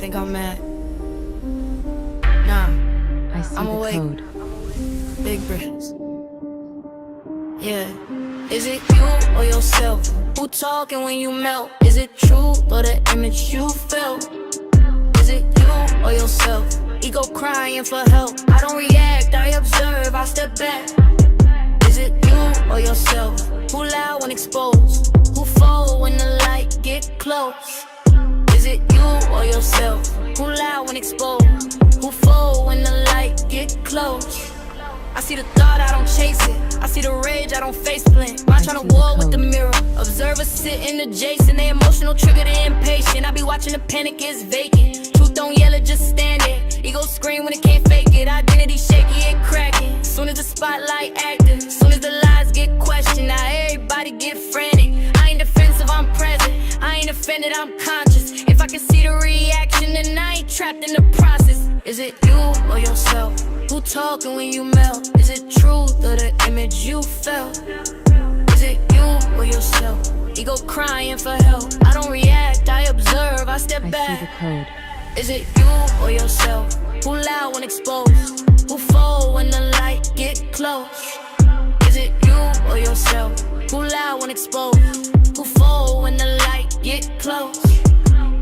think I'm mad. Nah, I see I'm the awake. code. Big bridges. Yeah. Is it you or yourself? Who talking when you melt? Is it true or the image you felt? Is it you or yourself? Ego crying for help. I don't react, I observe, I step back. Is it you or yourself? Who loud when exposed? Who fall when the light get close? Is it you or yourself? Who loud when exposed? Who fall when the light get close? I see the thought, I don't chase it. I see the rage, I don't face plant. Mind tryna war with the mirror. Observers sitting adjacent. They emotional, trigger the impatient. I be watching the panic is vacant. Truth don't yell, it just stand there. Ego scream when it can't fake it. Identity shaky, it cracking. Soon as the spotlight active, soon as the lies get questioned, now everybody get frantic. I ain't defensive, I'm present. I ain't offended, I'm conscious. If I can see the reaction, then I ain't trapped in the process. Is it you or yourself? Who talking when you melt? Is it truth or the image you felt? Is it you or yourself? Ego crying for help. I don't react, I observe, I step I back. see the code. Is it you or yourself? Who loud when exposed? Who fall when the light get close? Is it you or yourself? Who loud when exposed? Who fall when the light get close?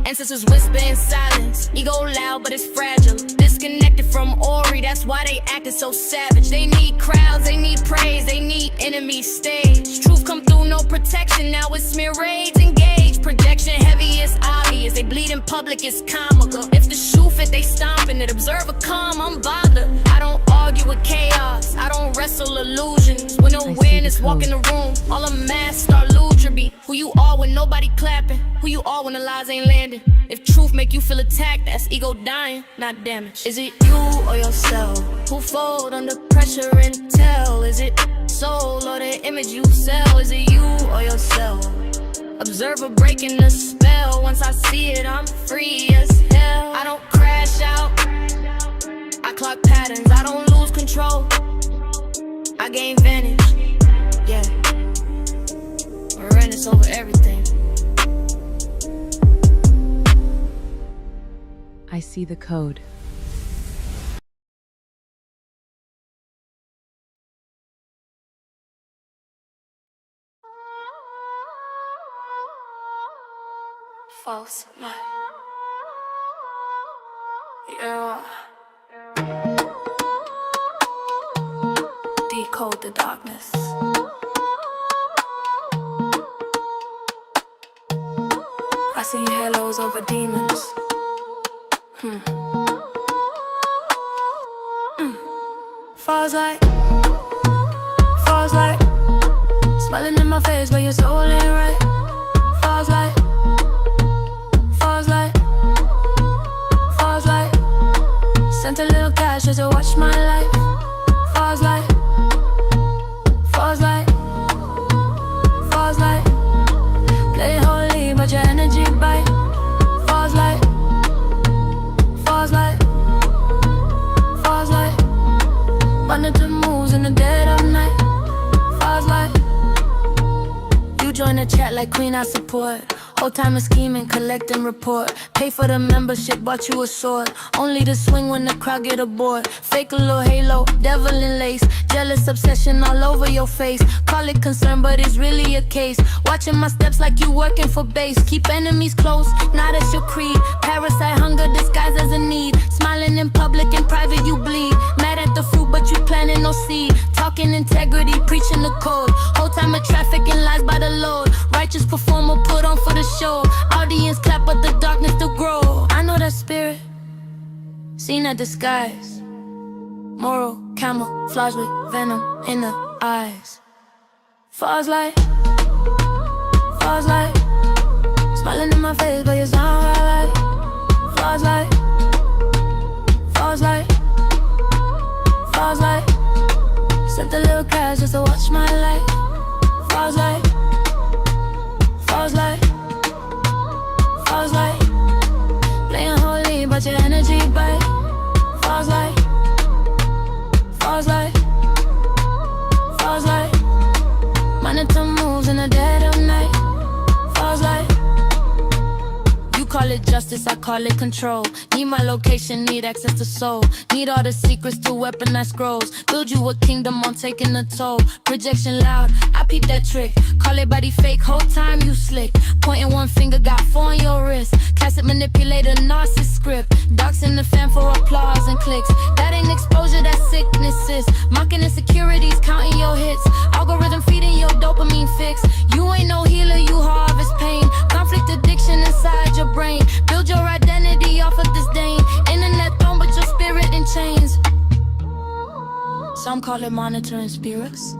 Ancestors whisper in silence. Ego loud, but it's fragile. Disconnected from Ori, that's why they acted so savage. They need crowds, they need praise, they need enemy stage. Truth come through, no protection. Now it's smear rage, engage. Projection heavy, it's obvious. They bleed in public, it's comical. If the shoe fit, they stomping it. Observer calm, I'm bothered. I don't argue with chaos. I don't wrestle illusions. When awareness walk in the room, all a mass start luxury. Who you are when nobody clapping? Who you are when the lies ain't landing? If truth make you feel attacked, that's ego dying, not damaged. Is it you or yourself? Who fold under pressure and tell? Is it soul or the image you sell? Is it you or yourself? Observer breaking the spell. Once I see it, I'm free as hell. I don't crash out, I clock patterns. I don't lose control, I gain vantage. Yeah, awareness over everything. I see the code. False light. Yeah. Decode the darkness. I see halos over demons. Falls like, smiling in my face, but your soul ain't right. Falls like, sent a little cash just to watch my life. Falls like, play holy, but your energy bite. Falls like, monitor moves in the dead of night. Falls like, you join the chat like queen, I support. Whole time a scheming, collect and report. Pay for the membership, bought you a sword. Only to swing when the crowd get aboard. Fake a little halo, devil in lace. Jealous obsession all over your face. Call it concern, but it's really a case. Watching my steps like you working for base. Keep enemies close, not as your creed. Parasite hunger disguised as a need. Smiling in public, in private you bleed. Mad at the fruit, but you planting no seed. Talking integrity, preaching the code. Whole time of traffic and lies by the load. Righteous performer put on for the show. Audience clap, but the darkness still grow. I know that spirit, seen that disguise. Moral camouflage with venom in the eyes. Falls like, smiling in my face, but you sound right. Falls like, sent a little cash just to watch my life. Falls like, playing holy, but your energy bite. Falls like, monitor moves in the dead of night. Falls like, you call it justice, I call it control. Need my location, need access to soul. Need all the secrets to weaponize scrolls. Build you a kingdom on taking a toll. Projection loud, I peep that trick. Call it body fake, whole time you slick. Pointing one finger, got four on your wrist. Classic manipulator, narcissist script. Doxing the fan for applause and clicks. That ain't exposure, that's sicknesses. Mocking insecurities, counting your hits. Algorithm feeding your dopamine fix. You ain't no healer, you harvest pain. Conflict addiction inside your brain. Build your identity off of disdain. Internet throne, but your spirit in chains. Some call it monitoring spirits.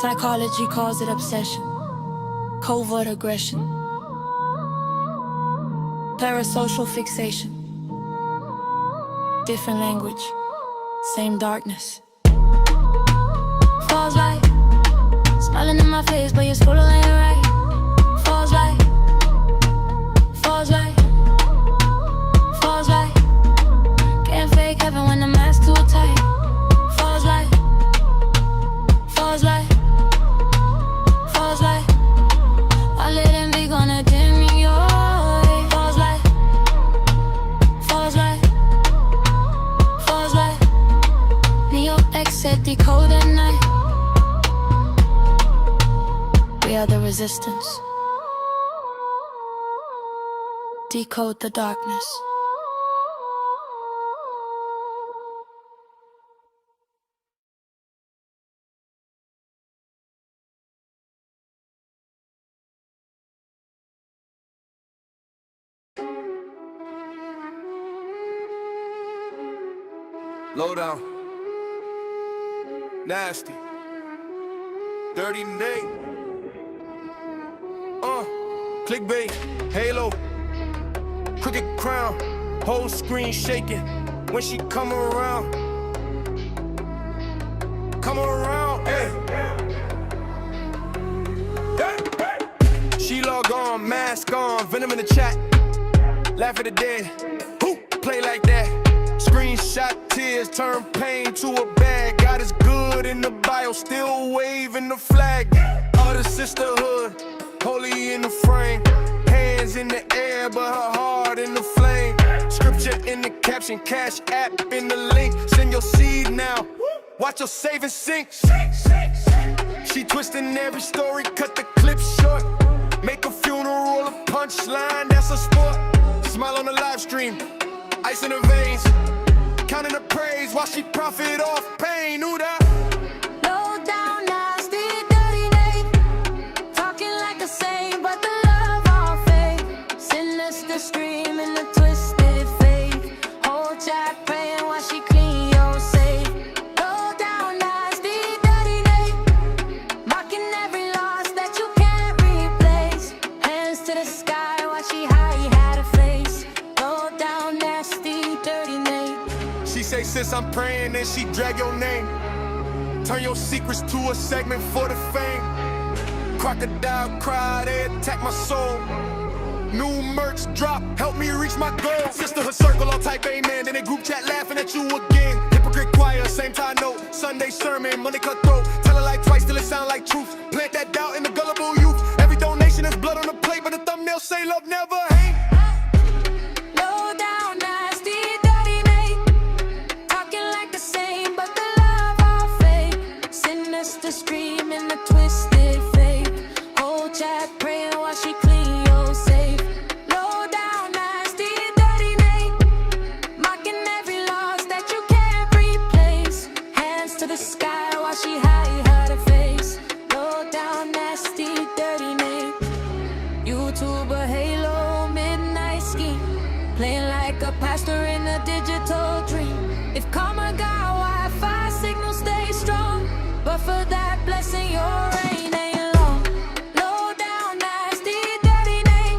Psychology calls it obsession. Covert aggression. Parasocial fixation. Different language, same darkness. Falls like smiling in my face, but your scroll ain't right. Falls like, falls like, falls like. Can't fake heaven when the mask too tight. Falls like, falls like, falls like. All of them be gonna dim your way. Falls like, falls like, falls like. Neo X said decode at night. We are the resistance. Decode the darkness. Low down, nasty, dirty Nate. Clickbait, halo, crooked crown, whole screen shaking when she come around. Come around, hey. She log on, mask on, venom in the chat. Laugh at the dead, who play like that? Screenshot tears, turn pain to a bag. God is good in the bio, still waving the flag. All the sisterhood, holy in the frame. Hands in the air, but her heart in the flame. Scripture in the caption, cash app in the link. Send your seed now, watch your savings sink. She twisting every story, cut the clip short. Make a funeral a punchline, that's a sport. Smile on the live stream, ice in her veins. Counting the praise while she profit off pain. Who that? Low down, nasty, dirty Nate. Talking like a saint, but the love all fake. Sinister stream in the twisted faith. Whole chat praying while she clean your safe. Low down, nasty, dirty Nate. Mocking every loss that you can't replace. Hands to the sky while she hide her face. Low down, nasty, dirty Nate. She say, sis, I'm praying, and she drag your name. Turn your secrets to a segment for the fame. Crocodile cry, they attack my soul. New merch drop, help me reach my goal. Sister, her circle, all type amen. Then they group chat laughing at you again. Hypocrite choir, same time note. Sunday sermon, Monday cutthroat. Tell it like twice till it sound like truth. Plant that doubt in the gullible youth. Every donation is blood on the plate, but the thumbnail say love never hate. Low down, nasty, dirty Nate. Talking like the same, but the love all fake. Sinister stream in the twisted faith. Whole chat praying while she clean your safe. Low down, nasty, dirty Nate. Mocking every loss that you can't replace. Hands to the sky while she hide her face. Low down, nasty, dirty Nate. YouTuber halo, midnight scheme. Playing like a pastor in a digital dream. If karma got Wi-Fi, signal stay strong. But for that blessing, your reign ain't long. Low down, nasty, dirty Nate.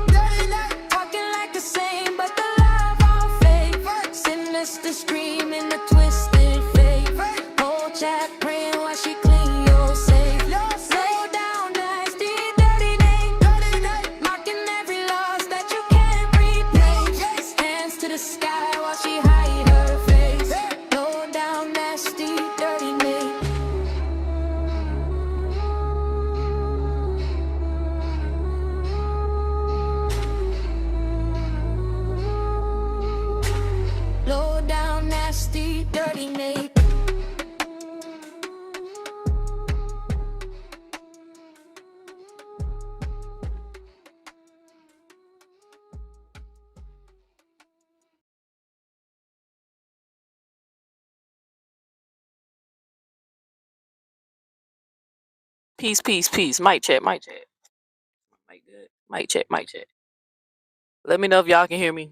Talking like the same, but the love all fake. Sinister scream in the twisted faith. Whole chat praying while she clean your safe. Low down, nasty, dirty Nate. Mocking every loss that you can't replace. Hands to the sky while she hide her face. Low down, nasty, dirty Nate. Peace, peace, peace. Mic check, mic check. Mic good. Mic check, mic check. Let me know if y'all can hear me.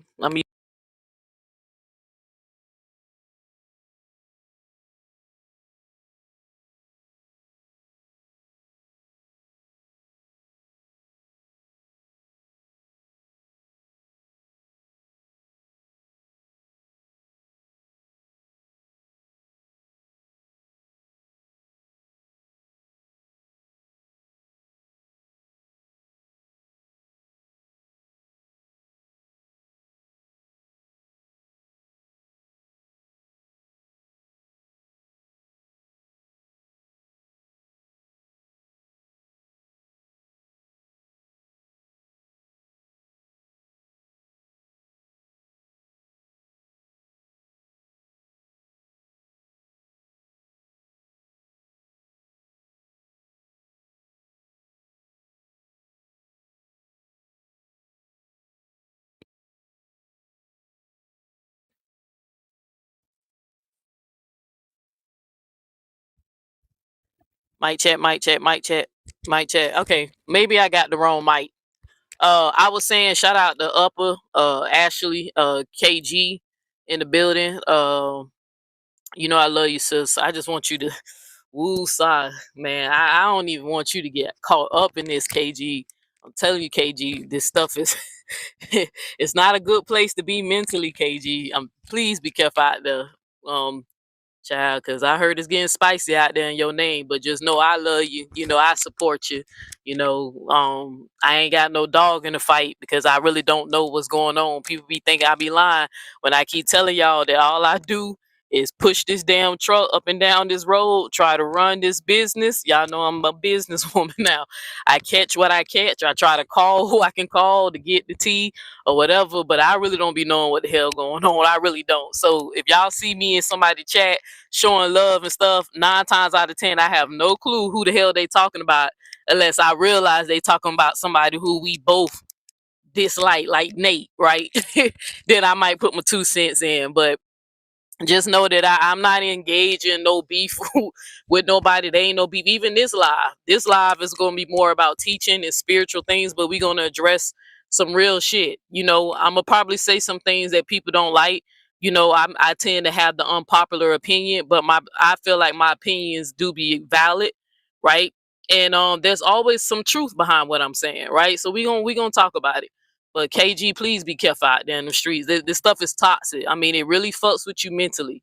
Mic check, mic check, mic check, mic check. Okay, maybe I got the wrong mic. I was saying shout out to Upper, Ashley, KG in the building. You know I love you, sis. I just want you to woo side, man. I don't even want you to get caught up in this, KG. I'm telling you, KG, this stuff is it's not a good place to be mentally, KG. Please be careful out there. Child, because I heard it's getting spicy out there in your name, but just know I love you. You know, I support you. You know, I ain't got no dog in the fight because I really don't know what's going on. People be thinking I be lying when I keep telling y'all that all I do is push this damn truck up and down this road, try to run this business. Y'all know I'm a businesswoman now. I catch what I catch. I try to call who I can call to get the tea or whatever, but I really don't be knowing what the hell going on. I really don't. So if y'all see me in somebody chat showing love and stuff, 9 times out of 10, I have no clue who the hell they talking about unless I realize they talking about somebody who we both dislike, like Nate, right? Then I might put my 2 cents in, but just know that I'm not engaging no beef with nobody. There ain't no beef. Even this live. This live is going to be more about teaching and spiritual things, but we're going to address some real shit. You know, I'm going to probably say some things that people don't like. You know, I tend to have the unpopular opinion, but I feel like my opinions do be valid, right? And there's always some truth behind what I'm saying, right? So we gonna talk about it. But KG, please be careful out there in the streets. This stuff is toxic. I mean, it really fucks with you mentally.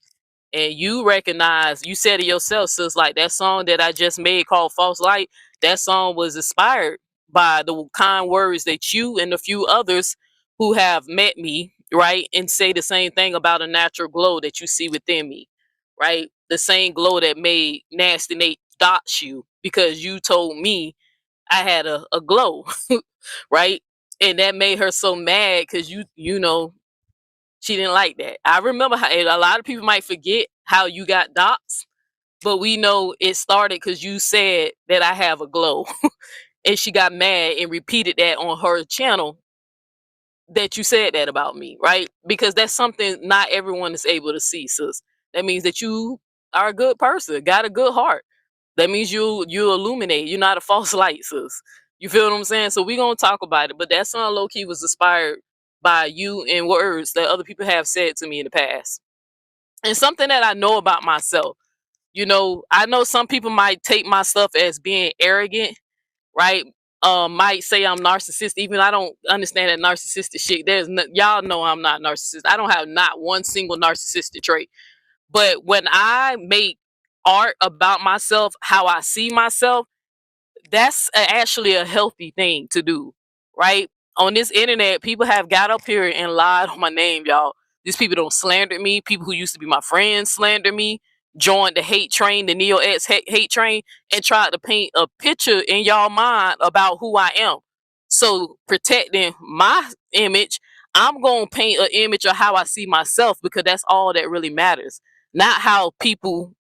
And you recognize, you said it yourself, sis, like that song that I just made called False Light, that song was inspired by the kind words that you and a few others who have met me, right, and say the same thing about a natural glow that you see within me, right? The same glow that made Nasty Nate dox you because you told me I had a glow, right? And that made her so mad because you know she didn't like that. I remember how and a lot of people might forget how you got doxxed, but we know it started because you said that I have a glow, and she got mad and repeated that on her channel that you said that about me, right? Because that's something not everyone is able to see, sis. That means that you are a good person, got a good heart. That means you illuminate. You're not a false light, sis. You feel what I'm saying? So we gonna talk about it. But that song low key was inspired by you and words that other people have said to me in the past. And something that I know about myself. You know, I know some people might take my stuff as being arrogant, right? Might say I'm narcissistic, even I don't understand that narcissistic shit. Y'all know I'm not narcissist. I don't have not one single narcissistic trait. But when I make art about myself, how I see myself, that's actually a healthy thing to do, right? On this internet, people have got up here and lied on my name, y'all. These people don't slander me. People who used to be my friends slander me, joined the hate train, the Neo X hate train, and tried to paint a picture in y'all mind about who I am. So protecting my image, I'm going to paint an image of how I see myself because that's all that really matters. Not how people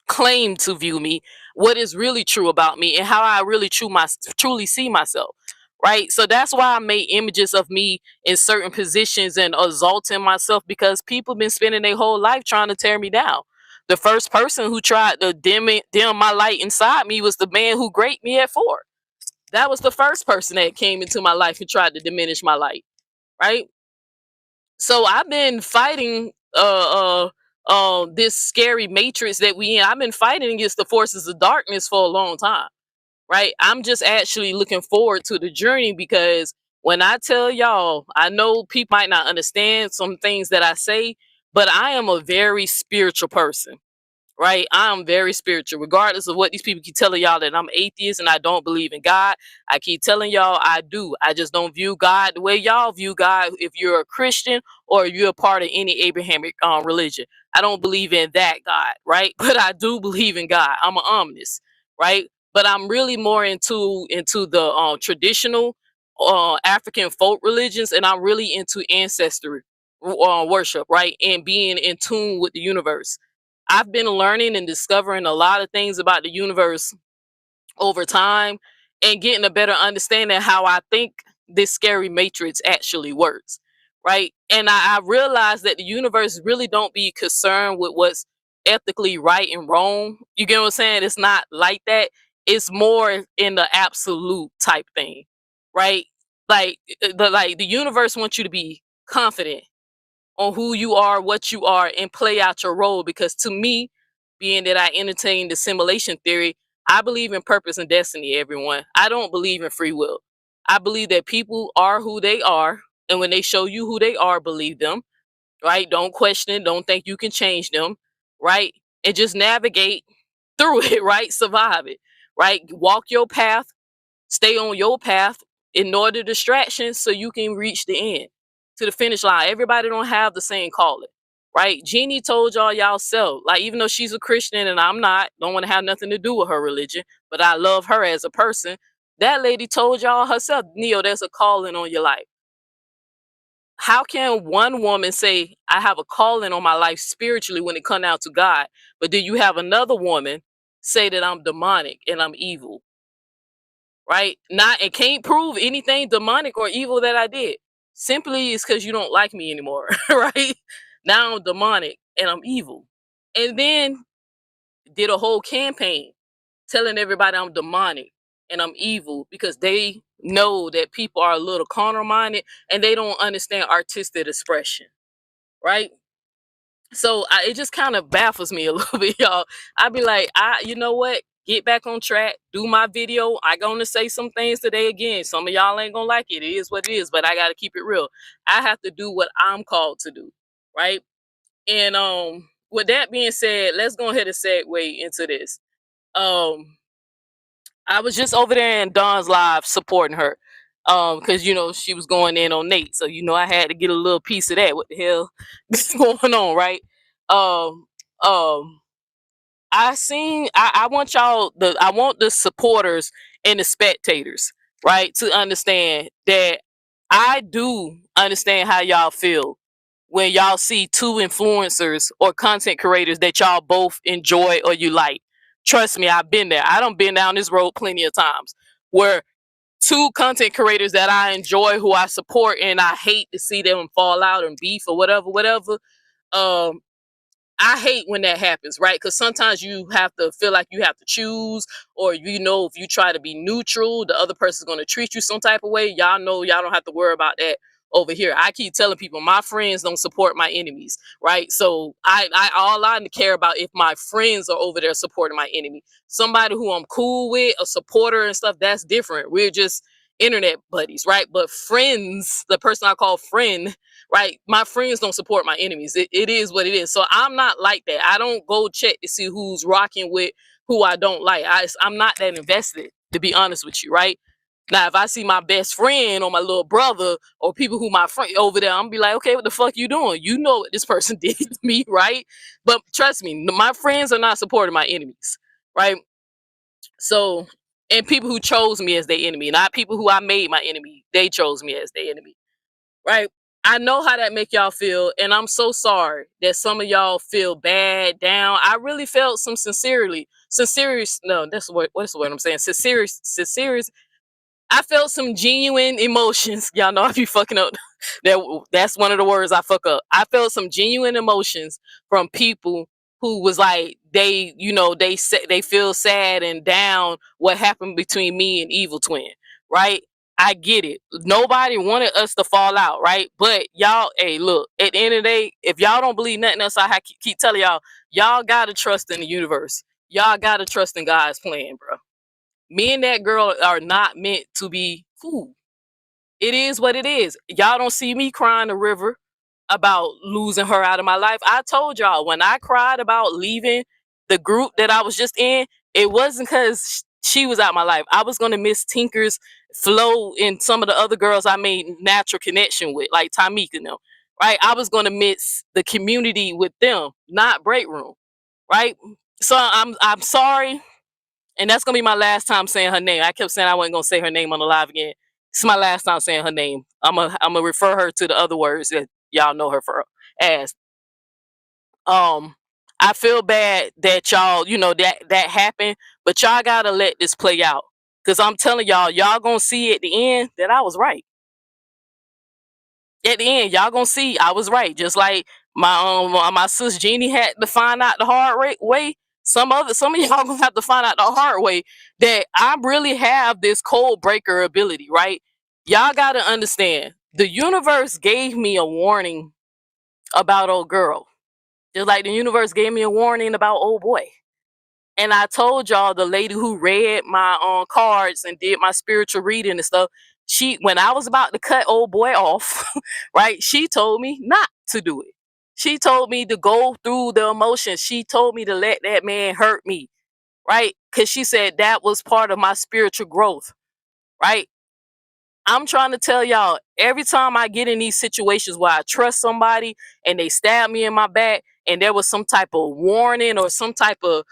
claim to view me, what is really true about me and how I really truly see myself, right? So that's why I made images of me in certain positions and exalting myself because people been spending their whole life trying to tear me down. The first person who tried to dim my light inside me was the man who raped me at 4. That was the first person that came into my life and tried to diminish my light, right? So I've been fighting this scary matrix that we in. I've been fighting against the forces of darkness for a long time, right? I'm just actually looking forward to the journey, because when I tell y'all, I know people might not understand some things that I say, but I am a very spiritual person, right? I'm very spiritual, regardless of what these people keep telling y'all that I'm atheist and I don't believe in God. I keep telling y'all I do. I just don't view God the way y'all view God. If you're a Christian or you're a part of any Abrahamic religion, I don't believe in that God, right? But I do believe in God. I'm an omnist, right? But I'm really more into the traditional African folk religions, and I'm really into ancestry worship, right? And being in tune with the universe. I've been learning and discovering a lot of things about the universe over time, and getting a better understanding how I think this scary matrix actually works, right? And I realized that the universe really don't be concerned with what's ethically right and wrong. You get what I'm saying? It's not like that. It's more in the absolute type thing, right? The universe wants you to be confident on who you are, what you are, and play out your role. Because to me, being that I entertain the simulation theory, I believe in purpose and destiny, everyone. I don't believe in free will. I believe that people are who they are. And when they show you who they are, believe them, right? Don't question it. Don't think you can change them, right? And just navigate through it, right? Survive it, right? Walk your path, stay on your path, ignore the distractions so you can reach the end, to the finish line. Everybody don't have the same calling, right? Jeannie told y'all self, like, even though she's a Christian and I'm not, don't want to have nothing to do with her religion, but I love her as a person. That lady told y'all herself, Neo, there's a calling on your life. How can one woman say, I have a calling on my life spiritually when it comes down to God, but then you have another woman say that I'm demonic and I'm evil? Right? Not, and can't prove anything demonic or evil that I did. Simply is because you don't like me anymore, right? Now I'm demonic and I'm evil. And then did a whole campaign telling everybody I'm demonic and I'm evil, because they know that people are a little carnal minded and they don't understand artistic expression, right? So it just kind of baffles me a little bit, y'all. I'd be like, you know what? Get back on track, do my video. I gonna say some things today again. Some of y'all ain't gonna like it. It is what it is, but I gotta keep it real. I have to do what I'm called to do, right? And with that being said, let's go ahead and segue into this. I was just over there in Dawn's live supporting her. Because she was going in on Nate. So I had to get a little piece of that. What the hell is going on, right? Um, um, I want I want the supporters and the spectators, right, to understand that I do understand how y'all feel when y'all see two influencers or content creators that y'all both enjoy or you like. Trust me, I've been there. I done been down this road plenty of times where two content creators that I enjoy, who I support, and I hate to see them fall out and beef or whatever. Um, I hate when that happens, right? Because sometimes you have to feel like you have to choose, or if you try to be neutral, the other person's going to treat you some type of way. Y'all know y'all don't have to worry about that over here. I keep telling people my friends don't support my enemies, right? So I all I care about if my friends are over there supporting my enemy. Somebody who I'm cool with, a supporter and stuff, that's different. We're just internet buddies, right? But friends, the person I call friend, right? My friends don't support my enemies. It is what it is. So I'm not like that. I don't go check to see who's rocking with who I don't like. I'm not that invested, to be honest with you, right? Now, if I see my best friend or my little brother or people who my friend over there, I'm gonna be like, okay, what the fuck you doing? You know what this person did to me, right? But trust me, my friends are not supporting my enemies, right? So, and people who chose me as their enemy, not people who I made my enemy, they chose me as their enemy, right? I know how that make y'all feel, and I'm so sorry that some of y'all feel bad, down. I really felt some no, that's what's the word I'm saying? Sincere. I felt some genuine emotions. Y'all know I be fucking up. That's one of the words I fuck up. I felt some genuine emotions from people who was like they, they feel sad and down what happened between me and Evil Twin, right? I get it. Nobody wanted us to fall out, right? But y'all, hey, look, at the end of the day, if y'all don't believe nothing else, keep telling y'all gotta trust in the universe. Y'all gotta trust in God's plan, bro. Me and that girl are not meant to be cool. It is what it is. Y'all don't see me crying a river about losing her out of my life. I told y'all when I cried about leaving the group that I was just in, it wasn't because she was out my life. I was going to miss Tinker's flow and some of the other girls I made natural connection with, like Tamika and them, right? I was going to miss the community with them, not break room, right? So I'm sorry. And that's gonna be my last time saying her name. I kept saying I wasn't gonna say her name on the live again. It's my last time saying her name. I'm gonna refer her to the other words that y'all know her for as. I feel bad that y'all, that happened, but y'all gotta let this play out. Cause I'm telling y'all gonna see at the end that I was right. At the end, y'all gonna see I was right. Just like my sis Jeannie had to find out the hard way. Some of y'all gonna have to find out the hard way that I really have this code breaker ability, right? Y'all gotta understand. The universe gave me a warning about old girl, just like the universe gave me a warning about old boy. And I told y'all the lady who read my cards and did my spiritual reading and stuff, when I was about to cut old boy off, right, she told me not to do it. She told me to go through the emotions. She told me to let that man hurt me, right? Because she said that was part of my spiritual growth, right? I'm trying to tell y'all, every time I get in these situations where I trust somebody and they stab me in my back and there was some type of warning or some type of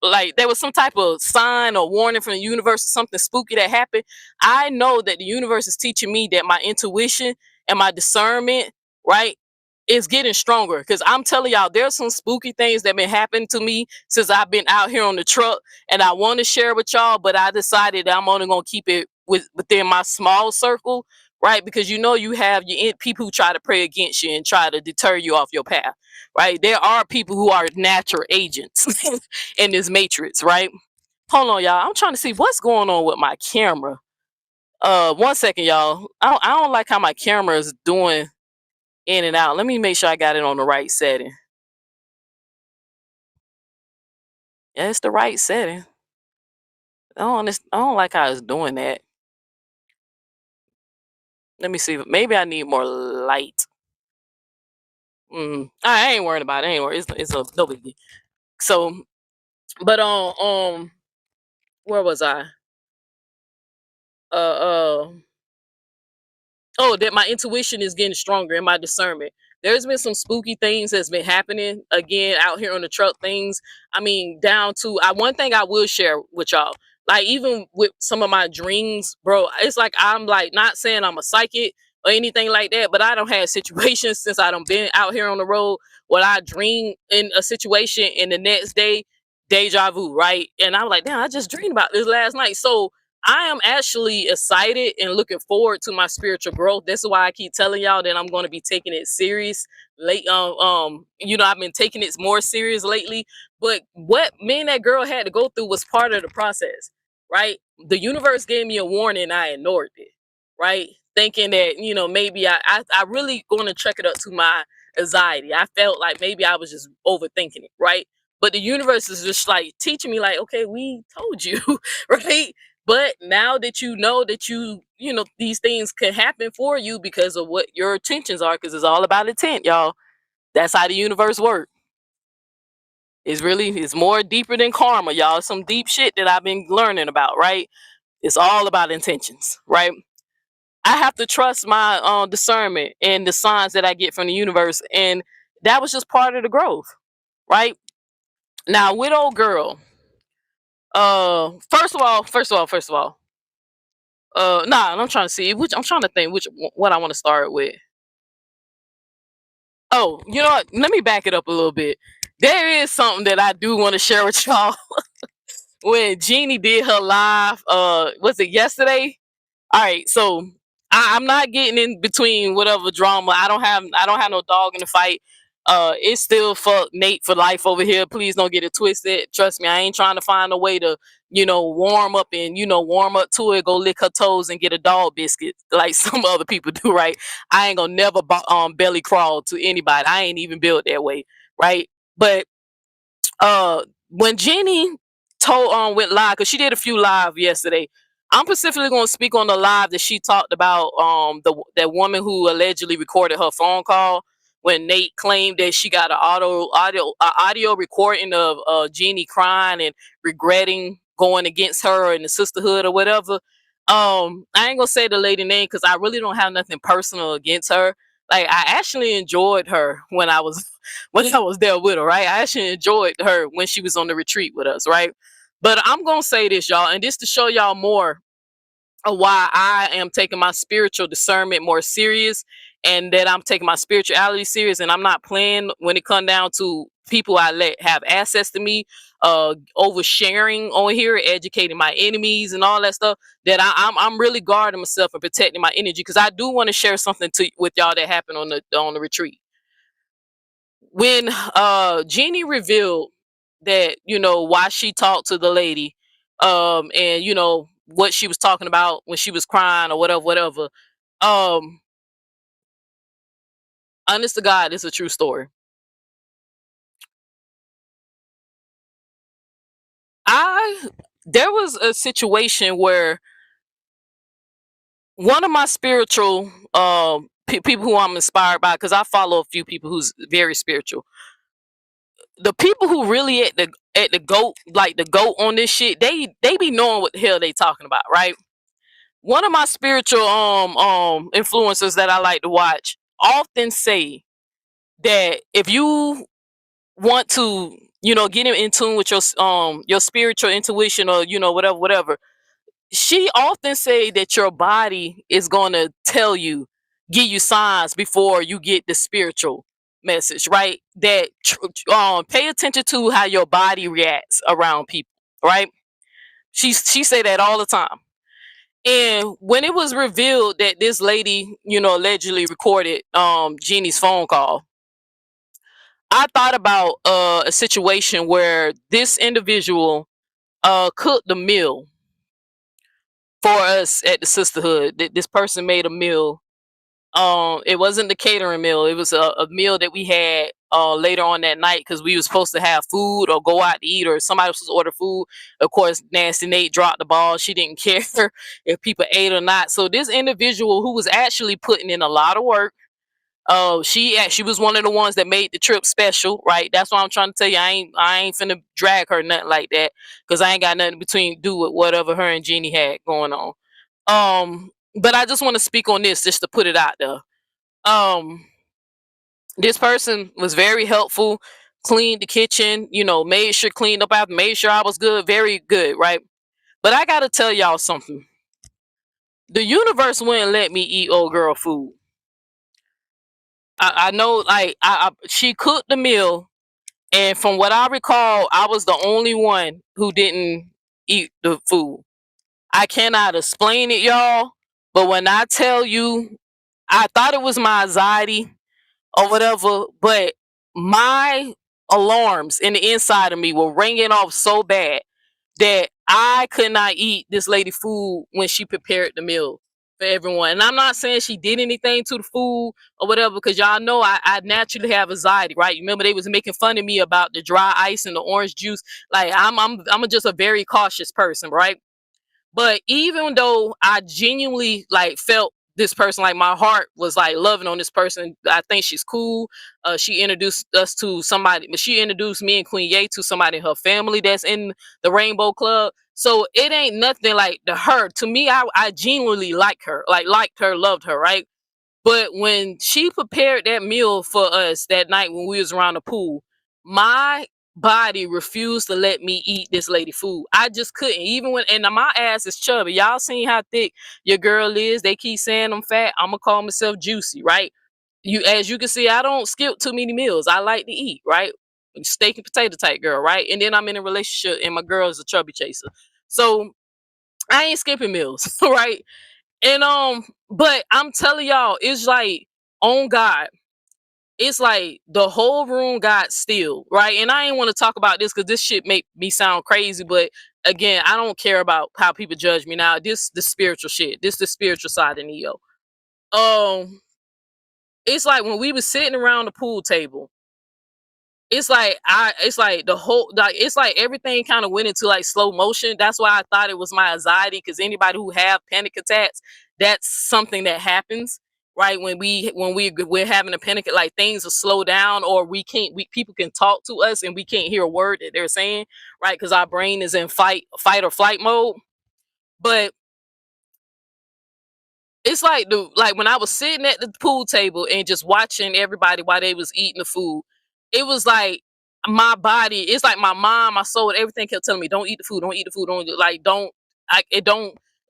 like there was some type of sign or warning from the universe or something spooky that happened, I know that the universe is teaching me that my intuition and my discernment, right, is getting stronger. Because I'm telling y'all, there's some spooky things that been happening to me since I've been out here on the truck, and I want to share with y'all, but I decided that I'm only gonna keep it within my small circle, right? Because you have your people who try to pray against you and try to deter you off your path, right? There are people who are natural agents in this matrix, right? Hold on, y'all. I'm trying to see what's going on with my camera. 1 second, y'all. I don't like how my camera is doing in and out. Let me make sure I got it on the right setting. Yeah, it's the right setting. I don't like how it's doing that. Let me see. Maybe I need more light. I ain't worried about it. Anyway, it's a no big deal. So, but where was I? Oh, that my intuition is getting stronger and my discernment. There's been some spooky things that's been happening again out here on the truck. Things, I mean, down to one thing I will share with y'all. Like even with some of my dreams, bro, it's like I'm like not saying I'm a psychic or anything like that, but I don't have situations since I don't been out here on the road where I dream in a situation and the next day deja vu, right? And I'm like, damn, I just dreamed about this last night. So I am actually excited and looking forward to my spiritual growth. This is why I keep telling y'all that I'm going to be taking it serious. I've been taking it more serious lately. But what me and that girl had to go through was part of the process, right? The universe gave me a warning, I ignored it, right? Thinking that maybe I really going to check it up to my anxiety. I felt like maybe I was just overthinking it, right? But the universe is just like teaching me, like, okay, we told you, right? But now that you know that these things can happen for you because of what your intentions are, because it's all about intent, y'all. That's how the universe works. It's more deeper than karma, y'all. Some deep shit that I've been learning about, right? It's all about intentions, right? I have to trust my discernment and the signs that I get from the universe, and that was just part of the growth, right? Now with old girl, first of all, I'm trying to see I'm trying to think what I want to start with. Oh, you know what? Let me back it up a little bit. There is something that I do want to share with y'all. When Jeannie did her live, was it yesterday? All right, so I'm not getting in between whatever drama. I don't have no dog in the fight. It's still fuck Nate for life over here. Please don't get it twisted. Trust me, I ain't trying to find a way to, warm up and, warm up to it, go lick her toes and get a dog biscuit like some other people do, right? I ain't gonna never belly crawl to anybody. I ain't even built that way, right? But when Jenny told went live, because she did a few live yesterday. I'm specifically going to speak on the live that she talked about that woman who allegedly recorded her phone call when Nate claimed that she got an audio recording of Jeannie crying and regretting going against her in the sisterhood or whatever. I ain't gonna say the lady name because I really don't have nothing personal against her. Like, I actually enjoyed her when I was when I was there with her, right? I actually enjoyed her when she was on the retreat with us, right? But I'm gonna say this, y'all, and this to show y'all more of why I am taking my spiritual discernment more serious, and that I'm taking my spirituality serious, and I'm not playing when it come down to people I let have access to me, oversharing on here, educating my enemies and all that stuff. That I'm really guarding myself and protecting my energy, because I do want to share something with y'all that happened on the retreat. When Jeannie revealed that, why she talked to the lady, and what she was talking about when she was crying or whatever, um honest to God, it's a true story. There was a situation where one of my spiritual people who I'm inspired by, because I follow a few people who's very spiritual. The people who really at the goat, like the goat on this shit, they be knowing what the hell they talking about, right? One of my spiritual influencers that I like to watch often say that if you want to, get in tune with your spiritual intuition, or whatever, she often say that your body is going to tell you, give you signs before you get the spiritual message, right? That pay attention to how your body reacts around people, right? She say that all the time. And when it was revealed that this lady, allegedly recorded Jeannie's phone call, I thought about a situation where this individual cooked the meal for us at the sisterhood. This person made a meal. It wasn't the catering meal. It was a meal that we had later on that night, because we were supposed to have food or go out to eat, or somebody was supposed to order food. Of course, Nasty Nate dropped the ball. She didn't care if people ate or not. So this individual, who was actually putting in a lot of work, she was one of the ones that made the trip special, right? That's why I'm trying to tell you, I ain't finna drag her nothing like that, because I ain't got nothing between do with whatever her and Jeannie had going on. But I just want to speak on this just to put it out there. This person was very helpful, cleaned the kitchen, made sure cleaned up after, made sure I was good, very good, right? But I gotta tell y'all something. The universe wouldn't let me eat old girl food. I know, like, she cooked the meal, and from what I recall, I was the only one who didn't eat the food. I cannot explain it, y'all, but when I tell you, I thought it was my anxiety or whatever, but my alarms in the inside of me were ringing off so bad that I could not eat this lady food when she prepared the meal for everyone. And I'm not saying she did anything to the food or whatever, because y'all know I naturally have anxiety, right? Remember, they was making fun of me about the dry ice and the orange juice. Like, I'm just a very cautious person, right? But even though I genuinely like felt this person, like my heart was like loving on this person, I think she's cool. She introduced us to somebody, but she introduced me and Queen Ye to somebody in her family that's in the Rainbow Club. So it ain't nothing like to her. To me, I genuinely like her, liked her, loved her, right? But when she prepared that meal for us that night when we was around the pool, my body refused to let me eat this lady food. I just couldn't. Even when, and my ass is chubby. Y'all seen how thick your girl is. They keep saying I'm fat. I'm gonna call myself juicy, right? As you can see, I don't skip too many meals. I like to eat, right? Steak and potato type girl, right? And then I'm in a relationship and my girl is a chubby chaser. So I ain't skipping meals, right? And but I'm telling y'all, it's like on God, it's like the whole room got still, right? And I ain't want to talk about this because this shit make me sound crazy, but again, I don't care about how people judge me now. This the spiritual shit. This the spiritual side of Neo. Um, it's like when we was sitting around the pool table, it's like the whole, like it's like everything kind of went into like slow motion. That's why I thought it was my anxiety, because anybody who have panic attacks, that's something that happens, right? We're having a panic, like things will slow down, or we people can talk to us and we can't hear a word that they're saying, right? Because our brain is in fight or flight mode. But it's like when I was sitting at the pool table and just watching everybody while they was eating the food, it was like my body, it's like my mind, my soul, everything kept telling me, don't eat the food, don't eat the food, don't,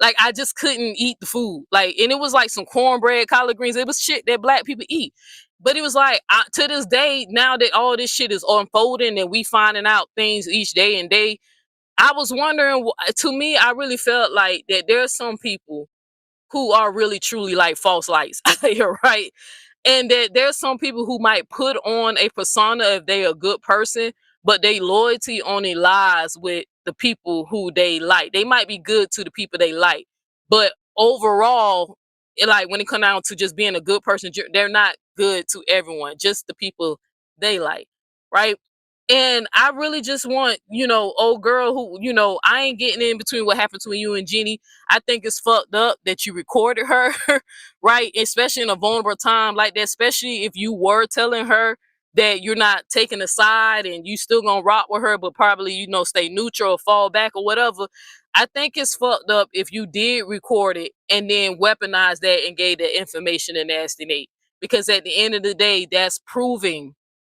like I just couldn't eat the food. Like, and it was like some cornbread, collard greens, it was shit that black people eat. But it was like, to this day, now that all this shit is unfolding and we finding out things each day and day, I was wondering, to me, I really felt like that there's some people who are really truly like false lights out here, right? And that there's some people who might put on a persona if they a good person, but they loyalty only lies with the people who they like. They might be good to the people they like, but overall, like when it comes down to just being a good person, they're not good to everyone, just the people they like, right? And I really just want, old girl who, I ain't getting in between what happened between you and Jeannie. I think it's fucked up that you recorded her, right? Especially in a vulnerable time like that, especially if you were telling her that you're not taking a side and you still gonna rock with her, but probably, stay neutral or fall back or whatever. I think it's fucked up if you did record it and then weaponize that and gave that information to Nasty Nate. Because at the end of the day, that's proving,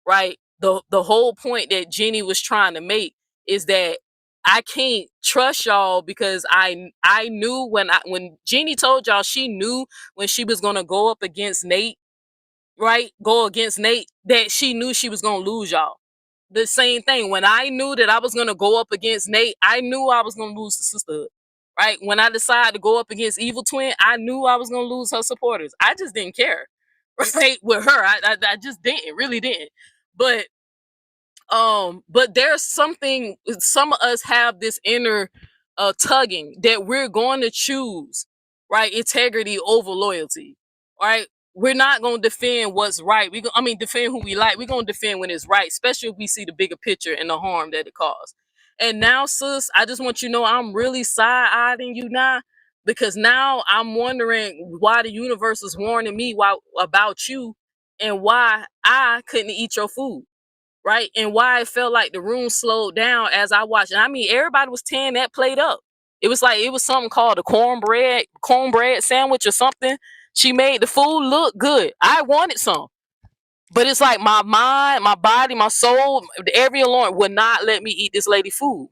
right? The whole point that Jenny was trying to make is that I can't trust y'all, because I knew when Jeannie told y'all she knew when she was gonna go up against Nate, right? Go against Nate, that she knew she was gonna lose y'all. The same thing. When I knew that I was gonna go up against Nate, I knew I was gonna lose the sisterhood. Right? When I decided to go up against Evil Twin, I knew I was gonna lose her supporters. I just didn't care. Right? With her. I just really didn't. But there's something, some of us have this inner tugging that we're going to choose, right, integrity over loyalty, right? We're not going to defend what's right. Defend who we like. We're going to defend when it's right, especially if we see the bigger picture and the harm that it caused. And now, sis, I just want you to know I'm really side-eyeing you now, because now I'm wondering why the universe is warning me about you, and why I couldn't eat your food, right? And why it felt like the room slowed down as I watched. And everybody was tearing that plate up. It was like, it was something called a cornbread sandwich or something. She made the food look good. I wanted some. But it's like my mind, my body, my soul, every alarm would not let me eat this lady food.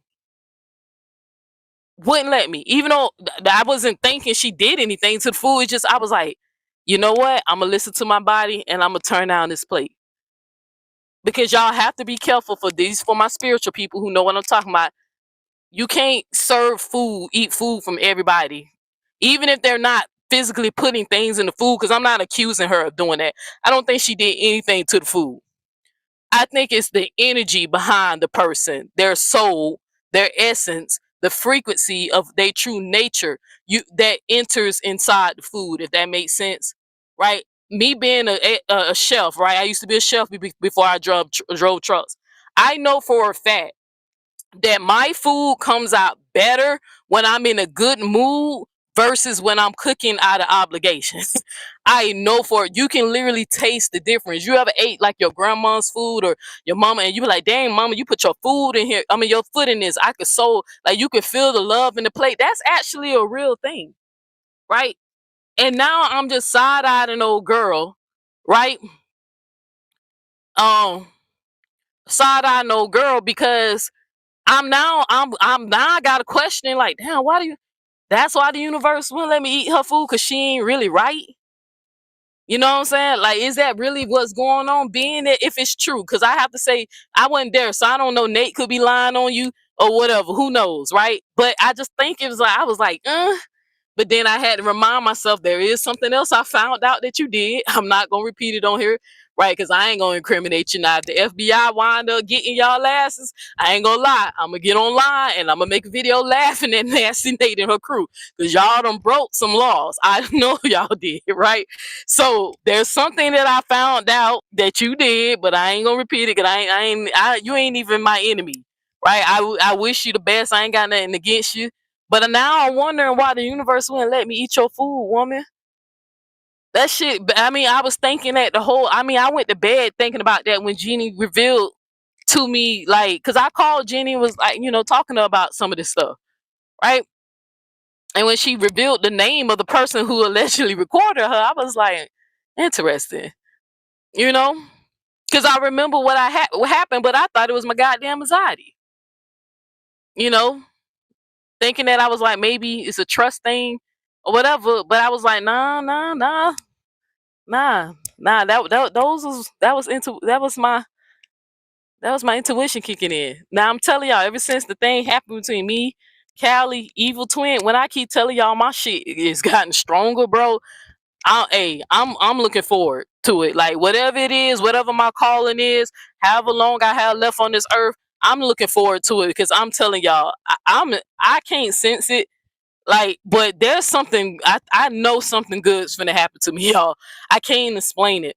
Wouldn't let me. Even though I wasn't thinking she did anything to the food. It's just, I was like, you know what? I'm going to listen to my body and I'm going to turn down this plate. Because y'all have to be careful for my spiritual people who know what I'm talking about. You can't eat food from everybody, even if they're not physically putting things in the food, because I'm not accusing her of doing that. I don't think she did anything to the food. I think it's the energy behind the person, their soul, their essence, the frequency of their true nature that enters inside the food, if that makes sense, right? Me being a chef, right? I used to be a chef before I drove trucks. I know for a fact that my food comes out better when I'm in a good mood versus when I'm cooking out of obligation. I know for it. You can literally taste the difference. You ever ate like your grandma's food or your mama, and you be like, dang, mama, you put your food in here. Your foot in this. Like, you can feel the love in the plate. That's actually a real thing, right? And now I'm just side-eyed an old girl, right? Side-eyed an old girl, because I'm now I got a question like, damn, that's why the universe wouldn't let me eat her food, because she ain't really right. You know what I'm saying? Like, is that really what's going on? Being that, if it's true, because I have to say, I wasn't there, so I don't know. Nate could be lying on you or whatever. Who knows, right? But I just think it was like, I was like, But then I had to remind myself there is something else I found out that you did. I'm not gonna repeat it on here, right? Because I ain't gonna incriminate you now. If the FBI wind up getting y'all asses, I ain't gonna lie. I'm gonna get online and I'm gonna make a video laughing at Nasty Nate and her crew. Because y'all done broke some laws. I know y'all did, right? So there's something that I found out that you did, but I ain't gonna repeat it because you ain't even my enemy. Right? I wish you the best. I ain't got nothing against you. But now I'm wondering why the universe wouldn't let me eat your food, woman. That shit, I mean, I was thinking that I went to bed thinking about that when Jeannie revealed to me, like, because I called Jeannie, was like, talking to her about some of this stuff, right? And when she revealed the name of the person who allegedly recorded her, I was like, interesting, you know? Because I remember what happened, but I thought it was my goddamn anxiety, you know? Thinking that I was like, maybe it's a trust thing or whatever, but I was like, nah. That was my intuition kicking in. Now I'm telling y'all, ever since the thing happened between me, Callie, Evil Twin, when I keep telling y'all my shit is gotten stronger, bro. I'm looking forward to it. Like whatever it is, whatever my calling is, however long I have left on this earth, I'm looking forward to it because I'm telling y'all, I can't sense it. Like, but there's something I know something good's gonna happen to me, y'all. I can't explain it.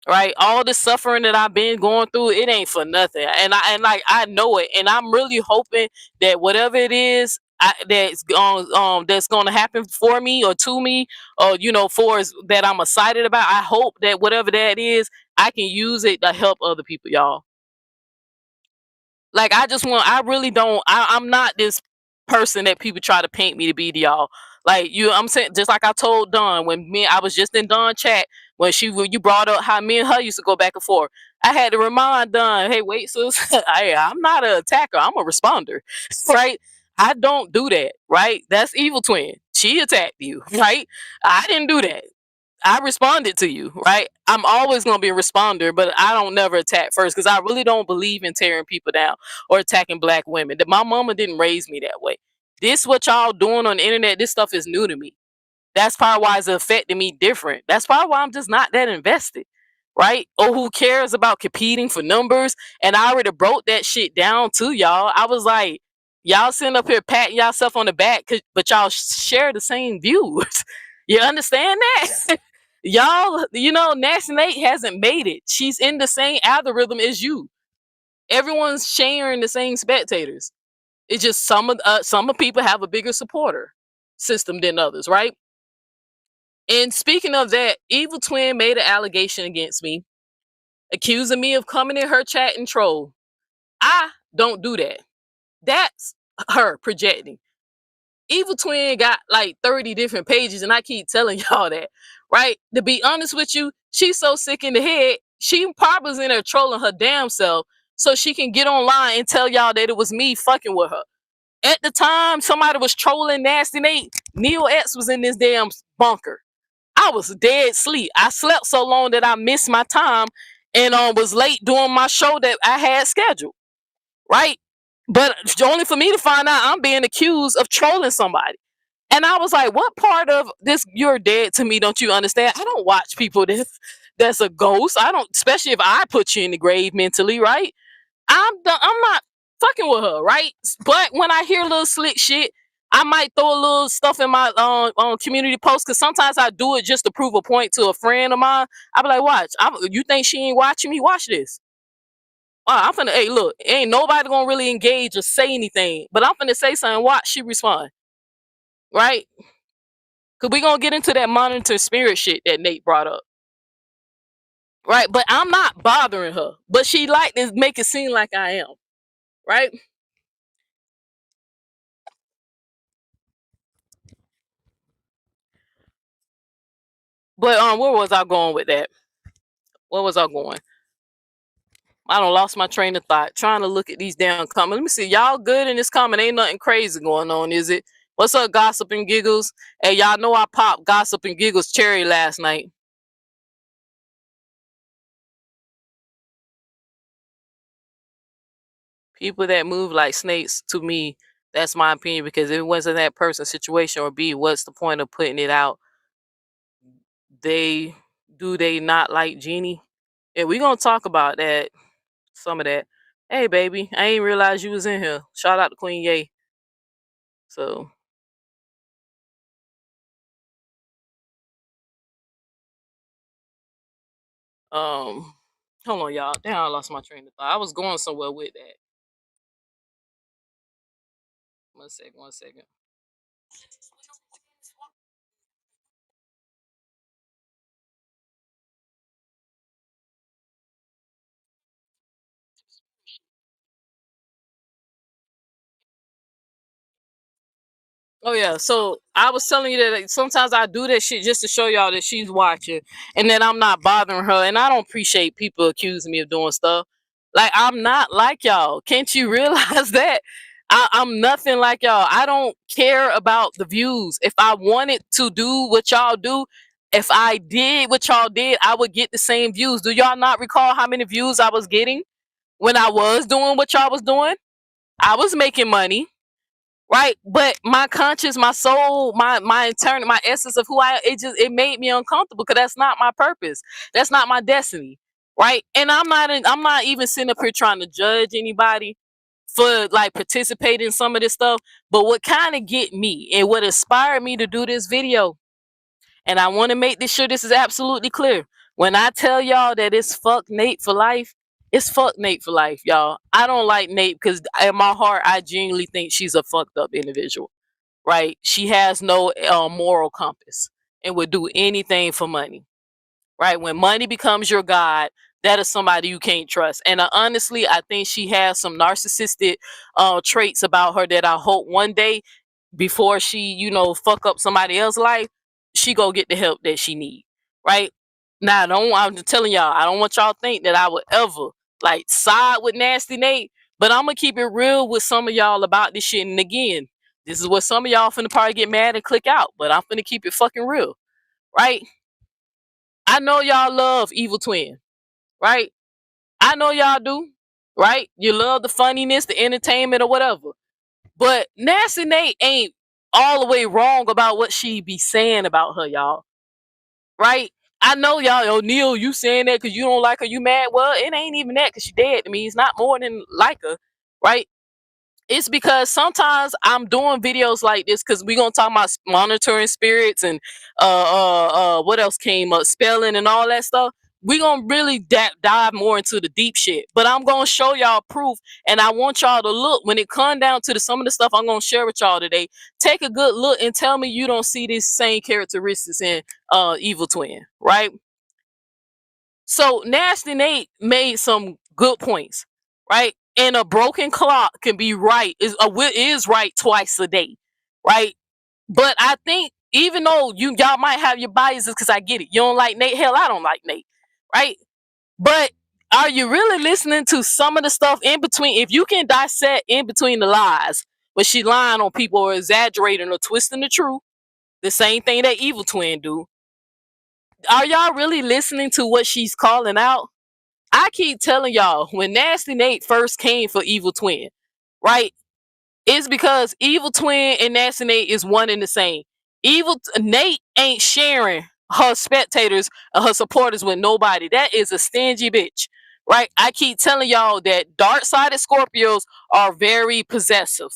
Right, all the suffering that I've been going through, it ain't for nothing, and I know it, and I'm really hoping that whatever it is that's gonna happen for me or to me, or that I'm excited about. I hope that whatever that is, I can use it to help other people, y'all. Like I really don't. I'm not this person that people try to paint me to be to y'all. Like I'm saying, just like I told Dawn when I was just in Dawn chat when you brought up how me and her used to go back and forth. I had to remind Dawn, hey, wait, sis, I'm not an attacker. I'm a responder, right? I don't do that, right? That's Evil Twin. She attacked you, right? I didn't do that. I responded to you, right? I'm always gonna be a responder, but I don't never attack first because I really don't believe in tearing people down or attacking black women. That my mama didn't raise me that way. This what y'all doing on the internet, this stuff is new to me. That's probably why it's affecting me different. That's probably why I'm just not that invested, right? Or who cares about competing for numbers? And I already broke that shit down to y'all. I was like, y'all sitting up here patting yourself on the back, but y'all share the same views. You understand that? Y'all, Nasty Nate hasn't made it. She's in the same algorithm as you. Everyone's sharing the same spectators. It's just some of people have a bigger supporter system than others, right? And speaking of that, Evil Twin made an allegation against me, accusing me of coming in her chat and troll. I don't do that. That's her projecting. Evil Twin got like 30 different pages, and I keep telling y'all that, right? To be honest with you, she's so sick in the head, she probably was in there trolling her damn self so she can get online and tell y'all that it was me fucking with her. At the time somebody was trolling Nasty Nate, Neil X was in this damn bunker. I was dead sleep. I slept so long that I missed my time and was late doing my show that I had scheduled, right? But only for me to find out I'm being accused of trolling somebody. And I was like, what part of this you're dead to me don't you understand? I don't watch people that's a ghost. I don't, especially if I put you in the grave mentally, right? I'm not fucking with her, right? But when I hear little slick shit, I might throw a little stuff in my on community post because sometimes I do it just to prove a point to a friend of mine. I be like, watch, you think she ain't watching me? Watch this. I'm finna, hey, look, ain't nobody gonna really engage or say anything, but I'm finna say something. Watch she respond, right? Because we gonna get into that monitor spirit shit that Nate brought up, right? But I'm not bothering her, but she like to make it seem like I am, right? But where was I going with that? Where was I going? I done lost my train of thought trying to look at these damn comments. Let me see. Y'all good in this comment? Ain't nothing crazy going on, is it? What's up, Gossip and Giggles? Hey, y'all know I popped Gossip and Giggles cherry last night. People that move like snakes to me That's my opinion, because if it wasn't that person's situation, or B, what's the point of putting it out? They not like Jeannie? And we gonna talk about that, some of that. Hey baby, I ain't realize you was in here. Shout out to Queen Ye. So hold on y'all. Damn, I lost my train of thought. I was going somewhere with that. 1 second. Oh yeah, so I was telling you that, like, sometimes I do that shit just to show y'all that she's watching, and that I'm not bothering her. And I don't appreciate people accusing me of doing stuff. Like, I'm not like y'all. Can't you realize that? I'm nothing like y'all. I don't care about the views. If I wanted to do what y'all do, if I did what y'all did, I would get the same views. Do y'all not recall how many views I was getting when I was doing what y'all was doing? I was making money, right? But my conscience, my soul, my internal, my essence of who I am, it made me uncomfortable, because that's not my purpose. That's not my destiny, right? And I'm not even sitting up here trying to judge anybody for like participating in some of this stuff. But what kind of get me and what inspired me to do this video, and I want to make this sure this is absolutely clear. When I tell y'all that it's fuck Nate for life, it's fuck Nate for life, y'all. I don't like Nate because in my heart, I genuinely think she's a fucked up individual, right? She has no moral compass and would do anything for money, right? When money becomes your god, that is somebody you can't trust. And honestly, I think she has some narcissistic traits about her that I hope one day, before she, fuck up somebody else's life, she go get the help that she need, right? Now, I'm just telling y'all, I don't want y'all to think that I would ever like side with Nasty Nate, but I'm gonna keep it real with some of y'all about this shit. And again, this is what some of y'all finna probably get mad and click out, but I'm finna keep it fucking real, right? I know y'all love Evil Twin, right? I know y'all do, right? You love the funniness, the entertainment, or whatever. But Nasty Nate ain't all the way wrong about what she be saying about her, y'all. Right? I know y'all, Neil, you saying that because you don't like her, you mad. Well, it ain't even that because she dead to me. It's not more than like her, right? It's because sometimes I'm doing videos like this because we're gonna talk about monitoring spirits and what else came up, spelling and all that stuff. We're gonna really dive more into the deep shit. But I'm gonna show y'all proof, and I want y'all to look when it come down to some of the stuff I'm gonna share with y'all today. Take a good look and tell me you don't see these same characteristics in Evil Twin, right? So Nasty Nate made some good points, right? And a broken clock can be right, is right twice a day, right? But I think even though y'all might have your biases, because I get it, you don't like Nate. Hell, I don't like Nate, right? But are you really listening to some of the stuff in between? If you can dissect in between the lies, when she lying on people or exaggerating or twisting the truth, the same thing that Evil Twin do. Are y'all really listening to what she's calling out? I keep telling y'all, when Nasty Nate first came for Evil Twin, right? It's because Evil Twin and Nasty Nate is one and the same. Nate ain't sharing her spectators or her supporters with nobody. That is a stingy bitch, right? I keep telling y'all that dark-sided Scorpios are very possessive.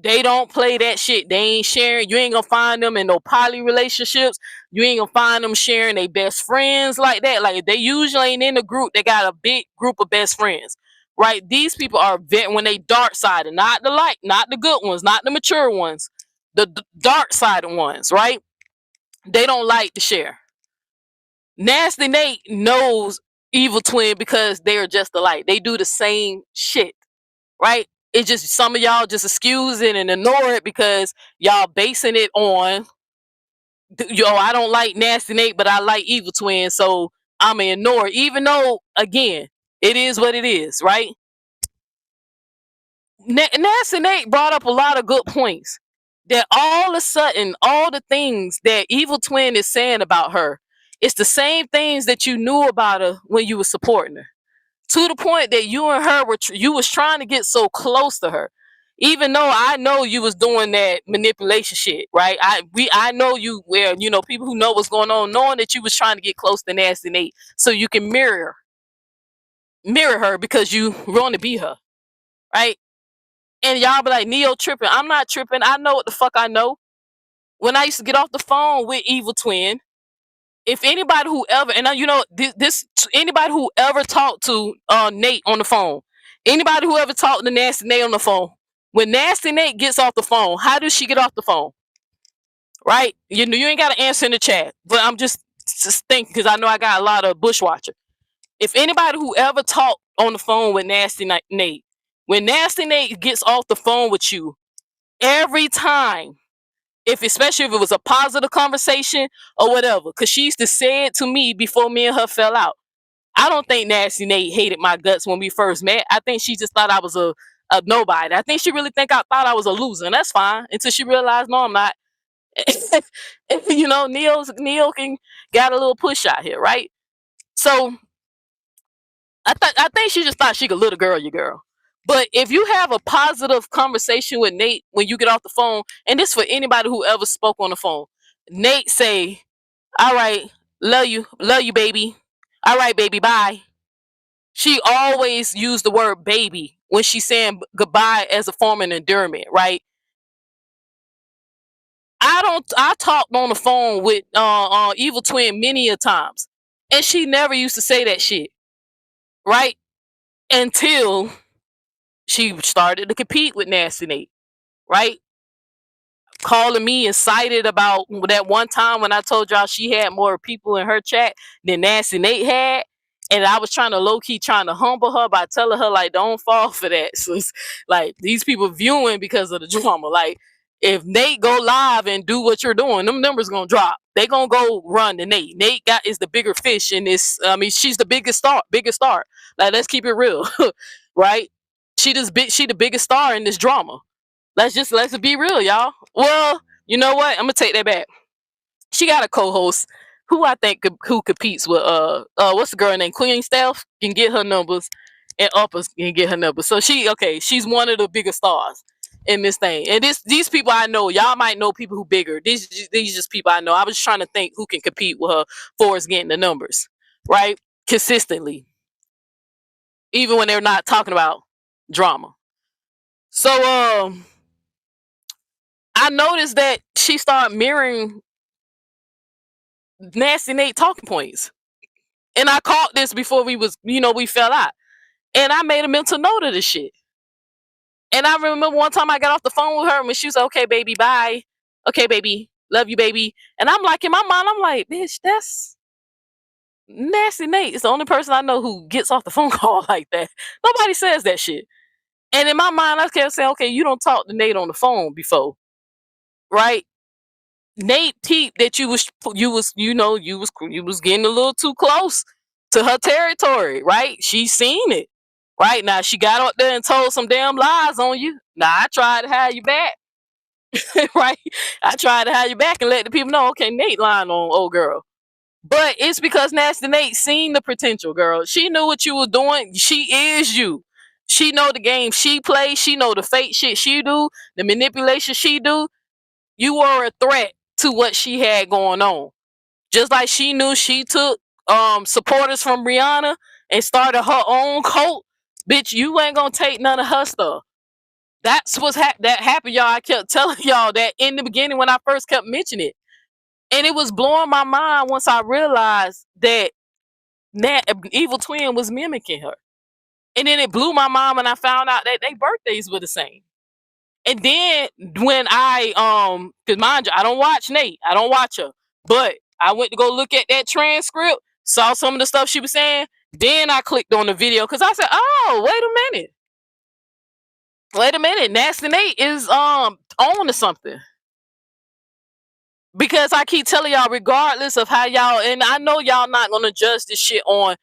They don't play that shit. They ain't sharing. You ain't gonna find them in no poly relationships. You ain't gonna find them sharing their best friends like that. Like, they usually ain't in a group. They got a big group of best friends, right? These people are when they dark sided, not the light, not the good ones, not the mature ones, the dark sided ones, right? They don't like to share. Nasty Nate knows Evil Twin because they're just alike. They do the same shit, right? It's just some of y'all just excuse it and ignore it because y'all basing it on, I don't like Nasty Nate, but I like Evil Twin, so I'm gonna ignore it. Even though, again, it is what it is, right? Nasty Nate brought up a lot of good points. That all of a sudden, all the things that Evil Twin is saying about her, it's the same things that you knew about her when you were supporting her. To the point that you and her you was trying to get so close to her. Even though I know you was doing that manipulation shit, right? I know you where, you know, people who know what's going on, knowing that you was trying to get close to Nasty Nate so you can mirror her because you want to be her, right? And y'all be like, Neo tripping. I'm not tripping. I know what the fuck I know. When I used to get off the phone with Evil Twin, if anybody who ever, and you know, this anybody who ever talked to Nate on the phone, anybody who ever talked to Nasty Nate on the phone, when Nasty Nate gets off the phone, how does she get off the phone? Right? You know, you ain't got to answer in the chat, but I'm just thinking because I know I got a lot of bushwatcher. If anybody who ever talked on the phone with Nasty Nate, when Nasty Nate gets off the phone with you, every time, especially if it was a positive conversation or whatever, because she used to say it to me before me and her fell out. I don't think Nasty Nate hated my guts when we first met. I think she just thought I was a nobody. I think she really thought I was a loser, and that's fine until she realized, no, I'm not. You know, Neo can got a little push out here, right? So I think she just thought she could little girl your girl. But if you have a positive conversation with Nate when you get off the phone, and this for anybody who ever spoke on the phone, Nate say, all right, love you, baby. All right, baby, bye. She always used the word baby when she's saying goodbye as a form of endearment, right? I talked on the phone with Evil Twin many a times, and she never used to say that shit, right? Until she started to compete with Nasty Nate, right? Calling me excited about that one time when I told y'all she had more people in her chat than Nasty Nate had. And I was trying to humble her by telling her, like, don't fall for that. So it's like these people viewing because of the drama. Like, if Nate go live and do what you're doing, them numbers gonna drop. They gonna go run to Nate. Nate is the bigger fish in this. I mean, she's the biggest star. Like, let's keep it real, right? She the biggest star in this drama. Let's be real, y'all. Well, you know what? I'm gonna take that back. She got a co-host who I think who competes with what's the girl named Queen Steph can get her numbers, and Uppers can get her numbers. So she's one of the bigger stars in this thing. And these people I know, y'all might know people who bigger. These just people I know. I was just trying to think who can compete with her for us getting the numbers, right? Consistently. Even when they're not talking about drama. So I noticed that she started mirroring Nasty Nate talking points. And I caught this before we fell out. And I made a mental note of this shit. And I remember one time I got off the phone with her and she was like, okay, baby, bye. Okay, baby, love you, baby. And I'm like, in my mind, I'm like, bitch, that's Nasty Nate. It's the only person I know who gets off the phone call like that. Nobody says that shit. And in my mind, I kept saying, okay, you don't talk to Nate on the phone before, right? Nate peeped that you was getting a little too close to her territory, right? She seen it, right? Now she got up there and told some damn lies on you. Now I tried to hide you back, right? I tried to hide you back and let the people know, okay, Nate lying on old girl. But it's because Nasty Nate seen the potential, girl. She knew what you were doing. She is you. She know the game she plays. She know the fake shit she do, the manipulation she do. You were a threat to what she had going on. Just like she knew she took supporters from Rihanna and started her own cult. Bitch, you ain't gonna take none of her stuff. That's what's that happened, y'all. I kept telling y'all that in the beginning when I first kept mentioning it. And it was blowing my mind once I realized that Evil Twin was mimicking her. And then it blew my mind when I found out that their birthdays were the same. And then when cause mind you, I don't watch Nate. I don't watch her. But I went to go look at that transcript, saw some of the stuff she was saying. Then I clicked on the video because I said, oh, wait a minute. Nasty Nate is on to something. Because I keep telling y'all, regardless of how y'all, and I know y'all not gonna judge this shit on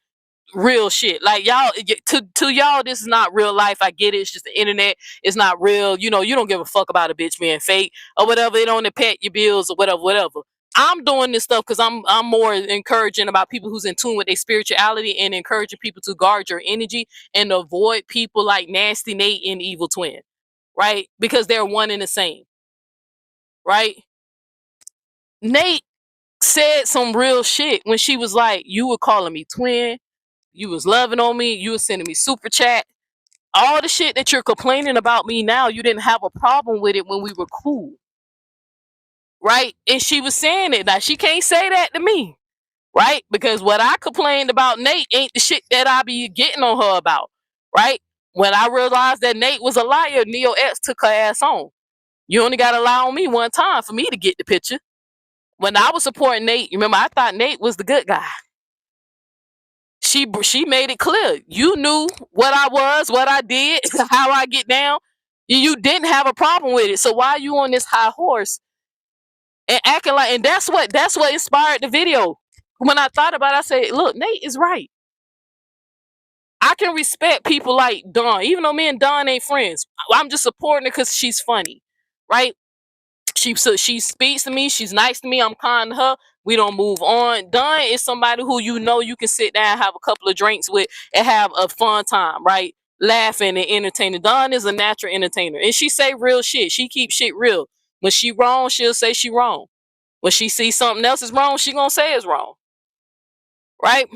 real shit. Like, y'all, to y'all, this is not real life. I get it. It's just the internet. It's not real. You know, you don't give a fuck about a bitch being fake or whatever. It don't pay your bills or whatever. I'm doing this stuff because I'm more encouraging about people who's in tune with their spirituality and encouraging people to guard your energy and avoid people like Nasty Nate and Evil Twin. right? Because they're one and the same, right? Nate said some real shit when she was like, you were calling me twin, you was loving on me, you was sending me super chat. All the shit that you're complaining about me now, you didn't have a problem with it when we were cool, right? And she was saying it. Now, she can't say that to me, right? Because what I complained about Nate ain't the shit that I be getting on her about, right? When I realized that Nate was a liar, Neo X took her ass on. You only got to lie on me one time for me to get the picture. When I was supporting Nate, remember, I thought Nate was the good guy. She made it clear. You knew what I was, what I did, how I get down. You didn't have a problem with it. So why are you on this high horse and acting like? And that's what inspired the video. When I thought about it, I said, look, Nate is right. I can respect people like Dawn, even though me and Dawn ain't friends. I'm just supporting her because she's funny, right? She speaks to me. She's nice to me. I'm kind to her. We don't move on. Dawn is somebody who you know you can sit down, have a couple of drinks with, and have a fun time, right? Laughing and entertaining. Dawn is a natural entertainer, and she say real shit. She keeps shit real. When she wrong, she'll say she wrong. When she sees something else is wrong, she gonna say it's wrong, right?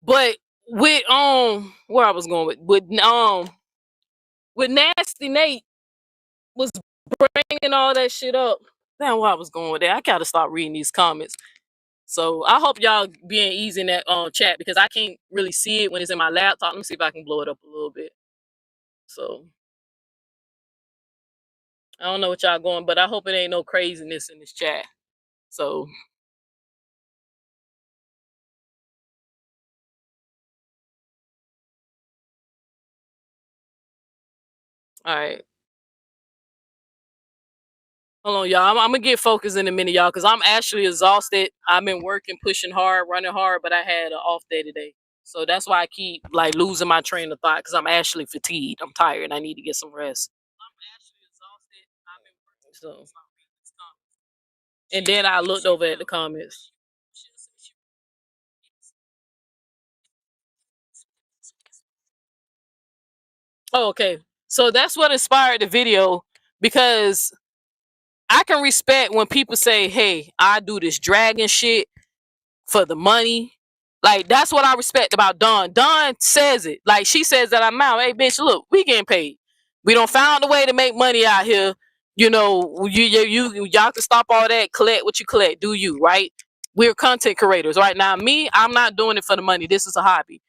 But with where I was going with Nasty Nate was bringing all that shit up. Damn, where I was going with that. I gotta stop reading these comments. So I hope y'all being easy in that chat because I can't really see it when it's in my laptop. Let me see if I can blow it up a little bit. So I don't know what y'all going, but I hope it ain't no craziness in this chat. So all right. Hold on, y'all. I'm gonna get focused in a minute, y'all, because I'm actually exhausted. I've been working, pushing hard, running hard, but I had an off day today. So that's why I keep like losing my train of thought because I'm actually fatigued. I'm tired and I need to get some rest. So, and then I looked over at the comments. Oh, okay. So that's what inspired the video because I can respect when people say, hey, I do this dragon shit for the money. Like, that's what I respect about Dawn. Dawn says it. Like, she says that I'm out. Hey, bitch, look, we getting paid. We don't found a way to make money out here. You know, y'all can stop all that, collect what you collect, do you, right? We're content creators. Right now, me, I'm not doing it for the money. This is a hobby.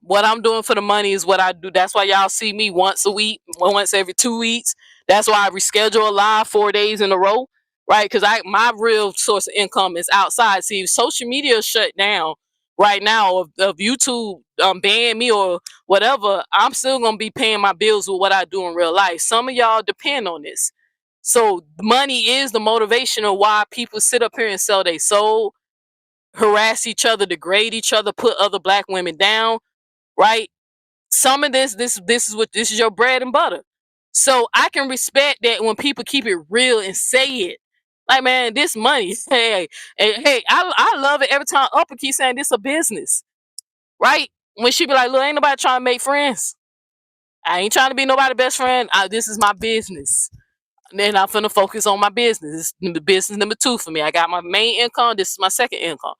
What I'm doing for the money is what I do. That's why y'all see me once a week, once every 2 weeks. That's why I reschedule a live 4 days in a row, right? Because my real source of income is outside. See, social media is shut down right now. If YouTube ban me or whatever, I'm still gonna be paying my bills with what I do in real life. Some of y'all depend on this. So money is the motivation of why people sit up here and sell their soul, harass each other, degrade each other, put other black women down, right? Some of this is your bread and butter. So I can respect that when people keep it real and say it. Like, man, this money, hey, I love it every time Upper keeps saying this a business, right? When she be like, look, ain't nobody trying to make friends. I ain't trying to be nobody's best friend. This is my business. And then I'm finna focus on my business. This is business number 2 for me. I got my main income. This is my second income.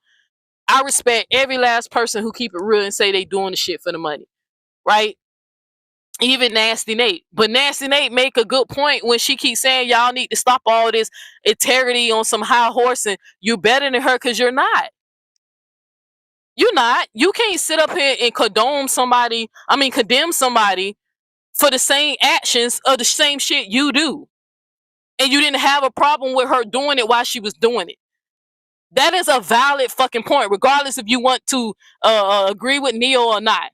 I respect every last person who keep it real and say they doing the shit for the money, right? Even Nasty Nate. But Nasty Nate make a good point when she keeps saying y'all need to stop all this integrity on some high horse and you better than her because you're not. You're not. You can't sit up here and condemn somebody for the same actions of the same shit you do. And you didn't have a problem with her doing it while she was doing it. That is a valid fucking point, regardless if you want to agree with Neo or not.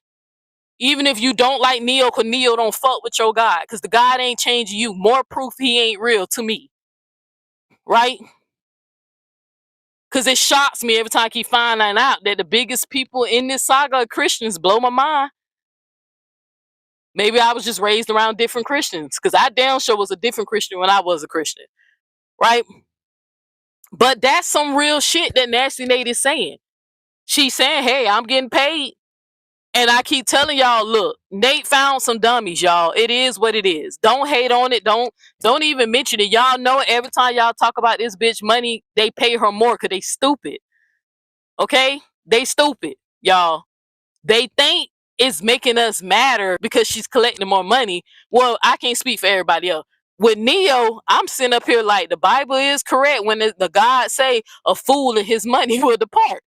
Even if you don't like Neo, because Neo don't fuck with your God, because the God ain't changing you. More proof he ain't real to me. Right? Because it shocks me every time I keep finding out that the biggest people in this saga are Christians. Blow my mind. Maybe I was just raised around different Christians, because I damn sure was a different Christian when I was a Christian. Right? But that's some real shit that Nasty Nate is saying. She's saying, hey, I'm getting paid. And I keep telling y'all, look, Nate found some dummies, y'all. It is what it is. Don't hate on it. Don't even mention it. Y'all know every time y'all talk about this bitch money, they pay her more because they stupid. Okay? They stupid, y'all. They think it's making us matter because she's collecting more money. Well, I can't speak for everybody else. With Neo, I'm sitting up here like the Bible is correct when the God say a fool and his money will depart,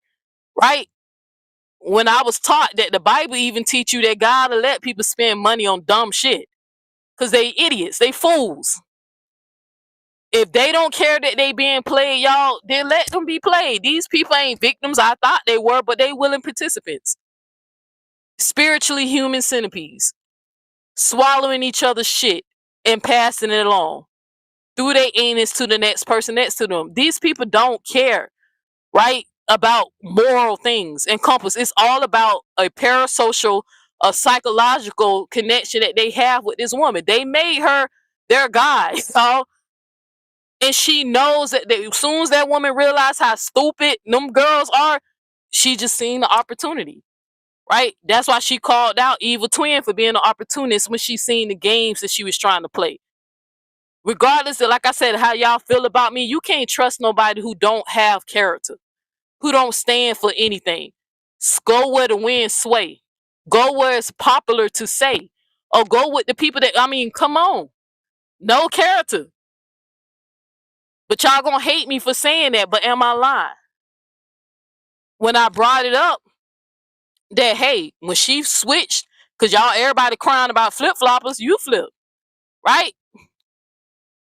right? When I was taught that the Bible even teach you that God will let people spend money on dumb shit because they idiots, they fools. If they don't care that they being played, y'all, then let them be played. These people ain't victims. I thought they were, but they willing participants. Spiritually human centipedes, swallowing each other's shit and passing it along through their anus to the next person next to them. These people don't care, right, about moral things and compass. It's all about a parasocial, a psychological connection that they have with this woman. They made her their guy, so, and she knows that as soon as that woman realized how stupid them girls are, she just seen the opportunity. Right? That's why she called out Evil Twin for being an opportunist when she seen the games that she was trying to play. Regardless of, like I said, how y'all feel about me, you can't trust nobody who don't have character, who don't stand for anything. Go where the wind sway. Go where it's popular to say. Or go with the people that, I mean, come on. No character. But y'all gonna hate me for saying that, but am I lying? When I brought it up, that hey, when she switched, because y'all everybody crying about flip-floppers, you flip, right?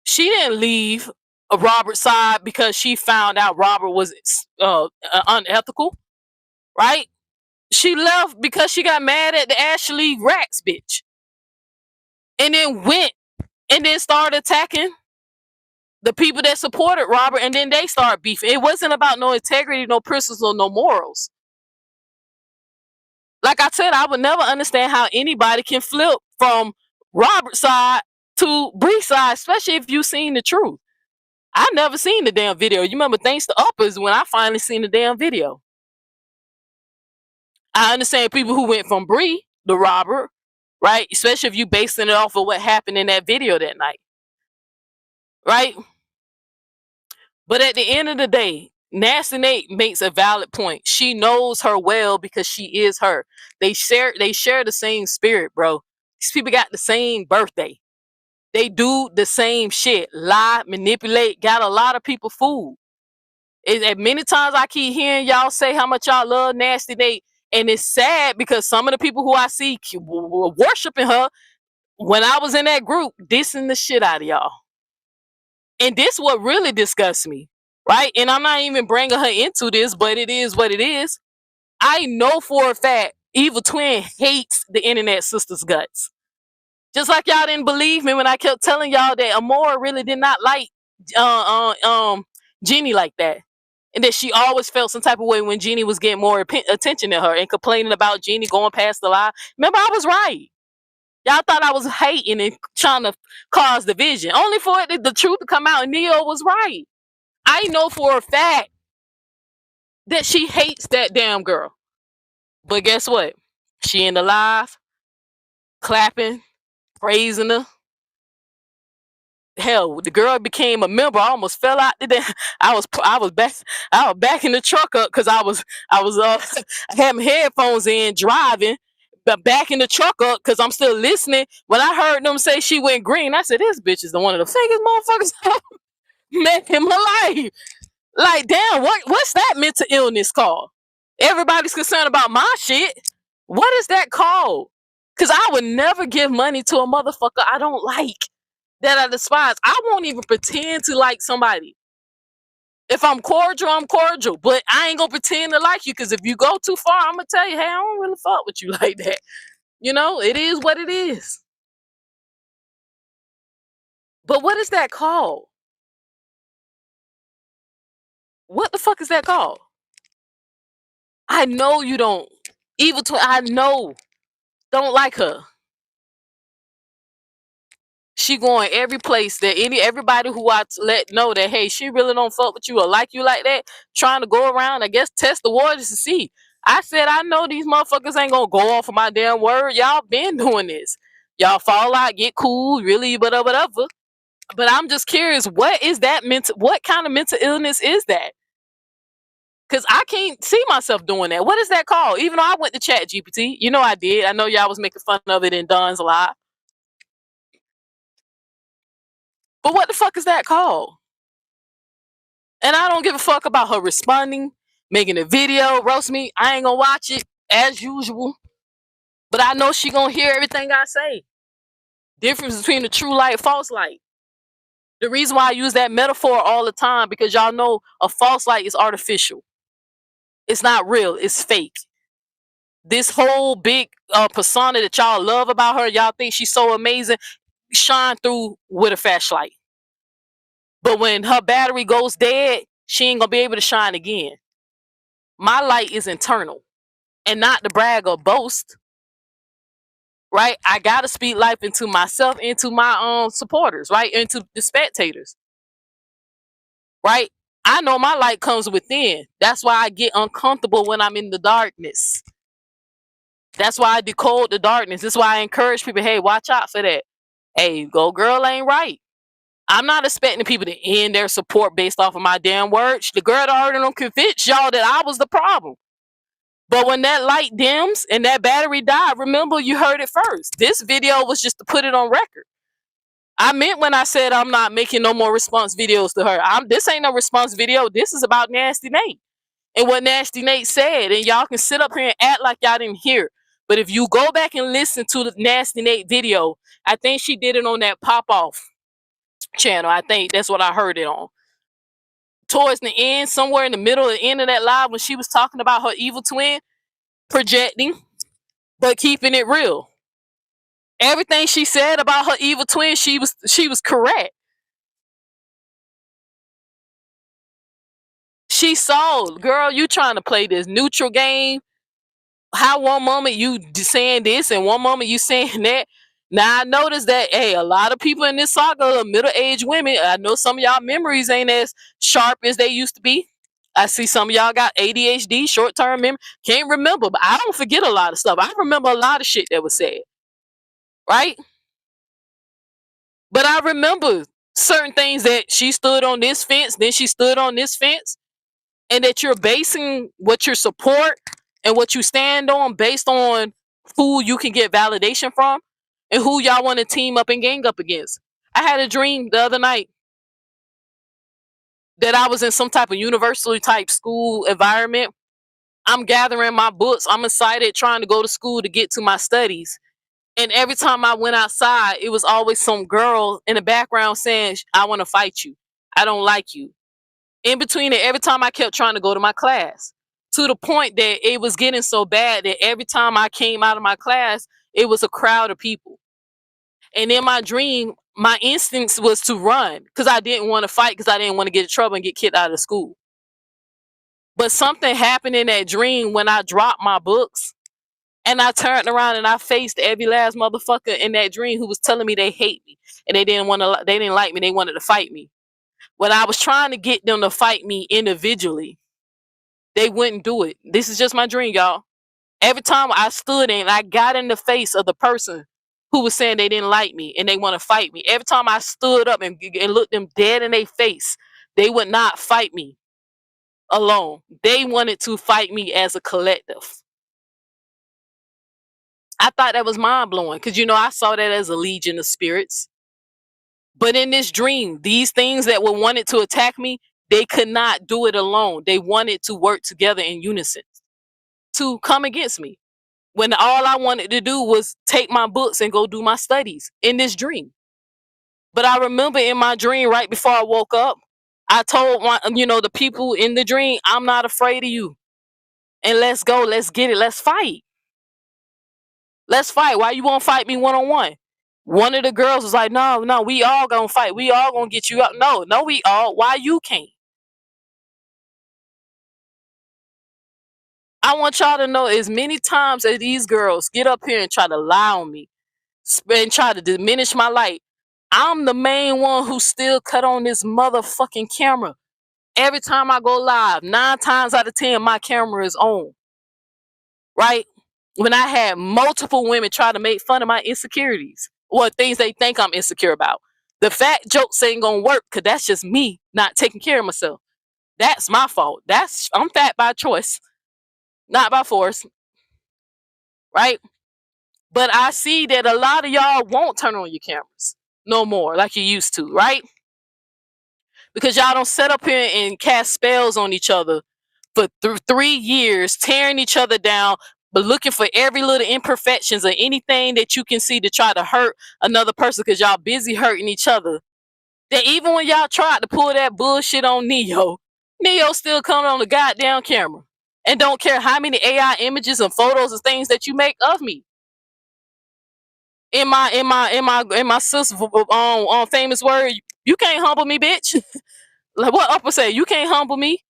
She didn't leave Robert's side because she found out Robert was unethical, right? She left because she got mad at the Ashley Rats bitch, and then went and then started attacking the people that supported Robert, and then they started beefing. It wasn't about no integrity, no principles, or no morals. Like I said, I would never understand how anybody can flip from Robert's side to Bree's side, especially if you've seen the truth. I never seen the damn video. You remember thanks to Uppers when I finally seen the damn video. I understand people who went from Bree to Robert, right? Especially if you basing it off of what happened in that video that night, right? But at the end of the day, Nasty Nate makes a valid point. She knows her well because she is her. They share the same spirit, bro. These people got the same birthday. They do the same shit. Lie, manipulate, got a lot of people fooled. And many times I keep hearing y'all say how much y'all love Nasty Nate. And it's sad because some of the people who I see worshiping her, when I was in that group, dissing the shit out of y'all. And this what really disgusts me, right? And I'm not even bringing her into this, but it is what it is. I know for a fact Evil Twin hates the internet sister's guts. Just like y'all didn't believe me when I kept telling y'all that Amora really did not like Jeannie like that. And that she always felt some type of way when Jeannie was getting more attention than her and complaining about Jeannie going past the line. Remember, I was right. Y'all thought I was hating and trying to cause division. Only for it, the truth to come out and Neo was right. I know for a fact that she hates that damn girl. But guess what? She in the live, clapping, praising her. Hell, the girl became a member. I almost fell out there. I was backing the truck up because I had my headphones in driving, but backing the truck up because I'm still listening. When I heard them say she went green, I said, "This bitch is the one of the fakest motherfuckers I've met in my life." Like, damn, what's that mental illness called? Everybody's concerned about my shit. What is that called? Because I would never give money to a motherfucker I don't like, that I despise. I won't even pretend to like somebody. If I'm cordial, I'm cordial. But I ain't gonna pretend to like you, because if you go too far, I'm gonna tell you, hey, I don't really fuck with you like that. You know, it is what it is. But what is that called? What the fuck is that called? I know you don't. Evil Twin, I know. Don't like her. She going every place that everybody who I let know that, hey, she really don't fuck with you or like you like that, trying to go around, I guess, test the waters to see. I said, I know these motherfuckers ain't gonna go off of my damn word. Y'all been doing this. Y'all fall out, get cool, really, whatever. But I'm just curious, what is that what kind of mental illness is that? Because I can't see myself doing that. What is that called? Even though I went to Chat GPT. You know I did. I know y'all was making fun of it in Don's Live. But what the fuck is that called? And I don't give a fuck about her responding, making a video, roast me. I ain't gonna watch it as usual. But I know she gonna hear everything I say. Difference between the true light, false light. The reason why I use that metaphor all the time, because y'all know a false light is artificial. It's not real. It's fake. This whole big persona that y'all love about her, y'all think she's so amazing, shine through with a flashlight. But when her battery goes dead, she ain't gonna be able to shine again. My light is internal, and not to brag or boast, right? I gotta speak life into myself, into my supporters, right? Into the spectators, right? I know my light comes within. That's why I get uncomfortable when I'm in the darkness. That's why I decode the darkness. That's why I encourage people, hey, watch out for that. Hey, go girl ain't right. I'm not expecting people to end their support based off of my damn words. The girl already done convinced y'all that I was the problem. But when that light dims and that battery died, remember, you heard it first. This video was just to put it on record. I meant when I said I'm not making no more response videos to her. This ain't no response video. This is about Nasty Nate and what Nasty Nate said. And y'all can sit up here and act like y'all didn't hear. But if you go back and listen to the Nasty Nate video, I think she did it on that Pop Off channel. I think that's what I heard it on. Towards the end, somewhere in the middle of the end of that live, when she was talking about her evil twin, projecting, but keeping it real. Everything she said about her evil twin, she was correct. She saw, girl, you trying to play this neutral game. How one moment you saying this and one moment you saying that. Now I noticed that, hey, a lot of people in this saga are middle-aged women. I know some of y'all memories ain't as sharp as they used to be. I see some of y'all got ADHD, short-term memory. Can't remember, but I don't forget a lot of stuff. I remember a lot of shit that was said. Right? But I remember certain things that she stood on this fence, then she stood on this fence, and that you're basing what you support and what you stand on based on who you can get validation from and who y'all want to team up and gang up against. I had a dream the other night that I was in some type of university type school environment. I'm gathering my books. I'm excited trying to go to school to get to my studies. And every time I went outside, it was always some girl in the background saying, I want to fight you. I don't like you. In between it, every time I kept trying to go to my class, to the point that it was getting so bad that every time I came out of my class, it was a crowd of people. And in my dream, my instinct was to run because I didn't want to fight, because I didn't want to get in trouble and get kicked out of school. But something happened in that dream when I dropped my books. And I turned around and I faced every last motherfucker in that dream who was telling me they hate me and they didn't like me. They wanted to fight me. When I was trying to get them to fight me individually, they wouldn't do it. This is just my dream, y'all. Every time I stood and I got in the face of the person who was saying they didn't like me and they want to fight me, every time I stood up and looked them dead in their face, they would not fight me alone. They wanted to fight me as a collective. I thought that was mind-blowing because, I saw that as a legion of spirits. But in this dream, these things that were wanted to attack me, they could not do it alone. They wanted to work together in unison to come against me, when all I wanted to do was take my books and go do my studies in this dream. But I remember in my dream, right before I woke up, I told the people in the dream, I'm not afraid of you. And let's go. Let's get it. Let's fight. Let's fight. Why you won't fight me one-on-one? One of the girls was like, no, we all gonna fight. We all gonna get you up. No, we all. Why you can't? I want y'all to know, as many times as these girls get up here and try to lie on me and try to diminish my light, I'm the main one who still cut on this motherfucking camera. Every time I go live, 9 times out of 10, my camera is on. right? When I had multiple women try to make fun of my insecurities or things they think I'm insecure about. The fat jokes ain't gonna work because that's just me not taking care of myself. That's my fault. I'm fat by choice, not by force, right? But I see that a lot of y'all won't turn on your cameras no more like you used to, right? Because y'all don't sit up here and cast spells on each other for 3 years, tearing each other down, but looking for every little imperfections or anything that you can see to try to hurt another person because y'all busy hurting each other. That even when y'all tried to pull that bullshit on Neo still coming on the goddamn camera and don't care how many AI images and photos and things that you make of me. In my sister on famous word, you can't humble me, bitch. Like what Upper say, you can't humble me.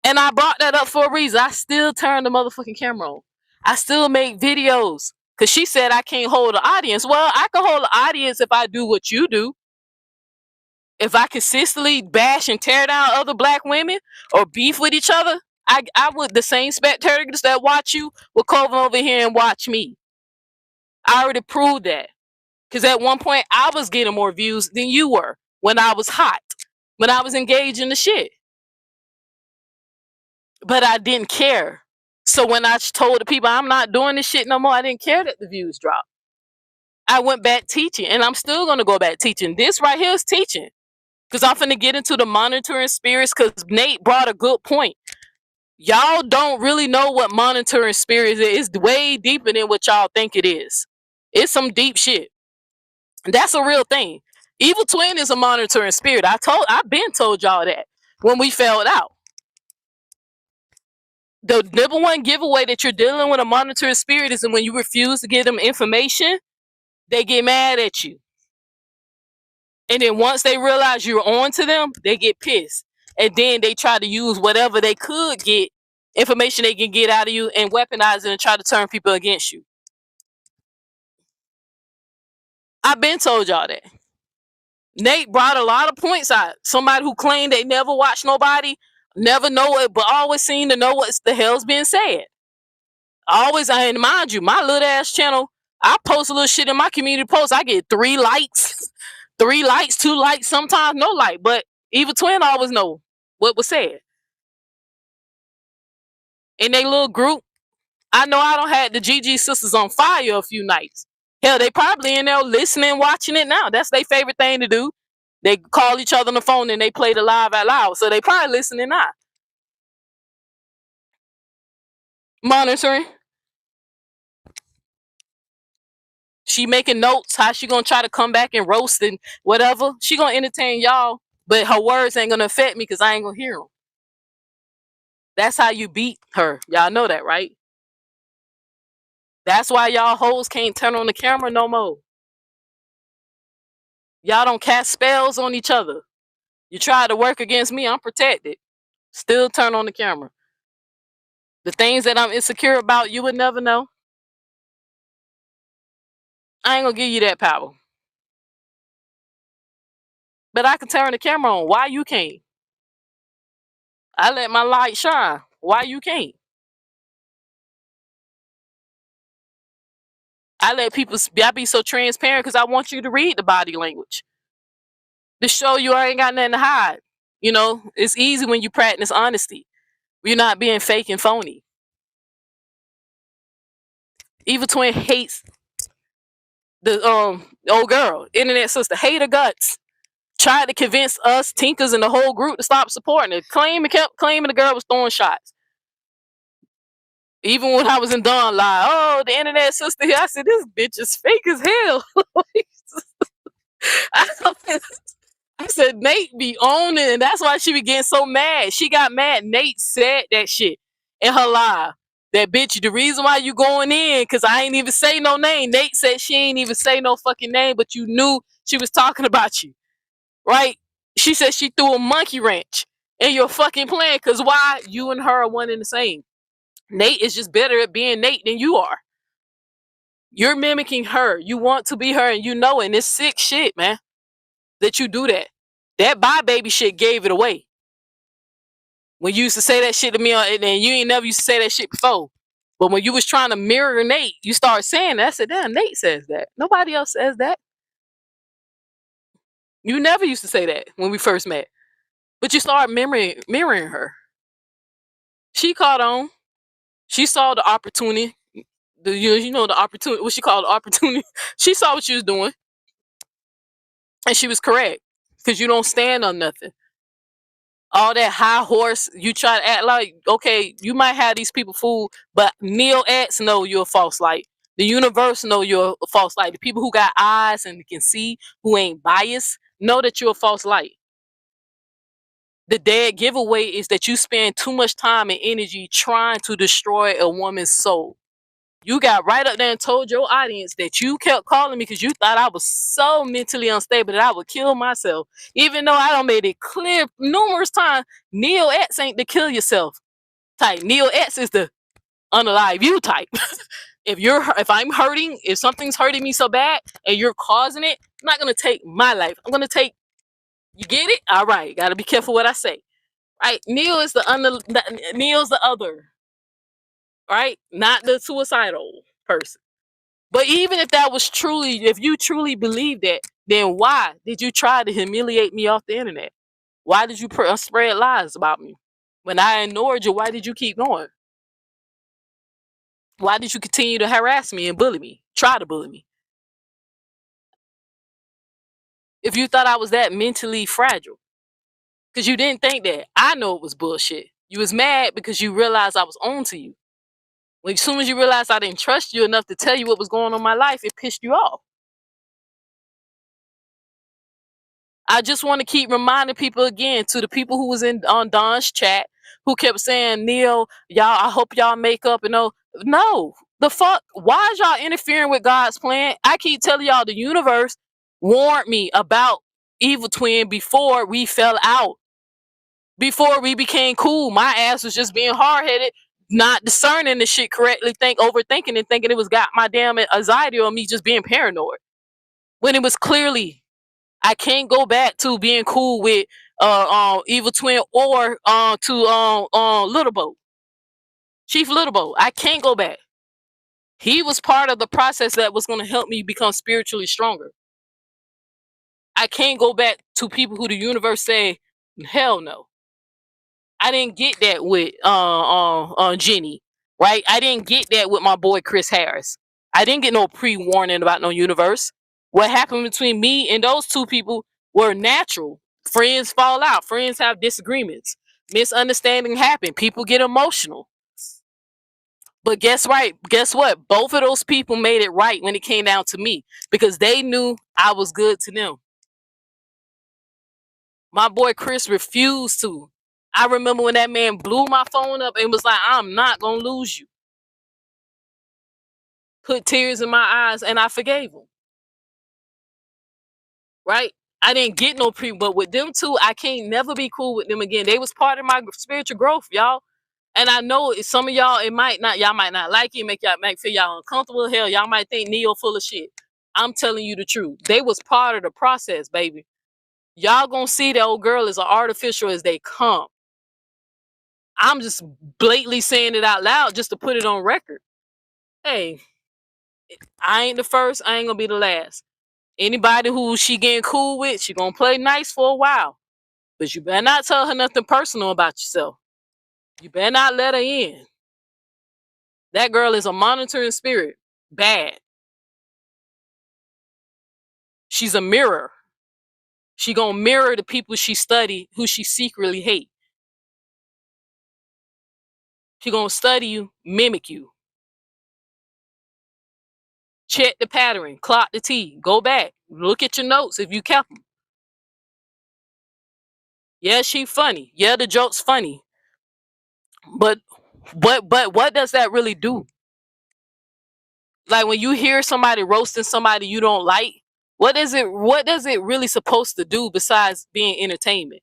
And I brought that up for a reason. I still turn the motherfucking camera on. I still make videos. Cause she said I can't hold the audience. Well, I can hold the audience if I do what you do. If I consistently bash and tear down other black women or beef with each other, I would, the same spectators that watch you will come over here and watch me. I already proved that. Because at one point I was getting more views than you were when I was hot, when I was engaged in the shit. But I didn't care. So when I told the people I'm not doing this shit no more, I didn't care that the views dropped. I went back teaching, and I'm still going to go back teaching. This right here is teaching. Because I'm finna get into the monitoring spirits, because Nate brought a good point. Y'all don't really know what monitoring spirits is. It's way deeper than what y'all think it is. It's some deep shit. That's a real thing. Evil Twin is a monitoring spirit. I've been told y'all that when we failed out. The number one giveaway that you're dealing with a monitoring spirit is when you refuse to give them information, they get mad at you. And then once they realize you're on to them, they get pissed. And then they try to use whatever they could get, information they can get out of you, and weaponize it and try to turn people against you. I've been told y'all that. Nate brought a lot of points out. Somebody who claimed they never watched nobody, never know it, but always seem to know what the hell's being said. And mind you, my little ass channel, I post a little shit in my community post. I get 3 likes, 2 likes, sometimes no like. But Evil Twin always know what was said. In their little group, I know I don't have the GG sisters on fire a few nights. Hell, they probably in there listening, watching it now. That's their favorite thing to do. They call each other on the phone and they play the live out loud. So they probably listening now. Monitoring. She making notes how she gonna try to come back and roast and whatever. She gonna entertain y'all, but her words ain't gonna affect me because I ain't gonna hear them. That's how you beat her. Y'all know that, right? That's why y'all hoes can't turn on the camera no more. Y'all don't cast spells on each other. You try to work against me, I'm protected. Still turn on the camera. The things that I'm insecure about, you would never know. I ain't gonna give you that power. But I can turn the camera on. Why you can't? I let my light shine. Why you can't? I let people, I be so transparent because I want you to read the body language. To show you I ain't got nothing to hide. You know, it's easy when you practice honesty. You're not being fake and phony. Evil Twin hates the old girl, internet sister, hate her guts. Tried to convince us Tinkers and the whole group to stop supporting it. Kept claiming the girl was throwing shots. Even when I was in Dawn Live, oh, the internet sister here, I said, this bitch is fake as hell. I said, Nate be owning it, and that's why she be getting so mad. She got mad. Nate said that shit in her live. That bitch, the reason why you going in, because I ain't even say no name. Nate said she ain't even say no fucking name, but you knew she was talking about you. Right? She said she threw a monkey wrench in your fucking plan, because why? You and her are one and the same. Nate is just better at being Nate than you are. You're mimicking her. You want to be her, and you know it. And it's sick shit, man, that you do that. That bye baby shit gave it away. When you used to say that shit to me, and then you ain't never used to say that shit before. But when you was trying to mirror Nate, you start saying that. I said, damn, Nate says that. Nobody else says that. You never used to say that when we first met. But you start mirroring her. She caught on. She saw the opportunity. The opportunity, what she called the opportunity. She saw what you was doing. And she was correct. Because you don't stand on nothing. All that high horse, you try to act like, okay, you might have these people fooled, but Neo X know you're a false light. The universe know you're a false light. The people who got eyes and can see, who ain't biased, know that you're a false light. The dead giveaway is that you spend too much time and energy trying to destroy a woman's soul. You got right up there and told your audience that you kept calling me because you thought I was so mentally unstable that I would kill myself. Even though I done made it clear numerous times, Neo X ain't the kill yourself type. Neo X is the unalive you type. If I'm hurting, if something's hurting me so bad and you're causing it, I'm not gonna take my life. I'm gonna take, you get it? All right, gotta be careful what I say. Right? Neo's the other. Right? Not the suicidal person. But even if that was truly, if you truly believe that, then why did you try to humiliate me off the internet? Why did you spread lies about me? When I ignored you, why did you keep going? Why did you continue to harass me and bully me? Try to bully me. If you thought I was that mentally fragile. Because you didn't think that. I know it was bullshit. You was mad because you realized I was on to you. As soon as you realized I didn't trust you enough to tell you what was going on in my life, it pissed you off. I just want to keep reminding people again, to the people who was on Don's chat, who kept saying, Neil, y'all, I hope y'all make up. And no, the fuck, why is y'all interfering with God's plan? I keep telling y'all, the universe warned me about Evil Twin before we fell out. Before we became cool, my ass was just being hard-headed, not discerning the shit correctly, overthinking and thinking it was got my damn anxiety or me just being paranoid. When it was clearly, I can't go back to being cool with Evil Twin or to Little Bo. Chief Little Bo. I can't go back. He was part of the process that was going to help me become spiritually stronger. I can't go back to people who the universe say, hell no. I didn't get that with Jenny, right? I didn't get that with my boy Chris Harris. I didn't get no pre-warning about no universe. What happened between me and those two people were natural. Friends fall out. Friends have disagreements. Misunderstanding happen. People get emotional. But guess what? Both of those people made it right when it came down to me because they knew I was good to them. My boy Chris refused to. I remember when that man blew my phone up and was like, I'm not going to lose you. Put tears in my eyes and I forgave him. Right? I didn't get no but with them two, I can't never be cool with them again. They was part of my spiritual growth, y'all. And I know some of y'all, y'all might not like it, make feel y'all uncomfortable. Hell, y'all might think Neo full of shit. I'm telling you the truth. They was part of the process, baby. Y'all gonna see that old girl is as artificial as they come. I'm just blatantly saying it out loud just to put it on record. Hey, I ain't the first. I ain't gonna be the last. Anybody who she getting cool with, she gonna play nice for a while. But you better not tell her nothing personal about yourself. You better not let her in. That girl is a monitoring spirit. Bad. She's a mirror. She gonna mirror the people she study, who she secretly hate. She gonna study you, mimic you. Check the pattern, clock the T, go back, look at your notes if you kept them. Yeah, she funny. Yeah, the joke's funny. But what does that really do? Like when you hear somebody roasting somebody you don't like, what does it really supposed to do besides being entertainment?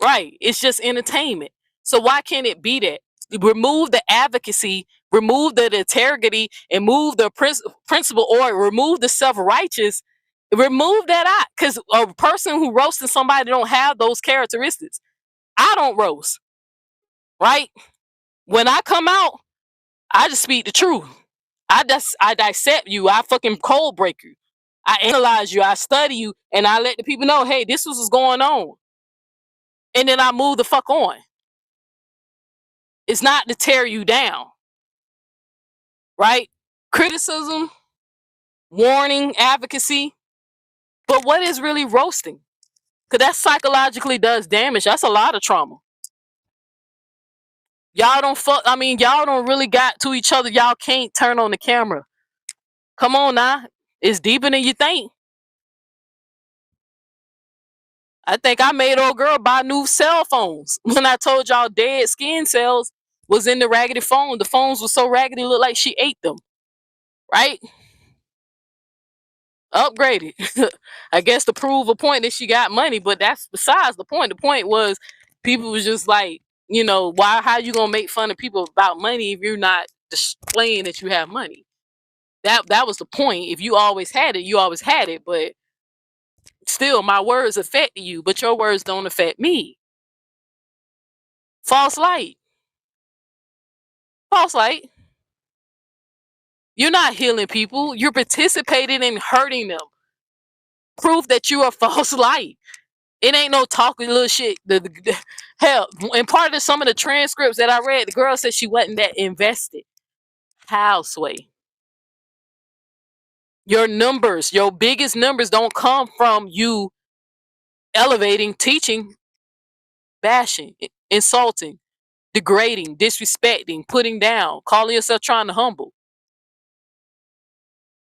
Right, it's just entertainment. So why can't it be that? Remove the advocacy, remove the integrity, and move the principle, or remove the self-righteous. Remove that out, because a person who roasting somebody don't have those characteristics. I don't roast, right? When I come out, I just speak the truth. I dissect you. I fucking cold break you. I analyze you. I study you, and I let the people know, hey, this was what's going on. And then I move the fuck on. It's not to tear you down, right? Criticism, warning, advocacy. But what is really roasting? Because that psychologically does damage. That's a lot of trauma. Y'all don't fuck. I mean, y'all don't really got to each other. Y'all can't turn on the camera. Come on now. It's deeper than you think. I think I made old girl buy new cell phones when I told y'all dead skin cells was in the raggedy phone. The phones were so raggedy, it looked like she ate them. Right? Upgraded. I guess to prove a point that she got money, but that's besides the point. The point was people was just like, you know, how you gonna make fun of people about money if you're not displaying that you have money? That was the point. If you always had it, you always had it, but still my words affect you, but your words don't affect me. False light. False light. You're not healing people. You're participating in hurting them. Proof that you are false light. It ain't no talking little shit. Hell, and part of some of the transcripts that I read, the girl said she wasn't that invested. How, Sway? Your numbers, your biggest numbers don't come from you elevating, teaching, bashing, insulting, degrading, disrespecting, putting down, calling yourself trying to humble.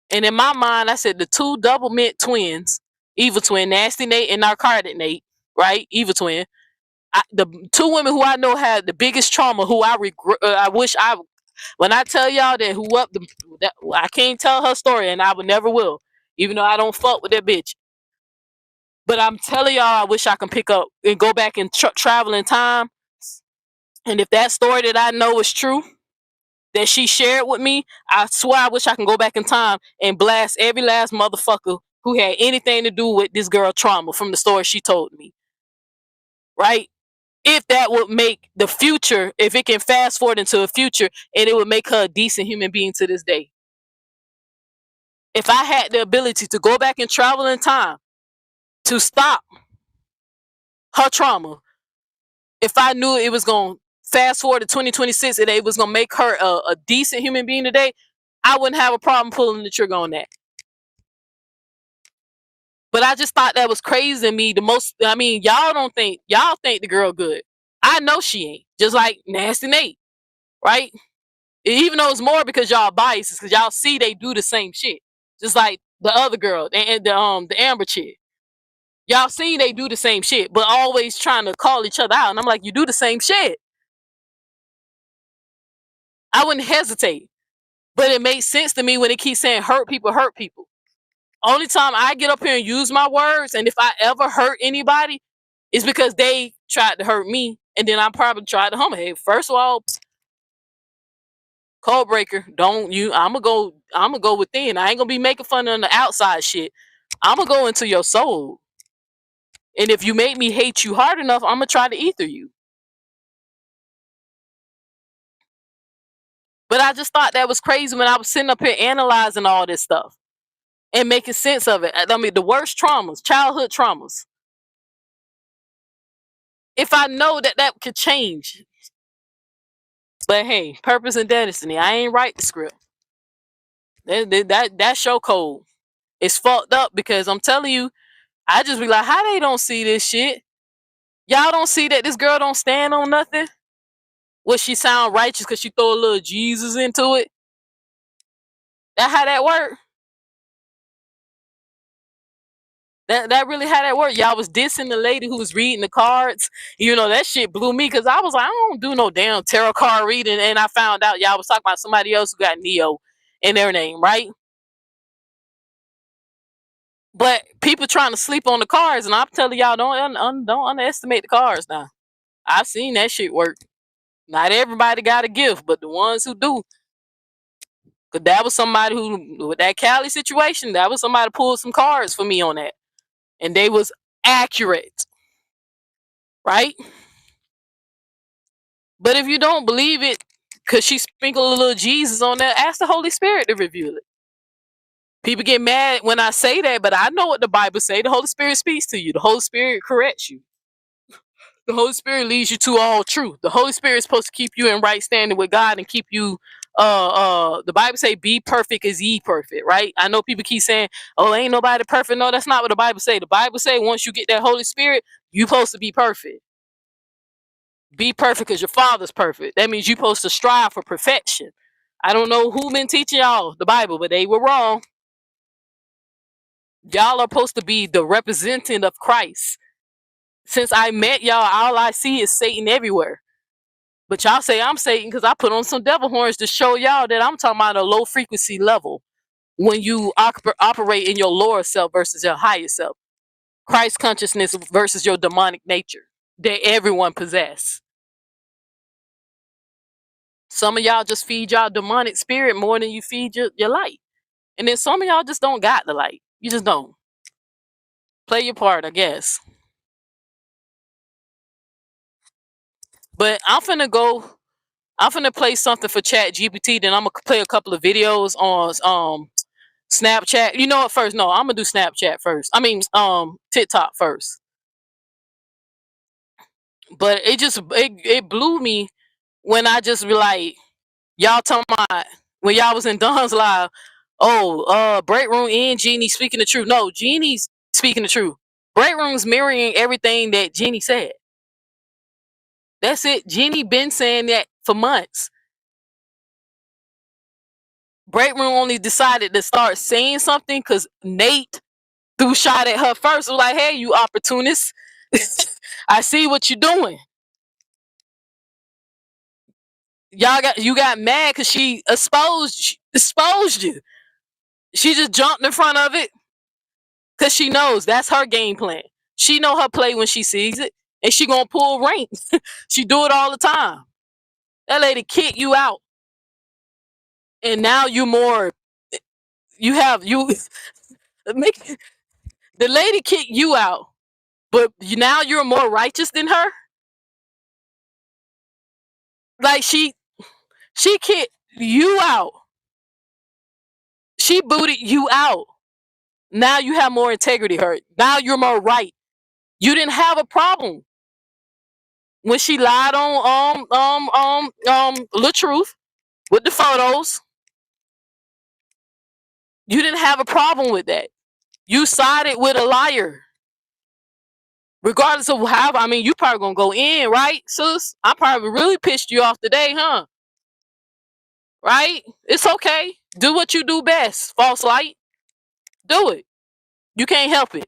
And in my mind, I said the two double mint twins, Evil Twin, Nasty Nate and Narcotic Nate, right? Evil Twin. The two women who I know had the biggest trauma, who I regret. I wish I, when I tell y'all that who up the, that, I can't tell her story, and I would never will, even though I don't fuck with that bitch. But I'm telling y'all, I wish I can pick up and go back and travel in time. And if that story that I know is true, that she shared with me, I swear I wish I can go back in time and blast every last motherfucker who had anything to do with this girl trauma from the story she told me. Right? If that would make the future, if it can fast forward into a future, and it would make her a decent human being to this day. If I had the ability to go back and travel in time to stop her trauma, if I knew it was going to fast forward to 2026 and it was going to make her a decent human being today, I wouldn't have a problem pulling the trigger on that. But I just thought that was crazy to me. I mean, y'all think the girl good. I know she ain't. Just like Nasty Nate, right? Even though it's more because y'all biased, because y'all see they do the same shit. Just like the other girl, and the Amber chick. Y'all see they do the same shit, but always trying to call each other out. And I'm like, you do the same shit. I wouldn't hesitate. But it makes sense to me when it keeps saying hurt people, hurt people. Only time I get up here and use my words, and if I ever hurt anybody, is because they tried to hurt me, and then I probably tried to humble. Hey, first of all, code breaker, I'ma go within. I ain't gonna be making fun of the outside shit. I'ma go into your soul. And if you make me hate you hard enough, I'm gonna try to ether you. But I just thought that was crazy when I was sitting up here analyzing all this stuff and making sense of it. I mean, the worst traumas, childhood traumas. If I know that could change. But hey, purpose and destiny. I ain't write the script. That show code. It's fucked up because I'm telling you, I just be like, how they don't see this shit? Y'all don't see that this girl don't stand on nothing? Will she sound righteous because she throw a little Jesus into it? That how that work? That really how that work? Y'all was dissing the lady who was reading the cards. You know, that shit blew me because I was like, I don't do no damn tarot card reading. And I found out y'all was talking about somebody else who got Neo in their name, right? But people trying to sleep on the cards, and I'm telling y'all, don't underestimate the cards now. I've seen that shit work. Not everybody got a gift, but the ones who do. Cause that was somebody who, with that Cali situation, that was somebody pulled some cards for me on that. And they was accurate. Right? But if you don't believe it, because she sprinkled a little Jesus on there, ask the Holy Spirit to reveal it. People get mad when I say that, but I know what the Bible say. The Holy Spirit speaks to you. The Holy Spirit corrects you. The Holy Spirit leads you to all truth. The Holy Spirit is supposed to keep you in right standing with God and keep you the Bible say be perfect as ye perfect, right? I know people keep saying, oh, ain't nobody perfect. No, that's not what the Bible say. The Bible say once you get that Holy Spirit, you supposed to be perfect. Be perfect because your Father's perfect. That means you supposed to strive for perfection. I don't know who been teaching y'all the Bible, but they were wrong. Y'all are supposed to be the representative of Christ. Since I met y'all, all I see is Satan everywhere. But y'all say I'm Satan because I put on some devil horns to show y'all that I'm talking about a low frequency level when you operate in your lower self versus your higher self. Christ consciousness versus your demonic nature that everyone possess. Some of y'all just feed y'all demonic spirit more than you feed your light. And then some of y'all just don't got the light. You just don't. Play your part, I guess. But I'm finna play something for Chat GPT, then I'm gonna play a couple of videos on Snapchat. You know what first? No, I'm gonna do Snapchat first. I mean TikTok first. But it blew me when I just be like, y'all talking about when y'all was in Don's live, break room and Jeannie speaking the truth. No, Jeannie's speaking the truth. Break room's mirroring everything that Jeannie said. That's it. Jeannie been saying that for months. Break room only decided to start saying something because Nate threw shot at her first. It was like, hey, you opportunist. I see what you're doing. You got mad because she exposed you. She just jumped in front of it because she knows that's her game plan. She know her play when she sees it, and she gonna pull rank. She do it all the time. That lady kick you out, and now you make the lady kick you out, but now you're more righteous than her. Like she kicked you out. She booted you out. Now you have more integrity, her. Now you're more right. You didn't have a problem when she lied on LaTruth with the photos. You didn't have a problem with that. You sided with a liar. Regardless of how, I mean, you probably gonna go in, right, sis? I probably really pissed you off today, huh? Right? It's okay. Do what you do best, false light. Do it. You can't help it.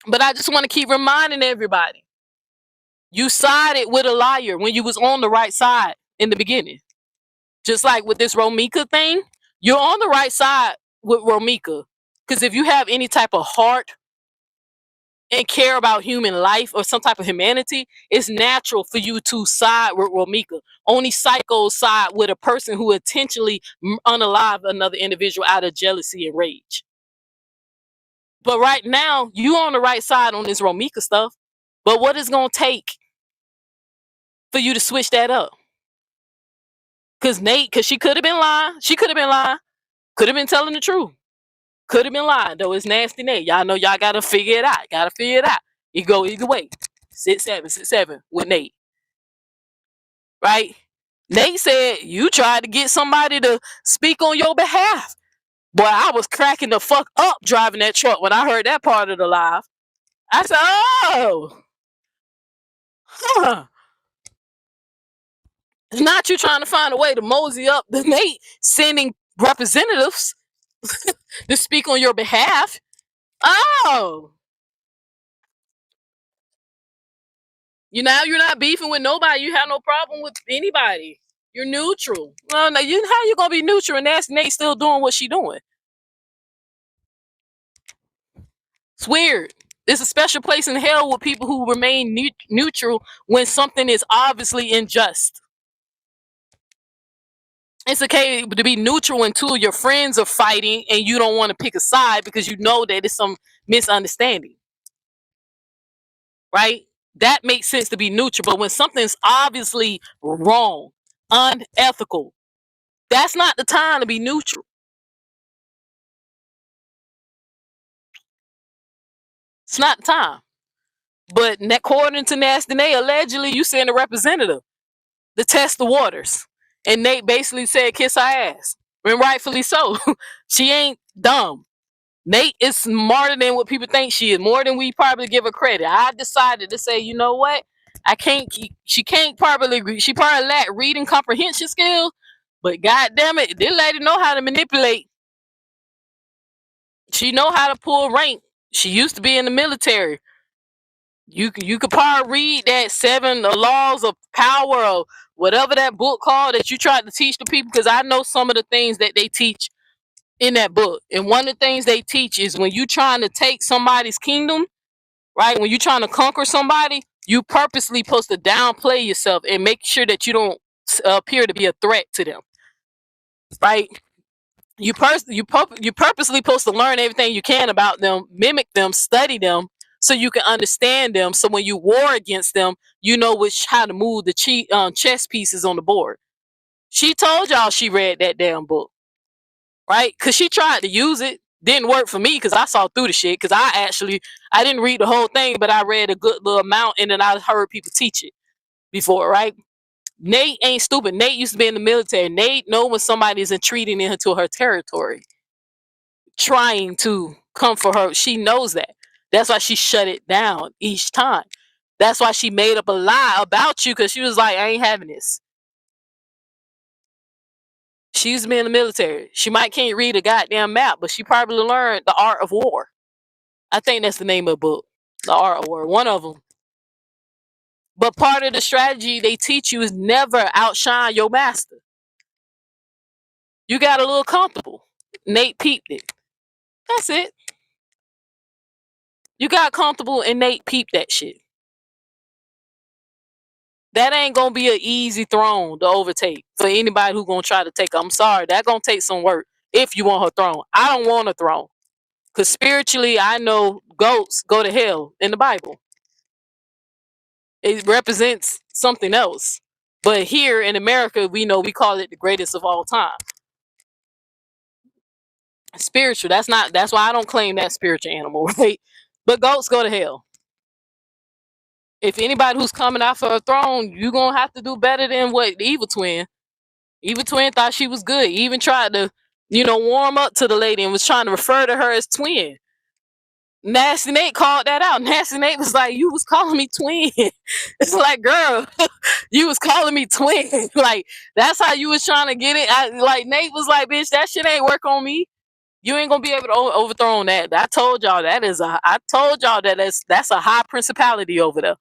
But I just want to keep reminding everybody. You sided with a liar when you was on the right side in the beginning. Just like with this Romika thing, you're on the right side with Romika. Because if you have any type of heart and care about human life or some type of humanity, it's natural for you to side with Romika. Only psychos side with a person who intentionally unalive another individual out of jealousy and rage. But right now, you on the right side on this Romika stuff. But what is going to take for you to switch that up? Because she could have been lying. She could have been lying. Could have been telling the truth. Could have been lying, though. It's nasty Nate. Y'all know y'all got to figure it out. You go either way. 6'7" with Nate. Right? Nate said, you tried to get somebody to speak on your behalf. Boy, I was cracking the fuck up driving that truck when I heard that part of the live. I said, oh. Huh. It's not you trying to find a way to mosey up the Nate sending representatives to speak on your behalf. Oh. You're not beefing with nobody. You have no problem with anybody. You're neutral. Well, now how you gonna be neutral and that's Nate still doing what she doing? It's weird. There's a special place in hell with people who remain neutral when something is obviously unjust. It's okay to be neutral when two of your friends are fighting and you don't want to pick a side because you know that it's some misunderstanding. Right? that makes sense to be neutral. But when something's obviously wrong, unethical, that's not the time to be neutral. It's not the time. But according to Nasty Nate, allegedly you sent a representative to test the waters. And Nate basically said, kiss her ass. And rightfully so. She ain't dumb. Nate is smarter than what people think she is, more than we probably give her credit. I decided to say, you know what? She can't probably, she probably lack reading comprehension skills, but god damn it, this lady know how to manipulate. She know how to pull rank. She used to be in the military. You could probably read that 7 laws of power or whatever that book called that you tried to teach the people, because I know some of the things that they teach in that book. And one of the things they teach is when you trying to take somebody's kingdom, right? When you're trying to conquer somebody, you purposely supposed to downplay yourself and make sure that you don't appear to be a threat to them, right? You purposely supposed to learn everything you can about them, mimic them, study them, so you can understand them. So when you war against them, you know how to move the chess pieces on the board. She told y'all she read that damn book, right? Because she tried to use it. Didn't work for me because I saw through the shit. Because I didn't read the whole thing, but I read a good little amount, and then I heard people teach it before, right? Nate ain't stupid. Nate used to be in the military. Nate know when somebody is intruding into her territory, trying to come for her. She knows that. That's why she shut it down each time. That's why she made up a lie about you, because she was like, I ain't having this. She used to be in the military. She might can't read a goddamn map, but she probably learned the art of war. I think that's the name of the book, The Art of War, one of them. But part of the strategy they teach you is never outshine your master. You got a little comfortable. Nate peeped it. That's it. You got comfortable and Nate peeped that shit. That ain't gonna be an easy throne to overtake for anybody who gonna try to take her. I'm sorry, that gonna take some work if you want her throne. I don't want a throne. Because spiritually, I know goats go to hell in the Bible. It represents something else. But here in America, we know we call it the greatest of all time. Spiritual, that's why I don't claim that spiritual animal, right? But goats go to hell. If anybody who's coming out for a throne, you're gonna have to do better than what the Evil Twin. Evil Twin thought she was good. He even tried to, warm up to the lady and was trying to refer to her as twin. Nasty Nate called that out. Nasty Nate was like, you was calling me twin. It's like, girl, you was calling me twin. Like, that's how you was trying to get it. Nate was like, bitch, that shit ain't work on me. You ain't gonna be able to overthrow that. I told y'all that that's a high principality over there.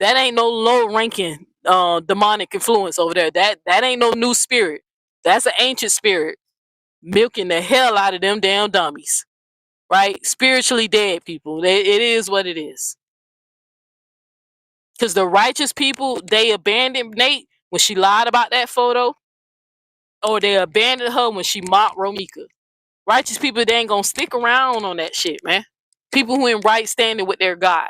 That ain't no low ranking demonic influence over there. That ain't no new spirit. That's an ancient spirit milking the hell out of them damn dummies. Right? Spiritually dead people. It is what it is. Because the righteous people, they abandoned Nate when she lied about that photo, or they abandoned her when she mocked Romika. Righteous people, they ain't gonna stick around on that shit, man. People who in right standing with their God.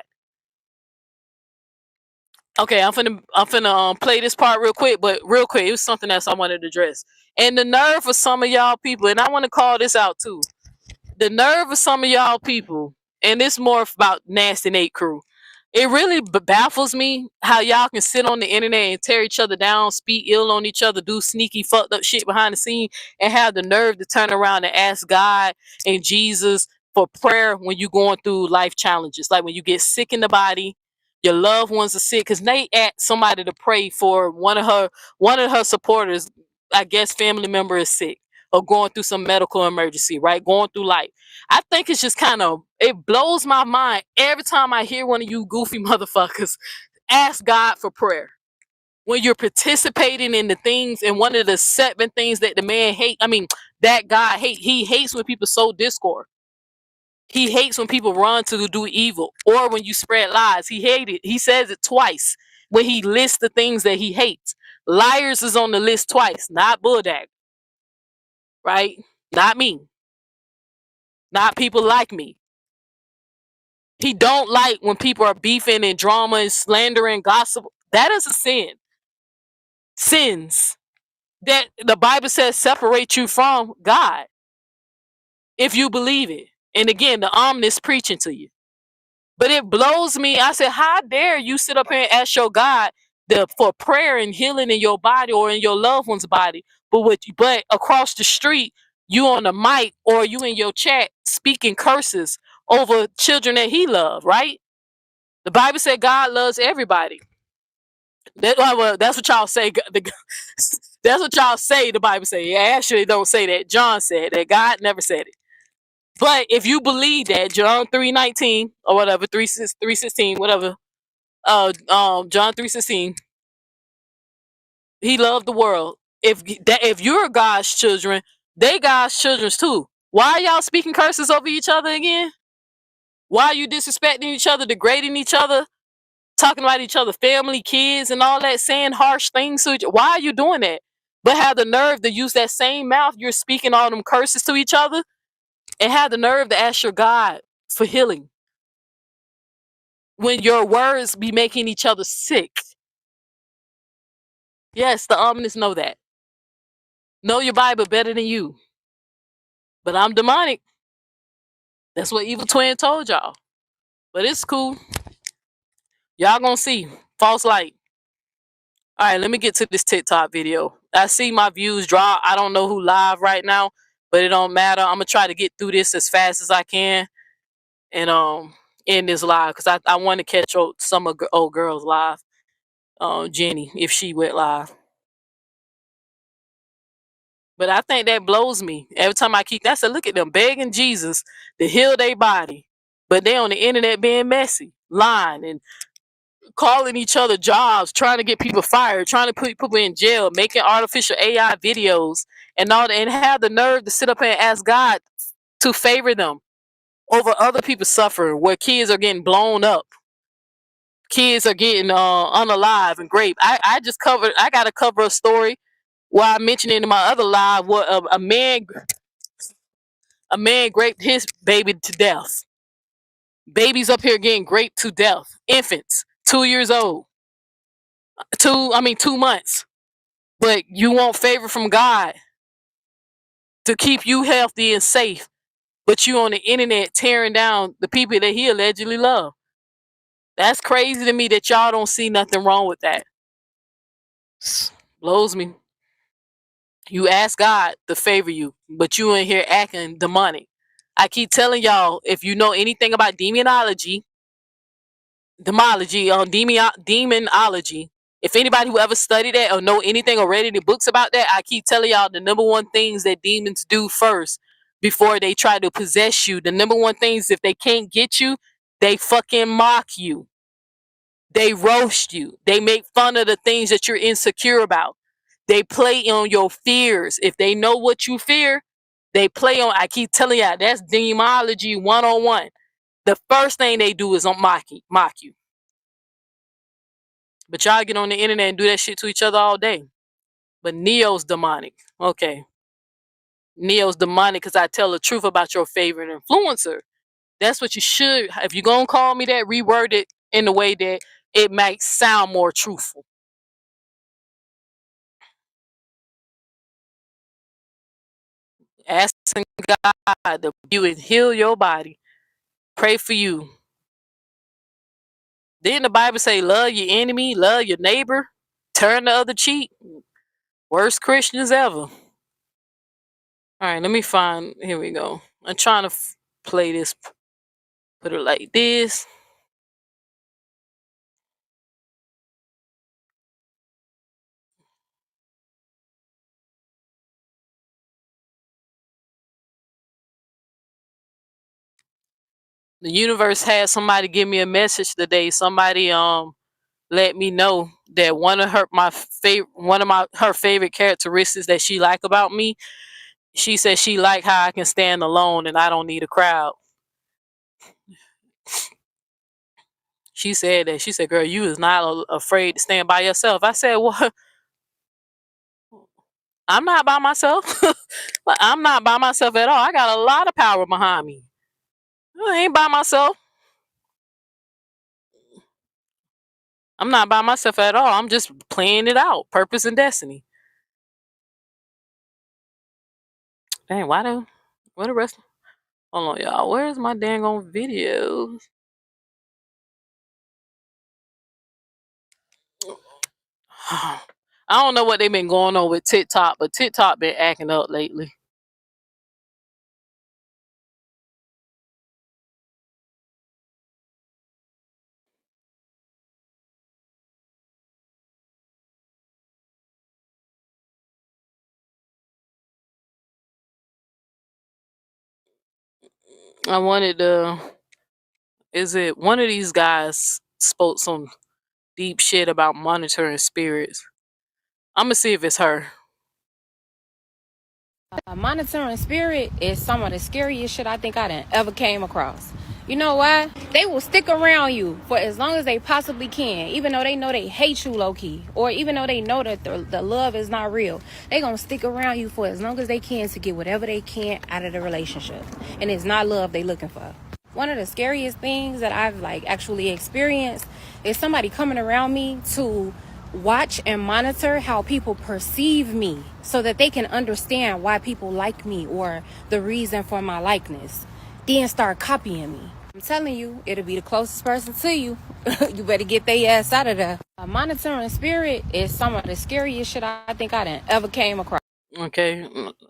Okay, I'm finna play this part real quick, but real quick, it was something else I wanted to address. And the nerve of some of y'all people, and I want to call this out too. The nerve of some of y'all people, and this more about Nasty Nate crew. It really baffles me how y'all can sit on the internet and tear each other down, speak ill on each other, do sneaky fucked up shit behind the scene, and have the nerve to turn around and ask God and Jesus for prayer when you're going through life challenges. Like when you get sick in the body, your loved ones are sick. Because Nate asked somebody to pray for one of her supporters, I guess family member is sick or going through some medical emergency, right? Going through life. I think it's just it blows my mind every time I hear one of you goofy motherfuckers ask God for prayer. When you're participating in the things, and one of the 7 things that the man that God hate, he hates when people sow discord. He hates when people run to do evil, or when you spread lies. He says it twice when he lists the things that he hates. Liars is on the list twice, not Bulldog. Right? Not me. Not people like me. He don't like when people are beefing and drama and slander and gossip. That is a sin. Sins that the Bible says separate you from God if you believe it. And again, the omnis preaching to you. But it blows me. I said, how dare you sit up here and ask your God for prayer and healing in your body or in your loved one's body, but across the street, you on the mic or you in your chat speaking curses over children that he loved, right? The Bible said God loves everybody. That's what y'all say. That's what y'all say. The Bible say. Yeah, actually, don't say that. John said that. God never said it. But if you believe that, John 3:19 or whatever, 3:16, whatever, John 3:16, he loved the world. If you're God's children, they God's children too. Why are y'all speaking curses over each other again? Why are you disrespecting each other, degrading each other, talking about each other, family, kids, and all that, saying harsh things to each other? Why are you doing that? But have the nerve to use that same mouth you're speaking all them curses to each other, and have the nerve to ask your God for healing when your words be making each other sick. Yes, the omnis know that. Know your Bible better than you. But I'm demonic. That's what Evil Twin told y'all. But it's cool. Y'all gonna see. False light. Alright, let me get to this TikTok video. I see my views drop. I don't know who live right now, but it don't matter. I'm gonna try to get through this as fast as I can and end this live because I want to catch some of old girls live. Jenny, if she went live. But I think that blows me. Every time I said, look at them begging Jesus to heal their body. But they on the internet being messy, lying and calling each other jobs, trying to get people fired, trying to put people in jail, making artificial AI videos and all that, and have the nerve to sit up and ask God to favor them over other people suffering, where kids are getting blown up. Kids are getting unalive and raped. I got to cover a story where I mentioned in my other live what a man raped his baby to death. Babies up here getting raped to death. Infants, 2 years old. 2 months. But you want favor from God to keep you healthy and safe. But you on the internet tearing down the people that he allegedly loved. That's crazy to me that y'all don't see nothing wrong with that. Blows me. You ask God to favor you, but you in here acting demonic. I keep telling y'all, if you know anything about demonology, if anybody who ever studied that or know anything or read any books about that, I keep telling y'all the number one things that demons do first before they try to possess you. The number one things, if they can't get you, they fucking mock you. They roast you. They make fun of the things that you're insecure about. They play on your fears. If they know what you fear, they play on. I keep telling y'all, that's demonology 101. The first thing they do is mock you. But y'all get on the internet and do that shit to each other all day. But Neo's demonic. Okay. Neo's demonic because I tell the truth about your favorite influencer. That's what you should. If you're going to call me that, reword it in the way that it might sound more truthful. Asking God to you and heal your body. Pray for you. Didn't the Bible say love your enemy, love your neighbor, turn the other cheek? Worst Christians ever. All right, let me find. Here we go. I'm trying to play this. Put it like this. The universe had somebody give me a message today. Somebody let me know that one of her favorite characteristics that she like about me. She said she like how I can stand alone and I don't need a crowd. She said that. She said, girl, you is not afraid to stand by yourself. I said, well, I'm not by myself. I'm not by myself at all. I got a lot of power behind me. I ain't by myself. I'm not by myself at all. I'm just playing it out. Purpose and destiny. Dang, where the rest? Hold on, y'all. Where's my dang on video? I don't know what they've been going on with TikTok, but TikTok been acting up lately. I wanted to. Is it one of these guys spoke some deep shit about monitoring spirits? I'm gonna see if it's her. Monitoring spirit is some of the scariest shit I think I done ever came across. You know why? They will stick around you for as long as they possibly can, even though they know they hate you low key, or even though they know that the love is not real. They gonna stick around you for as long as they can to get whatever they can out of the relationship, and it's not love they looking for. One of the scariest things that I've actually experienced is somebody coming around me to watch and monitor how people perceive me so that they can understand why people like me or the reason for my likeness, then start copying me. I'm telling you, it'll be the closest person to you. You better get their ass out of there. A monitoring spirit is some of the scariest shit I think I done ever came across. Okay,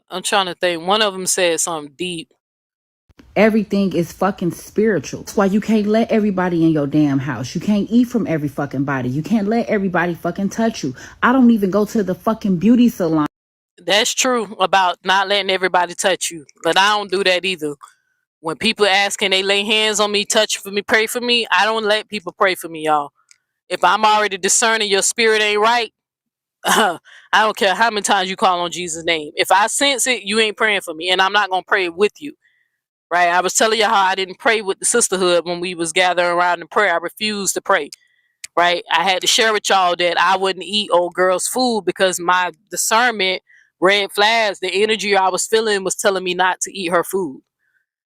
I'm trying to think. One of them said something deep. Everything is fucking spiritual. That's why you can't let everybody in your damn house. You can't eat from every fucking body. You can't let everybody fucking touch you. I don't even go to the fucking beauty salon. That's true about not letting everybody touch you, but I don't do that either. When people ask, can they lay hands on me, touch for me, pray for me? I don't let people pray for me, y'all. If I'm already discerning your spirit ain't right, I don't care how many times you call on Jesus' name. If I sense it, you ain't praying for me, and I'm not gonna pray with you. Right? I was telling you how I didn't pray with the sisterhood when we was gathering around in prayer. I refused to pray. Right? I had to share with y'all that I wouldn't eat old girl's food because my discernment, red flags, the energy I was feeling was telling me not to eat her food.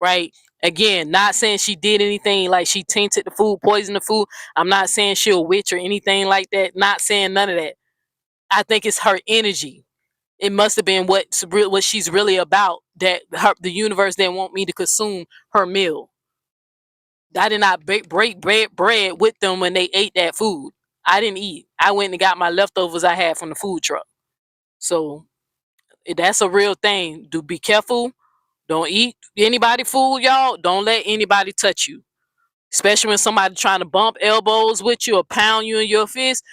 Right? Again, not saying she did anything like she tainted the food, poisoned the food. I'm not saying she a witch or anything like that. Not saying none of that. I think it's her energy. It must have been what she's really about, that the universe didn't want me to consume her meal. I did not break bread with them when they ate that food. I didn't eat. I went and got my leftovers I had from the food truck. So that's a real thing. Do be careful. Don't eat anybody food, y'all. Don't let anybody touch you. Especially when somebody trying to bump elbows with you or pound you in your fist.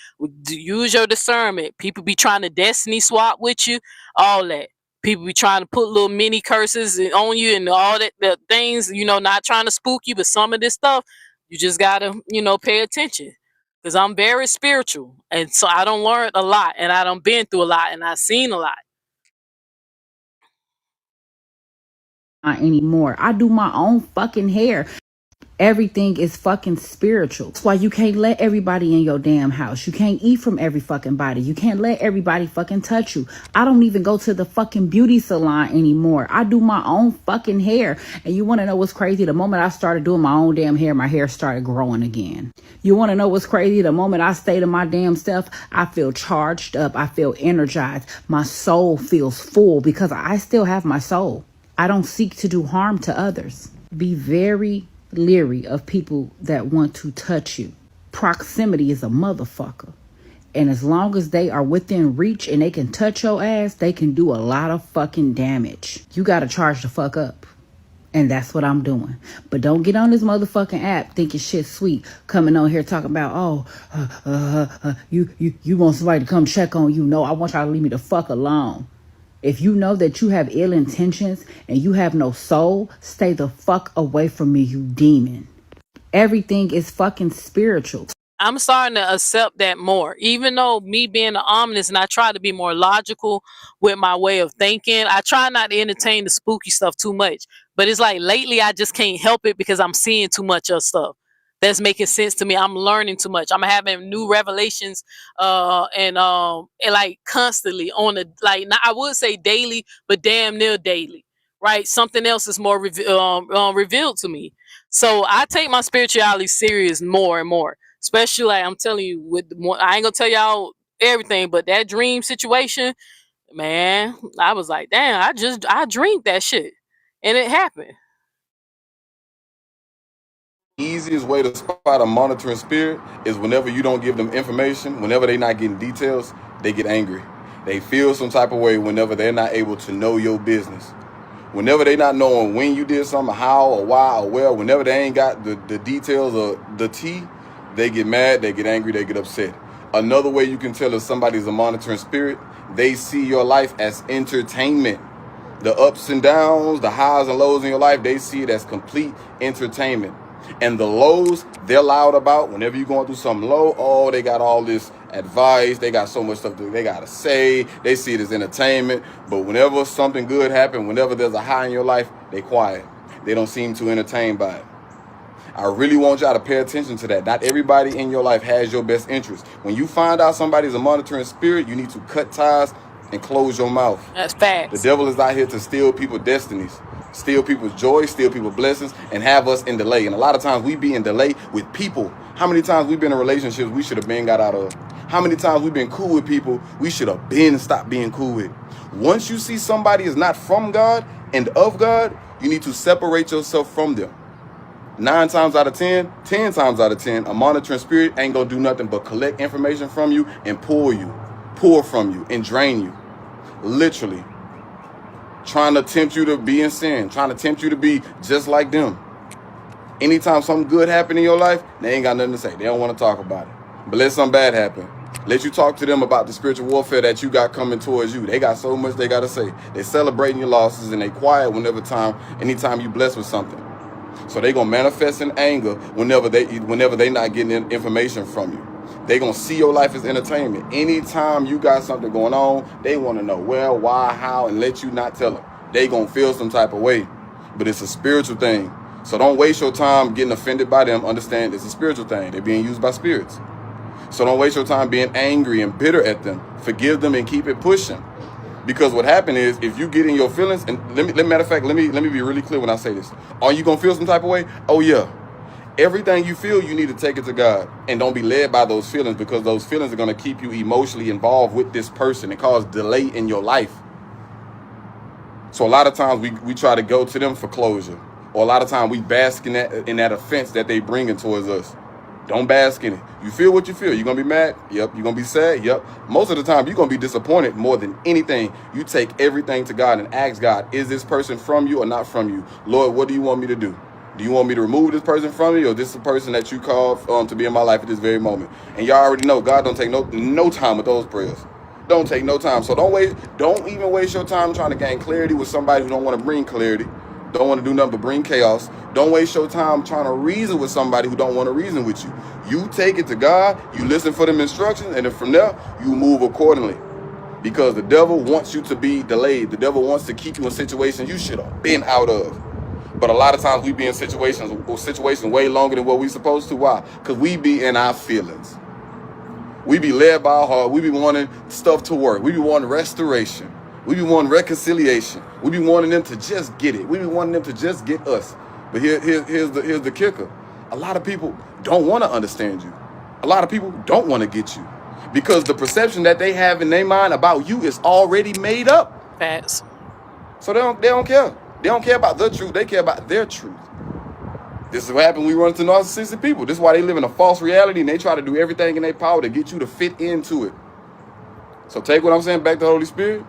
Use your discernment. People be trying to destiny swap with you. All that. People be trying to put little mini curses on you and all that, the things, not trying to spook you, but some of this stuff, you just gotta, pay attention. Because I'm very spiritual. And so I don't learn a lot. And I done been through a lot. And I've seen a lot. Anymore. I do my own fucking hair. Everything is fucking spiritual. That's why you can't let everybody in your damn house. You can't eat from every fucking body. You can't let everybody fucking touch you. I don't even go to the fucking beauty salon anymore. I do my own fucking hair. And you want to know what's crazy? The moment I started doing my own damn hair, my hair started growing again. You want to know what's crazy? The moment I stay to my damn self, I feel charged up. I feel energized. My soul feels full because I still have my soul. I don't seek to do harm to others. Be very leery of people that want to touch you. Proximity is a motherfucker. And as long as they are within reach and they can touch your ass, they can do a lot of fucking damage. You gotta charge the fuck up. And that's what I'm doing. But don't get on this motherfucking app thinking shit sweet. Coming on here talking about, you want somebody to come check on you. No, I want y'all to leave me the fuck alone. If you know that you have ill intentions and you have no soul, stay the fuck away from me, you demon. Everything is fucking spiritual. I'm starting to accept that more. Even though me being an ominous and I try to be more logical with my way of thinking, I try not to entertain the spooky stuff too much. But it's like lately I just can't help it because I'm seeing too much of stuff that's making sense to me. I'm learning too much. I'm having new revelations and like constantly on the, like, not, I would say daily, but damn near daily. Right? Something else is more revealed to me. So I take my spirituality serious more and more. Especially like I'm telling you, with the more, I ain't gonna tell y'all everything, but that dream situation, man, I was like, damn, I dreamed that shit, and it happened. Easiest way to spot a monitoring spirit is whenever you don't give them information, whenever they're not getting details, they get angry. They feel some type of way whenever they're not able to know your business. Whenever they not knowing when you did something, how or why or where, whenever they ain't got the details or the tea, they get mad, they get angry, they get upset. Another way you can tell if somebody's a monitoring spirit, they see your life as entertainment. The ups and downs, the highs and lows in your life, they see it as complete entertainment. And the lows, they're loud about. Whenever you're going through something low, oh, they got all this advice. They got so much stuff that they got to say. They see it as entertainment. But whenever something good happens, whenever there's a high in your life, they quiet. They don't seem too entertained by it. I really want y'all to pay attention to that. Not everybody in your life has your best interest. When you find out somebody's a monitoring spirit, you need to cut ties and close your mouth. That's The facts. devil is out here to steal people's destinies, steal people's joy, steal people's blessings, and have us in delay. And a lot of times we be in delay with people. How many times we've been in relationships we should have been got out of? How many times we've been cool with people we should have been stopped being cool with? Once you see somebody is not from God and of God, you need to separate yourself from them. 9 times out of 10, 10 times out of 10, a monitoring spirit ain't gonna do nothing but collect information from you and pour from you and drain you. Literally. Trying to tempt you to be in sin, trying to tempt you to be just like them. Anytime something good happen in your life, they ain't got nothing to say. They don't want to talk about it. But let something bad happen. Let you talk to them about the spiritual warfare that you got coming towards you. They got so much they got to say. They celebrating your losses and they quiet anytime you blessed with something. So they gonna manifest in anger whenever they not getting information from you. They gonna see your life as entertainment. Anytime you got something going on, they want to know where, why, how, and let you not tell them. They gonna feel some type of way, but it's a spiritual thing. So don't waste your time getting offended by them. Understand it's a spiritual thing. They're being used by spirits. So don't waste your time being angry and bitter at them. Forgive them and keep it pushing. Because what happened is, if you get in your feelings, and matter of fact, let me be really clear when I say this. Are you gonna feel some type of way? Oh yeah. Everything you feel, you need to take it to God. And don't be led by those feelings, because those feelings are gonna keep you emotionally involved with this person and cause delay in your life. So a lot of times we try to go to them for closure. Or a lot of times we bask in that offense that they bringing towards us. Don't bask in it. You feel what you feel. You're going to be mad? Yep. You're going to be sad? Yep. Most of the time, you're going to be disappointed more than anything. You take everything to God and ask God, is this person from you or not from you? Lord, what do you want me to do? Do you want me to remove this person from me, or this is the person that you called to be in my life at this very moment? And y'all already know God don't take no time with those prayers. Don't take no time. So don't even waste your time trying to gain clarity with somebody who don't want to bring clarity. Don't want to do nothing but bring chaos. Don't waste your time trying to reason with somebody who don't want to reason with you. You take it to God, you listen for them instructions, and then from there, you move accordingly. Because the devil wants you to be delayed. The devil wants to keep you in situations you should have been out of. But a lot of times we be in situations way longer than what we supposed to. Why? Because we be in our feelings. We be led by our heart. We be wanting stuff to work. We be wanting restoration. We be wanting reconciliation. We be wanting them to just get it. We be wanting them to just get us. But here's the kicker. A lot of people don't want to understand you. A lot of people don't want to get you. Because the perception that they have in their mind about you is already made up. Facts. So they don't care. They don't care about the truth. They care about their truth. This is what happens when we run into narcissistic people. This is why they live in a false reality, and they try to do everything in their power to get you to fit into it. So take what I'm saying back to the Holy Spirit.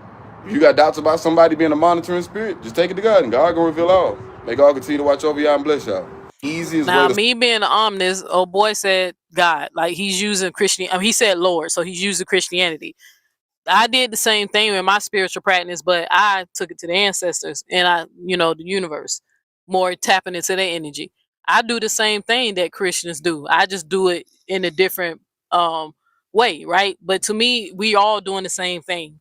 If you got doubts about somebody being a monitoring spirit, just take it to God, and God gonna reveal all. May God continue to watch over y'all and bless y'all. Easiest Now, way to me being an omnis, old boy said God, like he's using Christian. He said Lord, so he's using Christianity. I did the same thing with my spiritual practice, but I took it to the ancestors and the universe, more tapping into their energy. I do the same thing that Christians do. I just do it in a different way, right? But to me, we all doing the same thing,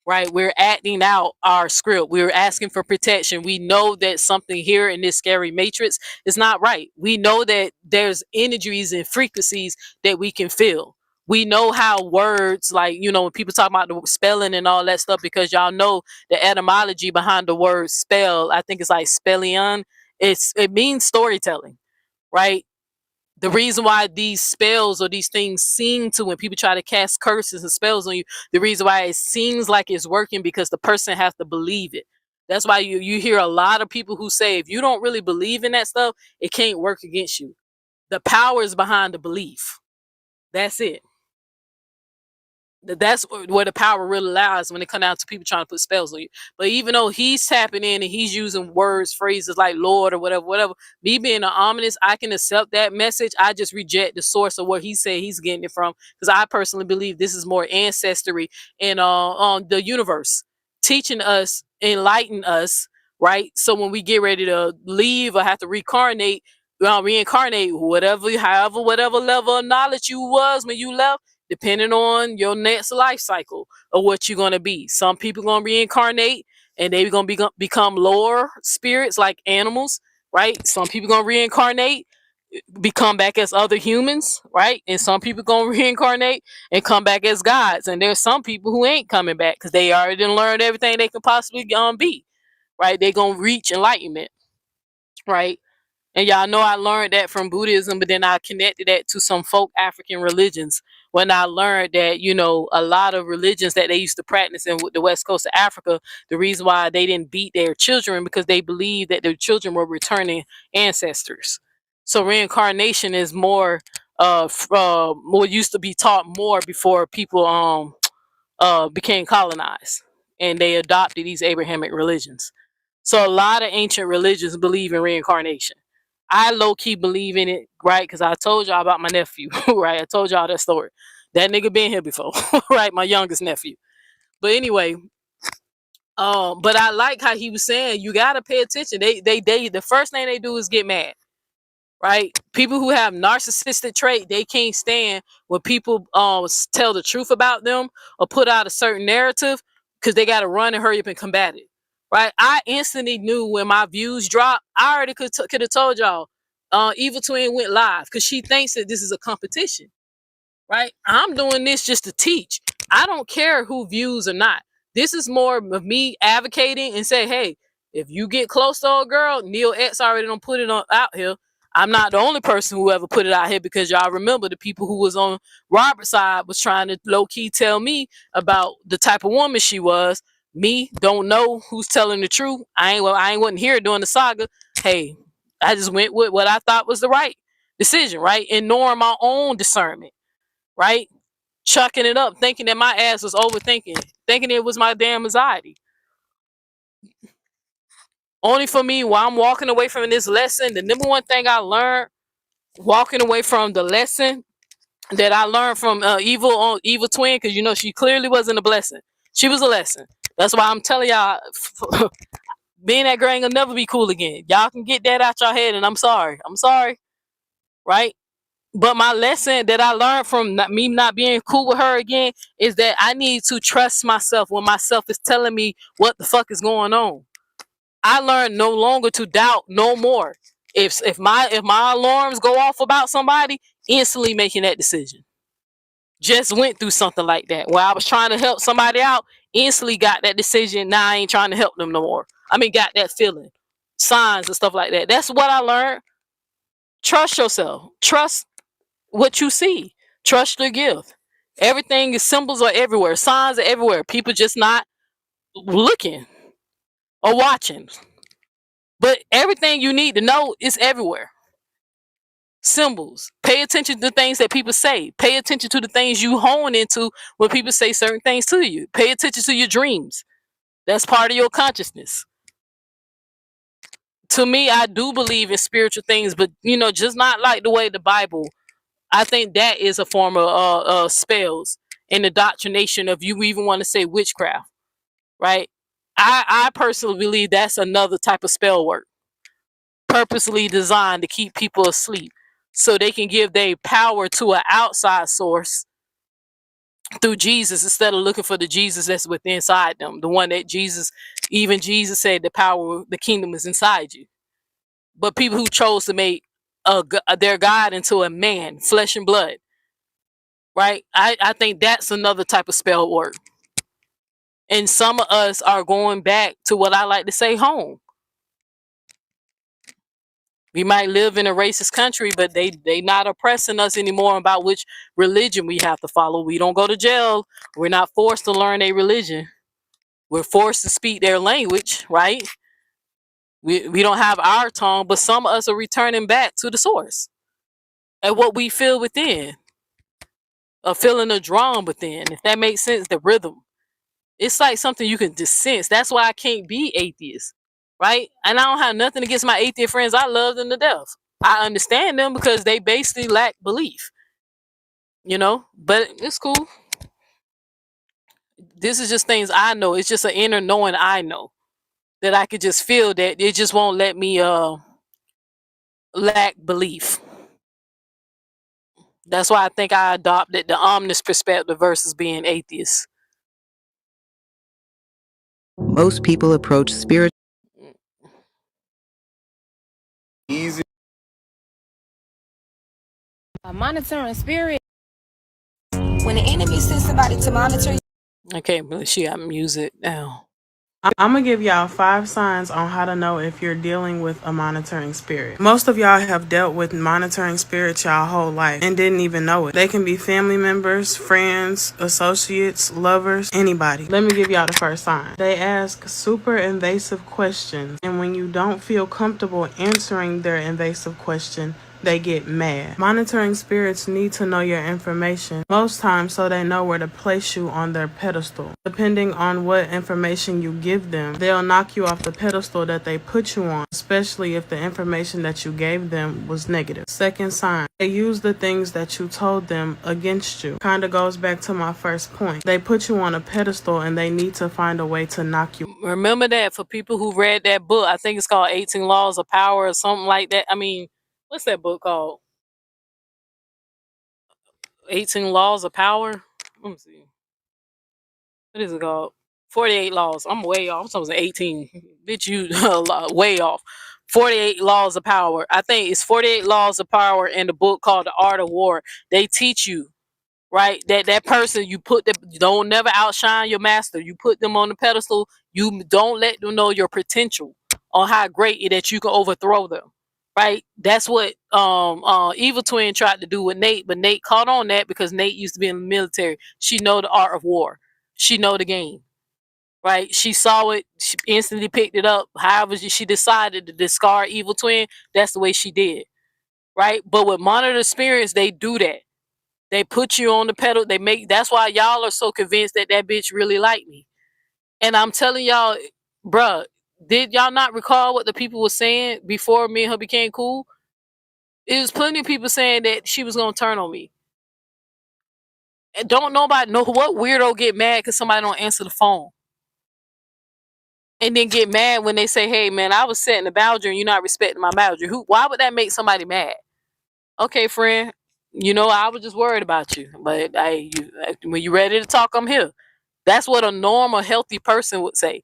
right? We're acting out our script. We're asking for protection. We know that something here in this scary matrix is not right. We know that there's energies and frequencies that we can feel. We know how words, like, when people talk about the spelling and all that stuff, because y'all know the etymology behind the word spell. I think it's like spellion. It means storytelling, right? The reason why these spells or these things seem to, when people try to cast curses and spells on you, the reason why it seems like it's working because the person has to believe it. That's why you hear a lot of people who say if you don't really believe in that stuff, it can't work against you. The power is behind the belief. That's it. That's where the power really lies when it comes down to people trying to put spells on you. But even though he's tapping in and he's using words, phrases like Lord or whatever, me being an ominous, I can accept that message. I just reject the source of where he said he's getting it from, because I personally believe this is more ancestry and on the universe teaching us, enlighten us, right? So when we get ready to leave or have to reincarnate, whatever level of knowledge you was when you left, depending on your next life cycle of what you're going to be. Some people going to reincarnate and they're going to become lower spirits like animals, right? Some people going to reincarnate, become back as other humans, right? And some people going to reincarnate and come back as gods. And there's some people who ain't coming back because they already learned everything they could possibly be, right? They're going to reach enlightenment, right? And y'all know I learned that from Buddhism, but then I connected that to some folk African religions when I learned that, a lot of religions that they used to practice in the west coast of Africa, the reason why they didn't beat their children because they believed that their children were returning ancestors. So reincarnation is more used to be taught more before people became colonized and they adopted these Abrahamic religions. So a lot of ancient religions believe in reincarnation. I low key believe in it, right? Because I told y'all about my nephew, right? I told y'all that story. That nigga been here before, right? My youngest nephew. But anyway, but I like how he was saying you gotta pay attention. They the first thing they do is get mad, right? People who have narcissistic trait, they can't stand when people tell the truth about them or put out a certain narrative because they gotta run and hurry up and combat it. Right, I instantly knew when my views dropped. I already could have told y'all. Evil Twin went live because she thinks that this is a competition. Right, I'm doing this just to teach. I don't care who views or not. This is more of me advocating and say, hey, if you get close to a girl, Neil X already don't put it out here. I'm not the only person who ever put it out here because y'all remember the people who was on Robert's side was trying to low key tell me about the type of woman she was. Me don't know who's telling the truth. I wasn't here during the saga. Hey, I just went with what I thought was the right decision, right? Ignoring my own discernment, right? Chucking it up, thinking that my ass was overthinking, thinking it was my damn anxiety. Only for me, while I'm walking away from this lesson, the number one thing I learned walking away from the lesson that I learned from Evil Twin, because she clearly wasn't a blessing. She was a lesson. That's why I'm telling y'all, being that girl ain't gonna never be cool again. Y'all can get that out your head, and I'm sorry. I'm sorry, right? But my lesson that I learned from me not being cool with her again is that I need to trust myself when myself is telling me what the fuck is going on. I learned no longer to doubt no more. If my alarms go off about somebody, instantly making that decision. Just went through something like that where I was trying to help somebody out, instantly got that decision. Now I ain't trying to help them no more. I mean, got that feeling, signs and stuff like that. That's what I learned. Trust yourself. Trust what you see. Trust your gift. Everything is, symbols are everywhere. Signs are everywhere. People just not looking or watching. But everything you need to know is everywhere. Symbols. Pay attention to things that people say. Pay attention to the things you hone into when people say certain things to you. Pay attention to your dreams. That's part of your consciousness. To me, I do believe in spiritual things, but just not like the way the Bible. I think that is a form of spells and indoctrination of, you even want to say, witchcraft, right? I personally believe that's another type of spell work, purposely designed to keep people asleep so they can give their power to an outside source through Jesus instead of looking for the Jesus that's within inside them. The one that Jesus said the kingdom is inside you. But people who chose to make their God into a man, flesh and blood, right? I think that's another type of spell work. And some of us are going back to what I like to say, home. We might live in a racist country, but they not oppressing us anymore about which religion we have to follow. We don't go to jail. We're not forced to learn a religion. We're forced to speak their language, right? We don't have our tongue, but some of us are returning back to the source and what we feel within, a feeling a drum within, if that makes sense, the rhythm. It's like something you can just sense. That's why I can't be atheist, right? And I don't have nothing against my atheist friends. I love them to death. I understand them because they basically lack belief, but it's cool. This is just things I know. It's just an inner knowing I know that I could just feel that it just won't let me lack belief. That's why I think I adopted the omnis perspective versus being atheist. Most people approach spirit Easy. Monitoring spirit. When the enemy sends somebody to monitor you. I can't believe she got music now. I'm gonna give y'all 5 signs on how to know if you're dealing with a monitoring spirit. Most of y'all have dealt with monitoring spirits y'all whole life and didn't even know it. They can be family members, friends, associates, lovers, anybody. Let me give y'all the first sign. They ask super invasive questions, and when you don't feel comfortable answering their invasive question, they get mad. Monitoring spirits need to know your information, most times so they know where to place you on their pedestal. Depending on what information you give them, they'll knock you off the pedestal that they put you on, especially if the information that you gave them was negative. Second sign, they use the things that you told them against you. Kinda goes back to my first point. They put you on a pedestal and they need to find a way to knock you. Remember that for people who read that book, I think it's called 18 Laws of Power or something like that. I mean, what's that book called? 18 Laws of Power? Let me see. What is it called? 48 Laws. I'm way off. I'm supposed to 18. Bitch, you way off. 48 Laws of Power. I think it's 48 Laws of Power in the book called The Art of War. They teach you, right? That person, you don't never outshine your master. You put them on the pedestal. You don't let them know your potential or how great that you can overthrow them. Right, that's what Evil Twin tried to do with Nate, but Nate caught on that because Nate used to be in the military. She know the art of war. She know the game, right? She saw it. She instantly picked it up. However, she decided to discard Evil Twin. That's the way she did, right? But with Monitor Spirits, they do that. They put you on the pedal. That's why y'all are so convinced that bitch really like me. And I'm telling y'all, bruh, did y'all not recall what the people were saying before me and her became cool? It was plenty of people saying that she was gonna turn on me. And don't nobody know what weirdo get mad because somebody don't answer the phone. And then get mad when they say, hey man, I was setting the boundary and you're not respecting my boundary. Why would that make somebody mad? Okay, friend, I was just worried about you. But when you're ready to talk, I'm here. That's what a normal, healthy person would say.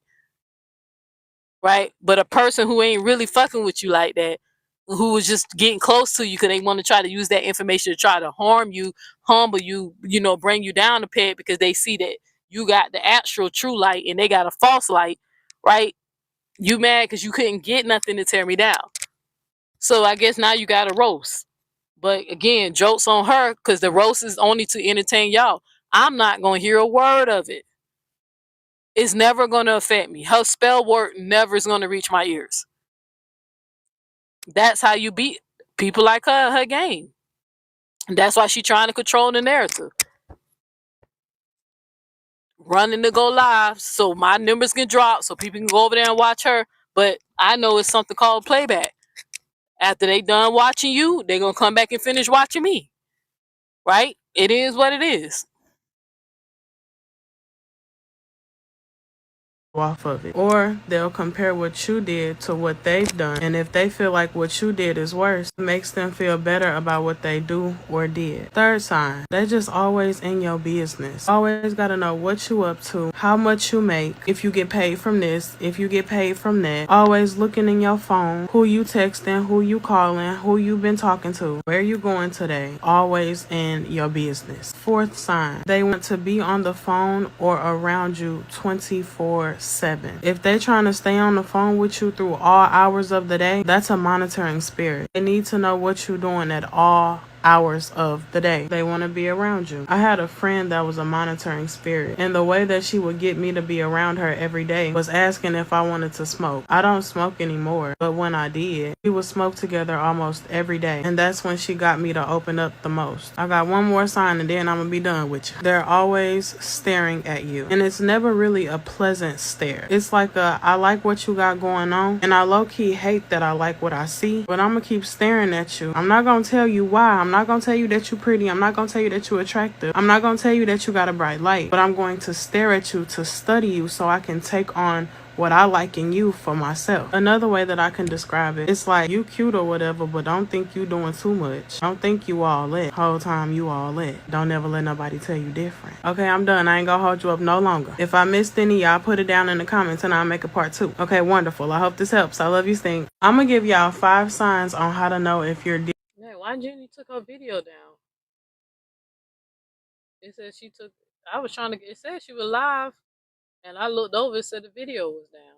Right? But a person who ain't really fucking with you like that, who was just getting close to you because they want to try to use that information to try to harm you, humble you, bring you down a peg because they see that you got the actual true light and they got a false light, right? You mad because you couldn't get nothing to tear me down. So I guess now you got a roast. But again, jokes on her because the roast is only to entertain y'all. I'm not going to hear a word of it. It's never going to affect me. Her spell work never is going to reach my ears. That's how you beat people like her game. And that's why she's trying to control the narrative. Running to go live so my numbers can drop so people can go over there and watch her. But I know it's something called playback. After they done watching you, they're going to come back and finish watching me. Right? It is what it is. Off of it, or they'll compare what you did to what they've done, and if they feel like what you did is worse, it makes them feel better about what they do or did. Third sign, they just always in your business. Always got to know what you up to, how much you make, if you get paid from this, if you get paid from that. Always looking in your phone, who you texting, who you calling, who you been talking to, where you going today. Always in your business. 4th sign, they want to be on the phone or around you 24/7. If they're trying to stay on the phone with you through all hours of the day, that's a monitoring spirit. They need to know what you're doing at all hours of the day. They want to be around you. I had a friend that was a monitoring spirit, and the way that she would get me to be around her every day was asking if I wanted to smoke. I don't smoke anymore, but when I did, we would smoke together almost every day, and that's when she got me to open up the most. I got one more sign and then I'm gonna be done with you. They're always staring at you, and it's never really a pleasant stare. It's like I like what you got going on, and I low-key hate that I like what I see, but I'm gonna keep staring at you. I'm not gonna tell you why. I'm not gonna tell you that you're pretty. I'm not gonna tell you that you're attractive. I'm not gonna tell you that you got a bright light, but I'm going to stare at you to study you so I can take on what I like in you for myself. Another way that I can describe it, it's like you cute or whatever, but don't think you doing too much. Don't think you all lit. Whole time you all lit. Don't ever let nobody tell you different. Okay, I'm done. I ain't gonna hold you up no longer. If I missed any, y'all put it down in the comments and I'll make a part 2. Okay, wonderful. I hope this helps. I love you, Stink. I'm gonna give y'all 5 signs on how to know if you're Yeah, why Jenny took her video down? It said she took. I was trying to. It said she was live, and I looked over. It said the video was down.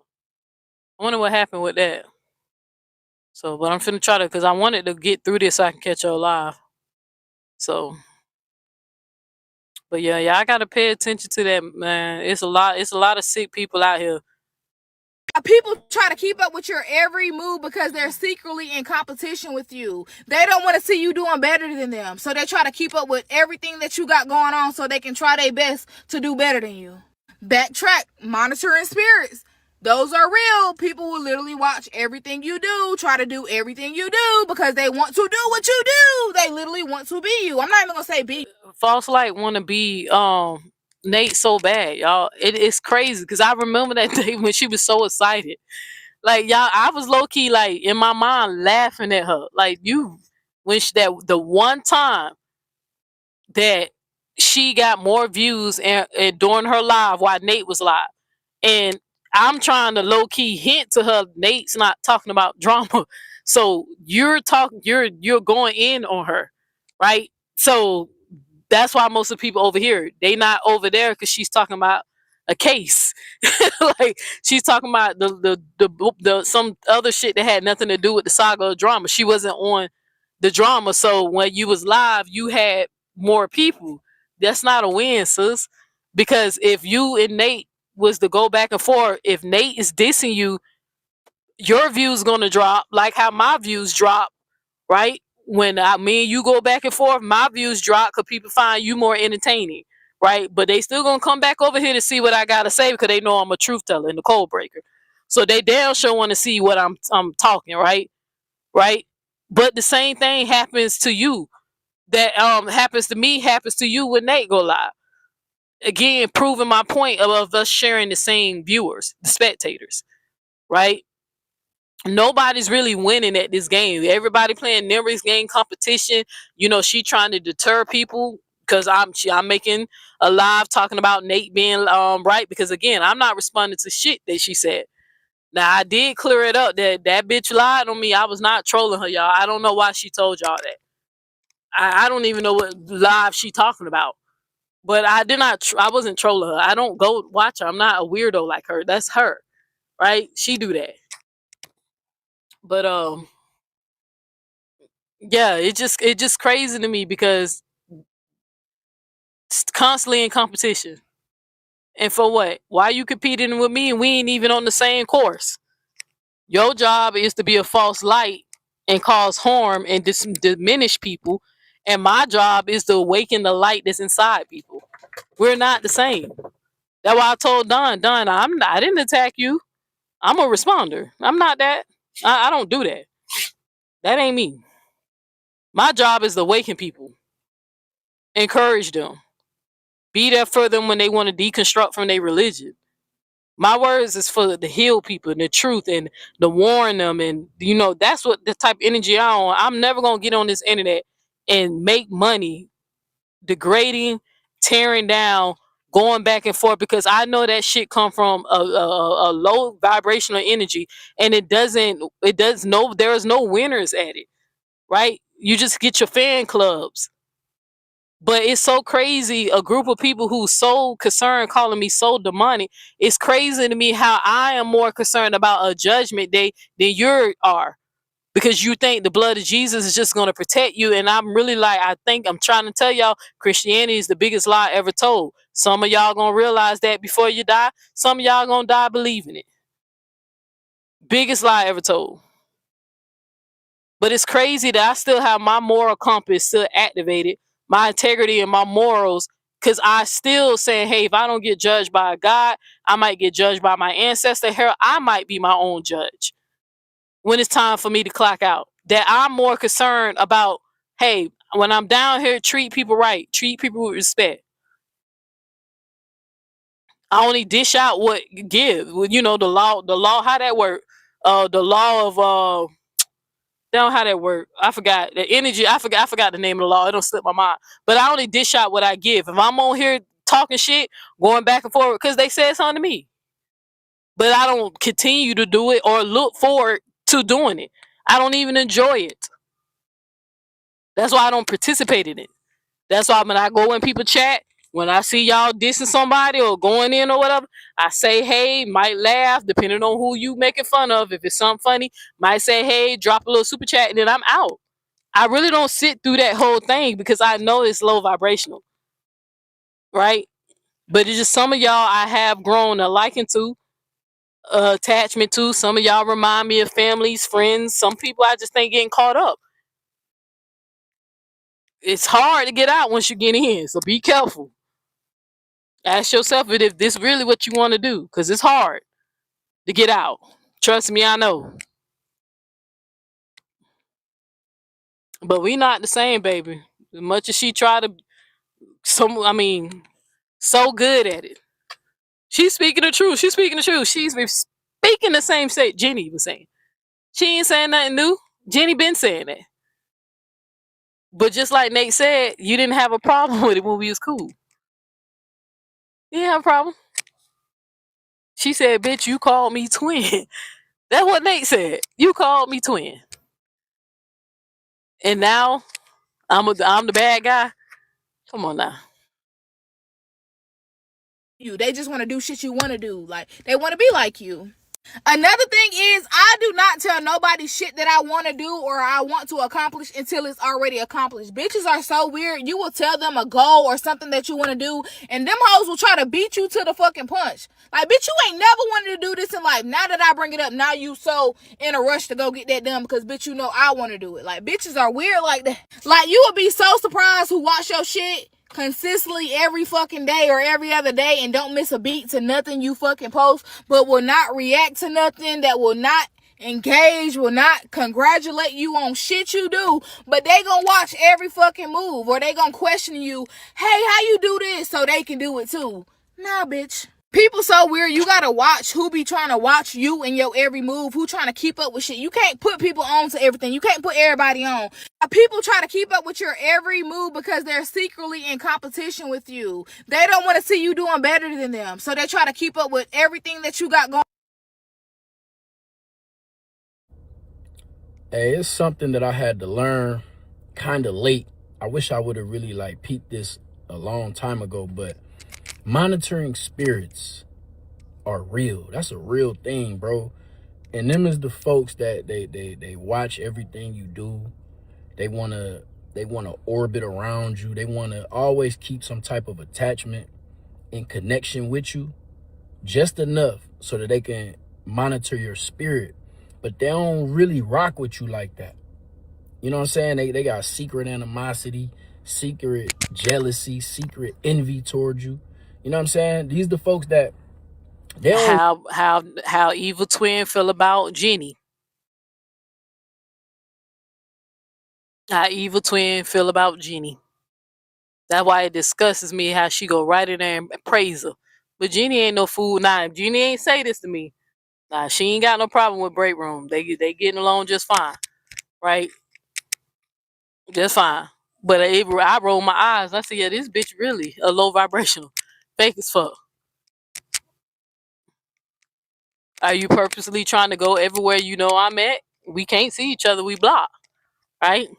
I wonder what happened with that. So, but I'm finna try to, because I wanted to get through this so I can catch her live. So, but yeah, I gotta pay attention to that, man. It's a lot of sick people out here. People try to keep up with your every move because they're secretly in competition with you. They don't want to see you doing better than them. So they try to keep up with everything that you got going on so they can try their best to do better than you. Backtrack, monitoring spirits. Those are real. People will literally watch everything you do, try to do everything you do because they want to do what you do. They literally want to be you. I'm not even going to say be. False Light want to be Nate so bad, y'all. It's crazy because I remember that day when she was so excited. Like, y'all, I was low key like in my mind laughing at her. Like, you wish that the one time that she got more views and during her live while Nate was live, and I'm trying to low key hint to her Nate's not talking about drama, so you're going in on her, right? So that's why most of the people over here, they not over there because she's talking about a case. Like, she's talking about the some other shit that had nothing to do with the saga of drama. She wasn't on the drama. So when you was live, you had more people. That's not a win, sis. Because if you and Nate was to go back and forth, if Nate is dissing you, your views gonna drop like how my views drop, right? When me and you go back and forth, my views drop because people find you more entertaining, right? But they still gonna come back over here to see what I gotta say because they know I'm a truth teller and the code breaker. So they damn sure want to see what I'm talking, right? Right? But the same thing happens to you. That happens to me, happens to you when Nate go live. Again, proving my point of us sharing the same viewers, the spectators, right? Nobody's really winning at this game. Everybody playing Nimri's game competition. You know, she trying to deter people because I'm making a live talking about Nate being right. Because again, I'm not responding to shit that she said. Now I did clear it up that bitch lied on me. I was not trolling her, y'all. I don't know why she told y'all that. I don't even know what live she talking about. But I did not. I wasn't trolling her. I don't go watch her. I'm not a weirdo like her. That's her, right? She do that. But yeah, it just crazy to me because it's constantly in competition. And for what? Why are you competing with me and we ain't even on the same course? Your job is to be a false light and cause harm and diminish people. And my job is to awaken the light that's inside people. We're not the same. That's why I told Don, I didn't attack you. I'm a responder. I'm not that. I don't do that. That ain't me. My job is to awaken people. Encourage them. Be there for them when they want to deconstruct from their religion. My words is for the heal people and the truth and to warn them. And, you know, that's what the type of energy I'm on. I'm never going to get on this internet and make money degrading, tearing down, going back and forth because I know that shit come from a low vibrational energy and there is no winners at it, right? You just get your fan clubs. But it's so crazy, a group of people who's so concerned calling me so demonic. It's crazy to me how I am more concerned about a judgment day than you are. Because you think the blood of Jesus is just going to protect you. And I'm really like, I'm trying to tell y'all, Christianity is the biggest lie ever told. Some of y'all going to realize that before you die. Some of y'all going to die believing it. Biggest lie ever told. But it's crazy that I still have my moral compass still activated, my integrity and my morals, because I still saying, hey, if I don't get judged by God, I might get judged by my ancestor. Hell, I might be my own judge when it's time for me to clock out. That I'm more concerned about, hey, when I'm down here, treat people right, treat people with respect. I only dish out what you give. You know, the law, how that work? The law of don't how that work. I forgot the energy. I forgot the name of the law. It don't slip my mind. But I only dish out what I give. If I'm on here talking shit, going back and forth because they said something to me, but I don't continue to do it or look forward to doing it. I don't even enjoy it. That's why I don't participate in it. That's why when I go in people chat, when I see y'all dissing somebody or going in or whatever, I say, hey, might laugh, depending on who you making fun of. If it's something funny, might say, hey, drop a little super chat, and then I'm out. I really don't sit through that whole thing because I know it's low vibrational, right? But it's just some of y'all I have grown a liking to, attachment to. Some of y'all remind me of families, friends. Some people I just think getting caught up. It's hard to get out once you get in, so be careful. Ask yourself if this really what you want to do, because it's hard to get out. Trust me, I know. But we not the same, baby. As much as she tried to, so good at it. She's speaking the truth. She's speaking the truth. She's been speaking the same shit Jenny was saying. She ain't saying nothing new. Jenny been saying that. But just like Nate said, you didn't have a problem with it when we was cool. You didn't have a problem. She said, bitch, you called me twin. That's what Nate said. You called me twin. And now I'm the bad guy. Come on now. They just want to do shit you want to do. Like, they want to be like you. Another thing is, I do not tell nobody shit that I want to do or I want to accomplish until it's already accomplished. Bitches are so weird. You will tell them a goal or something that you want to do, and them hoes will try to beat you to the fucking punch. Like, bitch, you ain't never wanted to do this in life. Now that I bring it up, now you so in a rush to go get that done because, bitch, you know I want to do it. Like, bitches are weird like that. Like, you will be so surprised who watch your shit consistently every fucking day or every other day and don't miss a beat to nothing you fucking post, but will not react to nothing, that will not engage, will not congratulate you on shit you do, but they gonna watch every fucking move, or they gonna question you, hey, how you do this, so they can do it too. Nah, bitch. People so weird. You gotta watch who be trying to watch you and your every move, who trying to keep up with shit. You can't put people on to everything. You can't put everybody on. People try to keep up with your every move because they're secretly in competition with you. They don't want to see you doing better than them, so they try to keep up with everything that you got going. Hey, it's something that I had to learn kind of late. I wish I would have really like peeped this a long time ago, but monitoring spirits are real. That's a real thing, bro. And them is the folks that they watch everything you do. They wanna orbit around you. They wanna always keep some type of attachment and connection with you, just enough so that they can monitor your spirit. But they don't really rock with you like that. You know what I'm saying? They got secret animosity, secret jealousy, secret envy towards you. You know what I'm saying? These the folks that they don't... How Evil Twin feel about Jenny. How Evil Twin feel about Jenny. That's why it disgustes me how she go right in there and praise her. But Jenny ain't no fool. Nah, Jenny ain't say this to me. Nah, she ain't got no problem with Break Room. They getting along just fine, right? Just fine. But I roll my eyes. I see, yeah, this bitch really a low vibrational, fake as fuck. Are you purposely trying to go everywhere you know I'm at? We can't see each other. We block, right?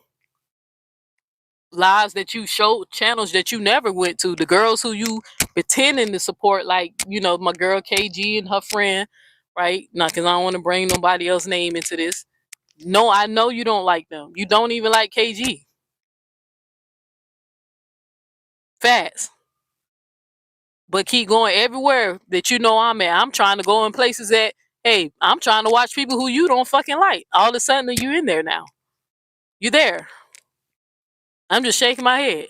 lives that you showed, channels that you never went to, the girls who you pretending to support, like, you know, my girl KG and her friend, right? Not because I don't want to bring nobody else's name into this. No, I know you don't like them. You don't even like KG. Facts. But keep going everywhere that you know I'm at. I'm trying to go in places that, hey, I'm trying to watch people who you don't fucking like. All of a sudden, you in there now. You there. I'm just shaking my head.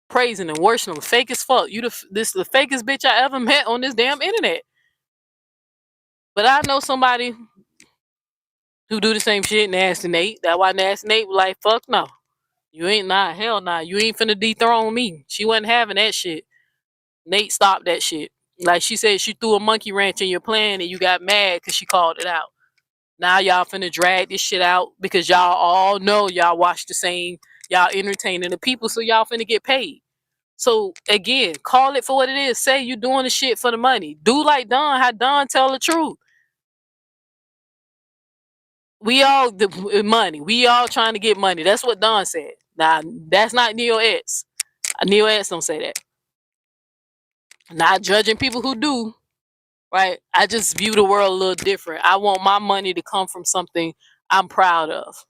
Praising and worshiping them. Fake as fuck. This the fakest bitch I ever met on this damn internet. But I know somebody who do the same shit, Nasty Nate. That's why Nasty Nate was like, fuck no. You ain't, nah, hell nah. You ain't finna dethrone me. She wasn't having that shit. Nate stopped that shit. Like she said, she threw a monkey wrench in your plan and you got mad because she called it out. Now y'all finna drag this shit out because y'all all know y'all watch the same, y'all entertaining the people, so y'all finna get paid. So again, call it for what it is. Say you doing the shit for the money. Do like Don, how Don tell the truth. We all the money. We all trying to get money. That's what Don said. Now that's not Neo X. Neo X don't say that. Not judging people who do. Right? I just view the world a little different. I want my money to come from something I'm proud of.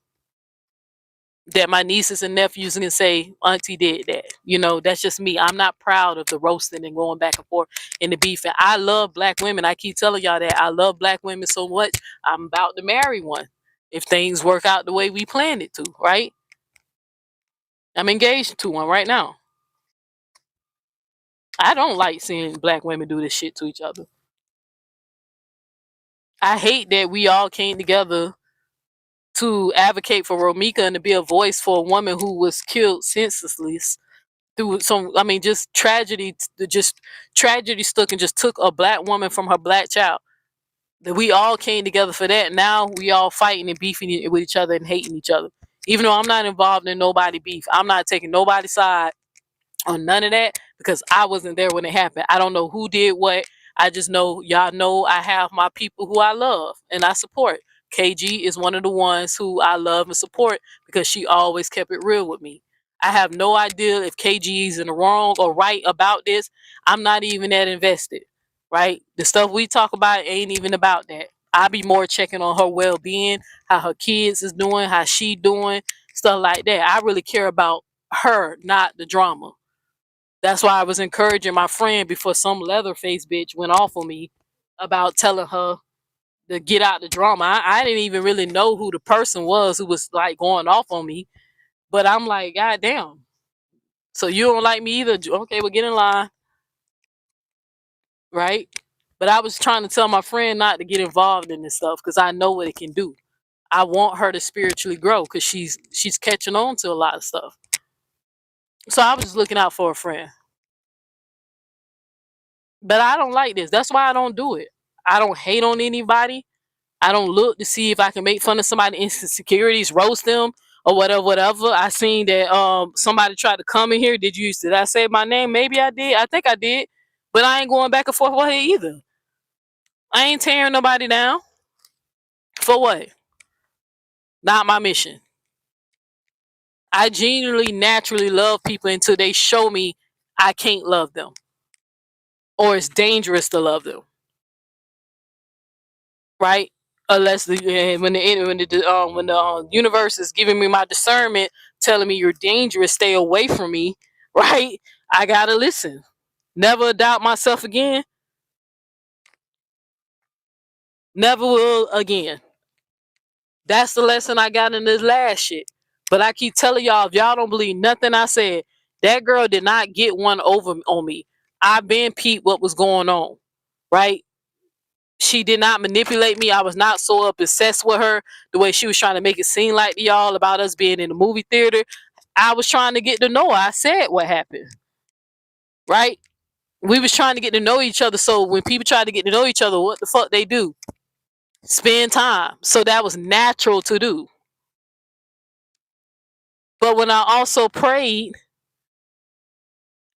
That my nieces and nephews can say, Auntie did that. You know, that's just me. I'm not proud of the roasting and going back and forth and the beef. And I love black women. I keep telling y'all that. I love black women so much. I'm about to marry one. If things work out the way we planned it to, right? I'm engaged to one right now. I don't like seeing black women do this shit to each other. I hate that we all came together to advocate for Romika and to be a voice for a woman who was killed senselessly through some, I mean, just tragedy stuck and just took a black woman from her black child. That we all came together for that. Now we all fighting and beefing with each other and hating each other. Even though I'm not involved in nobody beef, I'm not taking nobody's side on none of that because I wasn't there when it happened. I don't know who did what. I just know y'all know I have my people who I love and I support. KG is one of the ones who I love and support because she always kept it real with me. I have no idea if KG is in the wrong or right about this. I'm not even that invested, right? The stuff we talk about ain't even about that. I be more checking on her well-being, how her kids is doing, how she doing, stuff like that. I really care about her, not the drama. That's why I was encouraging my friend before some leatherface bitch went off on me about telling her to get out the drama. I didn't even really know who the person was who was like going off on me. But I'm like, God damn. So you don't like me either? Okay, well, get in line. Right? But I was trying to tell my friend not to get involved in this stuff because I know what it can do. I want her to spiritually grow because she's catching on to a lot of stuff. So I was just looking out for a friend. But I don't like this. That's why I don't do it. I don't hate on anybody. I don't look to see if I can make fun of somebody's insecurities, roast them, or whatever. I seen that somebody tried to come in here. Did I say my name? Maybe I did. I think I did. But I ain't going back and forth with her either. I ain't tearing nobody down. For what? Not my mission. I genuinely, naturally love people until they show me I can't love them. Or it's dangerous to love them. Right? Unless when the universe is giving me my discernment, telling me you're dangerous, stay away from me, right? I gotta listen. Never doubt myself again. Never will again. That's the lesson I got in this last shit. But I keep telling y'all, if y'all don't believe nothing I said, that girl did not get one over on me. I've been peeped what was going on, right? She did not manipulate me. I was not so obsessed with her the way she was trying to make it seem like to y'all about us being in the movie theater. I was trying to get to know her. I said what happened, right? We was trying to get to know each other. So when people try to get to know each other, what the fuck they do? Spend time. So that was natural to do. But when I also prayed,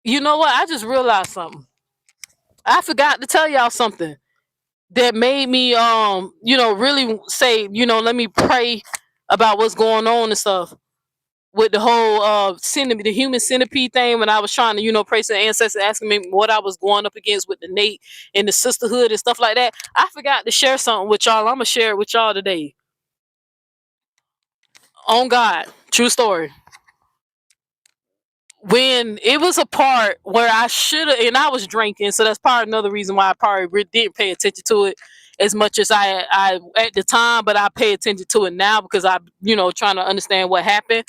you know what? I just realized something. I forgot to tell y'all something that made me really say, let me pray about what's going on and stuff with the whole the human centipede thing, when I was trying to, pray to the ancestors, asking me what I was going up against with the Nate and the sisterhood and stuff like that. I forgot to share something with y'all. I'm gonna share it with y'all today. On God, true story. When it was a part where I should have, and I was drinking, so that's probably another reason why I probably didn't pay attention to it as much as I at the time, but I pay attention to it now because I, trying to understand what happened.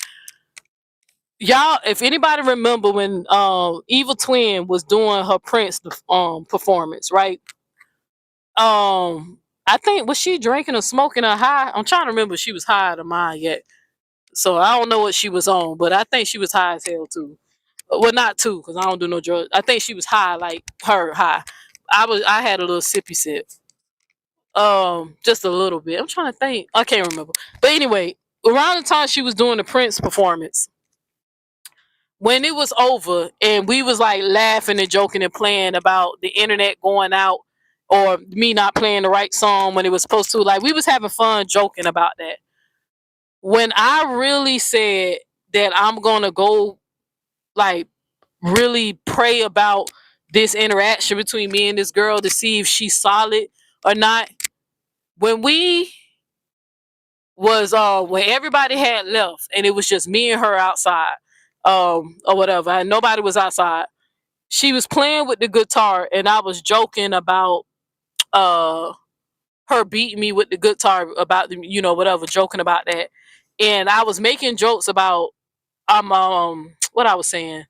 Y'all, if anybody remember when Evil Twin was doing her Prince performance, right? I think, was she drinking or smoking or high? I'm trying to remember if she was high or mine yet. So I don't know what she was on, but I think she was high as hell too. Well, not too, because I don't do no drugs. I think she was high, like her high. I had a little sippy sip. Just a little bit. I'm trying to think. I can't remember. But anyway, around the time she was doing the Prince performance, when it was over and we was like laughing and joking and playing about the internet going out or me not playing the right song when it was supposed to, like we was having fun joking about that. When I really said that I'm gonna go like really pray about this interaction between me and this girl to see if she's solid or not, when we was when everybody had left and it was just me and her outside, or whatever, and nobody was outside, she was playing with the guitar and I was joking about her beating me with the guitar, about the, whatever, joking about that. And I was making jokes about what I was saying.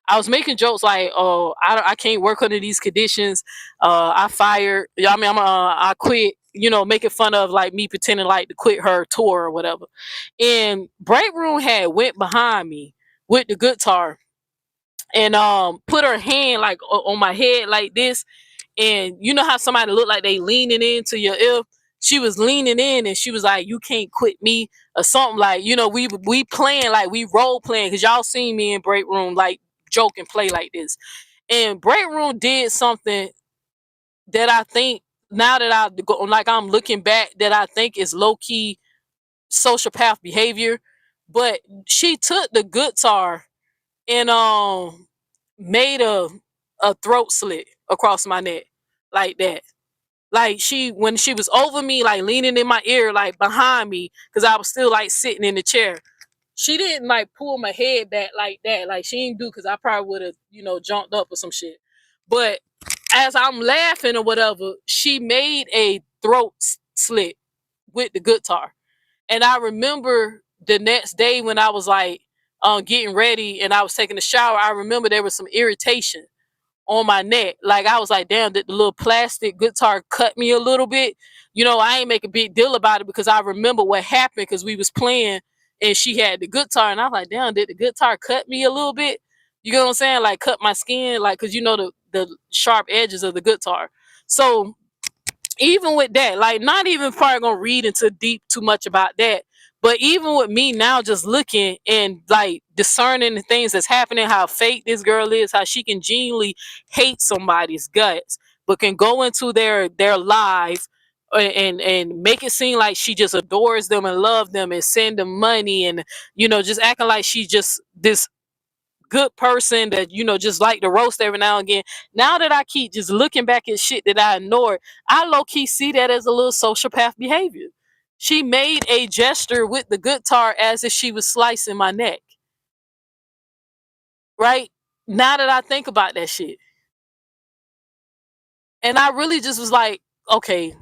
I was making jokes like, oh, I can't work under these conditions. I fired. I mean, I quit. Making fun of like me pretending like to quit her tour or whatever. And Break Room had went behind me with the guitar and put her hand like on my head like this. And you know how somebody look like they leaning into your ear? She was leaning in and she was like, "You can't quit me," or something like, we playing, like we role playing, because y'all seen me in Break Room like joke and play like this. And Break Room did something that I think, now that I'm looking back, that I think is low key sociopath behavior. But she took the guitar and made a throat slit across my neck like that. Like when she was over me, like leaning in my ear, like behind me, because I was still like sitting in the chair. She didn't like pull my head back like that. Like she didn't do, because I probably would have, jumped up or some shit. But as I'm laughing or whatever, she made a throat slit with the guitar. And I remember the next day when I was like getting ready and I was taking a shower, I remember there was some irritation on my neck. Like I was like, damn, did the little plastic guitar cut me a little bit? I ain't make a big deal about it because I remember what happened, because we was playing and she had the guitar and I was like, damn, did the guitar cut me a little bit? You know what I'm saying? Like cut my skin, like, because the sharp edges of the guitar. So even with that, like not even probably gonna read into deep too much about that. But even with me now just looking and like discerning the things that's happening, how fake this girl is, how she can genuinely hate somebody's guts, but can go into their life and make it seem like she just adores them and love them and send them money and just acting like she's just this good person that just like to roast every now and again. Now that I keep just looking back at shit that I ignored, I low-key see that as a little sociopath behavior. She made a gesture with the guitar as if she was slicing my neck. Right? Now that I think about that shit. And I really just was like, okay,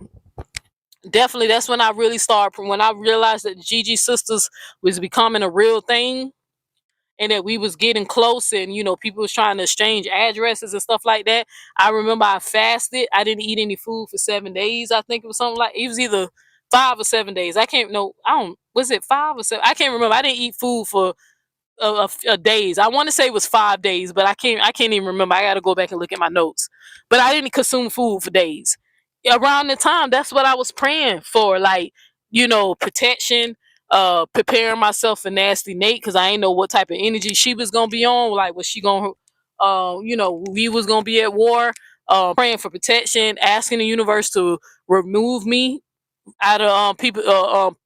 definitely that's when I really started, when I realized that Gigi Sisters was becoming a real thing. And that we was getting close and, people was trying to exchange addresses and stuff like that. I remember I fasted. I didn't eat any food for 7 days. I think it was something like, it was either 5 or 7 days. Was it 5 or 7? I can't remember. I didn't eat food for days. I want to say it was 5 days, but I can't even remember. I got to go back and look at my notes. But I didn't consume food for days. Around the time, that's what I was praying for. Like, protection, preparing myself for Nasty Nate, because I ain't know what type of energy she was gonna be on. Like, was she gonna we was gonna be at war, praying for protection, asking the universe to remove me out of people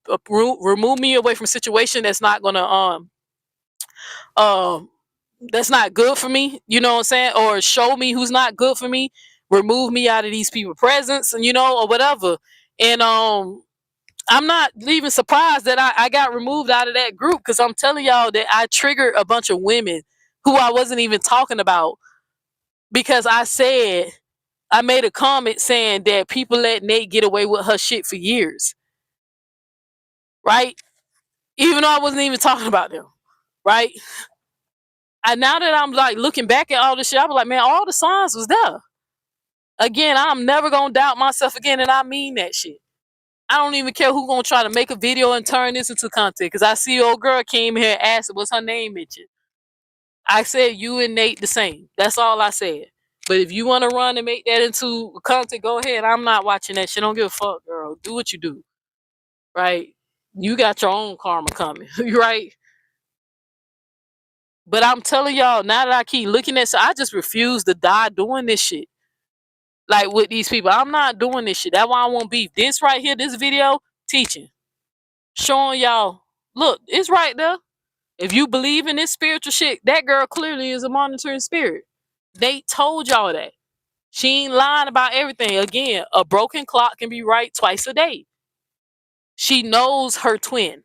remove me away from situation that's not gonna that's not good for me, you know what I'm saying, or show me who's not good for me, remove me out of these people's presence, and or whatever. And I'm not even surprised that I got removed out of that group, because I'm telling y'all that I triggered a bunch of women who I wasn't even talking about, because I made a comment saying that people let Nate get away with her shit for years, right? Even though I wasn't even talking about them, right? And now that I'm like looking back at all this shit, I was like, man, all the signs was there. Again, I'm never gonna doubt myself again, and I mean that shit. I don't even care who gonna try to make a video and turn this into content, because I see old girl came here and asked what's her name mentioned. I said you and Nate the same. That's all I said. But if you want to run and make that into content, go ahead. I'm not watching that shit. Don't give a fuck, girl. Do what you do. Right? You got your own karma coming. Right? But I'm telling y'all, now that I keep looking at, so I just refuse to die doing this shit. Like with these people. I'm not doing this shit. That's why I won't beef. This right here, this video, teaching. Showing y'all, look, it's right there. If you believe in this spiritual shit, that girl clearly is a monitoring spirit. They told y'all that. She ain't lying about everything. Again, a broken clock can be right twice a day. She knows her twin.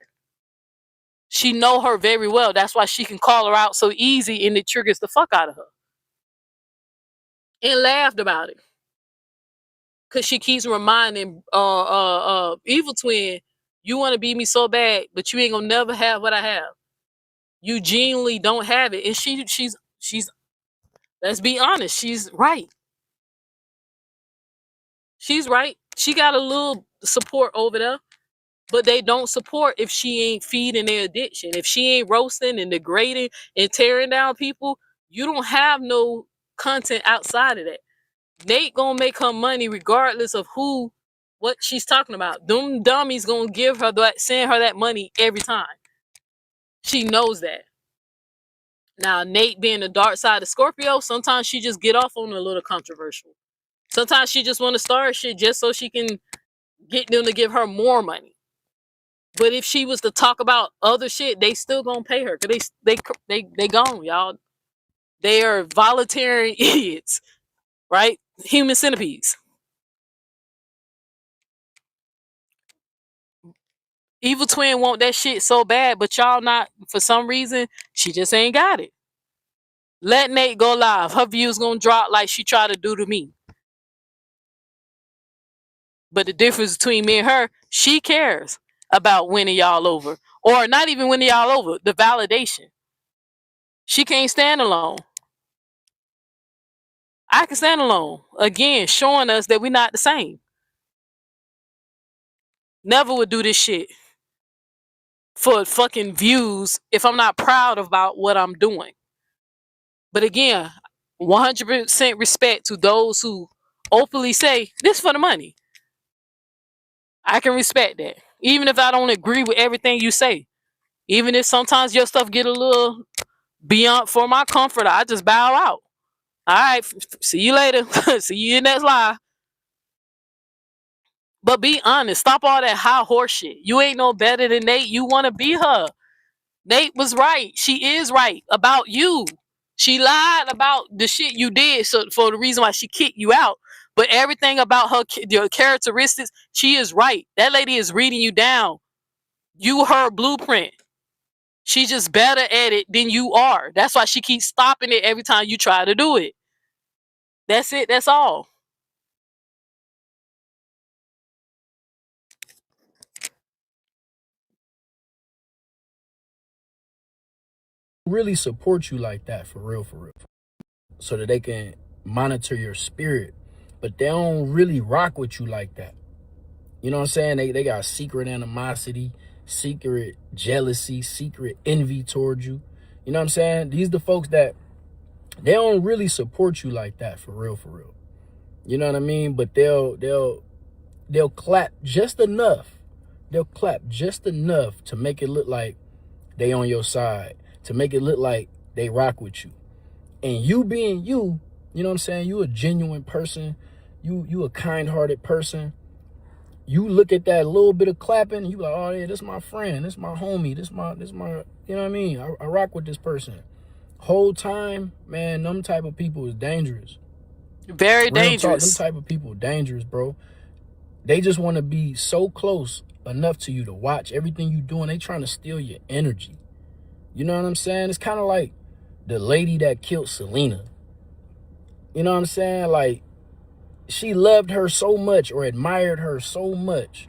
She know her very well. That's why she can call her out so easy, and it triggers the fuck out of her. And laughed about it. Cause she keeps reminding evil twin, you want to beat me so bad, but you ain't gonna never have what I have. You genuinely don't have it. And she's let's be honest, she's right. She's right. She got a little support over there, but they don't support if she ain't feeding their addiction. If she ain't roasting and degrading and tearing down people, you don't have no content outside of that. Nate gonna make her money regardless of what she's talking about. Them dummies gonna give her that, send her that money every time. She knows that. Now, Nate being the dark side of Scorpio, sometimes she just get off on a little controversial. Sometimes she just want to start shit just so she can get them to give her more money. But if she was to talk about other shit, they still gonna pay her, because they gone, y'all. They are voluntary idiots, right? Human centipedes. Evil twin want that shit so bad, but y'all not, for some reason, she just ain't got it. Let Nate go live. Her views gonna drop like she tried to do to me. But the difference between me and her, she cares about winning y'all over. Or not even winning y'all over, the validation. She can't stand alone. I can stand alone. Again, showing us that we're not the same. Never would do this shit for fucking views if I'm not proud about what I'm doing. But again, 100% respect to those who openly say, this for the money. I can respect that. Even if I don't agree with everything you say. Even if sometimes your stuff get a little beyond for my comfort, I just bow out. All right, see you later. See you in next live. But be honest. Stop all that high horse shit. You ain't no better than Nate. You want to be her. Nate was right. She is right about you. She lied about the shit you did, so for the reason why she kicked you out. But everything about her, your characteristics, she is right. That lady is reading you down. You her blueprint. She's just better at it than you are. That's why she keeps stopping it every time you try to do it. That's it. That's all. Really support you like that, for real, so that they can monitor your spirit, but they don't really rock with you like that. You know what I'm saying? They got secret animosity, secret jealousy, secret envy towards you. You know what I'm saying? These the folks that they don't really support you like that, for real. You know what I mean? But they'll clap just enough. They'll clap just enough to make it look like they on your side, to make it look like they rock with you. And you being you, you know what I'm saying? You a genuine person. You a kind-hearted person. you look at that little bit of clapping, you like, oh yeah, this my friend, this my homie, this my, you know what I mean? I rock with this person. Whole time, man, them type of people is dangerous. Very Real dangerous. Talk, them type of people dangerous, bro. They just want to be so close enough to you to watch everything you doing. They trying to steal your energy. You know what I'm saying? It's kind of like the lady that killed Selena. You know what I'm saying? Like, she loved her so much or admired her so much,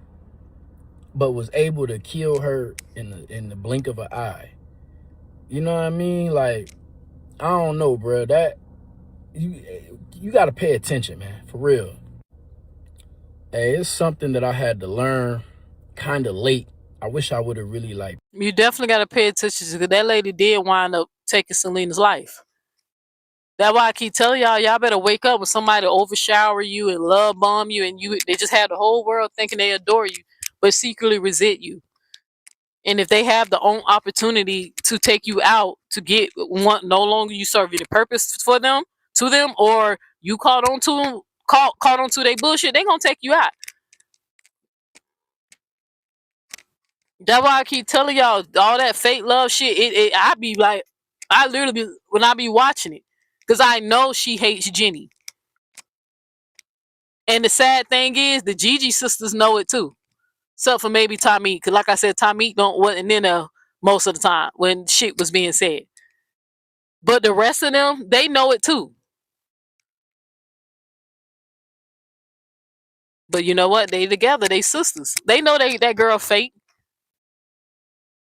but was able to kill her in the blink of an eye. You know what I mean? Like, I don't know, bro. That you got to pay attention, man, for real. Hey, it's something that I had to learn kind of late. I wish I would have really like. You definitely got to pay attention because that lady did wind up taking Selena's life. That's why I keep telling y'all better wake up when somebody overshower you and love bomb you, and they just have the whole world thinking they adore you, but secretly resent you. And if they have the own opportunity to take you out to get one, no longer you serving the purpose for them, to them, or you caught on to them, caught on to their bullshit, they gonna take you out. That's why I keep telling y'all all that fake love shit. I be like, I literally be, when I be watching it, because I know she hates Jenny. And the sad thing is, the Gigi sisters know it too. Except for maybe Tommy, because like I said, Tommy wasn't in there most of the time when shit was being said. But the rest of them, they know it too. But you know what? They together, they sisters. They know that girl fake.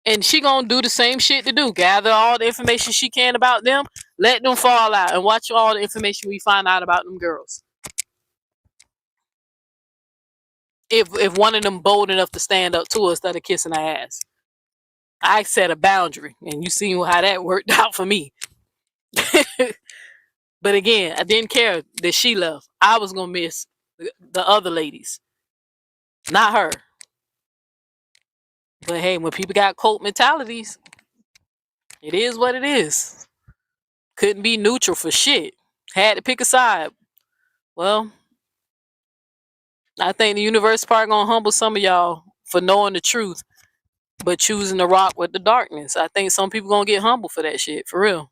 And she gonna do the same shit to do. Gather all the information she can about them, let them fall out, and watch all the information we find out about them girls. If one of them bold enough to stand up to us instead of kissing her ass. I set a boundary, and you seen how that worked out for me. But again, I didn't care that she left. I was gonna miss the other ladies, not her. But hey, when people got cult mentalities, it is what it is. Couldn't be neutral for shit. Had to pick a side. Well, I think the universe probably gonna humble some of y'all for knowing the truth, but choosing to rock with the darkness. I think some people gonna get humble for that shit, for real.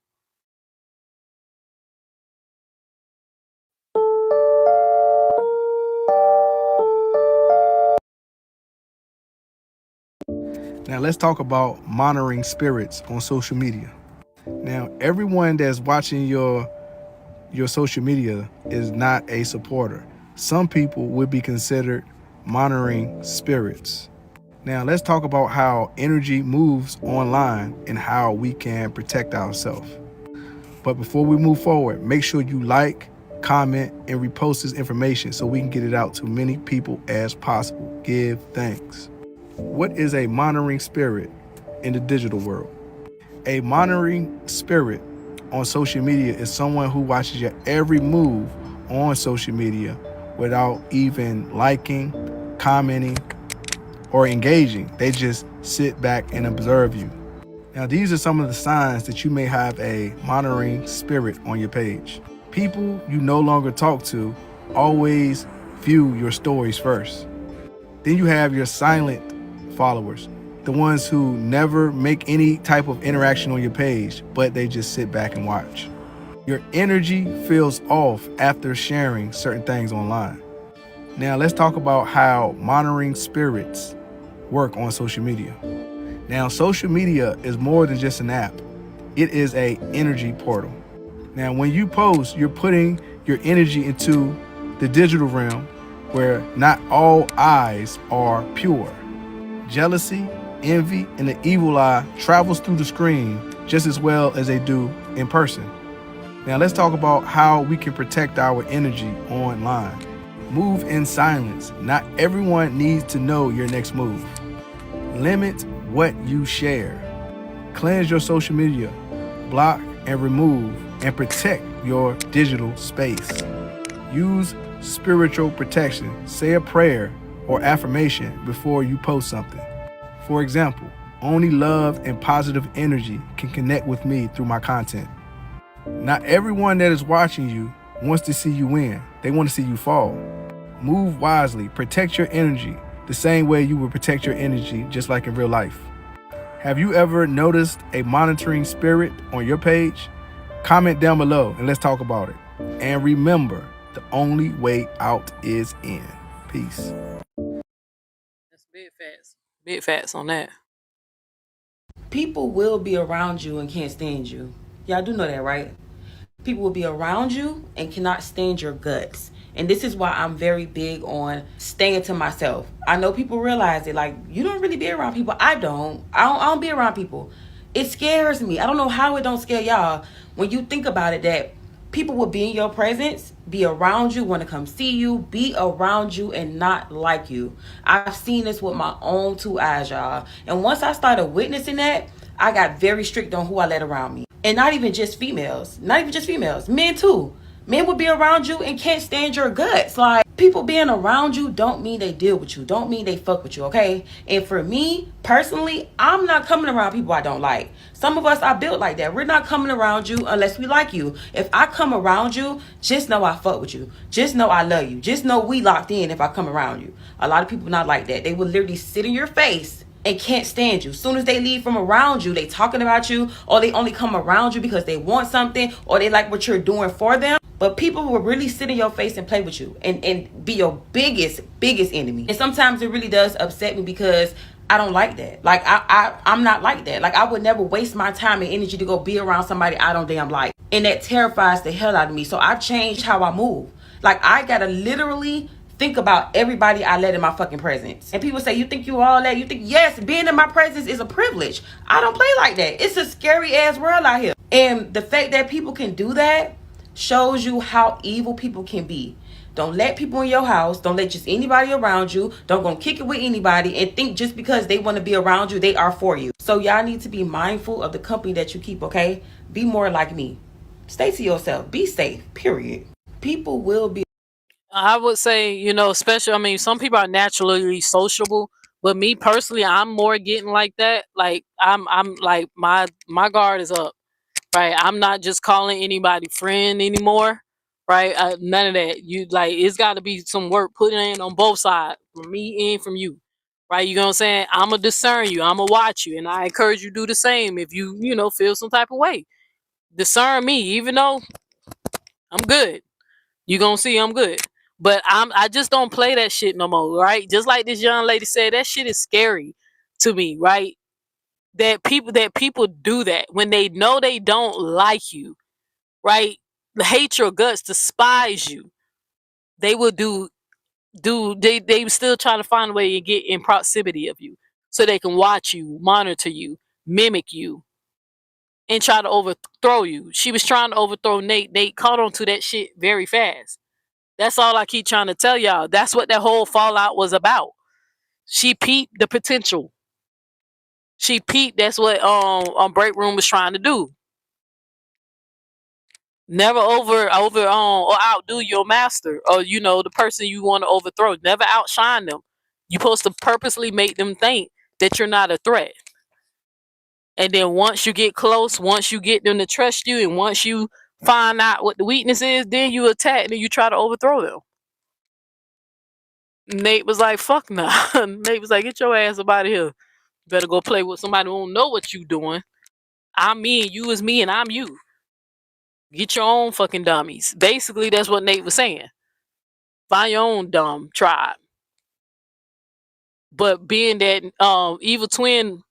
Now let's talk about monitoring spirits on social media. Now, everyone that's watching your social media is not a supporter. Some people would be considered monitoring spirits. Now let's talk about how energy moves online and how we can protect ourselves. But before we move forward, make sure you like, comment, and repost this information so we can get it out to many people as possible. Give thanks. What is a monitoring spirit in the digital world? A monitoring spirit on social media is someone who watches your every move on social media without even liking, commenting, or engaging. They just sit back and observe you. Now, these are some of the signs that you may have a monitoring spirit on your page. People you no longer talk to always view your stories first. Then you have your silent followers, the ones who never make any type of interaction on your page, but they just sit back and watch. Your energy feels off after sharing certain things online. Now let's talk about how monitoring spirits work on social media. Now, social media is more than just an app. It is an energy portal. Now, when you post, you're putting your energy into the digital realm where not all eyes are pure. Jealousy, envy, and the evil eye travels through the screen just as well as they do in person. Now let's talk about how we can protect our energy online. Move in silence. Not everyone needs to know your next move. Limit what you share. Cleanse your social media. Block and remove and protect your digital space. Use spiritual protection. Say a prayer or affirmation before you post something. For example, only love and positive energy can connect with me through my content. Not everyone that is watching you wants to see you win. They want to see you fall. Move wisely, protect your energy, the same way you would protect your energy, just like in real life. Have you ever noticed a monitoring spirit on your page? Comment down below and let's talk about it. And remember, the only way out is in. Peace. That's big facts. Big facts on that. People will be around you and can't stand you. Y'all do know that, right? People will be around you and cannot stand your guts. And this is why I'm very big on staying to myself. I know people realize it, like, you don't really be around people. I don't be around people. It scares me. I don't know how it don't scare y'all when you think about it, that people will be in your presence, be around you, want to come see you, be around you and not like you. I've seen this with my own two eyes, y'all. And once I started witnessing that, I got very strict on who I let around me. And not even just females, men too. Men will be around you and can't stand your guts. Like, people being around you don't mean they deal with you, don't mean they fuck with you, okay? And for me, personally, I'm not coming around people I don't like. Some of us are built like that. We're not coming around you unless we like you. If I come around you, just know I fuck with you. Just know I love you. Just know we locked in if I come around you. A lot of people not like that. They will literally sit in your face and can't stand you. As soon as they leave from around you, they talking about you, or they only come around you because they want something, or they like what you're doing for them. But people will really sit in your face and play with you and be your biggest enemy. And sometimes it really does upset me because I don't like that. Like, I'm not like that. Like, I would never waste my time and energy to go be around somebody I don't damn like. And that terrifies the hell out of me. So I've changed how I move. Like, I gotta literally think about everybody I let in my fucking presence. And people say, you think you all that? You think, yes, being in my presence is a privilege. I don't play like that. It's a scary ass world out here. And the fact that people can do that shows you how evil people can be. Don't let people in your house, don't let just anybody around you, don't go kick it with anybody and think just because they want to be around you, they are for you. So y'all need to be mindful of the company that you keep, okay? Be more like me. Stay to yourself. Be safe, period. People will be. I would say, especially, I mean, some people are naturally sociable, but me personally, I'm more getting like that. Like, I'm like, my guard is up, right? I'm not just calling anybody friend anymore, right? None of that. It's got to be some work put in on both sides, from me and from you, right? You know what I'm saying? I'm gonna discern you, I'm gonna watch you, and I encourage you to do the same. If you feel some type of way, discern me, even though I'm good. You gonna see I'm good. But I just don't play that shit no more, right? Just like this young lady said, that shit is scary to me, right? That people do that when they know they don't like you, right? Hate your guts, despise you. They will they still trying to find a way to get in proximity of you so they can watch you, monitor you, mimic you, and try to overthrow you. She was trying to overthrow Nate. Nate caught on to that shit very fast. That's all I keep trying to tell y'all. That's what that whole fallout was about. She peeped the potential. She peeped. That's what Break Room was trying to do. Never or outdo your master, or the person you want to overthrow. Never outshine them. You're supposed to purposely make them think that you're not a threat. And then once you get close, once you get them to trust you, and once you find out what the weakness is, then you attack and you try to overthrow them. Nate was like, fuck nah. Nate was like, get your ass up out of here. Better go play with somebody who don't know what you doing. I'm me and you is me and I'm you. Get your own fucking dummies. Basically, that's what Nate was saying. Find your own dumb tribe. But being that Evil Twin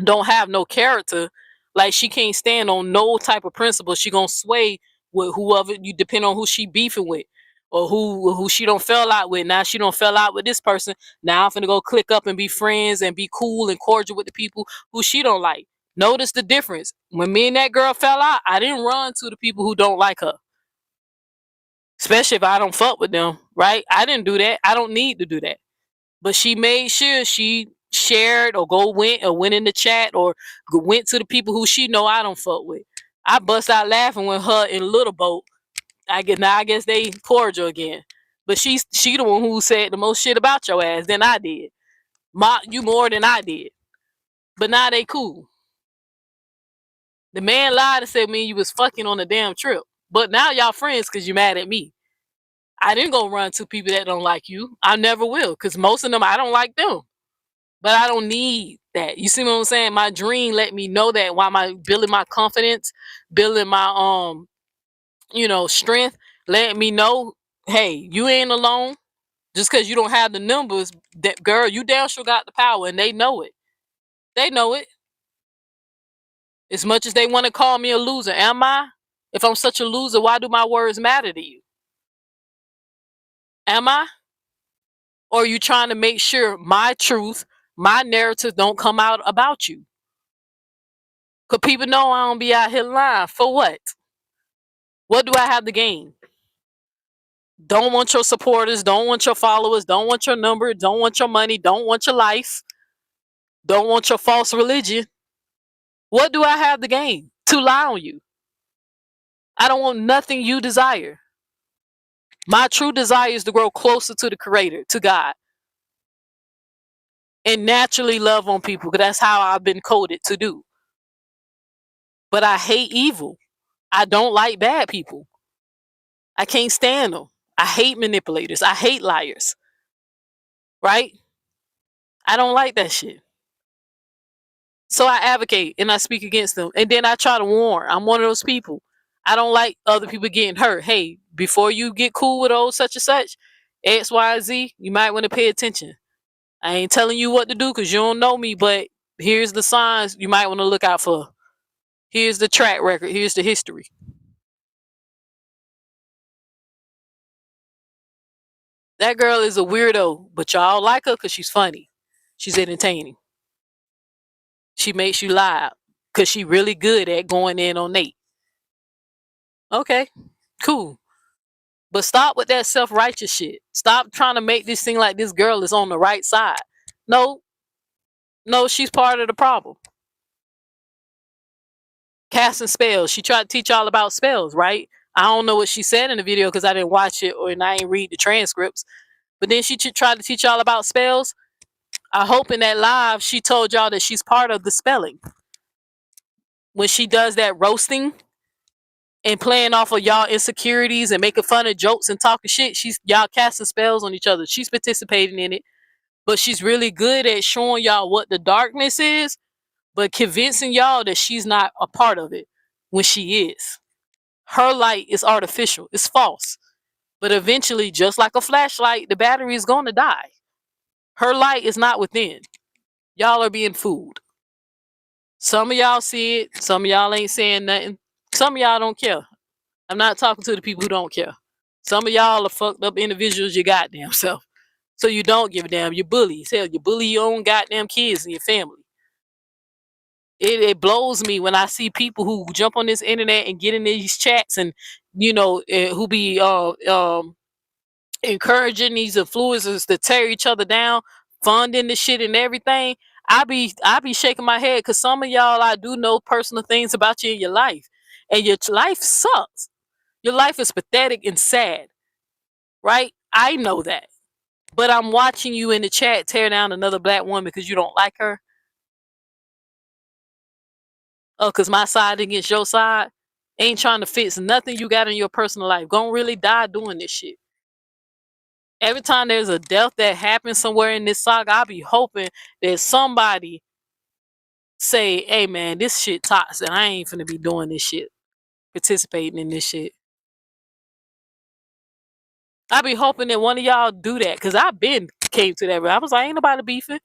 don't have no character, like, she can't stand on no type of principle. She gonna sway with whoever, you depend on who she beefing with, or who she don't fell out with. Now she don't fell out with this person. Now I'm finna go click up and be friends and be cool and cordial with the people who she don't like. Notice the difference. When me and that girl fell out, I didn't run to the people who don't like her. Especially if I don't fuck with them, right? I didn't do that. I don't need to do that. But she made sure she shared or went in the chat or went to the people who she know I don't fuck with. I bust out laughing with her in Little Boat. I guess they cordial again. But she the one who said the most shit about your ass than I did. Mocked you more than I did. But now they cool. The man lied and said me and you was fucking on a damn trip. But now y'all friends because you mad at me. I didn't go run to people that don't like you. I never will, because most of them I don't like them. But I don't need that. You see what I'm saying? My dream let me know that while my building my confidence, building my strength, let me know, hey, you ain't alone. Just because you don't have the numbers, that girl, you damn sure got the power, and they know it. They know it. As much as they want to call me a loser, am I? If I'm such a loser, why do my words matter to you? Am I? Or are you trying to make sure my truth, my narrative don't come out about you? Because people know I don't be out here lying. For what? What do I have to gain? Don't want your supporters, don't want your followers, don't want your number, don't want your money, don't want your life, don't want your false religion. What do I have to gain to lie on you? I don't want nothing you desire. My true desire is to grow closer to the Creator, to God, and naturally love on people, because that's how I've been coded to do. But I hate evil. I don't like bad people. I can't stand them. I hate manipulators. I hate liars. Right? I don't like that shit. So I advocate and I speak against them. And then I try to warn. I'm one of those people. I don't like other people getting hurt. Hey, before you get cool with old such and such, X, Y, Z, you might want to pay attention. I ain't telling you what to do because you don't know me, but here's the signs you might want to look out for. Here's the track record. Here's the history. That girl is a weirdo, but y'all like her because she's funny. She's entertaining. She makes you laugh because she really good at going in on Nate. Okay, cool. But stop with that self-righteous shit. Stop trying to make this thing like this girl is on the right side. No, she's part of the problem. Casting spells. She tried to teach y'all about spells, right? I don't know what she said in the video because I didn't watch it and I ain't read the transcripts. But then she tried to teach y'all about spells. I hope in that live she told y'all that she's part of the spelling. When she does that roasting and playing off of y'all insecurities and making fun of jokes and talking shit, y'all casting spells on each other. She's participating in it, but she's really good at showing y'all what the darkness is, but convincing y'all that she's not a part of it when she is. Her light is artificial. It's false. But eventually, just like a flashlight, the battery is going to die. Her light is not within. Y'all are being fooled. Some of y'all see it. Some of y'all ain't saying nothing. Some of y'all don't care. I'm not talking to the people who don't care. Some of y'all are fucked up individuals, your goddamn self. So you don't give a damn. You bully. Hell, you bully your own goddamn kids and your family. It blows me when I see people who jump on this internet and get in these chats and, who be encouraging these influencers to tear each other down, funding the shit and everything. I be shaking my head because some of y'all, I do know personal things about you in your life, and your life sucks. Your life is pathetic and sad, right? I know that, but I'm watching you in the chat tear down another black woman because you don't like her. Oh, because my side against your side ain't trying to fix nothing you got in your personal life. Gonna really die doing this shit. Every time there's a death that happens somewhere in this saga, I'll be hoping that somebody say, hey man, this shit toxic. I ain't finna be doing this shit, participating in this shit. I be hoping that one of y'all do that, because I've been came to that. I was like, ain't nobody beefing.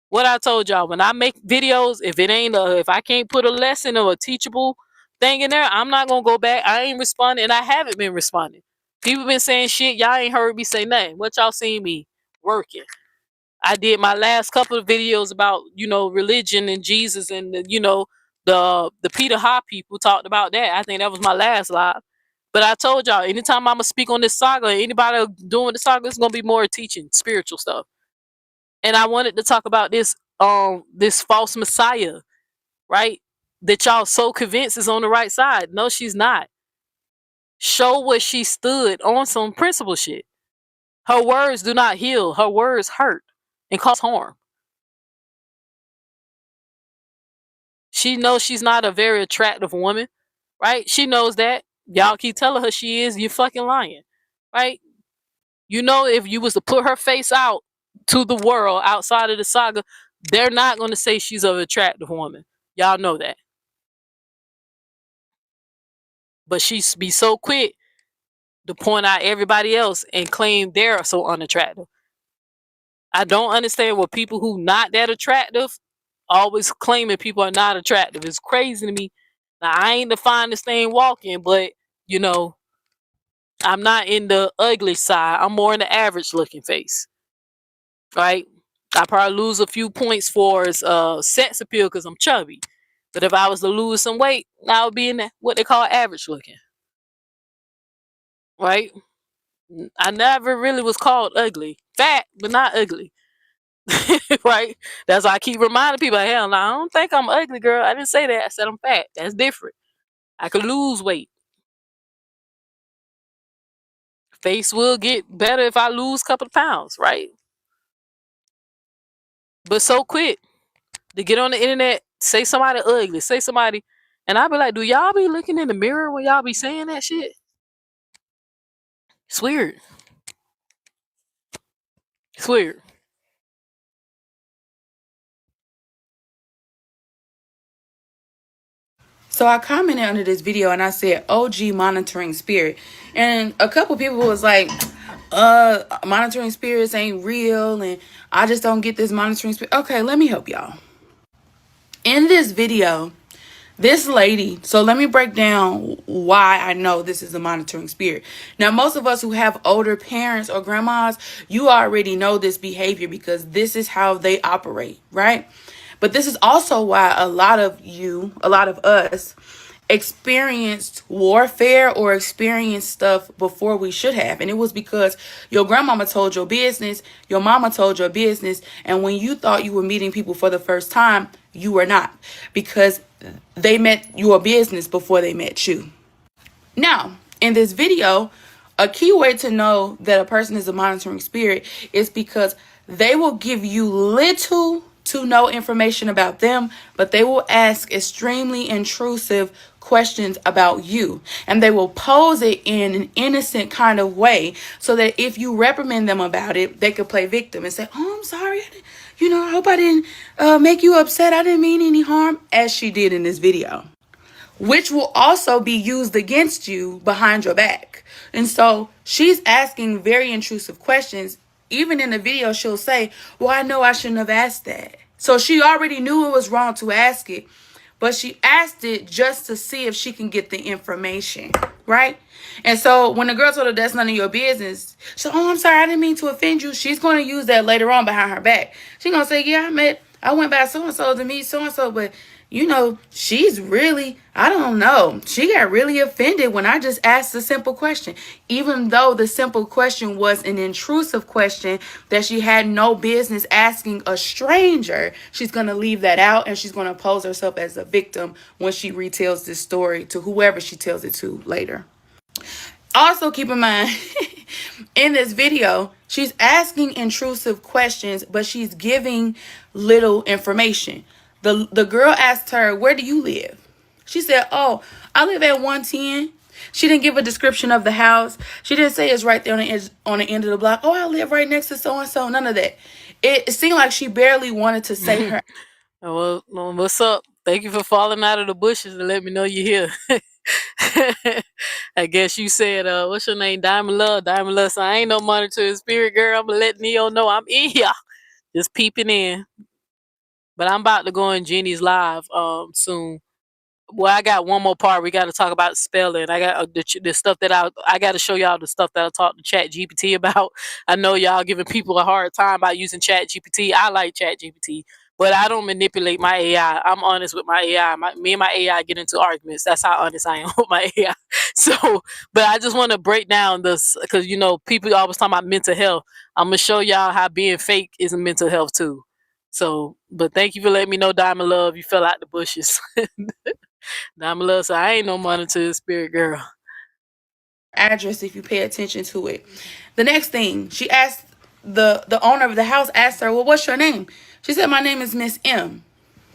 What I told y'all, when I make videos, if I can't put a lesson or a teachable thing in there, I'm not gonna go back. I ain't responding, and I haven't been responding. People been saying shit, y'all ain't heard me say nothing. What y'all seen me working? I did my last couple of videos about, religion and Jesus and the Peter Ha people talked about that. I think that was my last live. But I told y'all, anytime I'm gonna speak on this saga, anybody doing the saga, it's gonna be more teaching, spiritual stuff. And I wanted to talk about this false messiah, right? That y'all so convinced is on the right side. No, she's not. Show where she stood on some principle shit. Her words do not heal. Her words hurt and cause harm. She knows she's not a very attractive woman, right? She knows that. Y'all keep telling her she is. You fucking lying, right? You know, if you was to put her face out to the world outside of the saga, they're not going to say she's an attractive woman. Y'all know that. But she be so quick to point out everybody else and claim they're so unattractive. I don't understand what people who not that attractive always claiming people are not attractive. It's crazy to me. Now, I ain't the finest thing walking, but you know, I'm not in the ugly side. I'm more in the average looking face. Right? I probably lose a few points for sex appeal because I'm chubby. But if I was to lose some weight, I would be in what they call average looking. Right? I never really was called ugly. Fat, but not ugly. Right? That's why I keep reminding people, hell no, I don't think I'm ugly, girl. I didn't say that. I said I'm fat. That's different. I could lose weight. Face will get better if I lose a couple of pounds, right? But so quick to get on the internet, say somebody ugly, say somebody, and I be like, do y'all be looking in the mirror when y'all be saying that shit? It's weird. It's weird. So I commented under this video and I said OG monitoring spirit. And a couple people was like, monitoring spirits ain't real and I just don't get this monitoring spirit. Okay, let me help y'all. In this video, this lady, so let me break down why I know this is a monitoring spirit. Now, most of us who have older parents or grandmas, you already know this behavior because this is how they operate, right? But this is also why a lot of us experienced warfare or experienced stuff before we should have. And it was because your grandmama told your business, your mama told your business, and when you thought you were meeting people for the first time, you were not, because they met your business before they met you. Now, in this video, a key way to know that a person is a monitoring spirit is because they will give you little to no information about them, but they will ask extremely intrusive questions about you, and they will pose it in an innocent kind of way so that if you reprimand them about it, they could play victim and say, oh, I'm sorry, I hope I didn't make you upset, I didn't mean any harm, as she did in this video, which will also be used against you behind your back. And so she's asking very intrusive questions. Even in the video, she'll say, well, I know I shouldn't have asked that. So she already knew it was wrong to ask it, but she asked it just to see if she can get the information, right? And so when the girl told her that's none of your business, she said, oh, I'm sorry, I didn't mean to offend you. She's going to use that later on behind her back. She's going to say, yeah, I went by so-and-so to meet so-and-so, but she's really, I don't know. She got really offended when I just asked a simple question, even though the simple question was an intrusive question that she had no business asking a stranger. She's going to leave that out and she's going to pose herself as a victim when she retells this story to whoever she tells it to later. Also, keep in mind, in this video, she's asking intrusive questions, but she's giving little information. The girl asked her, where do you live? She said, oh, I live at 110. She didn't give a description of the house. She didn't say it's right there on the end of the block. Oh, I live right next to so-and-so. None of that. It seemed like she barely wanted to say her. Well, what's up? Thank you for falling out of the bushes and let me know you're here. I guess you said, what's your name? Diamond Love. Diamond Love. So I ain't no monitoring spirit, girl. I'm going to let Neo know I'm in here. Just peeping in. But I'm about to go in Jenny's live soon. Well, I got one more part. We got to talk about spelling. I got the stuff that I got to show y'all the stuff that I talked to ChatGPT about. I know y'all giving people a hard time about using ChatGPT. I like ChatGPT, but I don't manipulate my AI. I'm honest with my AI. Me and my AI get into arguments. That's how honest I am with my AI. So, but I just want to break down this because people always talk about mental health. I'm gonna show y'all how being fake is a mental health too. So, but thank you for letting me know, Diamond Love. You fell out the bushes. Diamond Love, so I ain't no monitoring spirit, girl. Address if you pay attention to it. The next thing, she asked the owner of the house asked her, well, what's your name? She said, my name is Miss M.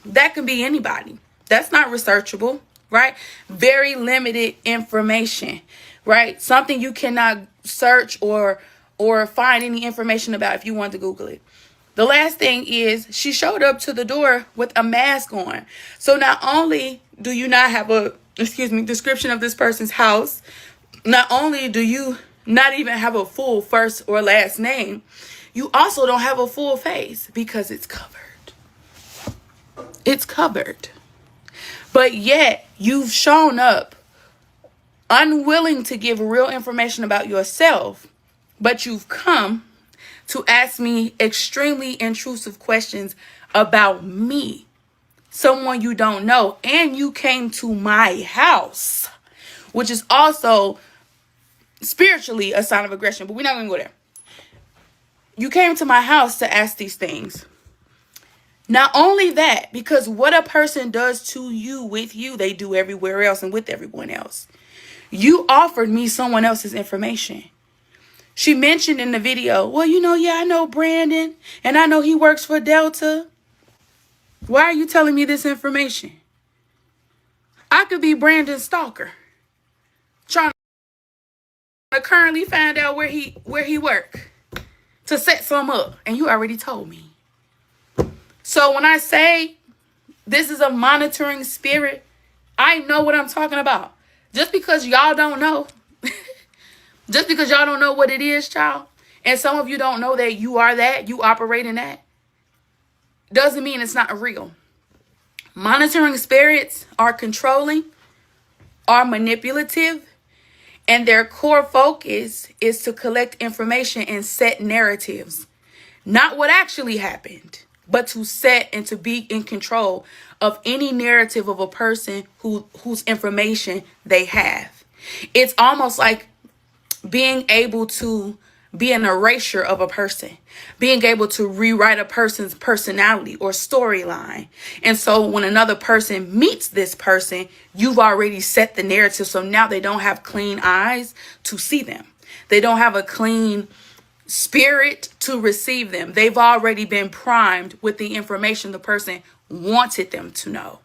That can be anybody. That's not researchable, right? Very limited information, right? Something you cannot search or or find any information about if you want to Google it. The last thing is she showed up to the door with a mask on. So not only do you not have a, description of this person's house, not only do you not even have a full first or last name, you also don't have a full face because it's covered. It's covered. But yet you've shown up unwilling to give real information about yourself, but you've come to ask me extremely intrusive questions about me, someone you don't know, and you came to my house, which is also spiritually a sign of aggression, but we're not gonna go there. You came to my house to ask these things. Not only that, because what a person does to you with you, they do everywhere else and with everyone else. You offered me someone else's information. She mentioned in the video, well, I know Brandon, and I know he works for Delta. Why are you telling me this information? I could be Brandon's stalker, trying to currently find out where he work to set some up, and you already told me. So when I say this is a monitoring spirit, I know what I'm talking about. Just because y'all don't know, just because y'all don't know what it is, child, and some of you don't know that you are that, you operate in that, doesn't mean it's not real. Monitoring spirits are controlling, are manipulative, and their core focus is to collect information and set narratives. Not what actually happened, but to set and to be in control of any narrative of a person whose information they have. It's almost like being able to be an erasure of a person, being able to rewrite a person's personality or storyline. And so when another person meets this person, you've already set the narrative. So now they don't have clean eyes to see them. They don't have a clean spirit to receive them. They've already been primed with the information the person wanted them to know.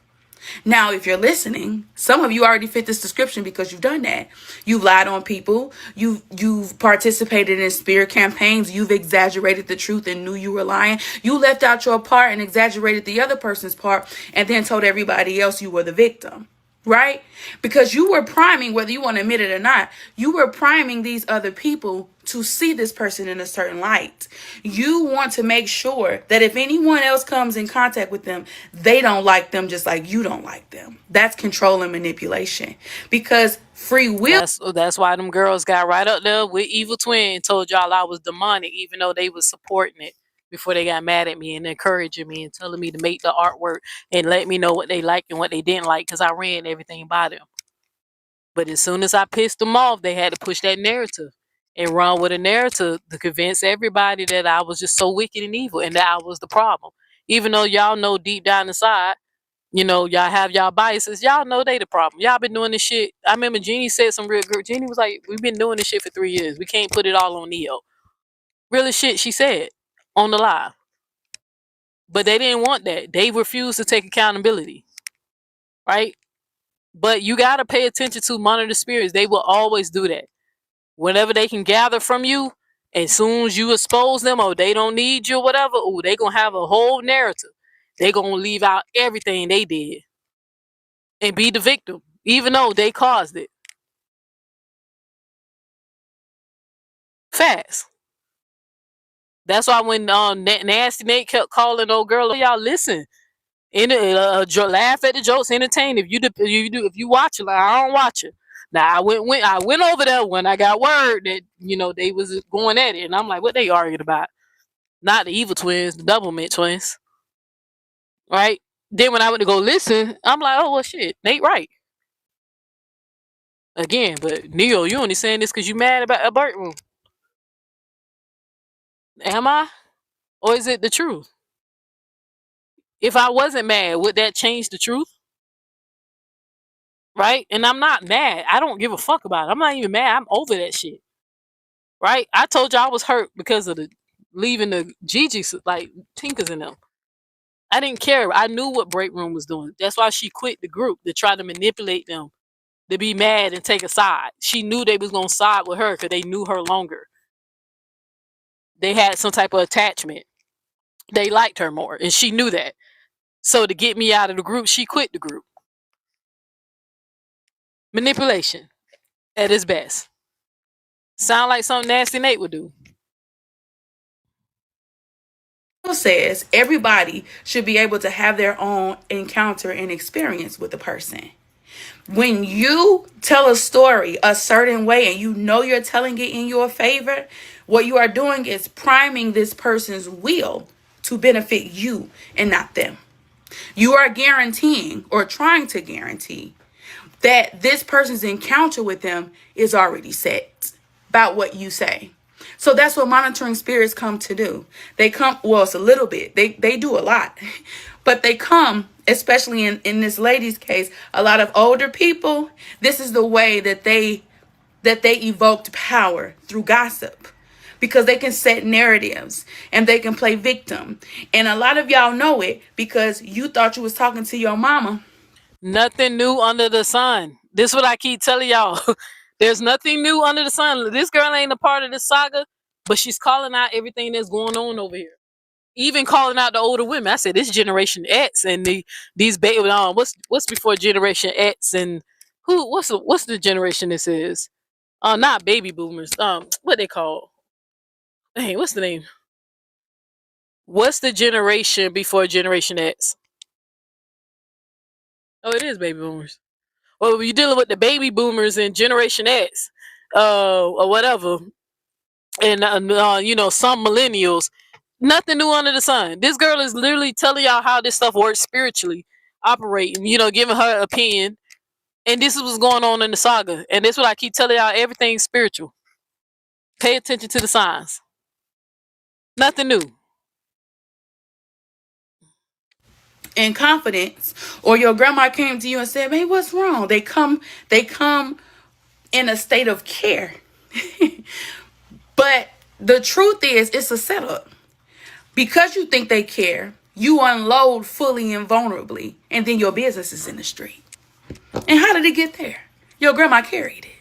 Now, if you're listening, some of you already fit this description because you've done that. You've lied on people. You've participated in spirit campaigns. You've exaggerated the truth and knew you were lying. You left out your part and exaggerated the other person's part and then told everybody else you were the victim. Right? Because you were priming, whether you want to admit it or not, you were priming these other people to see this person in a certain light. You want to make sure that if anyone else comes in contact with them, they don't like them just like you don't like them. That's control and manipulation. Because free will. That's why them girls got right up there with Evil Twin, told y'all I was demonic, even though they was supporting it before they got mad at me and encouraging me and telling me to make the artwork and let me know what they liked and what they didn't like, because I ran everything by them. But as soon as I pissed them off, they had to push that narrative and run with a narrative to convince everybody that I was just so wicked and evil and that I was the problem. Even though y'all know deep down inside, y'all have y'all biases, y'all know they the problem. Y'all been doing this shit. I remember Jeannie said some real good. Jeannie was like, we've been doing this shit for 3 years. We can't put it all on Neo. Really shit she said on the live. But they didn't want that. They refused to take accountability. Right? But you got to pay attention to monitor spirits. They will always do that. Whenever they can gather from you, as soon as you expose them or they don't need you or whatever, they going to have a whole narrative. They going to leave out everything they did and be the victim, even though they caused it. Fast. That's why when Nasty Nate kept calling old girl, y'all listen. Laugh at the jokes, entertain. If you watch it, like, I don't watch it. Now I went over there when I got word that they was going at it, and I'm like, what they arguing about? Not the Evil Twins, the Doublemint twins, right? Then when I went to go listen, I'm like, oh well, shit, Nate right again. But Neo, you only saying this because you mad about a Burnt Room. Am I, or is it the truth? If I wasn't mad, would that change the truth? Right? And I'm not mad. I don't give a fuck about it. I'm not even mad. I'm over that shit. Right? I told you I was hurt because of the leaving the Gigi, like Tinkers in them. I didn't care. I knew what Break Room was doing. That's why she quit the group, to try to manipulate them, to be mad and take a side. She knew they was going to side with her because they knew her longer. They had some type of attachment. They liked her more, and she knew that. So to get me out of the group, she quit the group. Manipulation at its best. Sound like something Nasty Nate would do. Says everybody should be able to have their own encounter and experience with a person. When you tell a story a certain way and you know you're telling it in your favor, what you are doing is priming this person's will to benefit you and not them. You are guaranteeing or trying to guarantee that this person's encounter with them is already set about what you say. So that's what monitoring spirits come to do. They come, well, it's a little bit. They do a lot. But they come, especially in this lady's case, a lot of older people. This is the way that they evoked power, through gossip. Because they can set narratives and they can play victim. And a lot of y'all know it because you thought you was talking to your mama. Nothing new under the sun. This is what I keep telling y'all. There's nothing new under the sun. This girl ain't a part of this saga, but she's calling out everything that's going on over here. Even calling out the older women. I said this Generation X and these baby. What's before Generation X and who? What's the generation this is? Not baby boomers. What they call? Hey, what's the name? What's the generation before Generation X? Oh, it is baby boomers. Well, you're dealing with the baby boomers and Generation X, or whatever, and some millennials. Nothing new under the sun. This girl is literally telling y'all how this stuff works spiritually, operating. Giving her opinion, and this is what's going on in the saga. And this is what I keep telling y'all: everything's spiritual. Pay attention to the signs. Nothing new. In confidence, or your grandma came to you and said, "Hey, what's wrong?" They come in a state of care. But the truth is, it's a setup. Because you think they care, you unload fully and vulnerably, and then your business is in the street. And how did it get there? Your grandma carried it.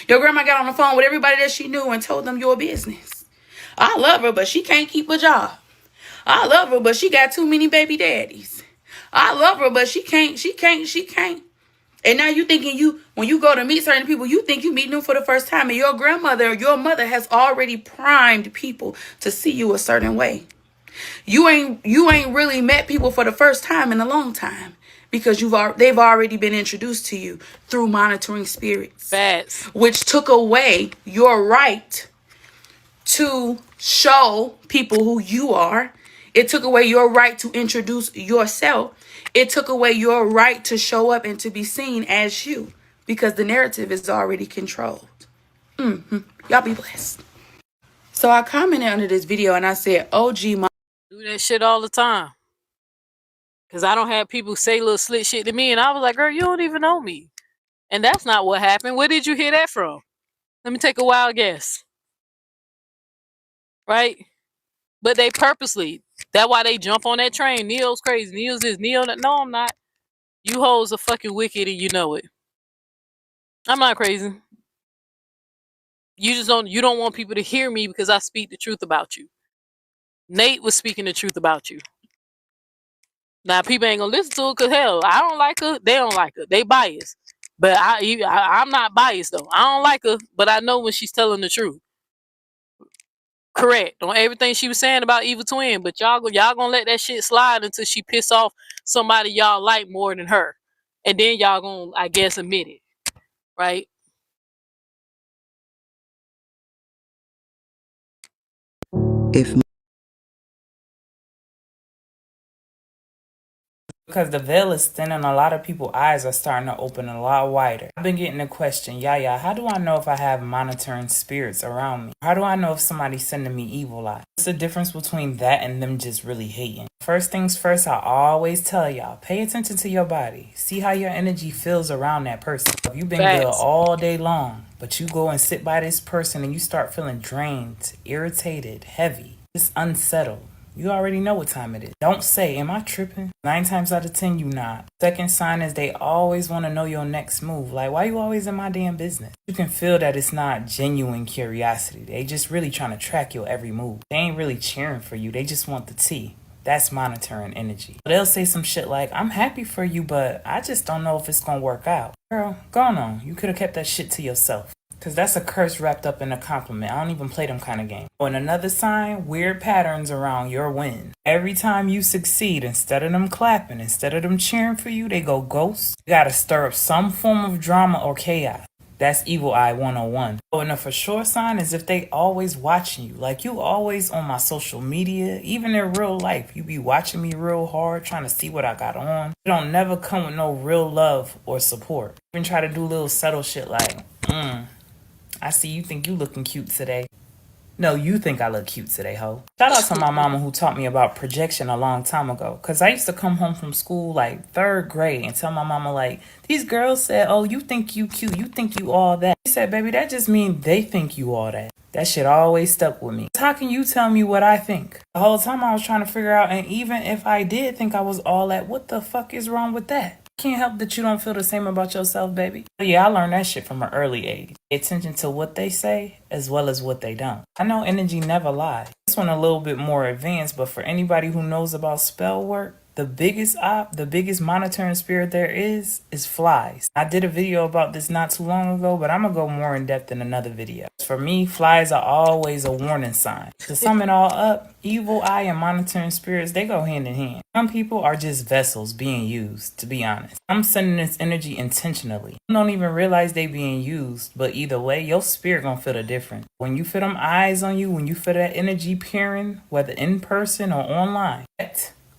Your grandma got on the phone with everybody that she knew and told them your business. I love her, but she can't keep a job. I love her, but she got too many baby daddies. I love her, but she can't. And now you thinking when you go to meet certain people, you think you meeting them for the first time. And your grandmother or your mother has already primed people to see you a certain way. You ain't really met people for the first time in a long time because they've already been introduced to you through monitoring spirits. Facts. Which took away your right to show people who you are. It took away your right to introduce yourself. It took away your right to show up and to be seen as you because the narrative is already controlled. Y'all be blessed. So I commented under this video and I said, OG do that shit all the time. Because I don't have people say little slick shit to me. And I was like, girl, you don't even know me. And that's not what happened. Where did you hear that from? Let me take a wild guess. Right? But they purposely. That's why they jump on that train. Neo's crazy. Neo's this. Neo that. No, I'm not. You hoes are fucking wicked and you know it. I'm not crazy. You don't want people to hear me because I speak the truth about you. Nate was speaking the truth about you. Now people ain't gonna listen to it because hell, I don't like her. They don't like her. They biased. But I'm not biased though. I don't like her, but I know when she's telling the truth. Correct on everything she was saying about Evil Twin. But y'all gonna let that shit slide until she piss off somebody y'all like more than her, and then y'all gonna, I guess, admit it, right? Because the veil is thin and a lot of people's eyes are starting to open a lot wider. I've been getting a question, Yaya, how do I know if I have monitoring spirits around me? How do I know if somebody's sending me evil eyes? What's the difference between that and them just really hating? First things first, I always tell y'all, pay attention to your body. See how your energy feels around that person. If you've been good all day long, but you go and sit by this person and you start feeling drained, irritated, heavy, just unsettled. You already know what time it is. Don't say, am I tripping? 9 times out of 10, you not. Second sign is they always want to know your next move. Like, why you always in my damn business? You can feel that it's not genuine curiosity. They just really trying to track your every move. They ain't really cheering for you. They just want the tea. That's monitoring energy. They'll say some shit like, I'm happy for you, but I just don't know if it's gonna work out. Girl, go on. You could have kept that shit to yourself. Because that's a curse wrapped up in a compliment. I don't even play them kind of games. And another sign, weird patterns around your win. Every time you succeed, instead of them clapping, instead of them cheering for you, they go ghost. You gotta stir up some form of drama or chaos. That's evil eye 101. Oh, and a for sure sign is if they always watching you. Like you always on my social media, even in real life. You be watching me real hard, trying to see what I got on. You don't never come with no real love or support. Even try to do little subtle shit like, I see you think you looking cute today. No, you think I look cute today, ho. Shout out to my mama who taught me about projection a long time ago. Because I used to come home from school like 3rd grade and tell my mama like, these girls said, oh, you think you cute. You think you all that. She said, baby, that just means they think you all that. That shit always stuck with me. How can you tell me what I think? The whole time I was trying to figure out, and even if I did think I was all that, what the fuck is wrong with that? Can't help that you don't feel the same about yourself, baby. But yeah, I learned that shit from an early age. Pay attention to what they say as well as what they don't. I know energy never lies. This one a little bit more advanced, but for anybody who knows about spell work, the biggest monitoring spirit there is flies. I did a video about this not too long ago, but I'm gonna go more in depth in another video. For me, flies are always a warning sign. To sum it all up, evil eye and monitoring spirits, they go hand in hand. Some people are just vessels being used, to be honest. I'm sending this energy intentionally. You don't even realize they being used, but either way, your spirit gonna feel the difference. When you feel them eyes on you, when you feel that energy peering, whether in person or online,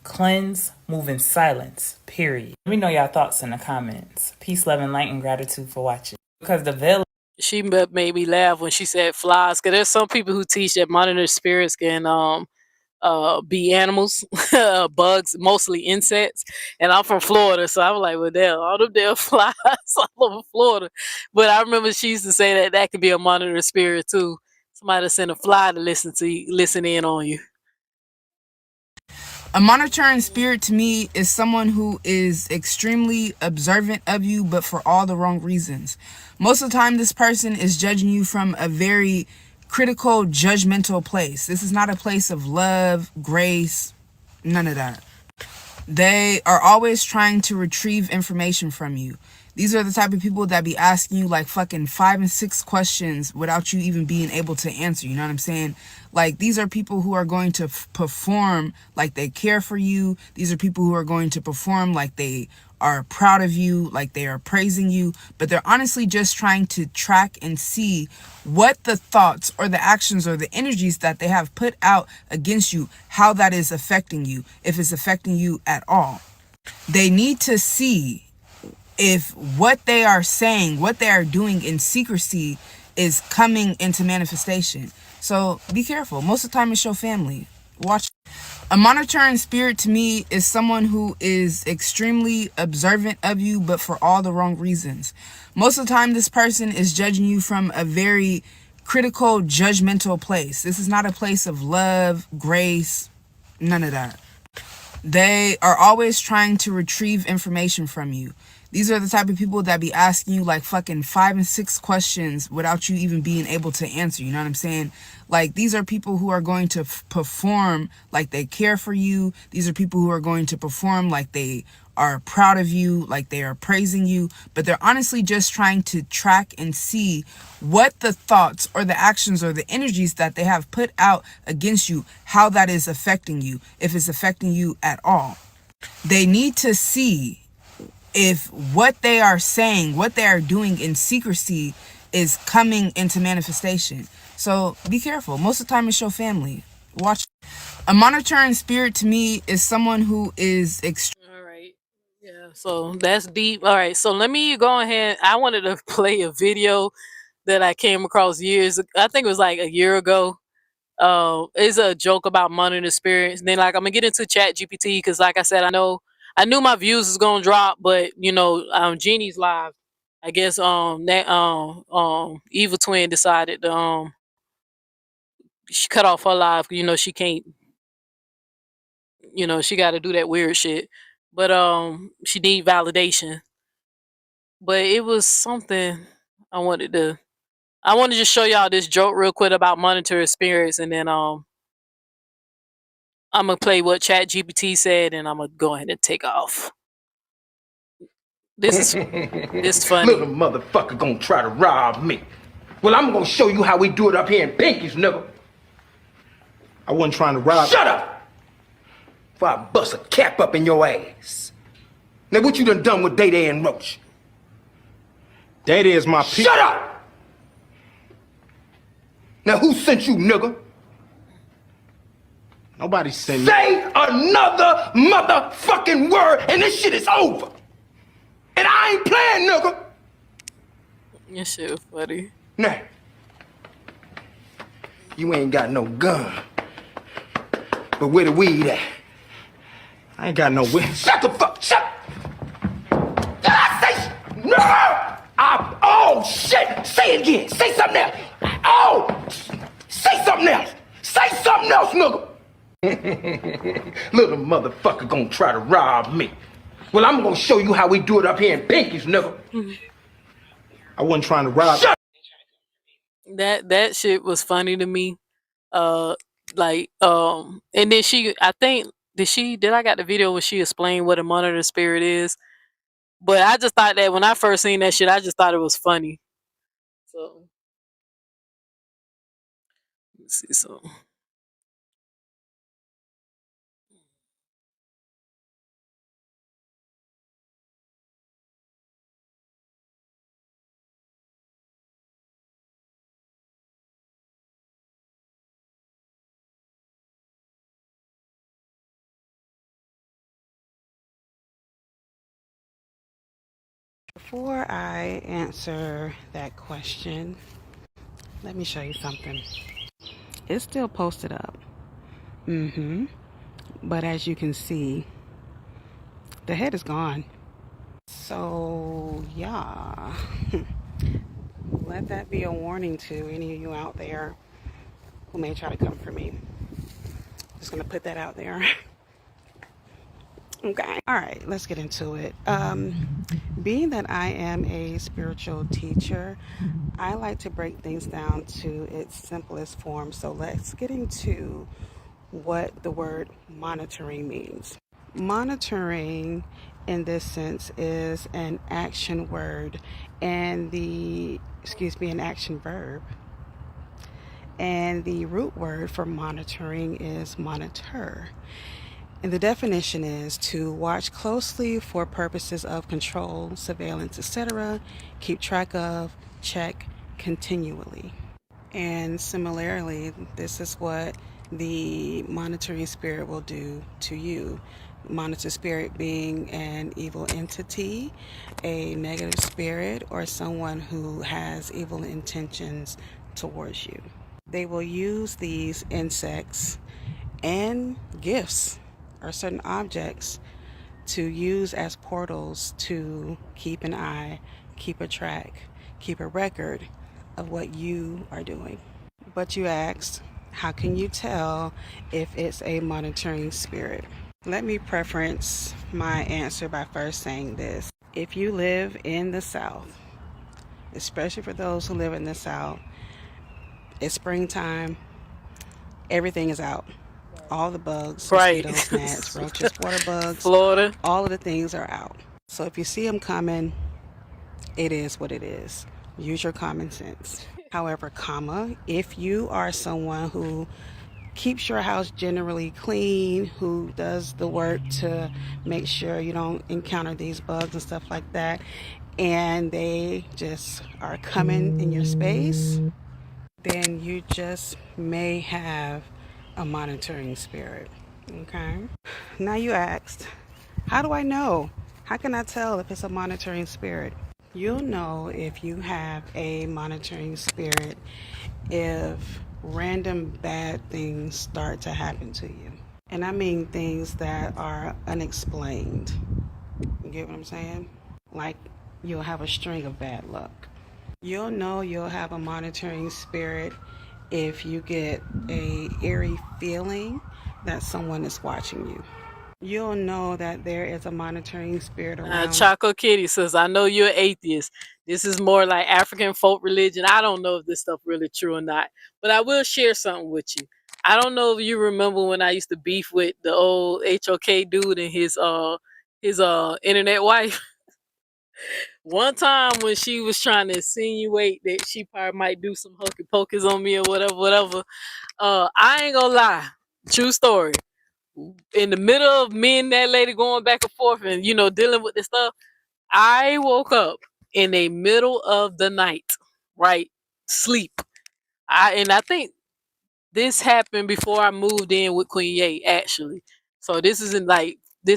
cleanse, move in silence, period. Let me know y'all thoughts in the comments. Peace, love, and light, and gratitude for watching. Because the veil... She made me laugh when she said flies, because there's some people who teach that monitor spirits can be animals, bugs, mostly insects. And I'm from Florida, so I was like, well, damn, all them damn flies all over Florida. But I remember she used to say that that could be a monitor spirit too. Somebody send a fly to listen in on you. A monitoring spirit to me is someone who is extremely observant of you, but for all the wrong reasons. Most of the time, this person is judging you from a very critical, judgmental place. This is not a place of love, grace, none of that. They are always trying to retrieve information from you. These are the type of people that be asking you like fucking 5 and 6 questions without you even being able to answer. You know what I'm saying? Like, these are people who are going to perform like they care for you. These are people who are going to perform like they are proud of you, like they are praising you. But they're honestly just trying to track and see what the thoughts or the actions or the energies that they have put out against you, how that is affecting you, if it's affecting you at all. They need to see if what they are saying, what they are doing in secrecy is coming into manifestation. So be careful. Most of the time it's your family. Watch. A monitoring spirit to me is someone who is extremely observant of you, but for all the wrong reasons. Most of the time this person is judging you from a very critical, judgmental place. This is not a place of love, grace, none of that. They are always trying to retrieve information from you. These are the type of people that be asking you like fucking 5 and 6 questions without you even being able to answer. You know what I'm saying? Like, these are people who are going to perform like they care for you. These are people who are going to perform like they are proud of you, like they are praising you. But they're honestly just trying to track and see what the thoughts or the actions or the energies that they have put out against you, how that is affecting you, if it's affecting you at all. They need to see if what they are saying, what they are doing in secrecy is coming into manifestation. So be careful. Most of the time it's your family. Watch. A monitoring spirit to me is someone who is All right. Yeah, so that's deep. All right, so let me go ahead. I wanted to play a video that I came across I think it was like a year ago. It's a joke about monitoring spirits. Then like I'm gonna get into Chat GPT because like I said, I knew my views was gonna drop, but you know, Jeannie's live. I guess that Evil Twin decided to she cut off her live. You know, she can't you know, she got to do that weird shit. But she need validation. But it was something I wanted to. I want to just show y'all this joke real quick about monetary spirits, and then I'm gonna play what Chat GPT said, and I'm gonna go ahead and take off. This is funny. Little motherfucker gonna try to rob me. Well, I'm gonna show you how we do it up here in Pinkies, nigga. I wasn't trying to rob. Shut up! Before I bust a cap up in your ass. Now, what you done with Day Day and Roach? Day Day is my Shut up! Now, who sent you, nigga? Nobody sent me. Say another motherfucking word, and this shit is over. And I ain't playing, nigga. Your shit was funny. Now, you ain't got no gun. But where the weed at? I ain't got no weed. Shut the fuck, shut. Did I say, no? Oh, shit. Say it again. Say something else. Oh, say something else. Say something else, nigga. Little motherfucker gonna try to rob me. Well, I'm gonna show you how we do it up here in Pinkies, nigga. I wasn't trying to rob. Shut. That shit was funny to me. And then I think did I got the video where she explained what a monitor spirit is? But I just thought that when I first seen that shit, I just thought it was funny. So let's see so. Before I answer that question, let me show you something. It's still posted up. But as you can see, the head is gone. So, yeah. Let that be a warning to any of you out there who may try to come for me. Just gonna put that out there. Okay. All right, let's get into it. Being that I am a spiritual teacher, I like to break things down to its simplest form. So let's get into what the word monitoring means. Monitoring, in this sense, is an action word and an action verb. And the root word for monitoring is monitor. And the definition is to watch closely for purposes of control, surveillance, etc., keep track of, check continually. And similarly, this is what the monitoring spirit will do to you. Monitor spirit being an evil entity, a negative spirit, or someone who has evil intentions towards you. They will use these insects and gifts or certain objects to use as portals to keep an eye, keep a track, keep a record of what you are doing. But you asked, how can you tell if it's a monitoring spirit? Let me preference my answer by first saying this. If you live in the South, especially for those who live in the South, it's springtime, everything is out. All the bugs, mosquitoes, gnats, roaches, water bugs, Florida, all of the things are out. So if you see them coming, it is what it is. Use your common sense. However, if you are someone who keeps your house generally clean, who does the work to make sure you don't encounter these bugs and stuff like that, and they just are coming in your space, then you just may have a monitoring spirit. Okay. Now you asked, how do I know? How can I tell if it's a monitoring spirit? You'll know if you have a monitoring spirit if random bad things start to happen to you. And I mean things that are unexplained. You get what I'm saying? Like you'll have a string of bad luck. You'll know you'll have a monitoring spirit if you get a eerie feeling that someone is watching you. You'll know that there is a monitoring spirit around. Choco Kitty says, I know you're atheist. This is more like African folk religion. I don't know if this stuff really true or not, but I will share something with you. I don't know if you remember when I used to beef with the old HOK dude and his internet wife. One time when she was trying to insinuate that she probably might do some hokey pokers on me or whatever. I ain't gonna lie. True story. In the middle of me and that lady going back and forth and, dealing with this stuff, I woke up in the middle of the night, right? Sleep. I think this happened before I moved in with Queen Ye, actually. So this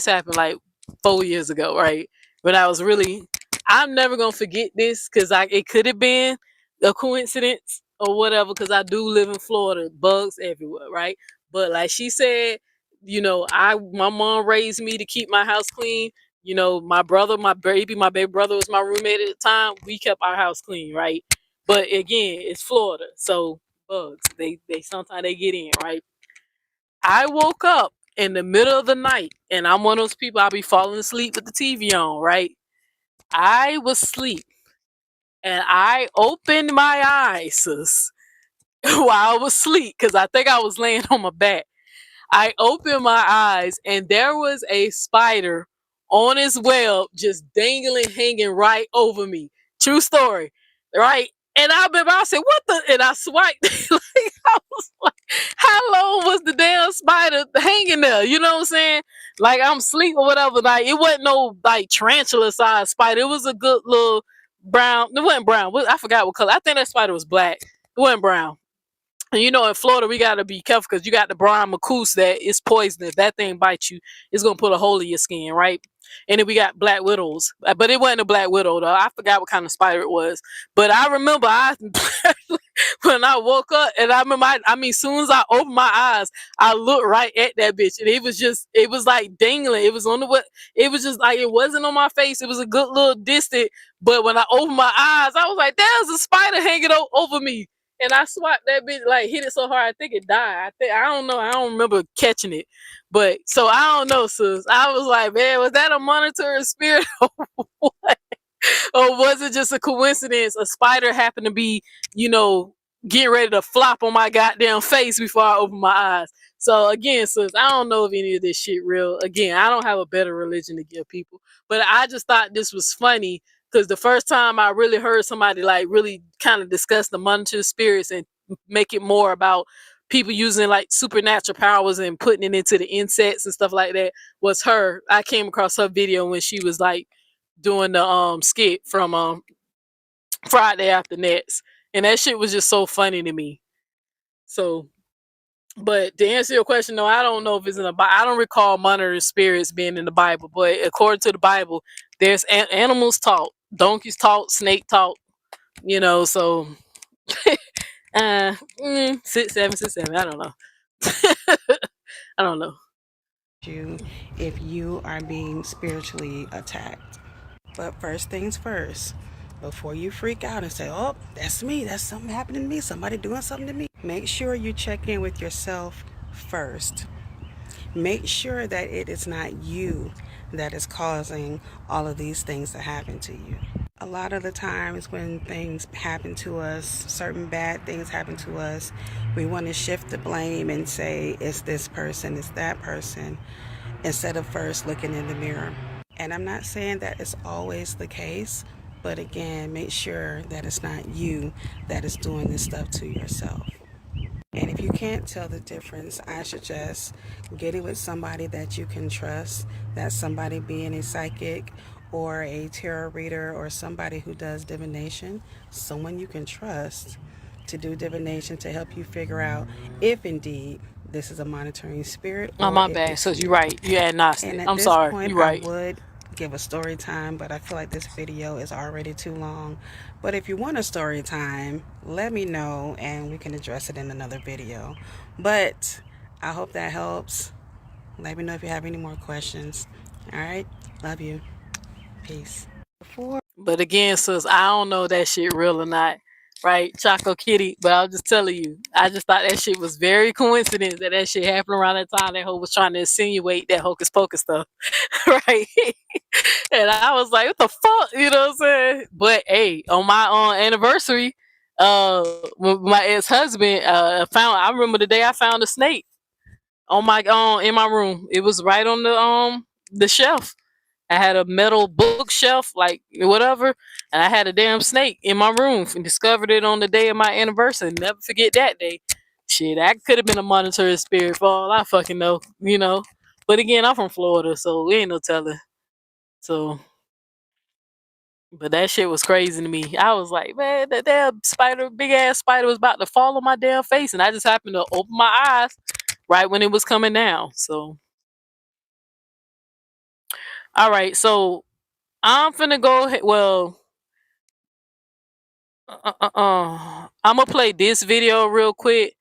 happened like 4 years ago, right? But I'm never gonna forget this because it could have been a coincidence or whatever, because I do live in Florida, bugs everywhere, right? But like she said, my mom raised me to keep my house clean. My baby brother was my roommate at the time. We kept our house clean, right? But again, it's Florida, so bugs, they sometimes they get in, right? I woke up in the middle of the night, and I'm one of those people, I'll be falling asleep with the TV on, right? I was asleep, and I opened my eyes, sis, while I was asleep, because I think I was laying on my back. I opened my eyes, and there was a spider on his web just dangling, hanging right over me. True story, right? And I said, what the? And I swiped. I was like, how long was the damn spider hanging there? You know what I'm saying? Like, I'm asleep or whatever. Like, it wasn't no, like, tarantula-sized spider. It was a good little brown. It wasn't brown. I forgot what color. I think that spider was black. It wasn't brown. And in Florida, we got to be careful because you got the brown macouse that is poisonous. That thing bites you, it's going to put a hole in your skin, right? And then we got black widows. But it wasn't a black widow, though. I forgot what kind of spider it was. But I remember when I woke up, and I remember, as soon as I opened my eyes, I looked right at that bitch. And it was like dangling. It was it was just like, it wasn't on my face. It was a good little distance. But when I opened my eyes, I was like, there's a spider hanging over me. And I swiped that bitch, like, hit it so hard, I think it died. I don't know. I don't remember catching it. But, so I don't know, sis. I was like, man, was that a monitoring spirit or what? Or was it just a coincidence? A spider happened to be, getting ready to flop on my goddamn face before I opened my eyes. So, again, sis, I don't know if any of this shit real. Again, I don't have a better religion to give people. But I just thought this was funny, because the first time I really heard somebody like really kind of discuss the monitoring spirits and make it more about people using like supernatural powers and putting it into the insects and stuff like that was her. I came across her video when she was like doing the skit from Friday After Next, and that shit was just so funny to me. So, but to answer your question, no, I don't know if it's in the Bible. I don't recall monitoring spirits being in the Bible, but according to the Bible, there's animals talk. Donkeys talk, snake talk, so 6 7 6 7. I don't know. I don't know. If you are being spiritually attacked. But first things first, before you freak out and say, oh, that's me, that's something happening to me, somebody doing something to me, make sure you check in with yourself first. Make sure that it is not you that is causing all of these things to happen to you. A lot of the times when things happen to us, certain bad things happen to us, we want to shift the blame and say, it's this person, it's that person, instead of first looking in the mirror. And I'm not saying that it's always the case, but again, make sure that it's not you that is doing this stuff to yourself. And if you can't tell the difference, I suggest getting with somebody that you can trust. That's somebody being a psychic or a tarot reader or somebody who does divination. Someone you can trust to do divination to help you figure out if indeed this is a monitoring spirit. Oh, my bad. So you're right. You're agnostic. I'm sorry. You're right. I would give a story time, but I feel like this video is already too long. But if you want a story time, let me know and we can address it in another video. But I hope that helps. Let me know if you have any more questions. All right. Love you. Peace. But again, sis, I don't know if that shit real or not. right? Choco Kitty. But I'm just telling you, I just thought that shit was very coincidence that shit happened around that time. That hoe was trying to insinuate that hocus pocus stuff, right? And I was like, what the fuck? You know what I'm saying? But hey, on my anniversary, with my ex-husband, I remember the day I found a snake on my in my room. It was right on the shelf. I had a metal bookshelf, like whatever, and I had a damn snake in my room and discovered it on the day of my anniversary. Never forget that day. Shit, that could have been a monetary spirit for all I fucking know, you know. But again, I'm from Florida, so we ain't no telling. So, but that shit was crazy to me. I was like, man, that damn spider, big ass spider, was about to fall on my damn face, and I just happened to open my eyes right when it was coming down. So, all right, so I'm finna go ahead. Well, I'm gonna play this video real quick,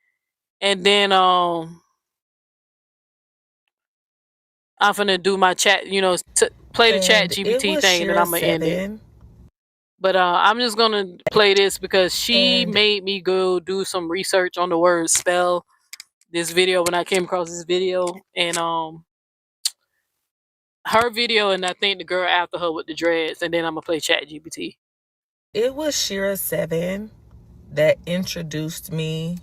and then I'm finna do my chat. You know, play the chat And it GPT was thing, and Shira I'm gonna end it. 7. But I'm just gonna play this because she made me go do some research on the word spell. This video when I came across this video, and her video, and I think the girl after her with the dreads, and then I'm gonna play chat GPT. It was Shira 7 that introduced me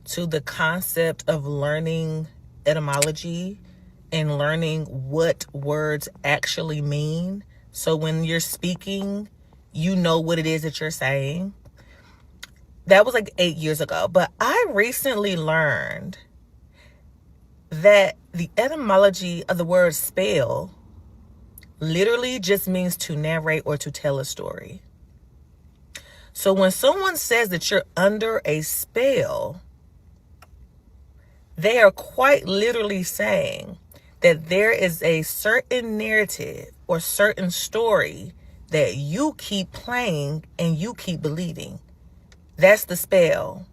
to the concept of learning etymology and learning what words actually mean. So when you're speaking, you know what it is that you're saying. That was like 8 years ago. But I recently learned that the etymology of the word spell literally just means to narrate or to tell a story. So when someone says that you're under a spell, they are quite literally saying that there is a certain narrative or certain story that you keep playing and you keep believing. That's the spell.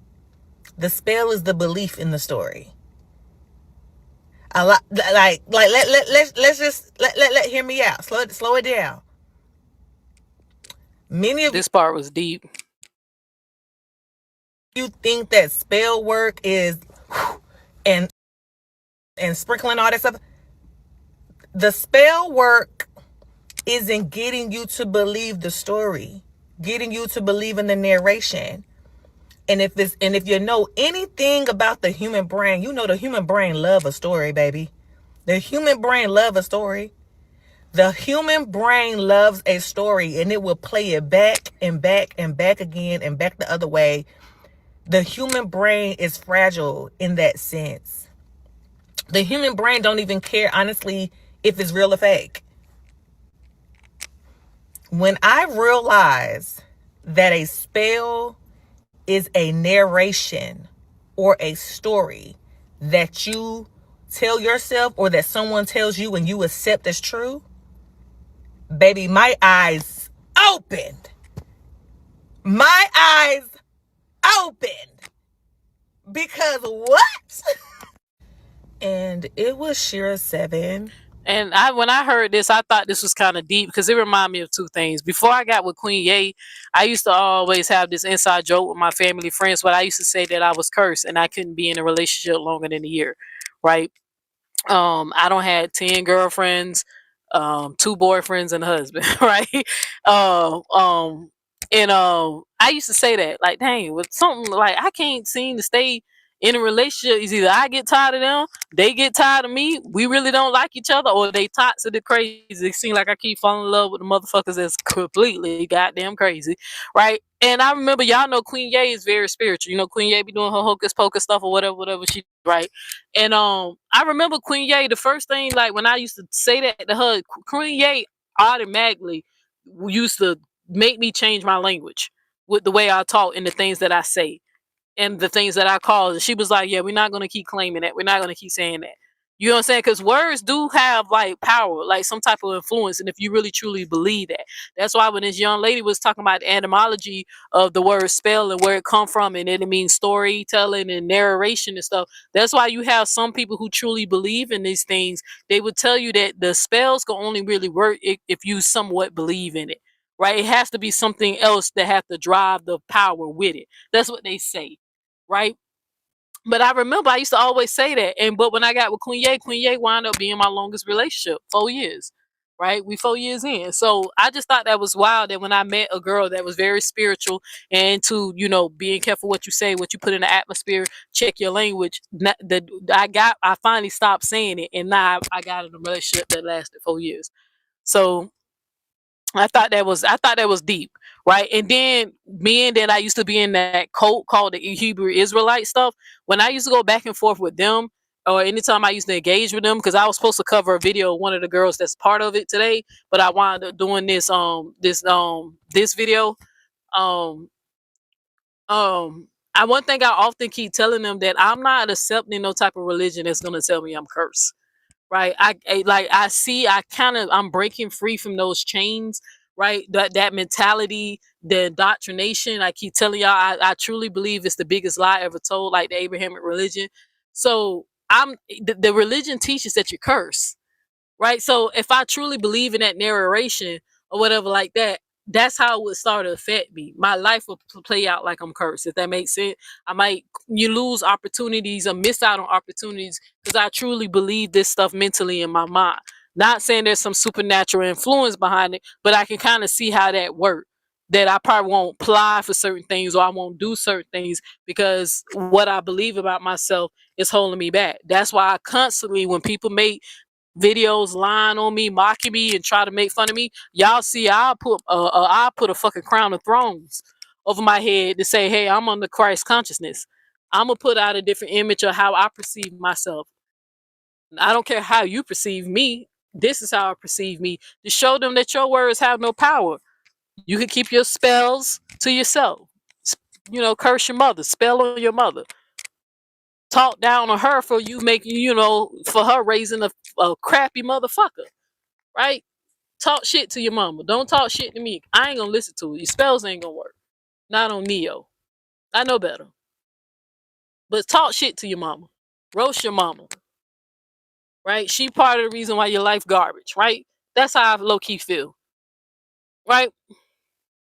The spell is the belief in the story. A lot, let's just hear me out. Slow it down. Many of this part was deep. You think that spell work is and sprinkling all that stuff. The spell work isn't getting you to believe the story, getting you to believe in the narration. And if you know anything about the human brain, you know the human brain love a story, baby. The human brain love a story. The human brain loves a story, and it will play it back and back and back again and back the other way. The human brain is fragile in that sense. The human brain don't even care, honestly, if it's real or fake. When I realize that a spell is a narration or a story that you tell yourself or that someone tells you and you accept as true, baby, my eyes opened. My eyes opened. Because what? And it was Shira 7. And when I heard this, I thought this was kind of deep because it reminded me of two things. Before I got with Queen Ye, I used to always have this inside joke with my family friends, but I used to say that I was cursed and I couldn't be in a relationship longer than a year, right? I don't had 10 girlfriends, 2 boyfriends and a husband, right? I used to say that, like, dang, with something like I can't seem to stay in a relationship. Is either I get tired of them, they get tired of me, we really don't like each other, or they toxic and crazy. It seems like I keep falling in love with the motherfuckers that's completely goddamn crazy, right? And I remember, y'all know Queen Ye is very spiritual. You know, Queen Ye be doing her hocus pocus stuff or whatever she right. And I remember Queen Ye, the first thing, like when I used to say that to her, Queen Ye automatically used to make me change my language with the way I talk and the things that I say and the things that I call. And she was like, yeah, we're not going to keep claiming that. We're not going to keep saying that. You know what I'm saying? Because words do have like power, like some type of influence. And if you really truly believe that, that's why when this young lady was talking about the etymology of the word spell and where it come from, and it means storytelling and narration and stuff. That's why you have some people who truly believe in these things. They would tell you that the spells can only really work if you somewhat believe in it. right? It has to be something else that has to drive the power with it. That's what they say, right? But I remember I used to always say that. But when I got with Queen Ye wound up being my longest relationship, 4 years. Right? We 4 years in. So I just thought that was wild that when I met a girl that was very spiritual and to, being careful what you say, what you put in the atmosphere, check your language. I finally stopped saying it, and now I got in a relationship that lasted 4 years. So I thought that was deep, right? And then I used to be in that cult called the Hebrew Israelite stuff. When I used to go back and forth with them, or anytime I used to engage with them, because I was supposed to cover a video of one of the girls that's part of it today, but I wound up doing this video. Um one thing I often keep telling them that I'm not accepting no type of religion that's gonna tell me I'm cursed. Right. I'm breaking free from those chains, right? That mentality, the indoctrination. I keep telling y'all, I truly believe it's the biggest lie ever told, like the Abrahamic religion. So the religion teaches that you curse, right? So if I truly believe in that narration or whatever like that, that's how it would start to affect me. My life will play out like I'm cursed, if that makes sense. You lose opportunities or miss out on opportunities because I truly believe this stuff mentally in my mind. Not saying there's some supernatural influence behind it, but I can kind of see how that works. That I probably won't apply for certain things, or I won't do certain things because what I believe about myself is holding me back. That's why I constantly, when people make videos lying on me, mocking me, and try to make fun of me, y'all see, I'll put a fucking crown of thrones over my head to say, hey, I'm under Christ consciousness. I'm gonna put out a different image of how I perceive myself. I don't care how you perceive me. This is how I perceive me, to show them that your words have no power. You can keep your spells to yourself. Curse your mother, spell on your mother, talk down on her for you making, for her raising a crappy motherfucker, right? Talk shit to your mama. Don't talk shit to me. I ain't gonna listen to it. Your spells ain't gonna work. Not on Neo. I know better. But talk shit to your mama. Roast your mama. Right? She part of the reason why your life garbage, right? That's how I low-key feel. Right?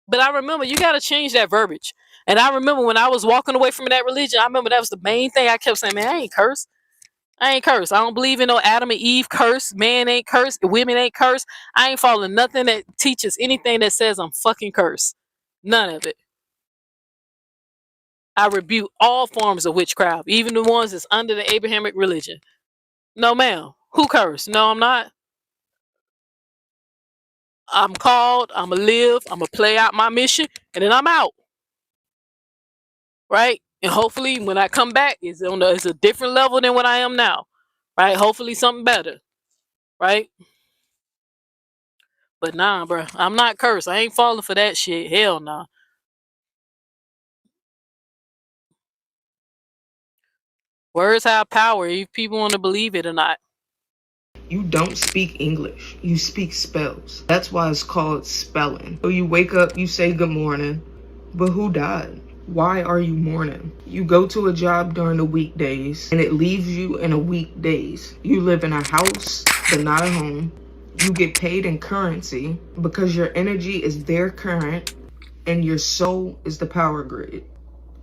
But I remember you gotta change that verbiage. And I remember when I was walking away from that religion, I remember that was the main thing I kept saying, man, I ain't cursed. I ain't cursed. I don't believe in no Adam and Eve curse. Man ain't cursed. Women ain't cursed. I ain't following nothing that teaches anything that says I'm fucking cursed. None of it. I rebuke all forms of witchcraft, even the ones that's under the Abrahamic religion. No, ma'am. Who cursed? No, I'm not. I'm called. I'm going to live. I'm going to play out my mission, and then I'm out. Right? And hopefully when I come back, it's a different level than what I am now. Right? Hopefully something better. Right? But nah, bro. I'm not cursed. I ain't falling for that shit. Hell nah. Words have power if people want to believe it or not. You don't speak English. You speak spells. That's why it's called spelling. So you wake up, you say good morning, but who died? Why are you mourning? You go to a job during the weekdays and it leaves you in a weekdays. You live in a house, but not a home. You get paid in currency because your energy is their current and your soul is the power grid.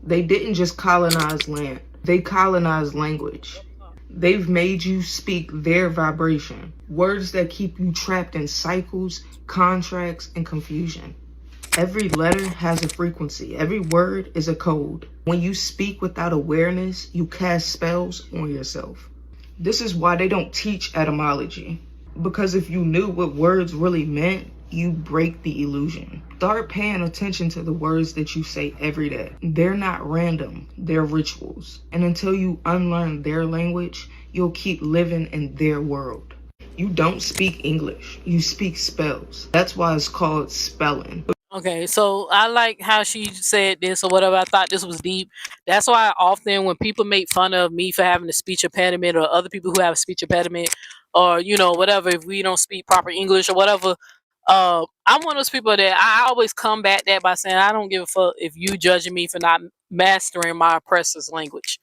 They didn't just colonize land. They colonized language. They've made you speak their vibration. Words that keep you trapped in cycles, contracts, and confusion. Every letter has a frequency. Every word is a code. When you speak without awareness, you cast spells on yourself. This is why they don't teach etymology. Because if you knew what words really meant, you break the illusion. Start paying attention to the words that you say every day. They're not random, they're rituals. And until you unlearn their language, you'll keep living in their world. You don't speak English, you speak spells. That's why it's called spelling. Okay, so I like how she said this or whatever. I thought this was deep. That's why often when people make fun of me for having a speech impediment, or other people who have a speech impediment, or whatever, if we don't speak proper English or whatever, I'm one of those people that I always combat that by saying I don't give a fuck if you judging me for not mastering my oppressor's language.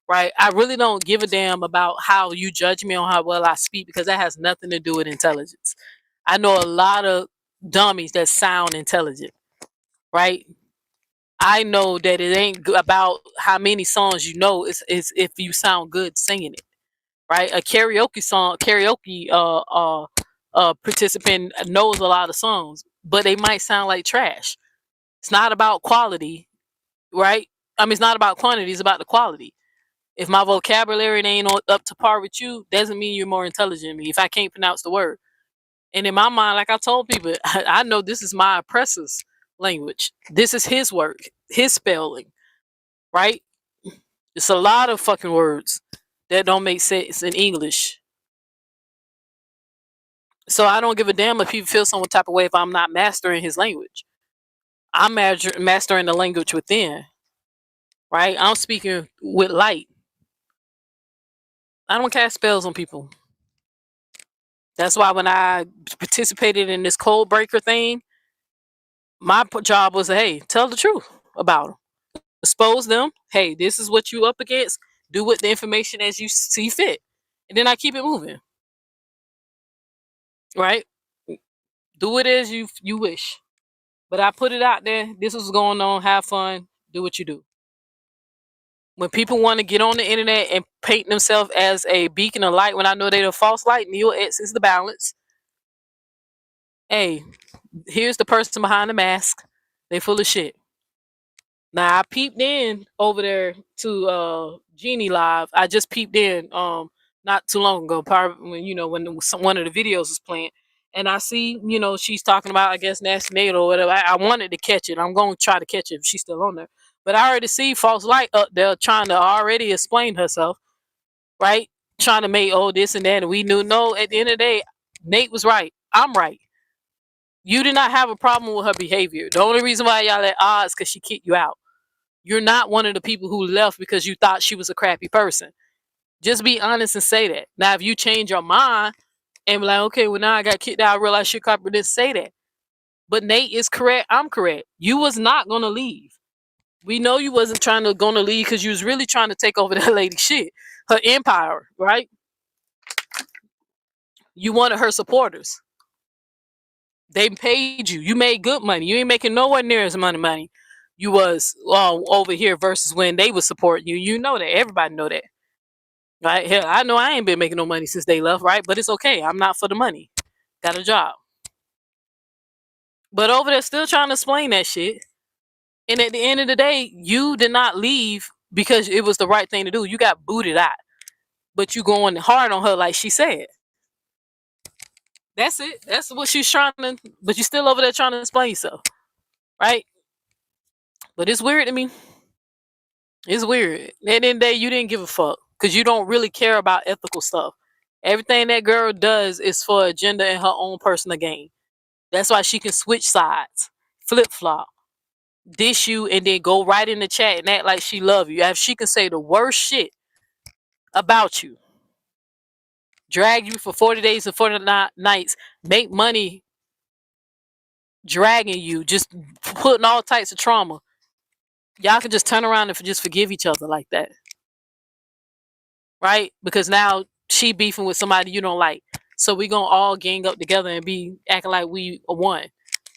Right? I really don't give a damn about how you judge me on how well I speak, because that has nothing to do with intelligence. I know a lot of dummies that sound intelligent, right? I know that it ain't about how many songs you know. It's if you sound good singing it, right? A karaoke participant knows a lot of songs, but they might sound like trash. It's not about quality, right? I mean, it's not about quantity. It's about the quality. If my vocabulary ain't up to par with you, doesn't mean you're more intelligent than me. If I can't pronounce the word, and in my mind, like I told people, I know this is my oppressor's language. This is his work, his spelling, right? It's a lot of fucking words that don't make sense in English. So I don't give a damn if people feel some type of way if I'm not mastering his language. I'm mastering the language within, right? I'm speaking with light. I don't cast spells on people. That's why when I participated in this code breaker thing, my job was, hey, tell the truth about them. Expose them. Hey, this is what you up against. Do with the information as you see fit. And then I keep it moving. Right? Do it as you wish. But I put it out there. This is going on. Have fun. Do what you do. When people want to get on the internet and paint themselves as a beacon of light, when I know they're a false light, Neo X is the balance. Hey, here's the person behind the mask. They full of shit. Now I peeped in over there to Genie Live. I just peeped in not too long ago, probably when one of the videos was playing, and I see she's talking about, I guess, Nasty Nate or whatever. I wanted to catch it. I'm going to try to catch it if she's still on there. But I already see False Light up there trying to already explain herself, right? Trying to make this and that, and we knew no. At the end of the day, Nate was right. I'm right. You did not have a problem with her behavior. The only reason why y'all at odds because she kicked you out. You're not one of the people who left because you thought she was a crappy person. Just be honest and say that. Now, if you change your mind and be like, okay, well, now I got kicked out, I realized you're crappy, didn't say that. But Nate is correct. I'm correct. You was not going to leave. We know you wasn't going to leave because you was really trying to take over that lady shit. Her empire, right? You wanted her supporters. They paid you. You made good money. You ain't making nowhere near as much money you was over here versus when they was supporting you. You know that. Everybody know that. Right? Hell, I know I ain't been making no money since they left, right? But it's okay. I'm not for the money. Got a job. But over there still trying to explain that shit. And at the end of the day, you did not leave because it was the right thing to do. You got booted out. But you going hard on her like she said. That's it. That's what she's trying to, but you still over there trying to explain yourself. Right? But it's weird to me. It's weird. At the end of the day, you didn't give a fuck because you don't really care about ethical stuff. Everything that girl does is for agenda and her own personal gain. That's why she can switch sides, flip-flop, dish you, and then go right in the chat and act like she love you. If she can say the worst shit about you, drag you for 40 days and 40 nights, make money dragging you, just putting all types of trauma. Y'all can just turn around and just forgive each other like that. Right? Because now she beefing with somebody you don't like. So we gonna all gang up together and be acting like we are one.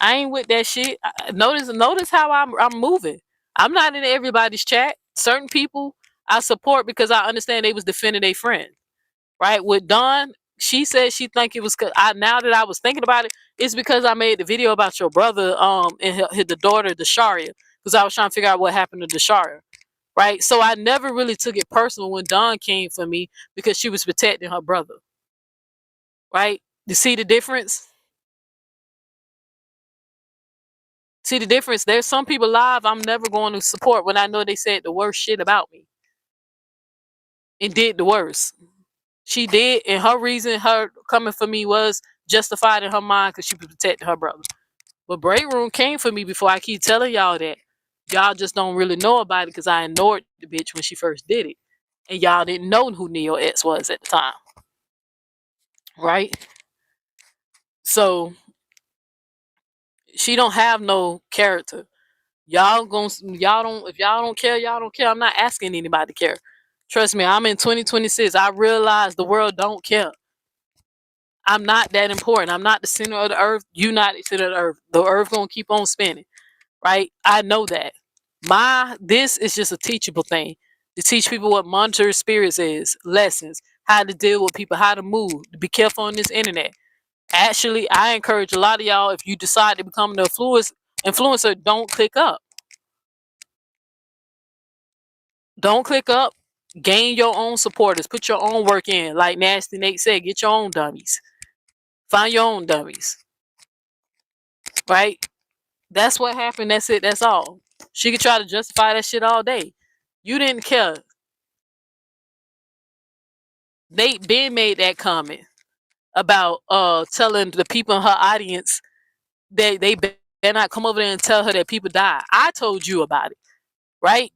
I ain't with that shit. Notice how I'm moving. I'm not in everybody's chat. Certain people I support because I understand they was defending their friend. Right? With Dawn, she said she think it was now that I was thinking about it, it's because I made the video about your brother and the daughter Dasharia. Because I was trying to figure out what happened to Dasharia. Right? So I never really took it personal when Dawn came for me because she was protecting her brother. Right? You see the difference? See the difference? There's some people live I'm never going to support when I know they said the worst shit about me. And did the worst. She did, and her reason her coming for me was justified in her mind because she was protecting her brother. But Break Room came for me before I keep telling y'all that. Y'all just don't really know about it because I ignored the bitch when she first did it. And y'all didn't know who Neo X was at the time. Right? So she don't have no character. If y'all don't care, y'all don't care. I'm not asking anybody to care. Trust me, I'm in 2026. I realize the world don't care. I'm not that important. I'm not the center of the earth. You not the center of the earth. The earth gonna keep on spinning, right? I know that. This is just a teachable thing to teach people what monitoring spirits is, lessons, how to deal with people, how to move, to be careful on this internet. Actually, I encourage a lot of y'all, if you decide to become an influencer, don't click up. Don't click up. Gain your own supporters. Put your own work in. Like Nasty Nate said, get your own dummies. Find your own dummies. Right? That's what happened. That's it. That's all. She could try to justify that shit all day. You didn't care. Nate Ben made that comment about telling the people in her audience that they better not come over there and tell her that people died. I told you about it. Right?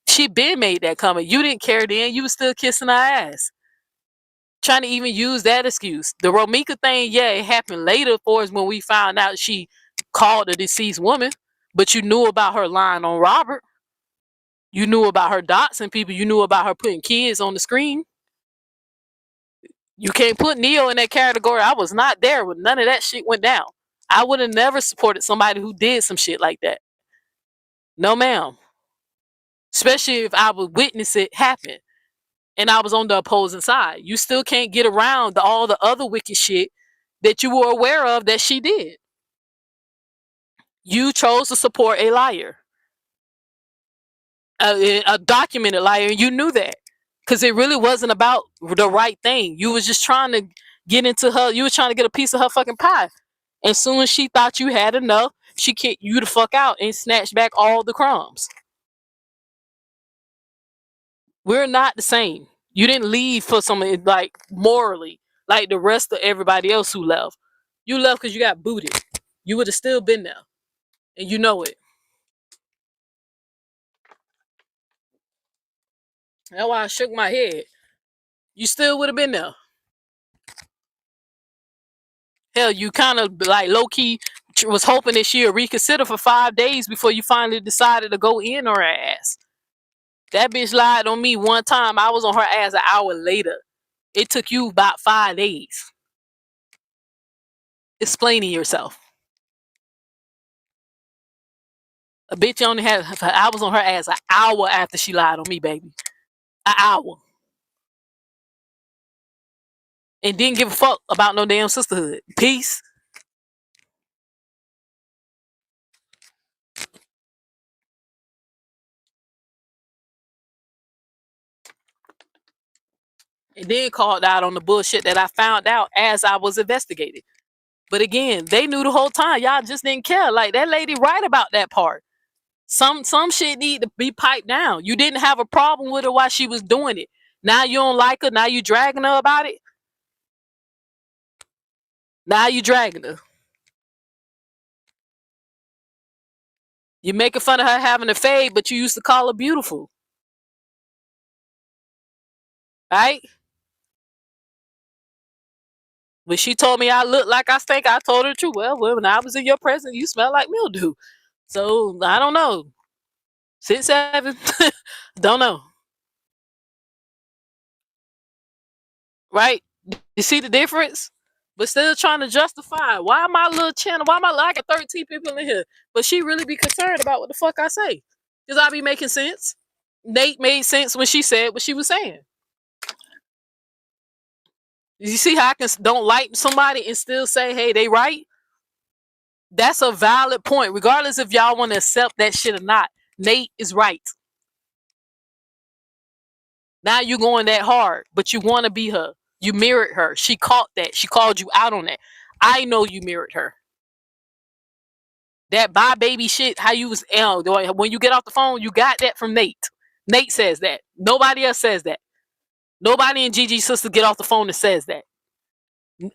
She been made that comment. You didn't care then. You was still kissing her ass. Trying to even use that excuse. The Romika thing, yeah, it happened later for us when we found out she called the deceased woman. But you knew about her lying on Robert. You knew about her doxing people. You knew about her putting kids on the screen. You can't put Neo in that category. I was not there when none of that shit went down. I would have never supported somebody who did some shit like that. No, ma'am. Especially if I would witness it happen and I was on the opposing side. You still can't get around all the other wicked shit that you were aware of that she did. You chose to support a liar. A documented liar, and you knew that. Because it really wasn't about the right thing. You was just trying to get into her, you was trying to get a piece of her fucking pie. And soon as she thought you had enough, she kicked you the fuck out and snatched back all the crumbs. We're not the same. You didn't leave for something like morally, like the rest of everybody else who left. You left because you got booted. You would have still been there. And you know it. That's why I shook my head. You still would have been there. Hell, you kind of like low-key was hoping that she would reconsider for 5 days before you finally decided to go in on her ass. That bitch lied on me one time. I was on her ass an hour later. It took you about 5 days. Explaining yourself. A bitch only had, I was on her ass an hour after she lied on me, baby. An hour. And didn't give a fuck about no damn sisterhood. Peace. And then called out on the bullshit that I found out as I was investigating. But again, they knew the whole time. Y'all just didn't care. Like, that lady right about that part. Some shit need to be piped down. You didn't have a problem with her while she was doing it. Now you don't like her. Now you dragging her about it. Now you dragging her. You making fun of her having a fade, but you used to call her beautiful. Right? When she told me I look like I stink, I told her the truth. Well, when I was in your presence, you smell like mildew. So, I don't know. 6, 7. Don't know. Right? You see the difference? But still trying to justify. Why my little channel? Why I got 13 people in here? But she really be concerned about what the fuck I say. Because I be making sense. Nate made sense when she said what she was saying. You see how I can don't like somebody and still say, hey, they right? That's a valid point. Regardless if y'all want to accept that shit or not. Nate is right. Now you going that hard, but you want to be her. You mirrored her. She caught that. She called you out on that. I know you mirrored her. That bye baby shit, how you was, when you get off the phone, you got that from Nate. Nate says that. Nobody else says that. Nobody in Gigi's sister get off the phone and says that.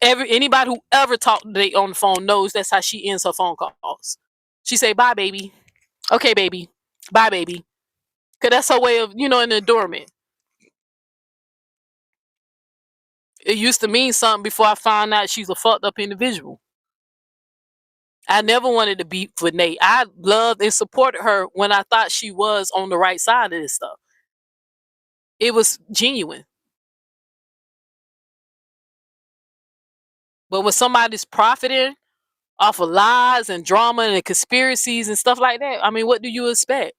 Anybody who ever talked to Nate on the phone knows that's how she ends her phone calls. She say, bye, baby. Okay, baby. Bye, baby. Because that's her way of, an adornment. It used to mean something before I found out she's a fucked up individual. I never wanted to beef with Nate. I loved and supported her when I thought she was on the right side of this stuff. It was genuine. But when somebody's profiting off of lies and drama and conspiracies and stuff like that, I mean, what do you expect?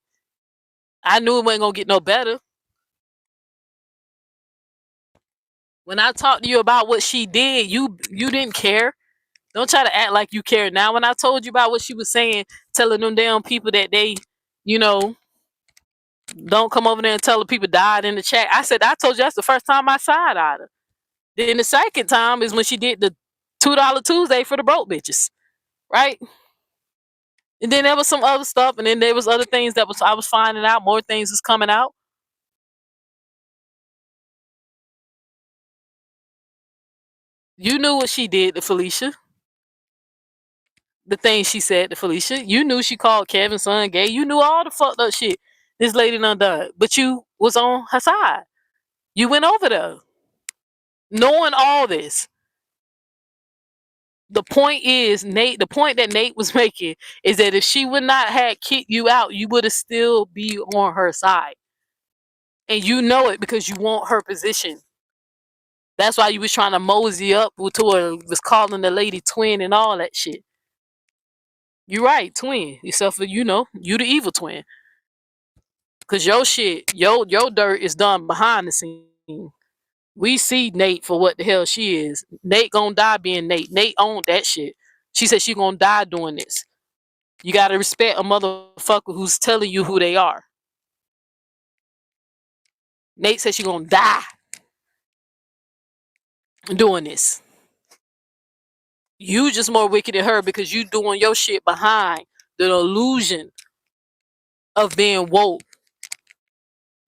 I knew it wasn't gonna get no better. When I talked to you about what she did, you didn't care. Don't try to act like you care now. When I told you about what she was saying, telling them damn people that they, you know, don't come over there and tell the people died in the chat. I said, I told you that's the first time I side-eyed her. Then the second time is when she did the $2 Tuesday for the broke bitches. Right? And then there was some other stuff, and then there was other things that I was finding out. More things was coming out. You knew what she did to Felicia. The things she said to Felicia. You knew she called Kevin's son gay. You knew all the fucked up shit this lady done done. But you was on her side. You went over there. Knowing all this. The point is, Nate, the point that Nate was making is that if she would not have kicked you out, you would have still be on her side. And you know it because you want her position. That's why you was trying to mosey up to her, was calling the lady twin and all that shit. You right, twin. Except for, you know, you the evil twin. Cause your shit, your dirt is done behind the scene. We see Nate for what the hell she is. Nate gonna die being Nate. Nate owned that shit. She said she gonna die doing this. You gotta respect a motherfucker who's telling you who they are. Nate said she gonna die doing this. You just more wicked than her because you doing your shit behind the illusion of being woke,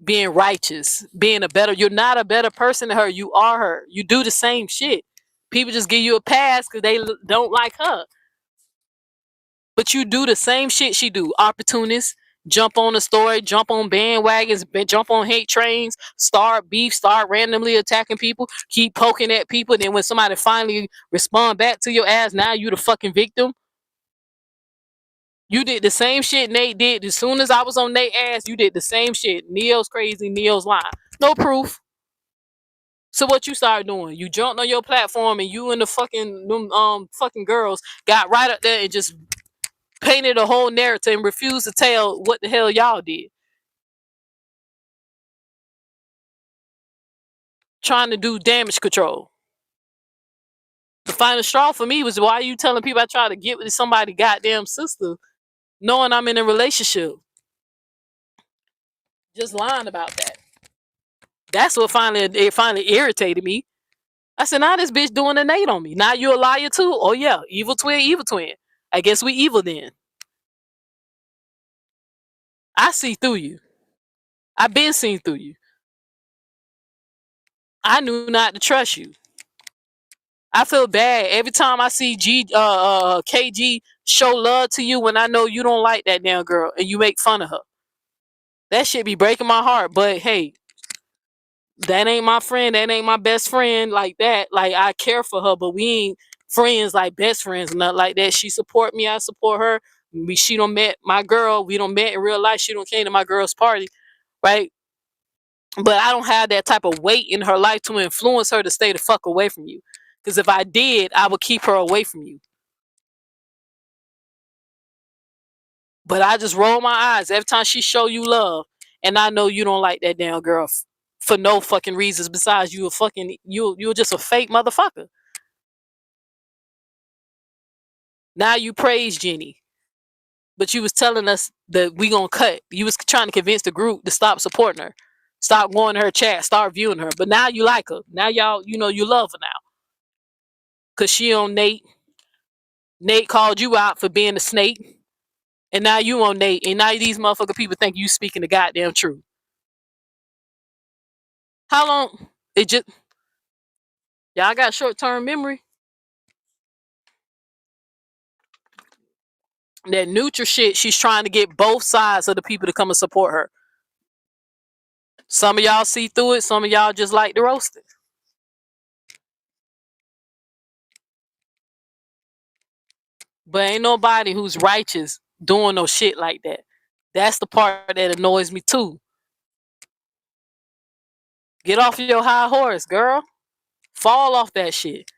being righteous, being a better. You're not a better person than her. You are her. You do the same shit. People just give you a pass because they don't like her. But you do the same shit she do. Opportunists, jump on the story, jump on bandwagons, jump on hate trains, start beef, start randomly attacking people, keep poking at people. Then when somebody finally respond back to your ass, now you the fucking victim. You did the same shit Nate did. As soon as I was on Nate's ass, you did the same shit. Neo's crazy, Neo's lying. No proof. So what you started doing? You jumped on your platform and you and the fucking girls got right up there and just painted a whole narrative and refused to tell what the hell y'all did. Trying to do damage control. The final straw for me was, why are you telling people I try to get with somebody's goddamn sister knowing I'm in a relationship? Just lying about that. That's what finally irritated me. I said, now this bitch doing a Nate on me. Now you a liar too? Oh yeah, evil twin. I guess we evil then. I see through you. I've been seen through you. I knew not to trust you. I feel bad every time I see KG show love to you when I know you don't like that damn girl and you make fun of her. That shit be breaking my heart. But hey, that ain't my friend. That ain't my best friend like that. Like, I care for her, but we ain't friends like best friends, nothing like that. She support me. I support her. She don't met my girl. We don't met in real life. She don't came to my girl's party, right? But I don't have that type of weight in her life to influence her to stay the fuck away from you. Because if I did, I would keep her away from you. But I just roll my eyes every time she show you love, and I know you don't like that damn girl for no fucking reasons besides you're just a fake motherfucker. Now you praise Jenny, but you was telling us that we gonna cut. You was trying to convince the group to stop supporting her, stop going to her chat, start viewing her. But now you like her. Now y'all, you love her now. Cause she on Nate. Nate called you out for being a snake. And now you on Nate. And now these motherfucker people think you speaking the goddamn truth. How long? Y'all got short-term memory? That neutral shit, she's trying to get both sides of the people to come and support her. Some of y'all see through it. Some of y'all just like to roast it. But ain't nobody who's righteous doing no shit like that. That's the part that annoys me too. Get off your high horse, girl. Fall off that shit.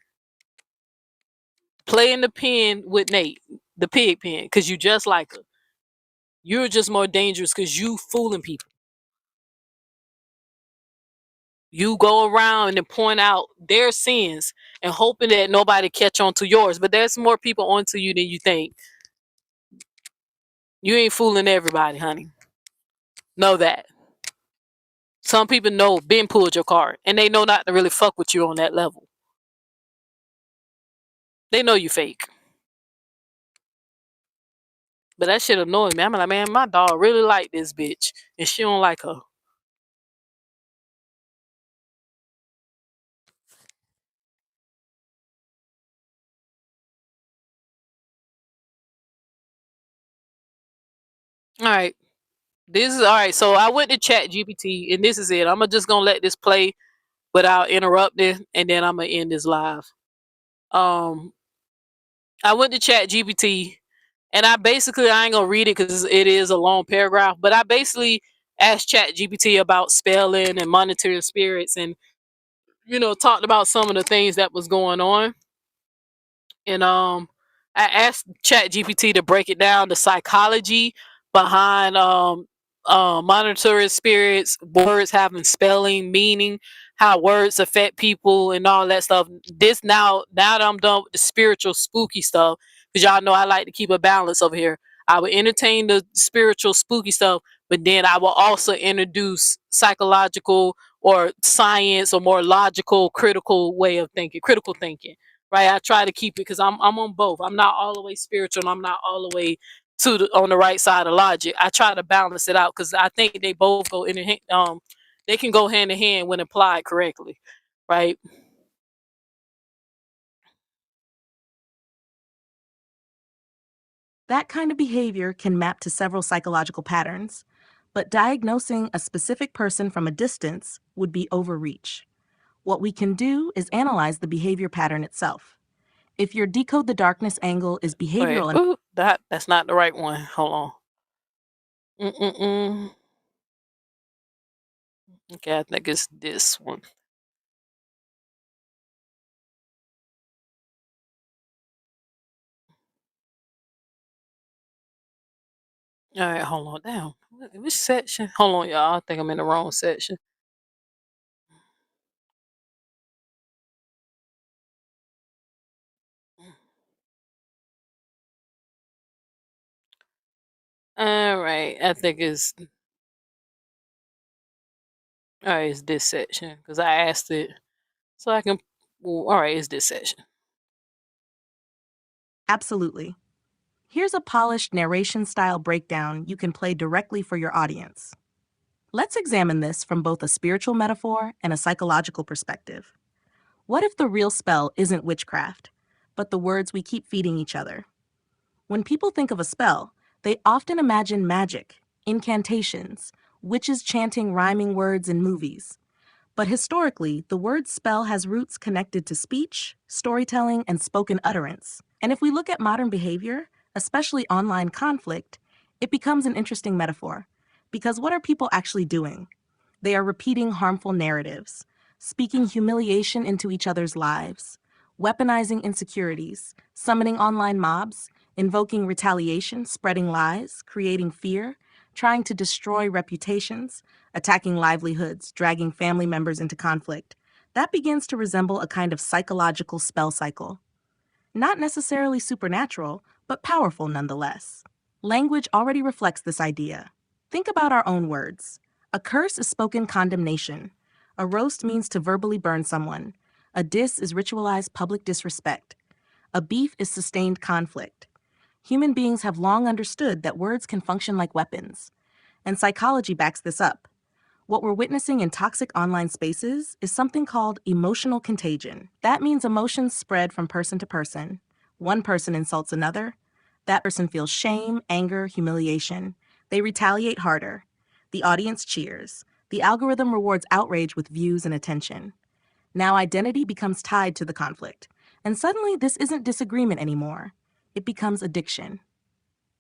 Play in the pen with Nate, the pig pen, because you just like her. You're just more dangerous because you fooling people. You go around and point out their sins and hoping that nobody catch on to yours. But there's more people onto you than you think. You ain't fooling everybody, honey. Know that. Some people know Ben pulled your card and they know not to really fuck with you on that level. They know you fake. But that shit annoys me. I'm like, man, my dog really like this bitch and she don't like her. All right. This is all right. So I went to Chat GPT and this is it. I'm just gonna let this play without interrupting and then I'm gonna end this live. I went to Chat GPT and I ain't gonna read it because it is a long paragraph, but I basically asked Chat GPT about spelling and monitoring spirits and talked about some of the things that was going on. And I asked Chat GPT to break it down, the psychology behind monitoring spirits, words having spelling, meaning, how words affect people and all that stuff. This now that I'm done with the spiritual spooky stuff, because y'all know I like to keep a balance over here. I would entertain the spiritual spooky stuff, but then I will also introduce psychological or science or more logical, critical way of thinking, critical thinking. Right? I try to keep it because I'm on both. I'm not all the way spiritual. And I'm not all the way on the right side of logic. I try to balance it out because I think they both go they can go hand in hand when applied correctly, right? That kind of behavior can map to several psychological patterns, but diagnosing a specific person from a distance would be overreach. What we can do is analyze the behavior pattern itself. If your decode the darkness angle is behavioral, Ooh, that's not the right one. Hold on. Okay, I think it's this one. All right, hold on. Down. Which section? Hold on, y'all. I think I'm in the wrong section. All right, I think it's all right. It's this section because I asked it so I can. All right, it's this section. Absolutely. Here's a polished narration-style breakdown you can play directly for your audience. Let's examine this from both a spiritual metaphor and a psychological perspective. What if the real spell isn't witchcraft, but the words we keep feeding each other? When people think of a spell, they often imagine magic, incantations, witches chanting rhyming words in movies. But historically, the word spell has roots connected to speech, storytelling, and spoken utterance. And if we look at modern behavior, especially online conflict, it becomes an interesting metaphor. Because what are people actually doing? They are repeating harmful narratives, speaking humiliation into each other's lives, weaponizing insecurities, summoning online mobs, invoking retaliation, spreading lies, creating fear, trying to destroy reputations, attacking livelihoods, dragging family members into conflict. That begins to resemble a kind of psychological spell cycle. Not necessarily supernatural, but powerful nonetheless. Language already reflects this idea. Think about our own words. A curse is spoken condemnation. A roast means to verbally burn someone. A diss is ritualized public disrespect. A beef is sustained conflict. Human beings have long understood that words can function like weapons. And psychology backs this up. What we're witnessing in toxic online spaces is something called emotional contagion. That means emotions spread from person to person. One person insults another. That person feels shame, anger, humiliation. They retaliate harder. The audience cheers. The algorithm rewards outrage with views and attention. Now identity becomes tied to the conflict. And suddenly this isn't disagreement anymore. It becomes addiction.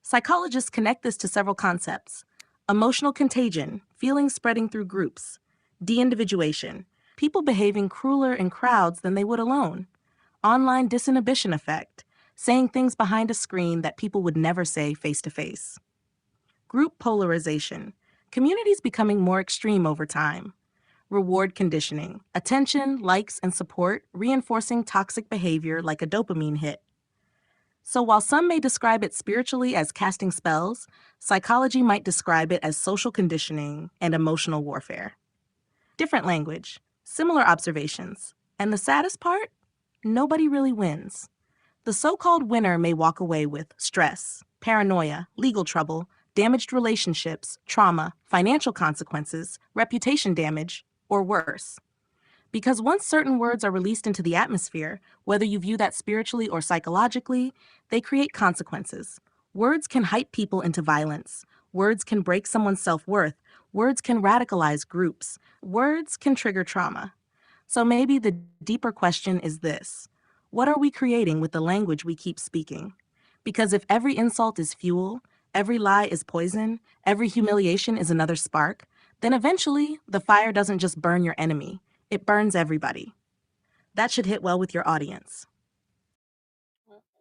Psychologists connect this to several concepts. Emotional contagion, feelings spreading through groups. De-individuation, people behaving crueler in crowds than they would alone. Online disinhibition effect, saying things behind a screen that people would never say face to face. Group polarization, communities becoming more extreme over time. Reward conditioning, attention, likes, and support reinforcing toxic behavior like a dopamine hit. So while some may describe it spiritually as casting spells, psychology might describe it as social conditioning and emotional warfare. Different language, similar observations, and the saddest part? Nobody really wins. The so-called winner may walk away with stress, paranoia, legal trouble, damaged relationships, trauma, financial consequences, reputation damage, or worse. Because once certain words are released into the atmosphere, whether you view that spiritually or psychologically, they create consequences. Words can hype people into violence. Words can break someone's self-worth. Words can radicalize groups. Words can trigger trauma. So maybe the deeper question is this: what are we creating with the language we keep speaking? Because if every insult is fuel, every lie is poison, every humiliation is another spark, then eventually the fire doesn't just burn your enemy, it burns everybody. That should hit well with your audience.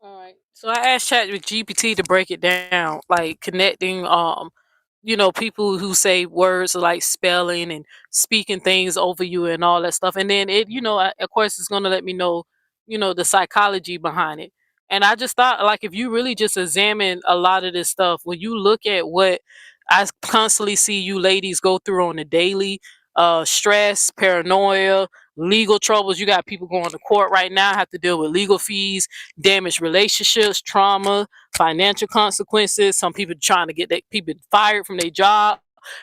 All right. So I asked ChatGPT to break it down, like connecting people who say words like spelling and speaking things over you and all that stuff. And then of course it's going to let me know, the psychology behind it. And I just thought, like, if you really just examine a lot of this stuff, when you look at what I constantly see you ladies go through on a daily, stress, paranoia, legal troubles. You got people going to court right now, have to deal with legal fees, damaged relationships, trauma, financial consequences. Some people trying to get people fired from their job,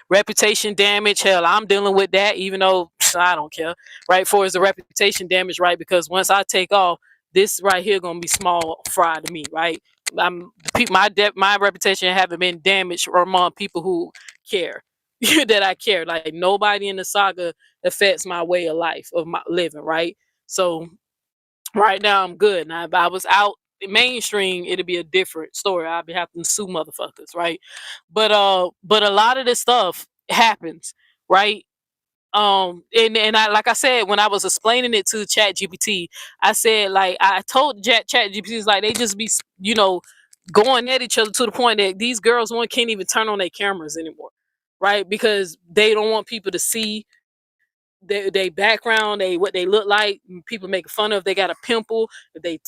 reputation damage. Hell, I'm dealing with that, even though I don't care. Right, for is the reputation damage, right? Because once I take off, this right here gonna be small fry to me, right? My reputation haven't been damaged among people who care. That I care. Like, nobody in the saga affects my way of life, of my living, right? So right now I'm good. Now if I was out mainstream, it'd be a different story. I'd be having to sue motherfuckers, right? But a lot of this stuff happens, right? And I, like I said, when I was explaining it to ChatGPT, I said, like, I told ChatGPT, is like, they just be going at each other to the point that these girls can't even turn on their cameras anymore, right? Because they don't want people to see their background, what they look like. People making fun of if they got a pimple, if they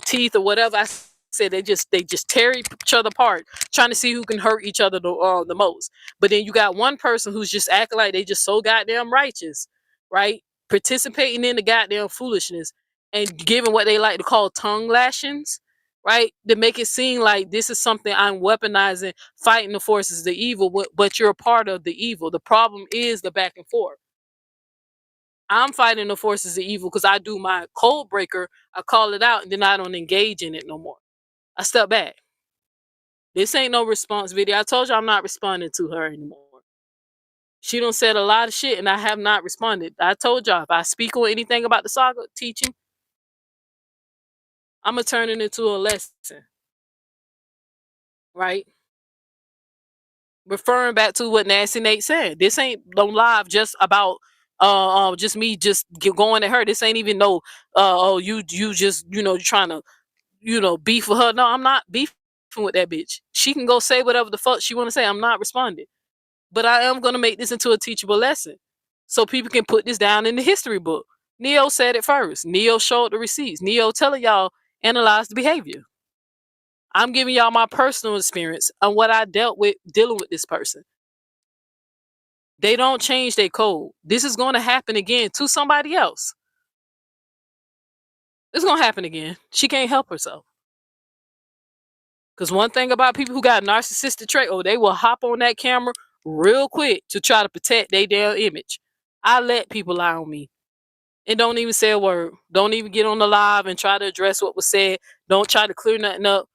teeth or whatever. I said they just tear each other apart, trying to see who can hurt each other the most. But then you got one person who's just acting like they just so goddamn righteous, right? Participating in the goddamn foolishness and giving what they like to call tongue lashings, right? To make it seem like this is something I'm weaponizing, fighting the forces of the evil, but you're a part of the evil. The problem is the back and forth. I'm fighting the forces of evil because I do my code breaker, I call it out, and then I don't engage in it no more. I step back. This ain't no response video. I told you I'm not responding to her anymore. She done said a lot of shit and I have not responded. I told y'all, if I speak on anything about the saga, teaching, I'm going to turn it into a lesson. Right? Referring back to what Nasty Nate said. This ain't no live just about just me just going at her. This ain't even no you just trying to beef with her. No, I'm not beefing with that bitch. She can go say whatever the fuck she want to say. I'm not responding. But I am going to make this into a teachable lesson so people can put this down in the history book. Neo said it first. Neo showed the receipts. Neo telling y'all analyze the behavior. I'm giving y'all my personal experience on what I dealt with dealing with this person. They don't change their code. This is going to happen again to somebody else. It's going to happen again. She can't help herself. Because one thing about people who got narcissistic trait, they will hop on that camera real quick to try to protect their damn image. I let people lie on me. And don't even say a word. Don't even get on the live and try to address what was said. Don't try to clear nothing up.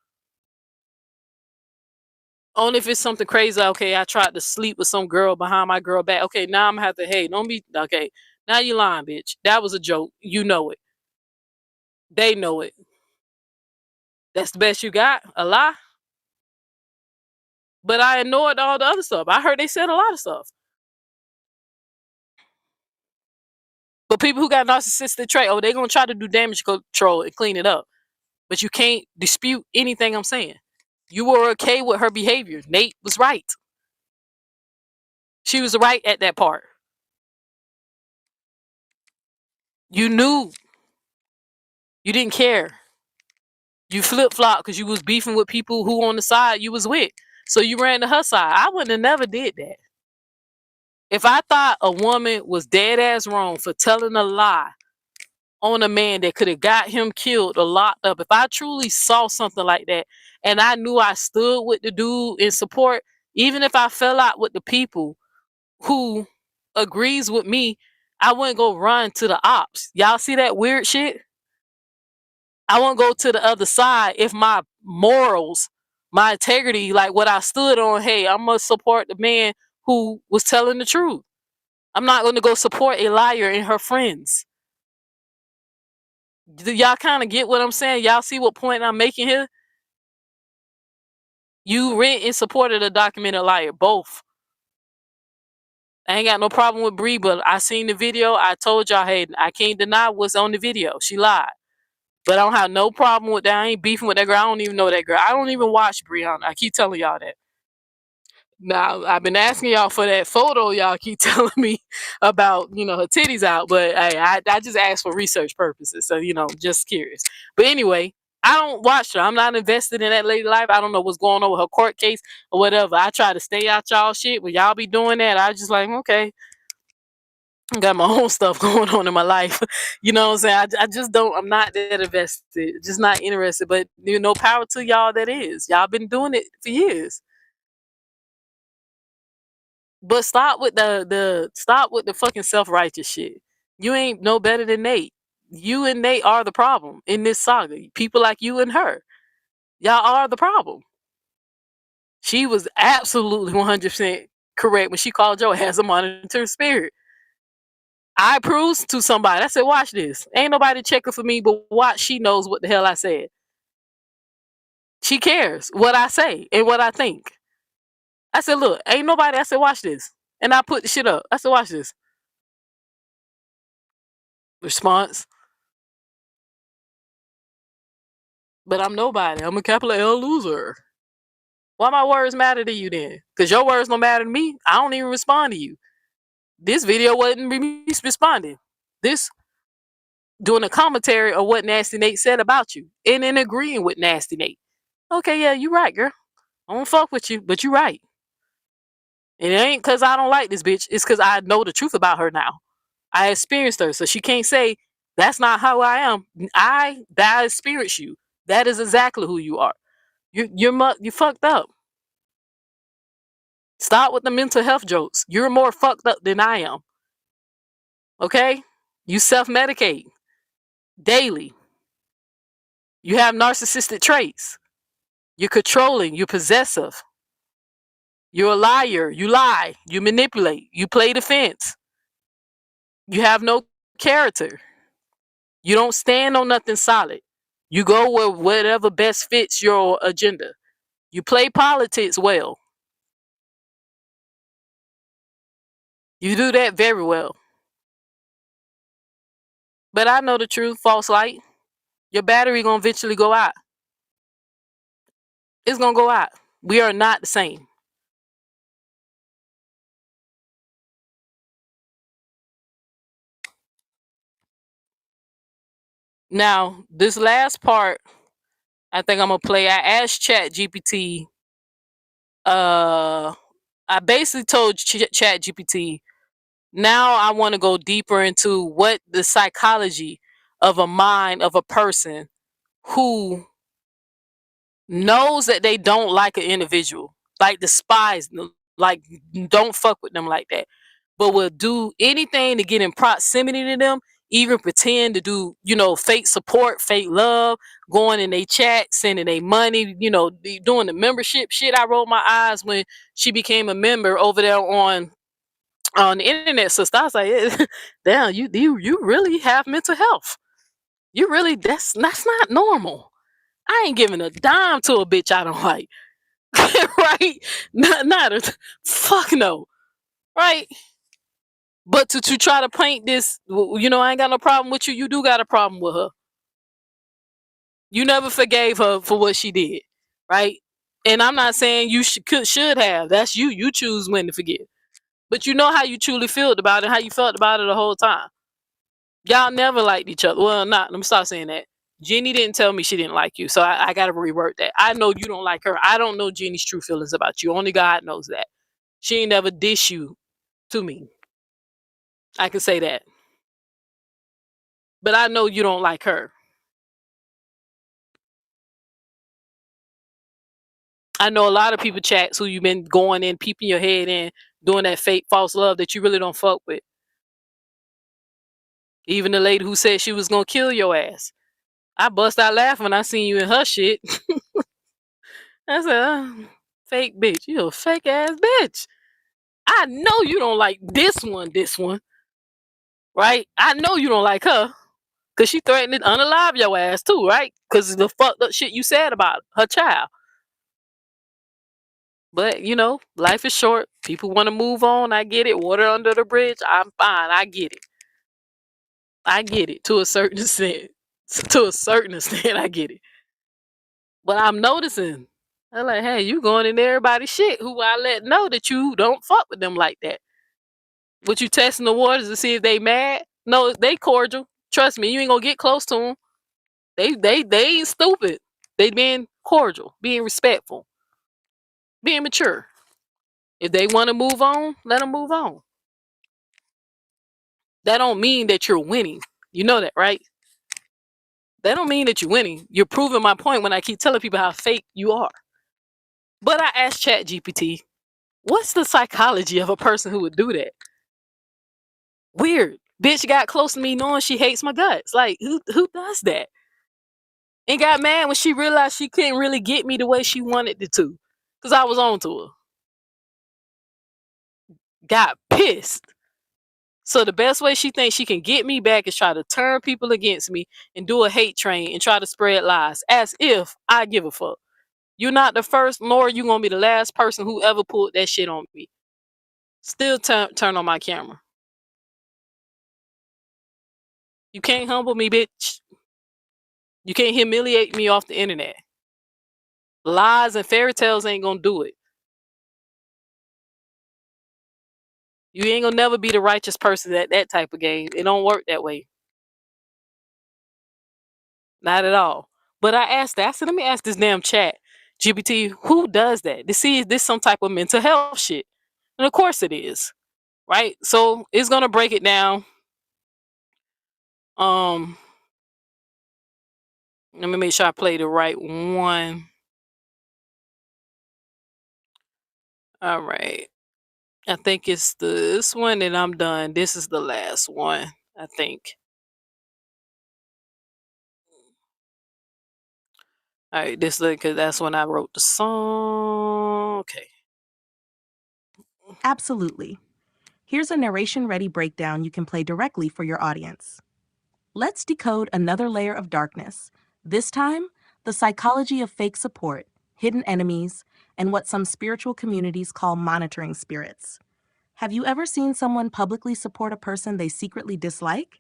Only if it's something crazy. Okay, I tried to sleep with some girl behind my girl back. Okay, now I'm gonna have to, hey, don't be, okay, now you lying, bitch. That was a joke. You know it. They know it. That's the best you got? A lie? But I ignored all the other stuff. I heard they said a lot of stuff. But people who got narcissistic trait, they gonna try to do damage control and clean it up. but you can't dispute anything I'm saying. You were okay with her behavior. Nate was right. She was right at that part. You knew. You didn't care. You flip-flopped because you was beefing with people who on the side you was with. So you ran to her side. I wouldn't have never did that. If I thought a woman was dead ass wrong for telling a lie on a man that could have got him killed or locked up, if I truly saw something like that and I knew I stood with the dude in support, even if I fell out with the people who agrees with me, I wouldn't go run to the ops. Y'all see that weird shit? I won't go to the other side if my morals, my integrity, like what I stood on, hey, I'm going to support the man who was telling the truth. I'm not going to go support a liar and her friends. Do y'all kind of get what I'm saying? Y'all see what point I'm making here? You went and supported a documented liar, both. I ain't got no problem with Bree, but I seen the video. I told y'all, hey, I can't deny what's on the video. She lied. But I don't have no problem with that. I ain't beefing with that girl. I don't even know that girl. I don't even watch Brianna. I keep telling y'all that. Now, I've been asking y'all for that photo. Y'all keep telling me about, her titties out. But hey, I just asked for research purposes. So, just curious. But anyway, I don't watch her. I'm not invested in that lady life. I don't know what's going on with her court case or whatever. I try to stay out y'all shit. When y'all be doing that, I just like, okay. I got my own stuff going on in my life. You know what I'm saying? I just don't, I'm not that invested. Just not interested. But, power to y'all that is. Y'all been doing it for years. But stop with the fucking self-righteous shit. You ain't no better than Nate. You and Nate are the problem in this saga. People like you and her. Y'all are the problem. She was absolutely 100% correct when she called your ass a monitoring spirit. I proved to somebody. I said, watch this. Ain't nobody checking for me, but watch. She knows what the hell I said. She cares what I say and what I think. I said, look, ain't nobody. I said, watch this. And I put the shit up. I said, watch this. Response. But I'm nobody. I'm a capital L loser. Why my words matter to you then? Because your words don't matter to me. I don't even respond to you. This video wasn't me responding. This doing a commentary of what Nasty Nate said about you. And in agreeing with Nasty Nate. Okay, yeah, you right, girl. I don't fuck with you, but you right. And it ain't because I don't like this bitch. It's because I know the truth about her now. I experienced her. So she can't say, that's not how I am. That experienced you. That is exactly who you are. You fucked up. Stop with the mental health jokes. You're more fucked up than I am. Okay? You self-medicate daily. You have narcissistic traits. You're controlling. You're possessive. You're a liar. You lie. You manipulate. You play defense. You have no character. You don't stand on nothing solid. You go with whatever best fits your agenda. You play politics well. You do that very well. But I know the truth, false light. Your battery gonna eventually go out. It's gonna go out. We are not the same. Now, this last part, I think I'm gonna play. I asked ChatGPT. I basically told ChatGPT. Now I want to go deeper into what the psychology of a mind of a person who knows that they don't like an individual, like despise them, like don't fuck with them like that, but will do anything to get in proximity to them, even pretend to do, fake support, fake love, going in their chat, sending their money, doing the membership shit. I rolled my eyes when she became a member over there on the internet, sister. I was like, damn, you really have mental health. You really, that's not normal. I ain't giving a dime to a bitch I don't like. Right? Not a fuck no. Right? But to try to paint this, I ain't got no problem with you. You do got a problem with her. You never forgave her for what she did, right? And I'm not saying you should have. That's you. You choose when to forgive. But you know how you truly felt about it, how you felt about it the whole time. Y'all never liked each other. Well, not. Let me stop saying that. Jenny didn't tell me she didn't like you, so I got to revert that. I know you don't like her. I don't know Jenny's true feelings about you. Only God knows that. She ain't never dish you to me. I can say that. But I know you don't like her. I know a lot of people, chats, who you've been going in, peeping your head in, doing that fake false love that you really don't fuck with. Even the lady who said she was gonna kill your ass. I bust out laughing when I seen you in her shit. I said, fake bitch. You a fake ass bitch. I know you don't like this one. Right? I know you don't like her. Cause she threatened to unalive your ass too, right? Cause of the fucked up shit you said about her child. But you know, life is short. People want to move on. I get it. Water under the bridge. I'm fine. I get it. I get it to a certain extent. To a certain extent, I get it. But I'm noticing. I'm like, hey, you going in everybody's shit who I let know that you don't fuck with them like that. But you testing the waters to see if they mad? No, they cordial. Trust me, you ain't gonna get close to them. They ain't stupid. They being cordial, being respectful, being mature. If they want to move on, let them move on. That don't mean that you're winning. You know that, right? That don't mean that you're winning. You're proving my point when I keep telling people how fake you are. But I asked ChatGPT, what's the psychology of a person who would do that? Weird. Bitch got close to me knowing she hates my guts. Like, who does that? And got mad when she realized she couldn't really get me the way she wanted it to. Because I was on to her. Got pissed. So the best way she thinks she can get me back is try to turn people against me and do a hate train and try to spread lies as if I give a fuck. You're not the first, nor you gonna be the last person who ever pulled that shit on me. Still turn on my camera. You can't humble me, bitch. You can't humiliate me off the internet. Lies and fairy tales ain't gonna do it. You ain't gonna never be the righteous person at that type of game. It don't work that way. Not at all. But I asked that. I said, let me ask this damn chat GPT, who does that? To see is this some type of mental health shit? And of course it is. Right? So it's gonna break it down. Let me make sure I play the right one. All right. I think it's this one and I'm done. This is the last one, I think. All right, this because that's when I wrote the song. Okay. Absolutely. Here's a narration-ready breakdown you can play directly for your audience. Let's decode another layer of darkness. This time, the psychology of fake support, hidden enemies, and what some spiritual communities call monitoring spirits. Have you ever seen someone publicly support a person they secretly dislike?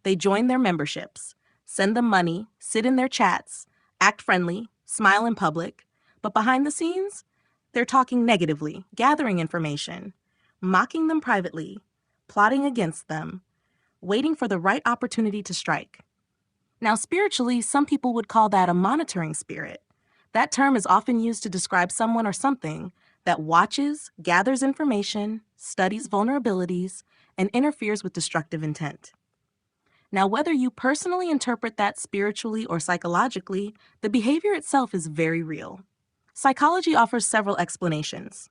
They join their memberships, send them money, sit in their chats, act friendly, smile in public, but behind the scenes, they're talking negatively, gathering information, mocking them privately, plotting against them, waiting for the right opportunity to strike. Now, spiritually, some people would call that a monitoring spirit. That term is often used to describe someone or something that watches, gathers information, studies vulnerabilities, and interferes with destructive intent. Now, whether you personally interpret that spiritually or psychologically, the behavior itself is very real. Psychology offers several explanations.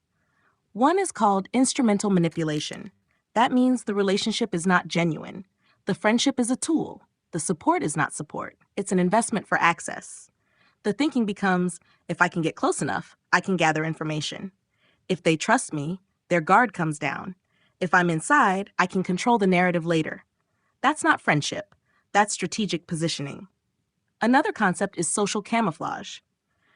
One is called instrumental manipulation. That means the relationship is not genuine. The friendship is a tool. The support is not support. It's an investment for access. The thinking becomes, if I can get close enough, I can gather information. If they trust me, their guard comes down. If I'm inside, I can control the narrative later. That's not friendship. That's strategic positioning. Another concept is social camouflage.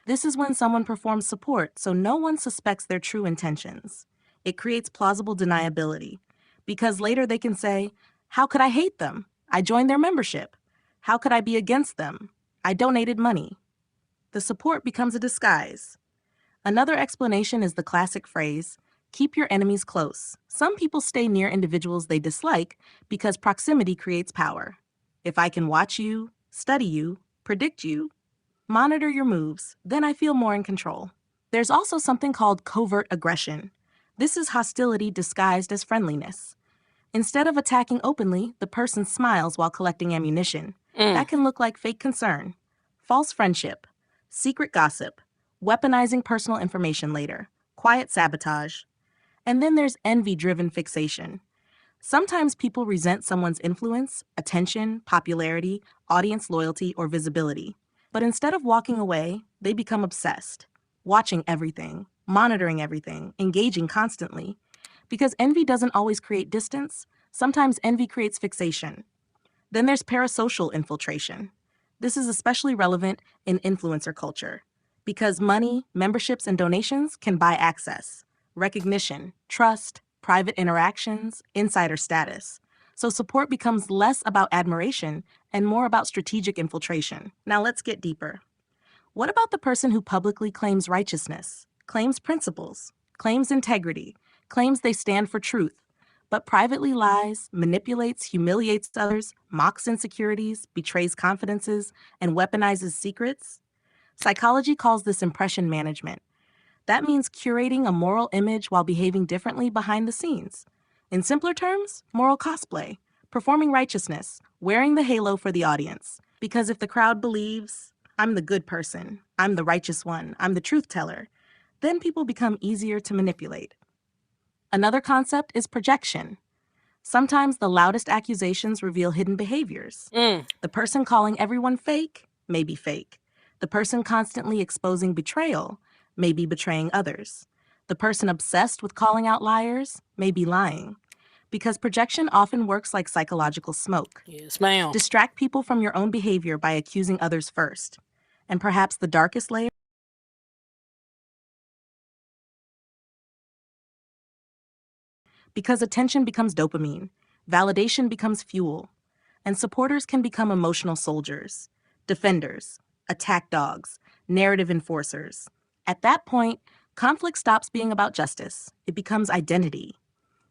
This is when someone performs support so no one suspects their true intentions. It creates plausible deniability, because later they can say, how could I hate them? I joined their membership. How could I be against them? I donated money. The support becomes a disguise. Another explanation is the classic phrase, keep your enemies close. Some people stay near individuals they dislike because proximity creates power. If I can watch you, study you, predict you, monitor your moves, then I feel more in control. There's also something called covert aggression. This is hostility disguised as friendliness. Instead of attacking openly, the person smiles while collecting ammunition. That can look like fake concern, false friendship, secret gossip, weaponizing personal information later, quiet sabotage. And then there's envy-driven fixation. Sometimes people resent someone's influence, attention, popularity, audience loyalty, or visibility. But instead of walking away, they become obsessed, watching everything, monitoring everything, engaging constantly. Because envy doesn't always create distance, sometimes envy creates fixation. Then there's parasocial infiltration. This is especially relevant in influencer culture, because money, memberships, and donations can buy access, recognition, trust, private interactions, insider status. So support becomes less about admiration and more about strategic infiltration. Now let's get deeper. What about the person who publicly claims righteousness, claims principles, claims integrity, claims they stand for truth, but privately lies, manipulates, humiliates others, mocks insecurities, betrays confidences, and weaponizes secrets? Psychology calls this impression management. That means curating a moral image while behaving differently behind the scenes. In simpler terms, moral cosplay, performing righteousness, wearing the halo for the audience. Because if the crowd believes, I'm the good person, I'm the righteous one, I'm the truth teller, then people become easier to manipulate. Another concept is projection. Sometimes the loudest accusations reveal hidden behaviors. The person calling everyone fake may be fake. The person constantly exposing betrayal may be betraying others. The person obsessed with calling out liars may be lying. Because projection often works like psychological smoke. Yes, ma'am. Distract people from your own behavior by accusing others first. And perhaps the darkest layer, because attention becomes dopamine, validation becomes fuel, and supporters can become emotional soldiers, defenders, attack dogs, narrative enforcers. At that point, conflict stops being about justice. It becomes identity.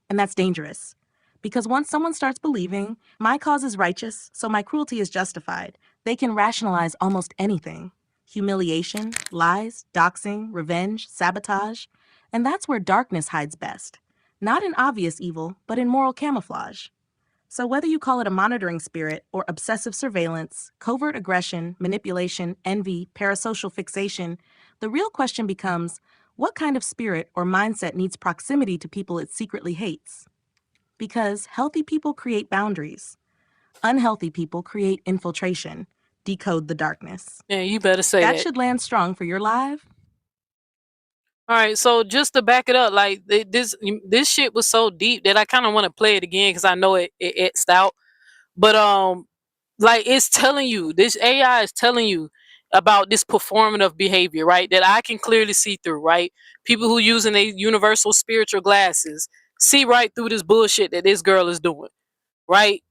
And that's dangerous. Because once someone starts believing, my cause is righteous, so my cruelty is justified, they can rationalize almost anything. Humiliation, lies, doxing, revenge, sabotage. And that's where darkness hides best. Not in obvious evil, but in moral camouflage. So whether you call it a monitoring spirit or obsessive surveillance, covert aggression, manipulation, envy, parasocial fixation, the real question becomes, what kind of spirit or mindset needs proximity to people it secretly hates? Because healthy people create boundaries. Unhealthy people create infiltration, decode the darkness. Yeah, you better say That that. should land strong for your live. All right, so just to back it up, like this shit was so deep that I kind of want to play it again because I know it's out. But like it's telling you, this AI is telling you about this performative behavior, right? That I can clearly see through, right? People who using a universal spiritual glasses see right through this bullshit that this girl is doing, right?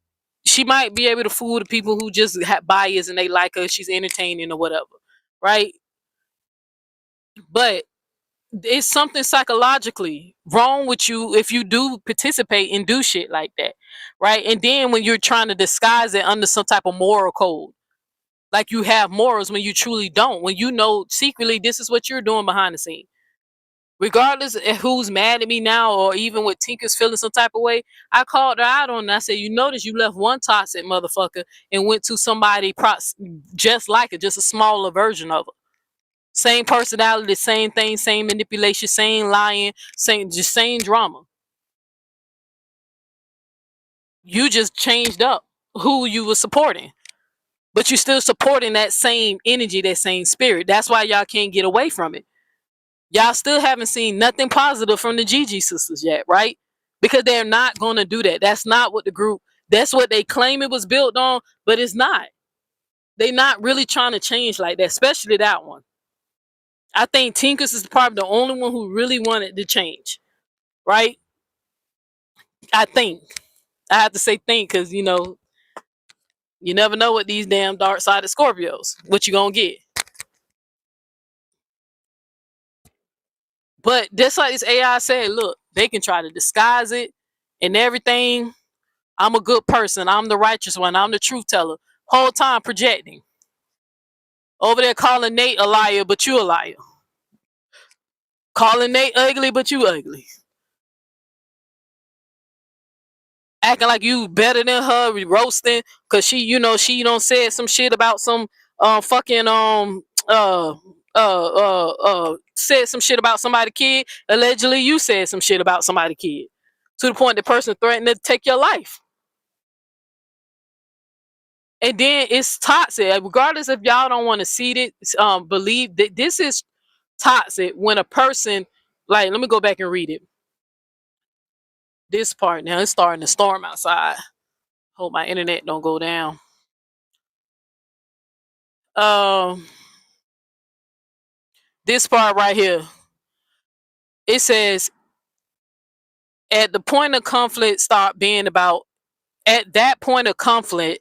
She might be able to fool the people who just have bias and they like her, she's entertaining or whatever, right? But it's something psychologically wrong with you if you do participate and do shit like that, right? And then when you're trying to disguise it under some type of moral code, like you have morals when you truly don't, when you know secretly this is what you're doing behind the scene. Regardless of who's mad at me now or even with Tinker's feeling some type of way, I called her out on it. I said, you notice you left one toxic motherfucker and went to somebody just like it, just a smaller version of her. Same personality, same thing, same manipulation, same lying, same drama. You just changed up who you were supporting, but you're still supporting that same energy, that same spirit. That's why y'all can't get away from it. Y'all still haven't seen nothing positive from the Gigi sisters yet, right? Because they're not going to do that. That's not what the group, that's what they claim it was built on, but it's not. They're not really trying to change like that, especially that one. I think Tinkers is probably the only one who really wanted to change, right? I think. I have to say think because, You never know what these damn dark-sided Scorpios, what you gonna get. But just like this AI said, look, they can try to disguise it and everything. I'm a good person. I'm the righteous one. I'm the truth teller. Whole time projecting. Over there calling Nate a liar, but you a liar. Calling Nate ugly, but you ugly. Acting like you better than her, roasting, cause she don't said some shit about some fucking said some shit about somebody's kid. Allegedly you said some shit about somebody's kid. To the point the person threatened to take your life. And then it's toxic. Regardless if y'all don't want to see it, believe that this is toxic when a person, like, let me go back and read it. This part now, it's starting to storm outside. Hope my internet don't go down. This part right here. It says, at the point of conflict start being about, at that point of conflict,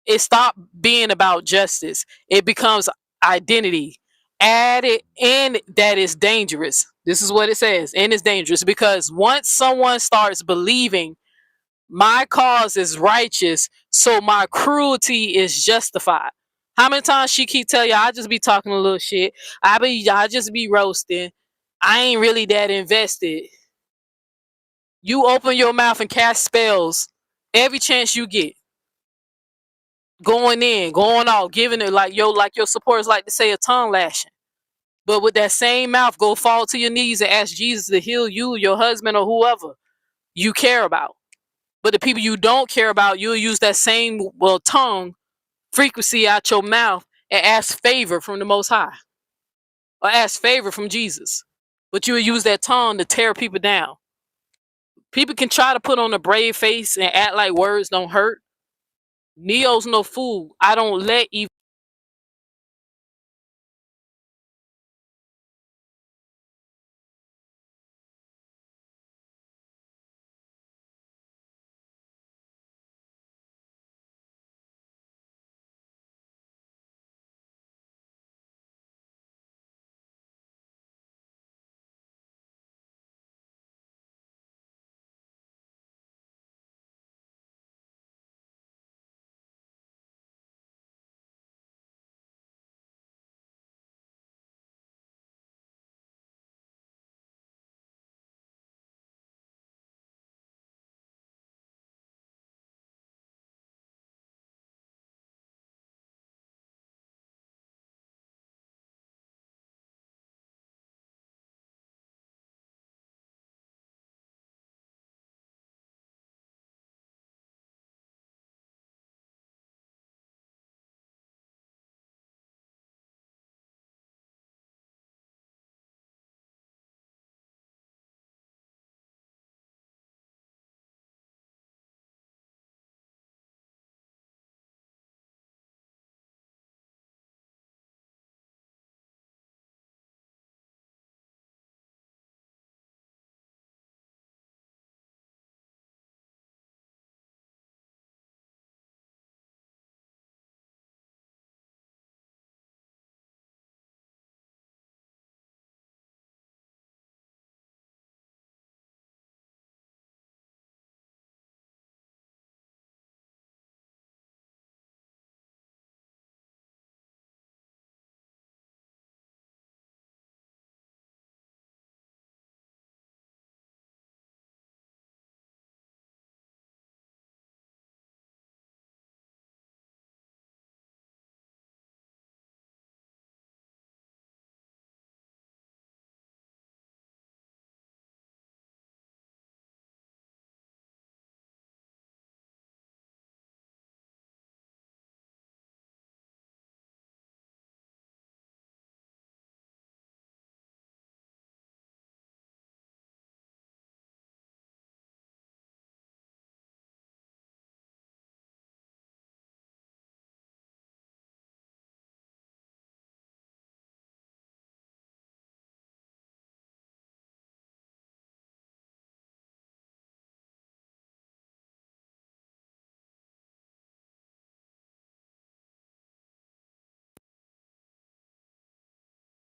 it stopped being about justice. It becomes identity. Added in that is dangerous. This is what it says. And it's dangerous because once someone starts believing my cause is righteous, so my cruelty is justified. How many times she keep telling you, I just be talking a little shit. I just be roasting. I ain't really that invested. You open your mouth and cast spells every chance you get. Going in, going out, giving it like your supporters like to say, a tongue lashing. But with that same mouth, go fall to your knees and ask Jesus to heal you, your husband, or whoever you care about. But the people you don't care about, you'll use that same tongue frequency out your mouth and ask favor from the Most High, or ask favor from Jesus. But you will use that tongue to tear people down. People can try to put on a brave face and act like words don't hurt. Neo's no fool. I don't let evil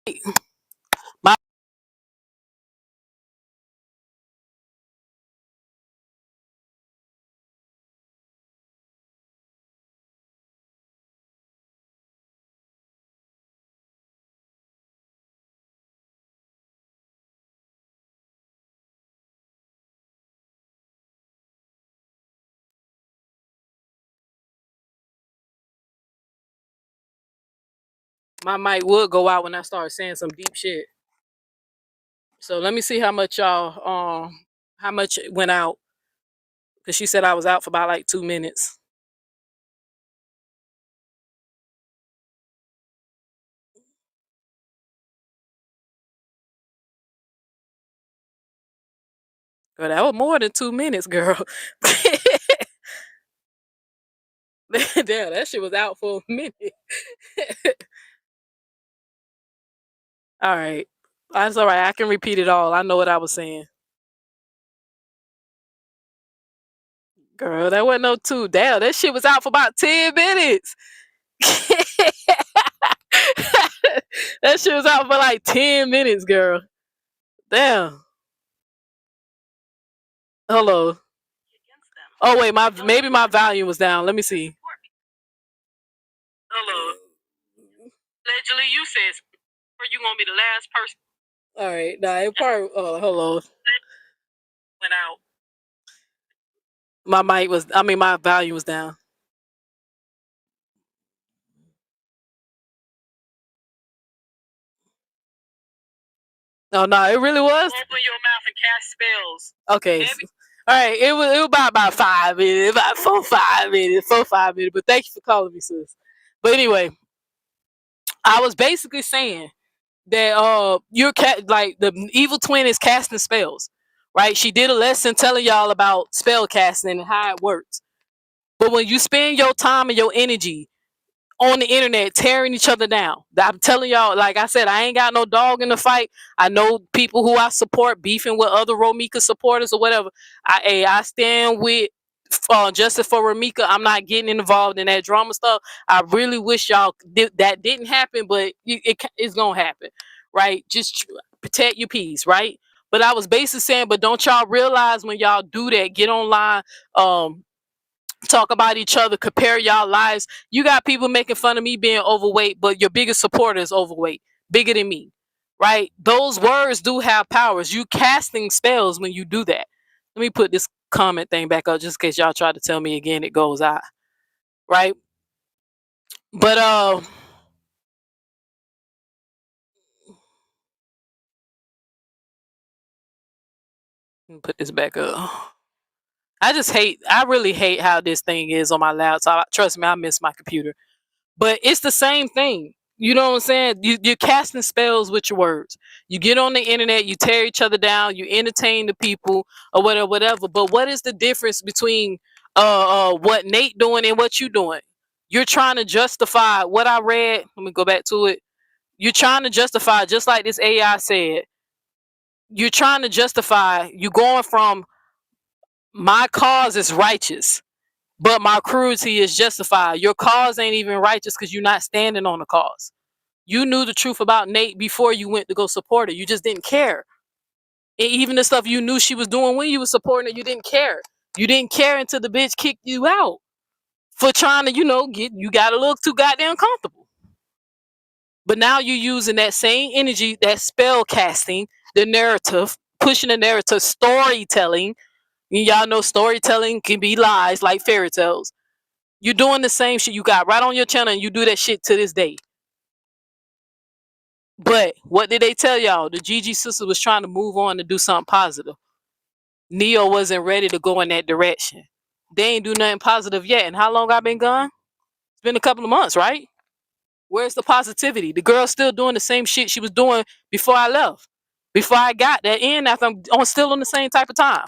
My my mic would go out when I start saying some deep shit. So let me see how much y'all how much it went out. Cause she said I was out for about like 2 minutes. Girl, that was more than 2 minutes, girl. Damn, that shit was out for a minute. All right. That's all right. I can repeat it all. I know what I was saying. Girl, that wasn't no 2. Damn, that shit was out for about 10 minutes. That shit was out for like 10 minutes, girl. Damn. Hello. Oh wait, maybe my volume was down. Let me see. Hello. Allegedly, you said, "Are you gonna be the last person?" All right. Nah, it probably. Oh, hello. Went out. My mic was. I mean, my volume was down. No, it really was. Open your mouth and cast spells. Okay. All right. It was about 5 minutes. About 5 minutes. 5 minutes. But thank you for calling me, sis. But anyway, I was basically saying that you're like the evil twin is casting spells, right? She did a lesson telling y'all about spell casting and how it works. But when you spend your time and your energy on the internet tearing each other down, I'm telling y'all, like I said, I ain't got no dog in the fight. I know people who I support beefing with other Romika supporters or whatever. I stand with justice for Romika. I'm not getting involved in that drama stuff. I really wish y'all that didn't happen, but it's gonna happen, right? Just protect your peace, right? But I was basically saying, but don't y'all realize when y'all do that, get online, talk about each other, compare y'all lives. You got people making fun of me being overweight, but your biggest supporter is overweight, bigger than me, right? Those words do have powers. You casting spells when you do that. Let me put this comment thing back up just in case y'all try to tell me again it goes out, right? But let me put this back up. I really hate how this thing is on my laptop. Trust me, I miss my computer. But it's the same thing. You know what I'm saying? You're casting spells with your words. You get on the internet, you tear each other down, you entertain the people or whatever. But what is the difference between what Nate doing and what you doing? You're trying to justify what I read. Let me go back to it. You're trying to justify, just like this AI said, you're trying to justify you going from my cause is righteous, but my cruelty is justified. Your cause ain't even righteous because you're not standing on the cause. You knew the truth about Nate before you went to go support her. You just didn't care. And even the stuff you knew she was doing when you was supporting her, you didn't care. You didn't care until the bitch kicked you out for trying to, you got to look too goddamn comfortable. But now you're using that same energy, that spell casting, the narrative, pushing the narrative, storytelling. And y'all know storytelling can be lies like fairy tales. You're doing the same shit you got right on your channel, and you do that shit to this day. But what did they tell y'all? The Gigi sister was trying to move on to do something positive. Neo wasn't ready to go in that direction. They ain't do nothing positive yet. And how long I been gone? It's been a couple of months, right? Where's the positivity? The girl's still doing the same shit she was doing before I left. Before I got that in, after I'm still on the same type of time.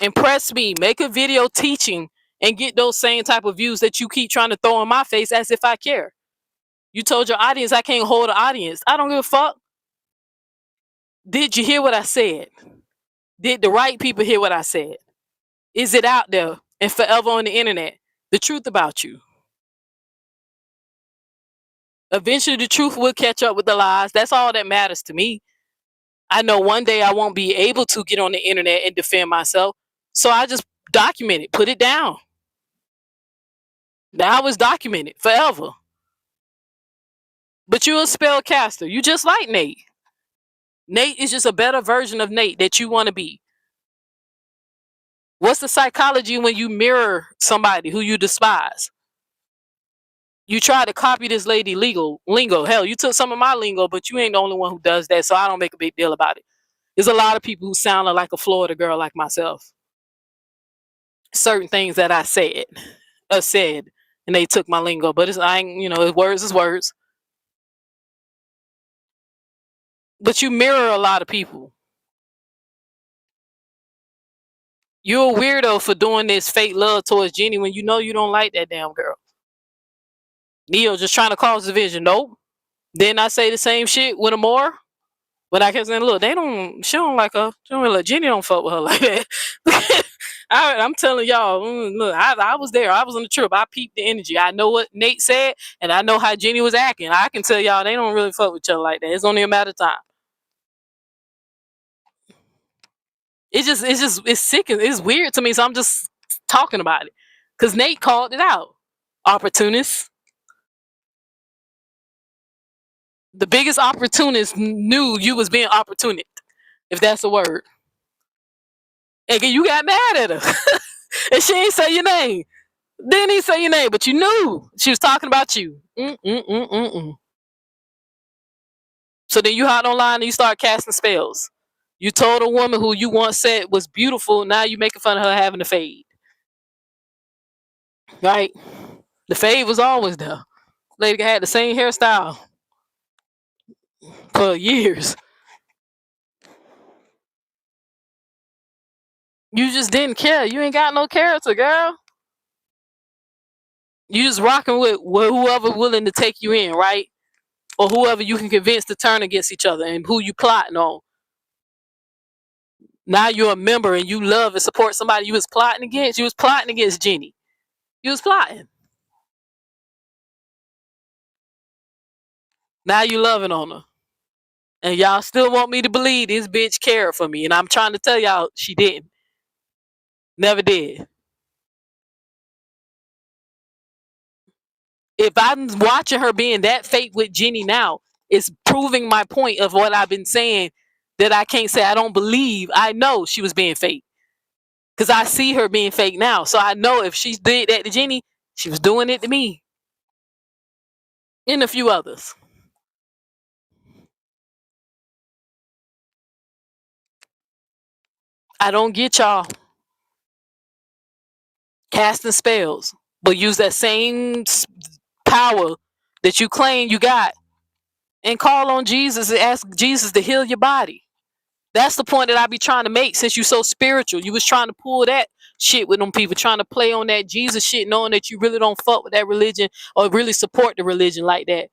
Impress me. Make a video teaching and get those same type of views that you keep trying to throw in my face as if I care. You told your audience I can't hold an audience. I don't give a fuck. Did you hear what I said? Did the right people hear what I said? Is it out there and forever on the internet? The truth about you. Eventually the truth will catch up with the lies. That's all that matters to me. I know one day I won't be able to get on the internet and defend myself. So I just document it, put it down. Now it's documented forever. But you're a spellcaster. You just like Nate. Nate is just a better version of Nate that you want to be. What's the psychology when you mirror somebody who you despise? You try to copy this lady lingo. Hell, you took some of my lingo, but you ain't the only one who does that, so I don't make a big deal about it. There's a lot of people who sound like a Florida girl like myself. Certain things that I said, and they took my lingo, but words is words. But you mirror a lot of people. You're a weirdo for doing this fake love towards Jenny when you know you don't like that damn girl. Neo just trying to cause division. Nope. Didn't I say the same shit with Amora? But I kept saying, look, she don't like her. She don't like Jenny, don't fuck with her like that. I'm telling y'all, look, I was there. I was on the trip. I peeped the energy. I know what Nate said, and I know how Jenny was acting. I can tell y'all they don't really fuck with each other like that. It's only a matter of time. It's sick. It's weird to me, so I'm just talking about it. Because Nate called it out. Opportunist. The biggest opportunist knew you was being opportunist, if that's a word. And you got mad at her. And she ain't say your name. Didn't he say your name? But you knew she was talking about you. So then you hopped online and you start casting spells. You told a woman who you once said was beautiful, now you making fun of her having a fade. Right? The fade was always there. Lady had the same hairstyle for years. You just didn't care. You ain't got no character, girl. You just rocking with whoever willing to take you in, right? Or whoever you can convince to turn against each other and who you plotting on. Now you're a member and you love and support somebody you was plotting against. You was plotting against Jenny. You was plotting. Now you loving on her. And y'all still want me to believe this bitch cared for me. And I'm trying to tell y'all she didn't. Never did. If I'm watching her being that fake with Jenny now, it's proving my point of what I've been saying, that I can't say I don't believe. I know she was being fake. Because I see her being fake now. So I know if she did that to Jenny, she was doing it to me. And a few others. I don't get y'all casting spells, but use that same power that you claim you got and call on Jesus and ask Jesus to heal your body. That's the point that I be trying to make. Since you so spiritual, you was trying to pull that shit with them people, trying to play on that Jesus shit, knowing that you really don't fuck with that religion or really support the religion like that.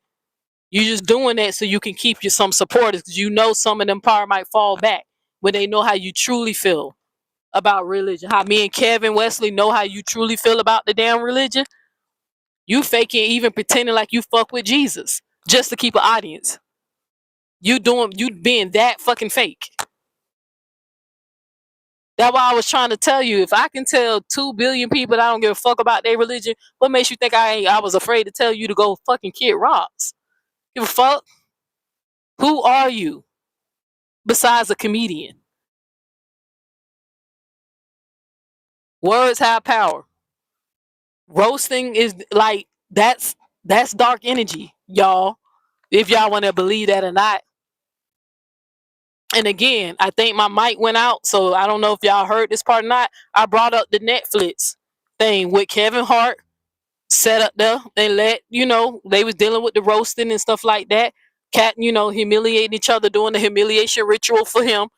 You just doing that so you can keep you some supporters, because you know some of them power might fall back when they know how you truly feel about religion. How me and Kevin Wesley know how you truly feel about the damn religion. You faking, even pretending like you fuck with Jesus just to keep an audience. You being that fucking fake. That's why I was trying to tell you, if I can tell 2 billion people that I don't give a fuck about their religion, what makes you think I was afraid to tell you to go fucking Kid Rocks? Give a fuck? Who are you besides a comedian? Words have power. Roasting is like, that's dark energy, y'all. If y'all want to believe that or not. And again, I think my mic went out, so I don't know if y'all heard this part or not. I brought up the Netflix thing with Kevin Hart set up there. They they was dealing with the roasting and stuff like that. Cat, humiliating each other, doing the humiliation ritual for him.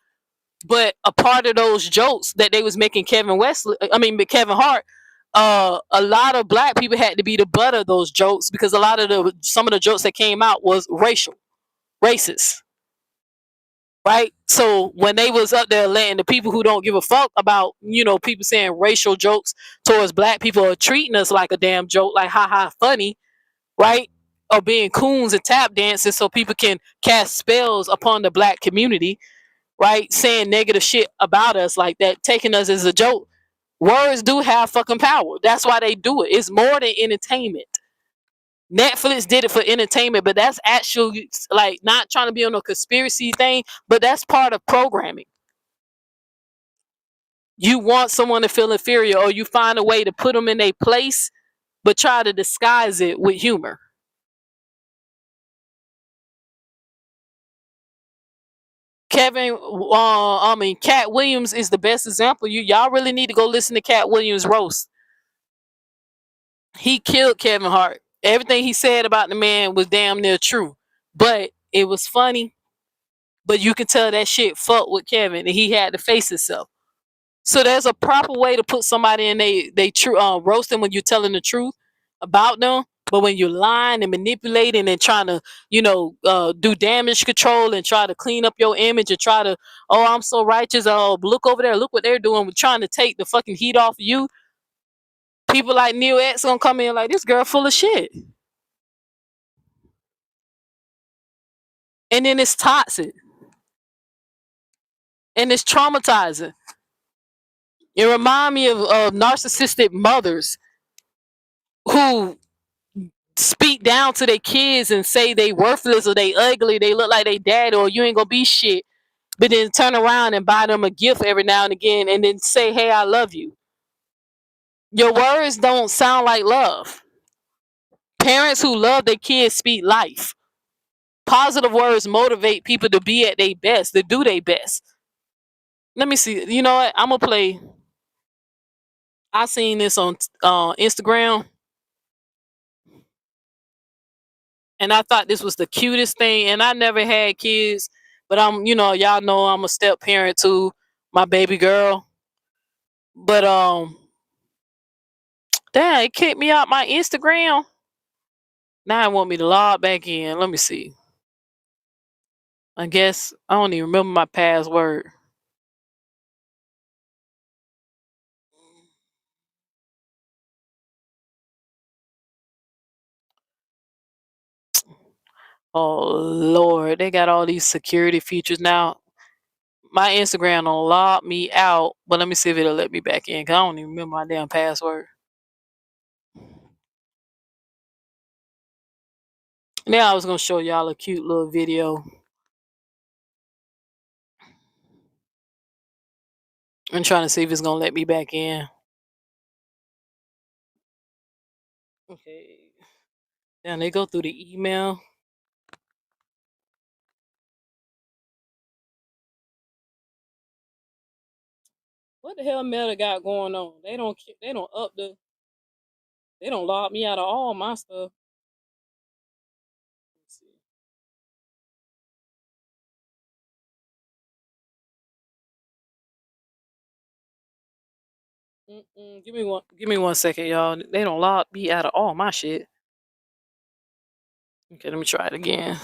But a part of those jokes that they was making Kevin Hart, a lot of black people had to be the butt of those jokes, because some of the jokes that came out was racist. Right? So when they was up there letting the people who don't give a fuck about, people saying racial jokes towards black people or treating us like a damn joke, like haha funny, right? or being coons and tap dancers so people can cast spells upon the black community, right? Saying negative shit about us like that, taking us as a joke. Words do have fucking power. That's why they do it. It's more than entertainment. Netflix did it for entertainment, but that's actually like not trying to be on a conspiracy thing, but that's part of programming. You want someone to feel inferior, or you find a way to put them in a place, but try to disguise it with humor. Cat Williams is the best example. Y'all really need to go listen to Cat Williams roast. He killed Kevin Hart. Everything he said about the man was damn near true, but it was funny. But you can tell that shit fucked with Kevin, and he had to face himself. So there's a proper way to put somebody in they true roasting when you're telling the truth about them. But when you're lying and manipulating and trying to, do damage control and try to clean up your image and try to, oh, I'm so righteous. Oh, look over there. Look what they're doing. We're trying to take the fucking heat off of you. People like Neil X gonna come in like, this girl full of shit. And then it's toxic. And it's traumatizing. It reminds me of narcissistic mothers who speak down to their kids and say they worthless or they ugly, they look like they dad, or you ain't gonna be shit, but then turn around and buy them a gift every now and again and then say, hey, I love you. Your words don't sound like love. Parents who love their kids speak life. Positive words motivate people to be at their best, to do their best. Let me see. You know what? I'm gonna play. I seen this on Instagram, and I thought this was the cutest thing. And I never had kids, but y'all know I'm a step parent to my baby girl. But damn, it kicked me out my Instagram. Now it want me to log back in. Let me see. I guess I don't even remember my password. Oh Lord, they got all these security features now. My Instagram don't log me out, but let me see if it'll let me back in. 'Cause I don't even remember my damn password. Now I was gonna show y'all a cute little video. I'm trying to see if it's gonna let me back in. Okay. Then they go through the email. What the hell Meta got going on? They don't log me out of all my stuff. Let's see. Give me one second, y'all. They don't log me out of all my shit. Okay, let me try it again.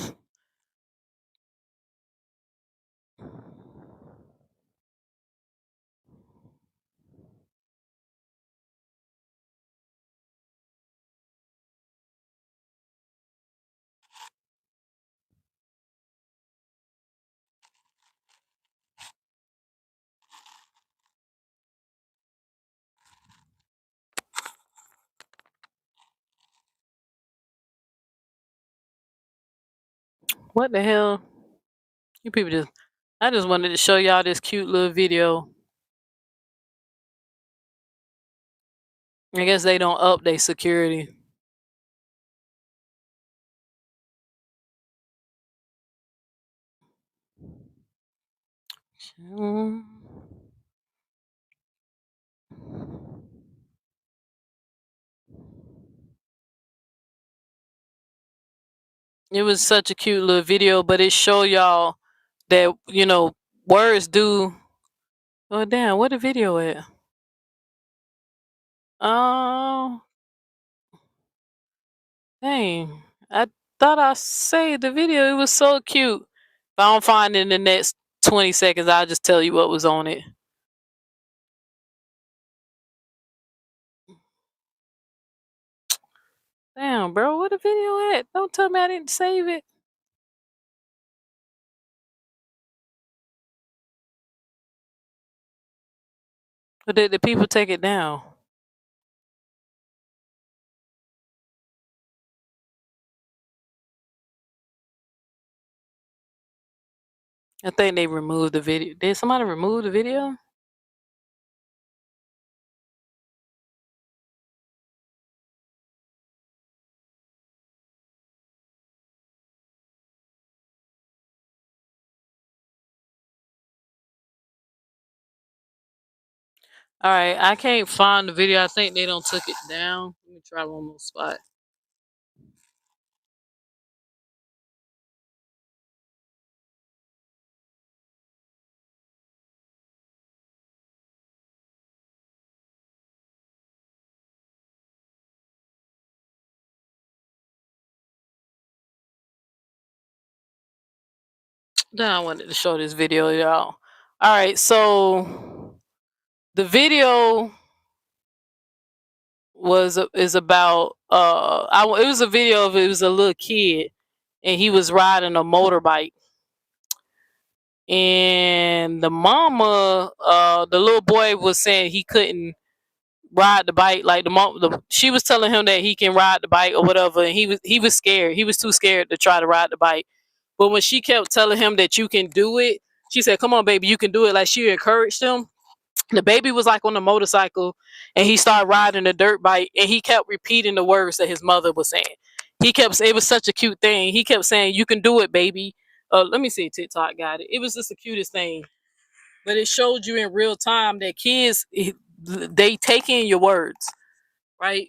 What the hell? You people I just wanted to show y'all this cute little video. I guess they don't update security. It was such a cute little video, but it show y'all that words do. Oh damn, where the video at? Oh dang, I thought I saved the video. It was so cute. If I don't find it in the next 20 seconds, I'll just tell you what was on it. Damn. Damn, bro, where the video at? Don't tell me I didn't save it. Or did the people take it down? I think they removed the video. Did somebody remove the video? All right, I can't find the video. I think they don't took it down. Let me try one more spot. Then I wanted to show this video, y'all. All right, so the video is about it was a video of it was a little kid and he was riding a motorbike, and the mama the little boy was saying he couldn't ride the bike. Like she was telling him that he can ride the bike or whatever, and he was scared. He was too scared to try to ride the bike. But when she kept telling him that you can do it, she said, "Come on, baby, you can do it." Like she encouraged him. The baby was like on the motorcycle, and he started riding the dirt bike, and he kept repeating the words that his mother was saying. It was such a cute thing. He kept saying, "You can do it, baby." Let me see, TikTok got it. It was just the cutest thing. But it showed you in real time that kids, they take in your words, right?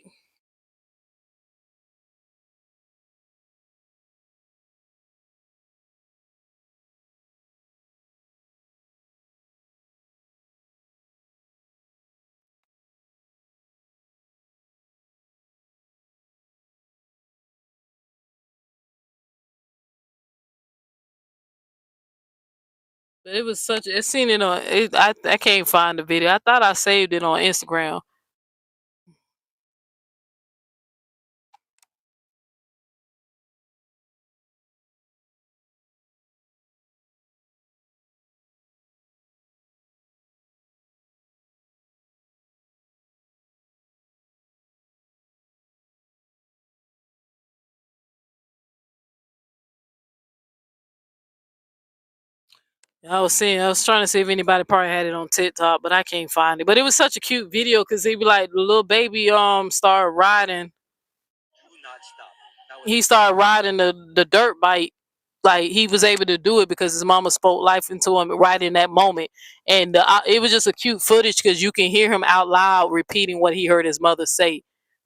But it was such. It seen it on. I can't find the video. I thought I saved it on Instagram. I was trying to see if anybody probably had it on TikTok, but I can't find it. But it was such a cute video because he be like the little baby started riding. He started riding the dirt bike. Like he was able to do it because his mama spoke life into him right in that moment, and it was just a cute footage because you can hear him out loud repeating what he heard his mother say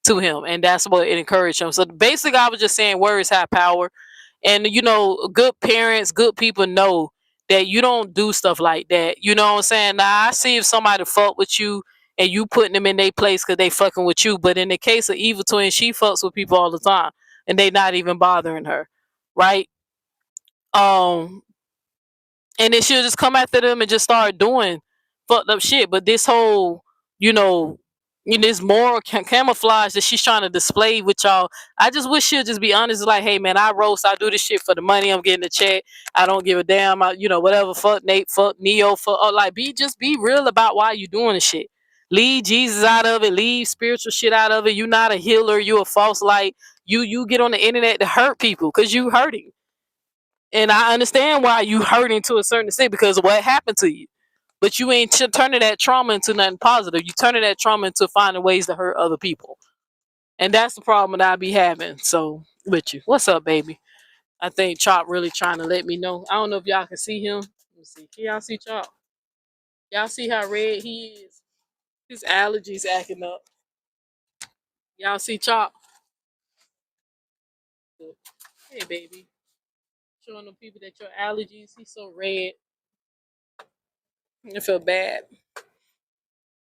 to him, and that's what it encouraged him. So basically, I was just saying words have power, and good parents, good people know that you don't do stuff like that. You know what I'm saying? Now I see if somebody fuck with you and you putting them in their place because they fucking with you, but in the case of Evil Twin, she fucks with people all the time, and they not even bothering her, right? Um, and then she'll just come after them and just start doing fucked up shit. But this whole, you know, this moral camouflage that she's trying to display with y'all, I just wish she'll just be honest. Like, hey man, I roast, I do this shit for the money. I'm getting the check. I don't give a damn. Whatever. Fuck Nate. Fuck Neo. Fuck. Like, be real about why you doing the shit. Leave Jesus out of it. Leave spiritual shit out of it. You not a healer. You a false light. You get on the internet to hurt people because you hurting. And I understand why you hurting to a certain extent because of what happened to you. But you ain't turning that trauma into nothing positive. You turning that trauma into finding ways to hurt other people. And that's the problem that I be having. So with you. What's up, baby? I think Chop really trying to let me know. I don't know if y'all can see him. Let me see. Can y'all see Chop? Y'all see how red he is? His allergies acting up. Y'all see Chop? Hey, baby. Showing them people that your allergies, he's so red. I feel bad.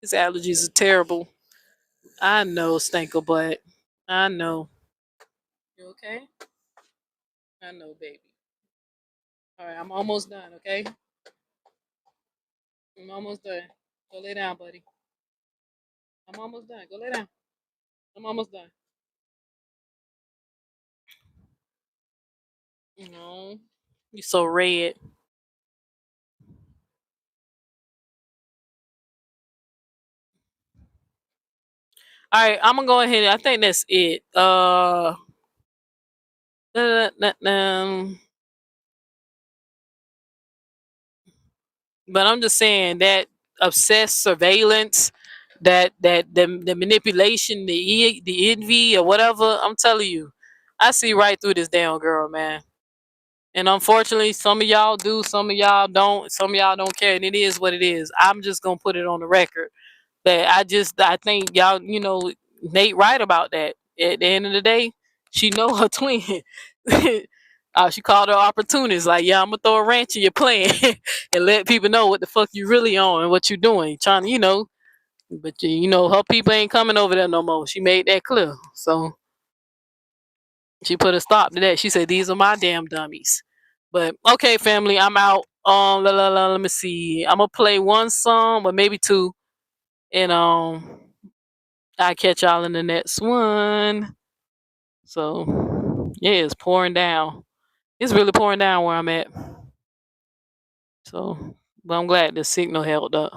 His allergies are terrible. I know, Stanker butt. I know. You okay? I know, baby. All right, I'm almost done, okay? I'm almost done. Go lay down, buddy. I'm almost done. Go lay down. I'm almost done. You know, you so red. All right, I'm gonna go ahead. I think that's it. But I'm just saying that obsessed surveillance, the manipulation, the envy or whatever. I'm telling you, I see right through this damn girl, man. And unfortunately, some of y'all do, some of y'all don't, some of y'all don't care, and it is what it is. I'm just gonna put it on the record that I think y'all, Nate right about that. At the end of the day, she know her twin. She called her opportunist. Like, yeah, I'm gonna throw a wrench in your plan and let people know what the fuck you really on and what you doing. Trying to, but her people ain't coming over there no more. She made that clear. So she put a stop to that. She said, "These are my damn dummies." But okay, family, I'm out. Let me see. I'm gonna play one song, but maybe two, and I'll catch y'all in the next one. So yeah, it's pouring down. It's really pouring down where I'm at. So, but I'm glad the signal held up.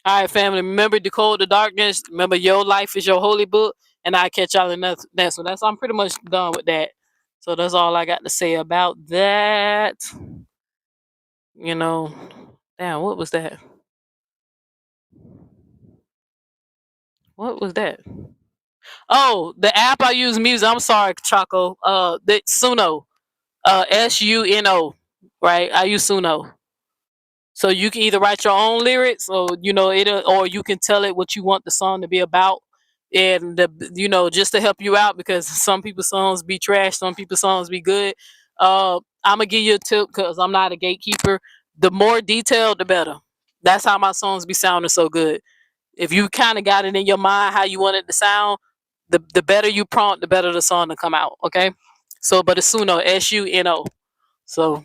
All right, family. Remember, Decode the Darkness. Remember, your life is your holy book. And I'll catch y'all in the next one. I'm pretty much done with that. So that's all I got to say about that. Damn, what was that? What was that? Oh, the app I use music. I'm sorry, Choco. The Suno. Suno. Right? I use Suno. So you can either write your own lyrics, or or you can tell it what you want the song to be about, and just to help you out, because some people's songs be trash, some people's songs be good. I'm gonna give you a tip because I'm not a gatekeeper. The more detailed, the better. That's how my songs be sounding so good. If you kind of got it in your mind how you want it to sound, the better you prompt, the better the song to come out. Okay, so but it's Suno, Suno. So.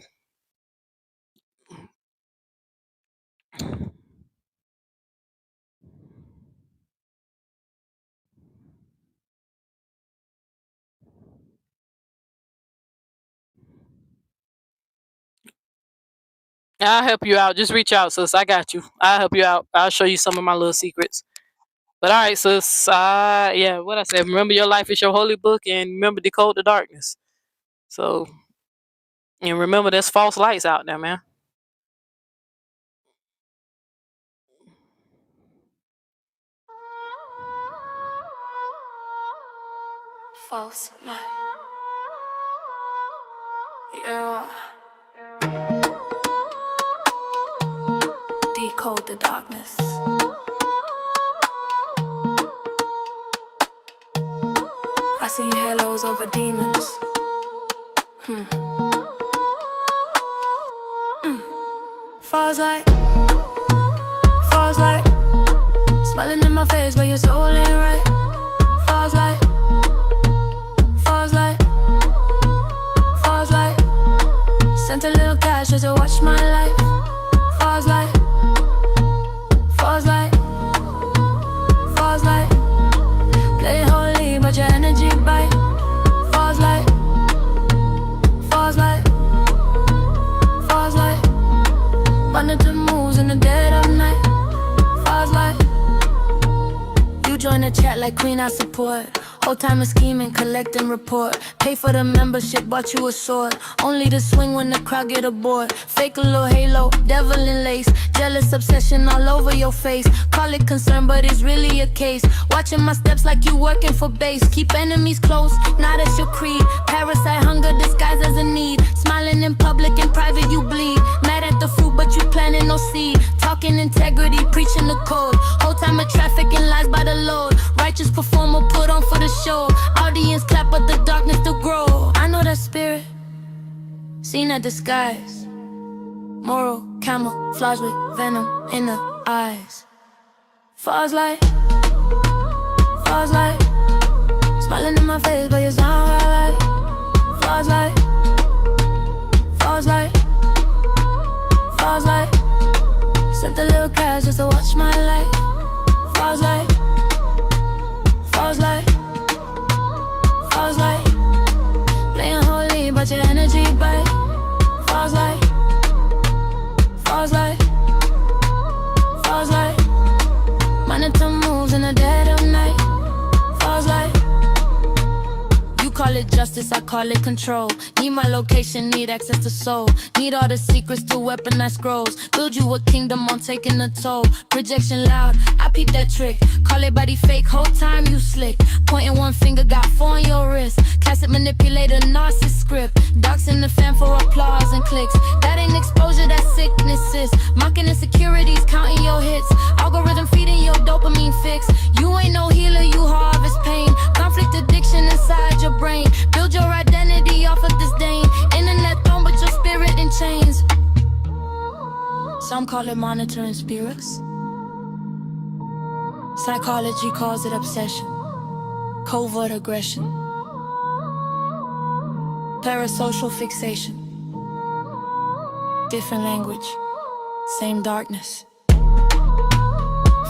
I'll help you out. Just reach out, sis. I got you. I'll help you out. I'll show you some of my little secrets. But all right, sis. Yeah, what I said. Remember, your life is your holy book, and remember, decode the darkness. So, and remember, there's false lights out there, man. False light. Yeah. Decode the darkness. I see halos over demons. Falls like, smiling in my face, but your soul ain't right. Falls like, sent a little cash just to watch my life. Falls like, play holy, but your energy bite. Falls like, under the moves in the dead of night. Falls like, you join the chat like queen, I support. Whole time of scheming, collecting report. Pay for the membership, bought you a sword. Only to swing when the crowd get aboard. Fake a little halo, devil in lace. Jealous obsession all over your face. Call it concern, but it's really a case. Watching my steps like you working for base. Keep enemies close, not as your creed. Parasite hunger disguised as a need. Smiling in public, in private you bleed. Mad at the fruit, but you planting no seed. Talking integrity, preaching the code. Whole time of traffic and lies by the load. Righteous performer put on for the show. Audience clap, but the darkness still grow. I know that spirit, seen that disguise. Moral camouflage with venom in the eyes. Falls like, smiling in my face, but you sound right. Falls like, sent a little cash just to watch my life. Falls like, Monitor moves in the dead of night. Falls like. You call it justice, I call it control. Need my location, need access to soul. Need all the secrets to weaponize scrolls. Build you a kingdom on taking a toll. Projection loud, I peep that trick. Call it body fake, whole time you slick. Pointing one finger, got four on your wrist. Classic manipulator, narcissist script. Docs in the fan for applause and clicks. That ain't exposure, that's sicknesses. Mocking insecurities, counting your hits. Algorithm feeding your dopamine fix. You ain't no healer, you harvest pain. Conflict addiction inside your brain. Build your identity off of disdain. Internet throne, but your spirit in chains. Some call it monitoring spirits. Psychology calls it obsession. Covert aggression. Parasocial fixation. Different language, same darkness.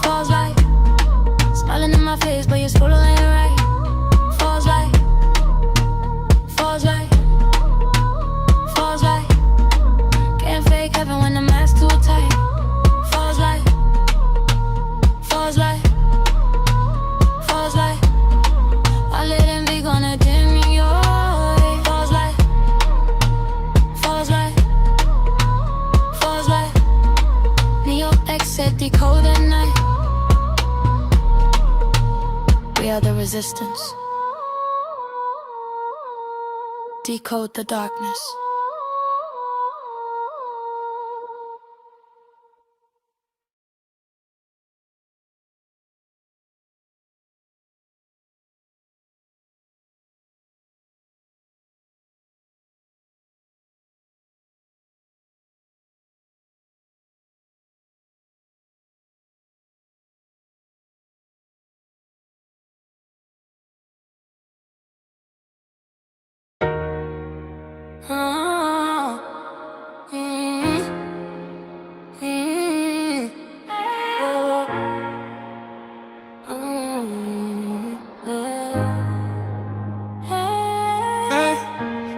Falls like smiling in my face, but your scroll ain't right. Falls like. Falls like. Falls like. Can't fake heaven when the mask too tight. Falls like. Falls like. Falls like. All let envy gonna dim your way. Falls like. Falls like. Falls like. Neo X said decode at night. We are the resistance. Decode the darkness.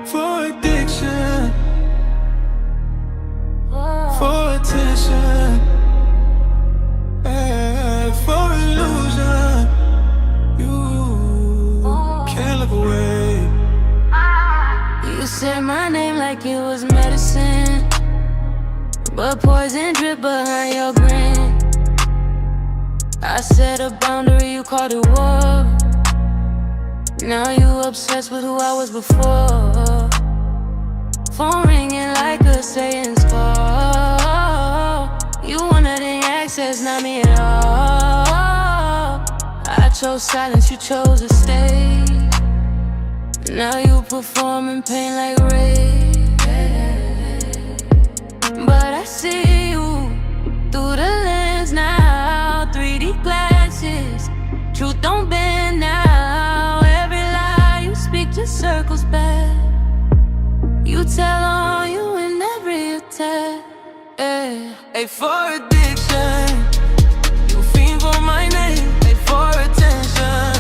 For addiction, for attention, for illusion, you can't look away. You said my name like it was medicine, but poison drip behind your grin. I set a boundary, you called it war. Now you obsessed with who I was before. Phone ringing like a Satan's call. You wanted the access, not me at all. I chose silence, you chose to stay. Now you perform in pain like rain. But I see you through the lens now. 3D glasses, truth don't bend now. Every lie you speak just circles back. You tell on you in every attack. Hey, for addiction, you fiend for my name. Hey, for attention,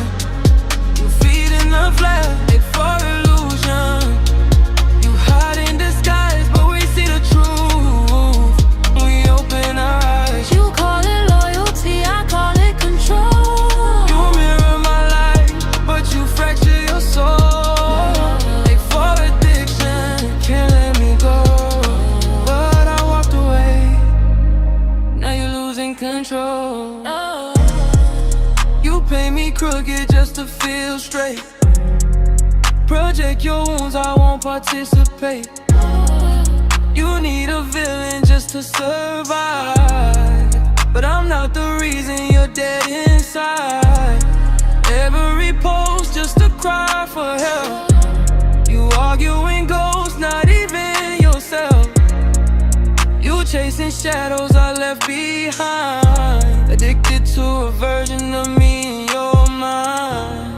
you feed in the flesh. Hey, for illusion, you hide in disguise, but we see the truth. We open our eyes. You call it loyalty, I call it control. You mirror my life, but you fracture your soul. Hey, for addiction, can't let me go, but I walked away. Now you're losing control. You pay me crooked just to feel straight. Project your wounds, I won't participate. You need a villain just to survive, but I'm not the reason you're dead inside. Every post just a cry for help. You arguing ghosts, not even yourself. You chasing shadows I left behind. Addicted to a version of me in your mind.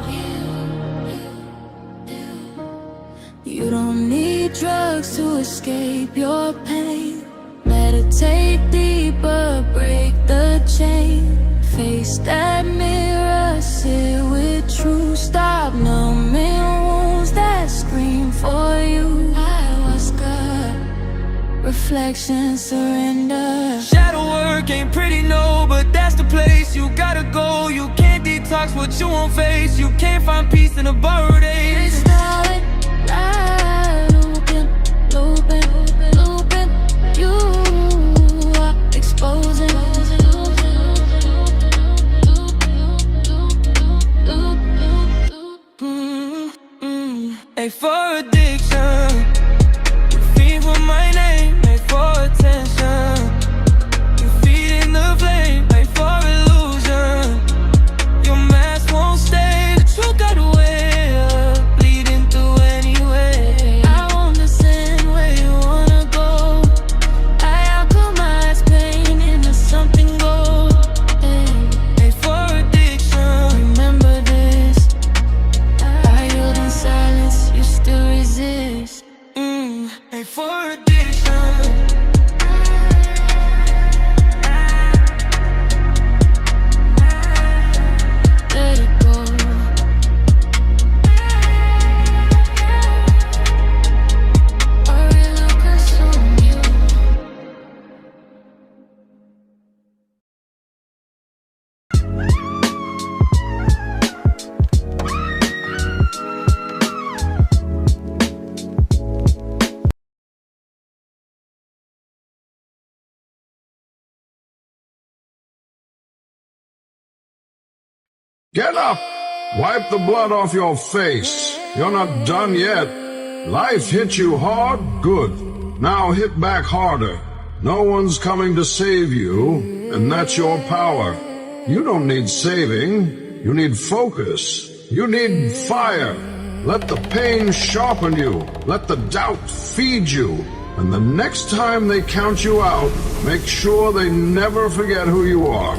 You don't need drugs to escape your pain. Meditate deeper, break the chain. Face that mirror, sit with truth. Stop numbing wounds that scream for you. Ayahuasca, reflection, surrender. Shadow work ain't pretty, no, but that's the place you gotta box what you won't face. You can't find peace in a borrowed days. It's like looping, looping, looping. You are exposing. Made for addiction. You feed for my name. Made for attention. You feed in the flame. Made for illusion. Your mask won't stay. The truth got away up, bleeding through anyway. I won't listen where you wanna go. I alchemize pain into something gold. Made for addiction. Remember this. I yield in silence, you still resist. Made for addiction. Let it go. Or it'll consume you. Get up! Wipe the blood off your face. You're not done yet. Life hit you hard? Good. Now hit back harder. No one's coming to save you, and that's your power. You don't need saving. You need focus. You need fire. Let the pain sharpen you. Let the doubt feed you. And the next time they count you out, make sure they never forget who you are.